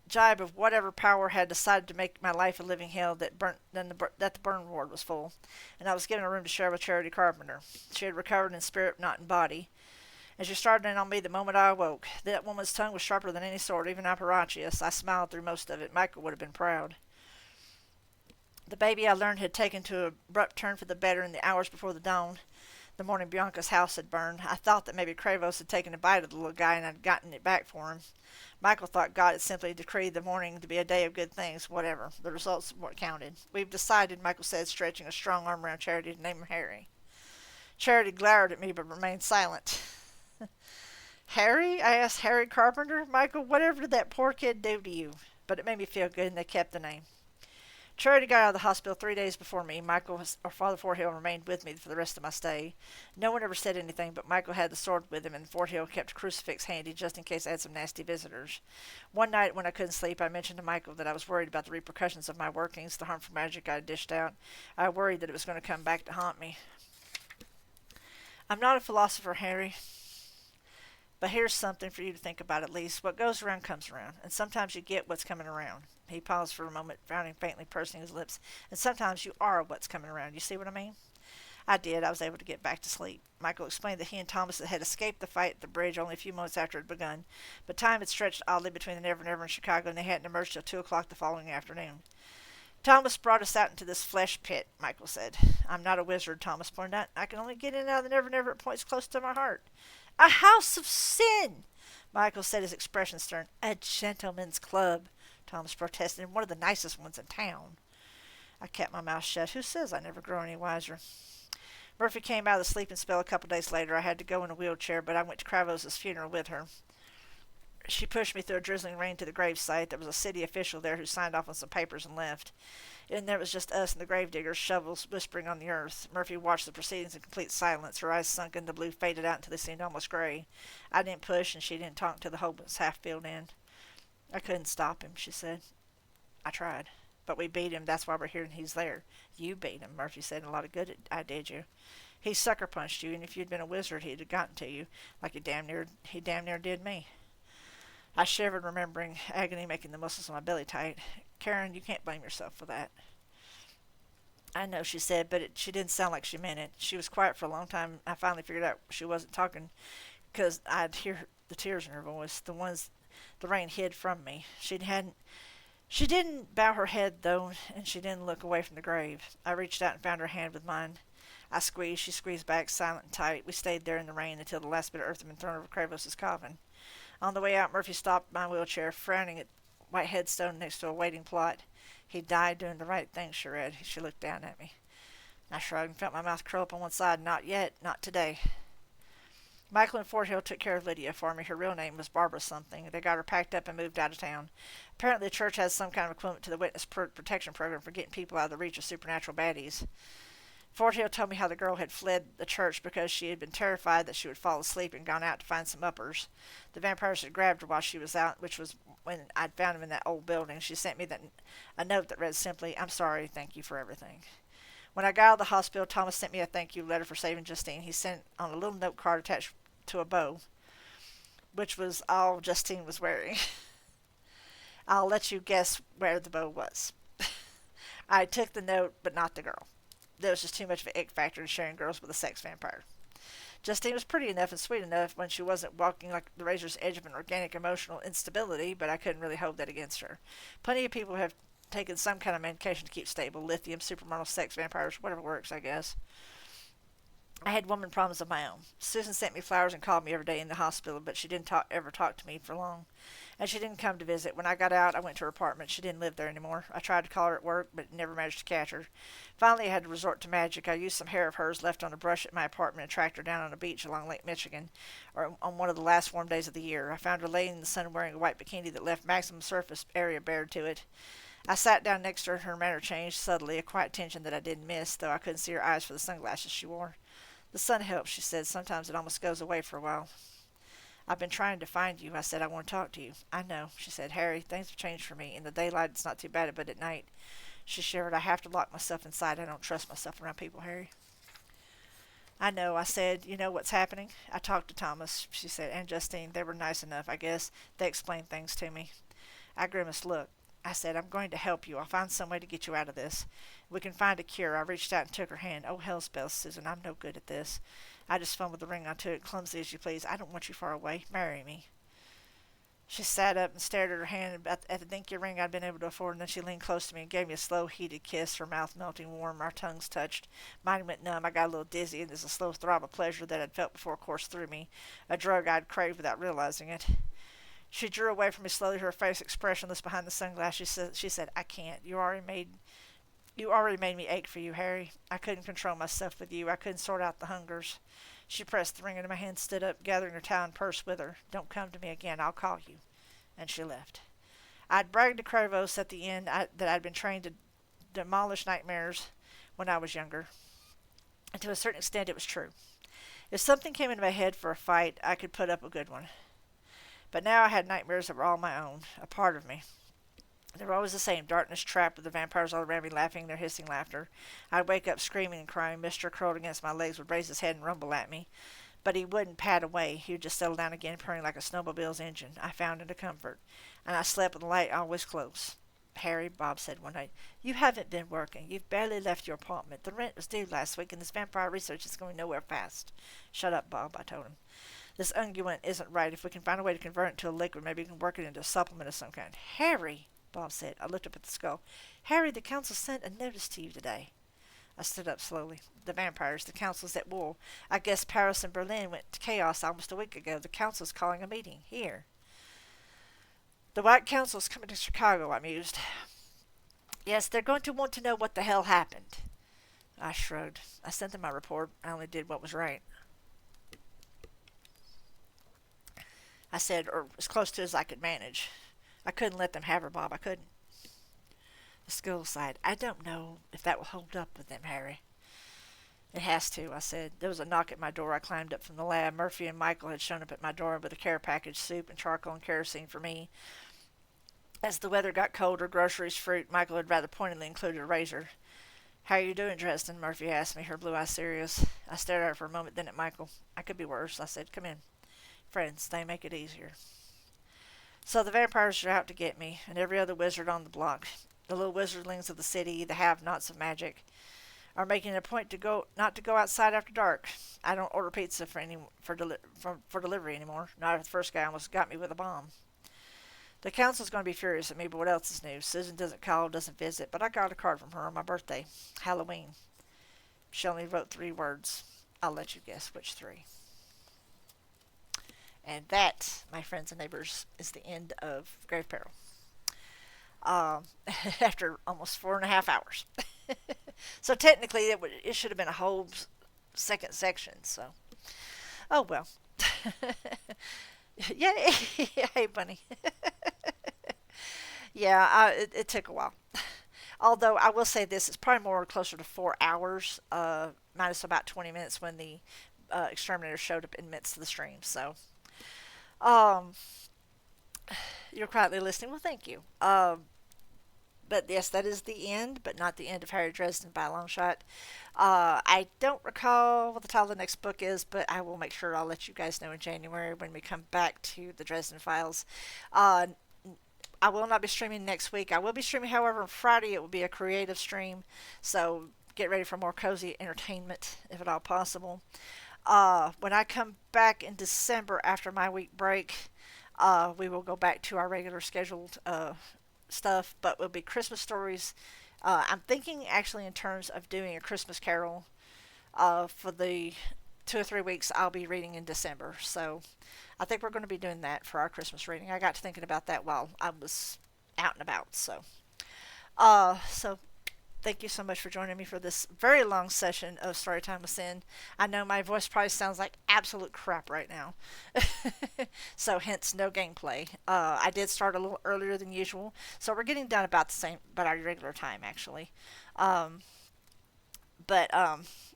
jibe of whatever power had decided to make my life a living hell that the burn ward was full, and I was given a room to share with Charity Carpenter. She had recovered in spirit, not in body. And she started in on me the moment I awoke. That woman's tongue was sharper than any sword, even Apparatchius. I smiled through most of it. Michael would have been proud. The baby, I learned, had taken to an abrupt turn for the better in the hours before the dawn, the morning Bianca's house had burned. I thought that maybe Kravos had taken a bite of the little guy and had gotten it back for him. Michael thought God had simply decreed the morning to be a day of good things. Whatever. The results what counted. "We've decided," Michael said, stretching a strong arm around Charity, "to name him Harry." Charity glowered at me but remained silent. Harry? I asked. Harry Carpenter? Michael, whatever did that poor kid do to you? But it made me feel good, and they kept the name. Charity got out of the hospital 3 days before me. Or Father Forthill remained with me for the rest of my stay. No one ever said anything, but Michael had the sword with him, and Forthill kept a crucifix handy just in case I had some nasty visitors. One night when I couldn't sleep, I mentioned to Michael that I was worried about the repercussions of my workings, the harmful magic I had dished out. I worried that it was going to come back to haunt me. I'm not a philosopher, Harry, but here's something for you to think about at least. What goes around comes around, and sometimes you get what's coming around. He paused for a moment, frowning faintly, pursing his lips. And sometimes you are what's coming around. You see what I mean? I did. I was able to get back to sleep. Michael explained that he and Thomas had escaped the fight at the bridge only a few moments after it had begun, but time had stretched oddly between the Never Never and Chicago, and they hadn't emerged till 2 o'clock the following afternoon. Thomas brought us out into this flesh pit, Michael said. I'm not a wizard, Thomas pointed out. I can only get in and out of the Never Never at points close to my heart. A house of sin, Michael said, his expression stern. A gentleman's club, Thomas protested, and one of the nicest ones in town. I kept my mouth shut. Who says I never grow any wiser? Murphy came out of the sleeping spell a couple days later. I had to go in a wheelchair, but I went to Kravos' funeral with her. She pushed me through a drizzling rain to the gravesite. There was a city official there who signed off on some papers and left. And there was just us and the gravediggers, shovels whispering on the earth. Murphy watched the proceedings in complete silence. Her eyes sunk in the blue, faded out until they seemed almost gray. I didn't push, and she didn't talk till the hope was half filled in. I couldn't stop him, she said. I tried. But we beat him. That's why we're here, and he's there. You beat him, Murphy said. A lot of good I did you. He sucker punched you, and if you'd been a wizard, he'd have gotten to you, like he damn near did me. I shivered, remembering agony making the muscles of my belly tight. Karen, you can't blame yourself for that. I know, she said, but she didn't sound like she meant it. She was quiet for a long time. I finally figured out she wasn't talking because I'd hear the tears in her voice, the ones the rain hid from me. She didn't bow her head, though, and she didn't look away from the grave. I reached out and found her hand with mine. I squeezed. She squeezed back, silent and tight. We stayed there in the rain until the last bit of earth had been thrown over Kravos' coffin. On the way out, Murphy stopped my wheelchair, frowning at white headstone next to a waiting plot. He died doing the right thing, she read. She looked down at me. I shrugged and felt my mouth curl up on one side. Not yet. Not today. Michael and Forthill took care of Lydia for me. Her real name was Barbara something. They got her packed up and moved out of town. Apparently the church has some kind of equivalent to the witness protection program for getting people out of the reach of supernatural baddies. Forthill told me how the girl had fled the church because she had been terrified that she would fall asleep and gone out to find some uppers. The vampires had grabbed her while she was out, which was when I'd found him in that old building. She sent me a note that read simply, I'm sorry, thank you for everything. When I got out of the hospital, Thomas sent me a thank you letter for saving Justine. He sent on a little note card attached to a bow, which was all Justine was wearing. I'll let you guess where the bow was. I took the note, but not the girl. There was just too much of an ick factor in sharing girls with a sex vampire. Justine was pretty enough and sweet enough when she wasn't walking like the razor's edge of an organic emotional instability, but I couldn't really hold that against her. Plenty of people have taken some kind of medication to keep stable. Lithium, supermodel, sex vampires, whatever works, I guess. I had woman problems of my own. Susan sent me flowers and called me every day in the hospital, but she didn't ever talk to me for long. And she didn't come to visit. When I got out, I went to her apartment. She didn't live there anymore. I tried to call her at work, but never managed to catch her. Finally, I had to resort to magic. I used some hair of hers left on a brush at my apartment and tracked her down on a beach along Lake Michigan, or on one of the last warm days of the year. I found her laying in the sun wearing a white bikini that left maximum surface area bared to it. I sat down next to her and her manner changed subtly, a quiet tension that I didn't miss, though I couldn't see her eyes for the sunglasses she wore. The sun helps, she said. Sometimes it almost goes away for a while. I've been trying to find you. I said, I want to talk to you. I know, she said. Harry, things have changed for me. In the daylight, it's not too bad, but at night, she shivered. I have to lock myself inside. I don't trust myself around people, Harry. I know, I said. You know what's happening? I talked to Thomas, she said, and Justine. They were nice enough, I guess. They explained things to me. I grimaced. Look, I said, I'm going to help you. I'll find some way to get you out of this. We can find a cure. I reached out and took her hand. Oh, hell's bells, Susan. I'm no good at this. I just fumbled the ring onto it, clumsy as you please. I don't want you far away. Marry me. She sat up and stared at her hand at the dinky ring I'd been able to afford, and then she leaned close to me and gave me a slow, heated kiss, her mouth melting warm, our tongues touched. Mine went numb. I got a little dizzy, and there's a slow throb of pleasure that I'd felt before coursed through me, a drug I'd craved without realizing it. She drew away from me slowly, her face expressionless behind the sunglasses. She said, I can't. You already made You already made me ache for you, Harry. I couldn't control myself with you. I couldn't sort out the hungers. She pressed the ring into my hand, stood up, gathering her towel and purse with her. Don't come to me again. I'll call you. And she left. I'd bragged to Krevos at the end that I'd been trained to demolish nightmares when I was younger. And to a certain extent, it was true. If something came into my head for a fight, I could put up a good one. But now I had nightmares that were all my own, a part of me. They were always the same, darkness trapped with the vampires all around me laughing their hissing laughter. I'd wake up screaming and crying. Mister curled against my legs would raise his head and rumble at me. But he wouldn't pad away. He would just settle down again, purring like a snowmobile's engine. I found it a comfort. And I slept with the light always close. Harry, Bob said one night, you haven't been working. You've barely left your apartment. The rent was due last week, and this vampire research is going nowhere fast. Shut up, Bob, I told him. This unguent isn't right. If we can find a way to convert it into a liquid, maybe we can work it into a supplement of some kind. Harry, Bob said. I looked up at the skull. Harry, the council sent a notice to you today. I stood up slowly. The vampires, the council's at war. I guess Paris and Berlin went to chaos almost a week ago. The council's calling a meeting. Here. The White Council's coming to Chicago, I mused. Yes, they're going to want to know what the hell happened. I shrugged. I sent them my report. I only did what was right. I said, or as close to as I could manage. I couldn't let them have her, Bob. I couldn't. The skull sighed. I don't know if that will hold up with them, Harry. It has to, I said. There was a knock at my door. I climbed up from the lab. Murphy and Michael had shown up at my door with a care package, soup and charcoal and kerosene for me. As the weather got colder, groceries, fruit, Michael had rather pointedly included a razor. How are you doing, Dresden? Murphy asked me, her blue eyes serious. I stared at her for a moment, then at Michael. I could be worse, I said. Come in. Friends, they make it easier. So the vampires are out to get me, and every other wizard on the block. The little wizardlings of the city, the have-nots of magic, are making it a point to not to go outside after dark. I don't order pizza for delivery anymore. Not if the first guy almost got me with a bomb. The council's going to be furious at me, but what else is new? Susan doesn't call, doesn't visit, but I got a card from her on my birthday, Halloween. She only wrote 3 words. I'll let you guess which 3. And that, my friends and neighbors, is the end of Grave Peril. After almost 4.5 hours. So technically, it should have been a whole second section. So, oh well. Yay! Hey, bunny. Yeah, it took a while. Although I will say this, it's probably more closer to 4 hours, minus about 20 minutes when the exterminator showed up in midst of the stream. So, um, you're quietly listening. Well, thank you. But yes, that is the end, but not the end of Harry Dresden by a long shot. I don't recall what the title of the next book is, but I will make sure I'll let you guys know in January when we come back to the Dresden Files. Uh, I will not be streaming next week. I will be streaming, however, on Friday. It will be a creative stream, so get ready for more cozy entertainment, if at all possible. When I come back in December after my week break, we will go back to our regular scheduled stuff, but will be Christmas stories. I'm thinking actually in terms of doing a Christmas Carol for the 2 or 3 weeks I'll be reading in December. So I think we're going to be doing that for our Christmas reading. I got to thinking about that while I was out and about. So thank you so much for joining me for this very long session of Storytime with Sin. I know my voice probably sounds like absolute crap right now. So hence no gameplay. I did start a little earlier than usual. So we're getting done about the same, about our regular time actually. Um, but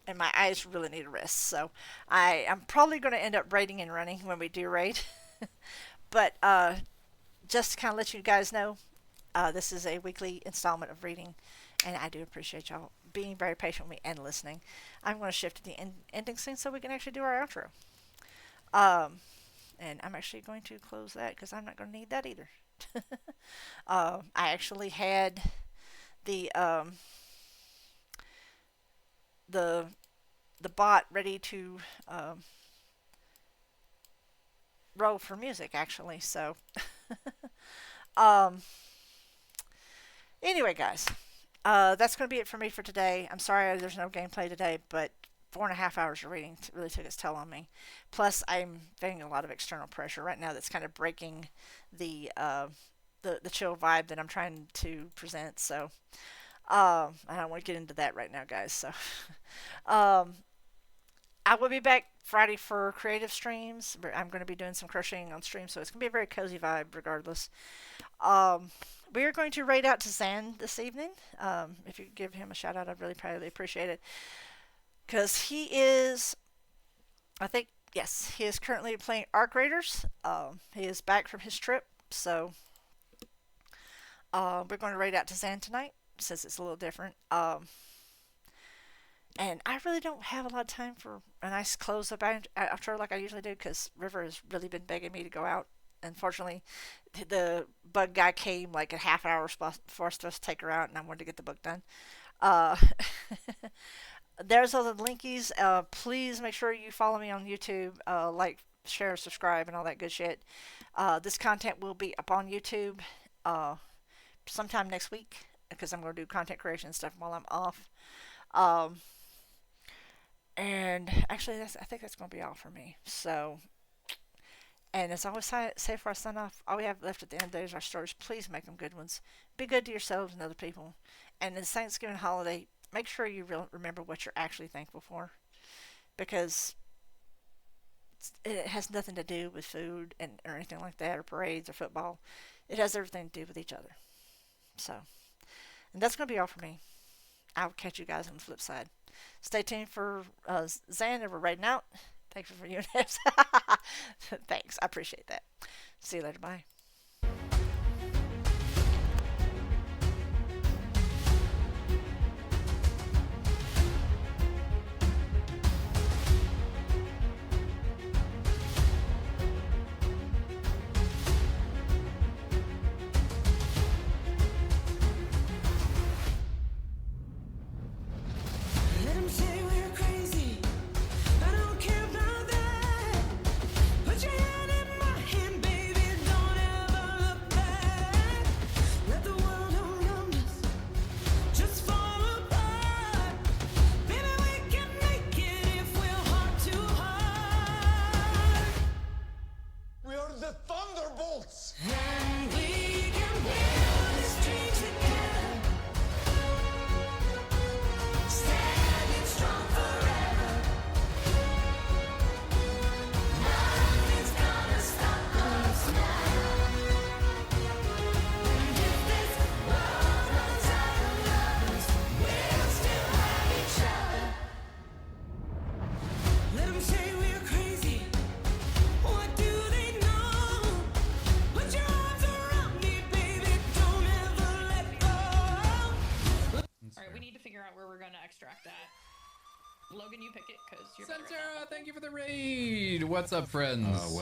and my eyes really need a rest. So I'm probably going to end up raiding and running when we do raid. But just to kind of let you guys know, this is a weekly installment of reading, and I do appreciate y'all being very patient with me and listening. I'm going to shift to the ending scene so we can actually do our outro. And I'm actually going to close that because I'm not going to need that either. I actually had the the the bot ready to roll for music actually. So um, anyway, guys, that's going to be it for me for today. I'm sorry there's no gameplay today, but 4.5 hours of reading really took its toll on me. Plus, I'm feeling a lot of external pressure right now that's kind of breaking the chill vibe that I'm trying to present. So, I don't want to get into that right now, guys. So, um, I will be back Friday for creative streams. I'm going to be doing some crocheting on stream, so it's going to be a very cozy vibe regardless. Um, we are going to raid out to Zan this evening. If you could give him a shout out, I'd really probably appreciate it. Because he is, I think, yes, he is currently playing Arc Raiders. He is back from his trip, so we're going to raid out to Zan tonight since it's a little different. And I really don't have a lot of time for a nice close up outro like I usually do because River has really been begging me to go out. Unfortunately, the bug guy came like a half hour for us to take her out, and I wanted to get the book done. Uh, there's all the linkies. Please make sure you follow me on YouTube, like, share, subscribe, and all that good shit. This content will be up on YouTube sometime next week because I'm going to do content creation stuff while I'm off. Um, and actually, I think that's going to be all for me. So, and as I always say before I sign off, all we have left at the end of the day is our stories. Please make them good ones. Be good to yourselves and other people. And this Thanksgiving holiday, make sure you remember what you're actually thankful for. Because it has nothing to do with food or anything like that, or parades or football. It has everything to do with each other. So, and that's going to be all for me. I'll catch you guys on the flip side. Stay tuned for Zan, and we're raiding out. Thanks for you. Thanks. I appreciate that. See you later. Bye. Let 'em say we're crazy. I don't care about that. Put your hand in my hand, baby. Don't ever look back. Let the world around us just fall apart. Baby, we can make it if we're heart to heart. We are the Thunderbolts! And we can build this dream together. Standing strong forever. Nothing's gonna stop us now. And if this world runs out of lovers, we'll still have each other. Let 'em say we're crazy. What do they know? Put your arms around me, baby. Don't ever let go. All right, we need to figure out where we're going to extract that. Logan, you pick it because you're better at that. Santara, thank you for the raid. What's up, friends?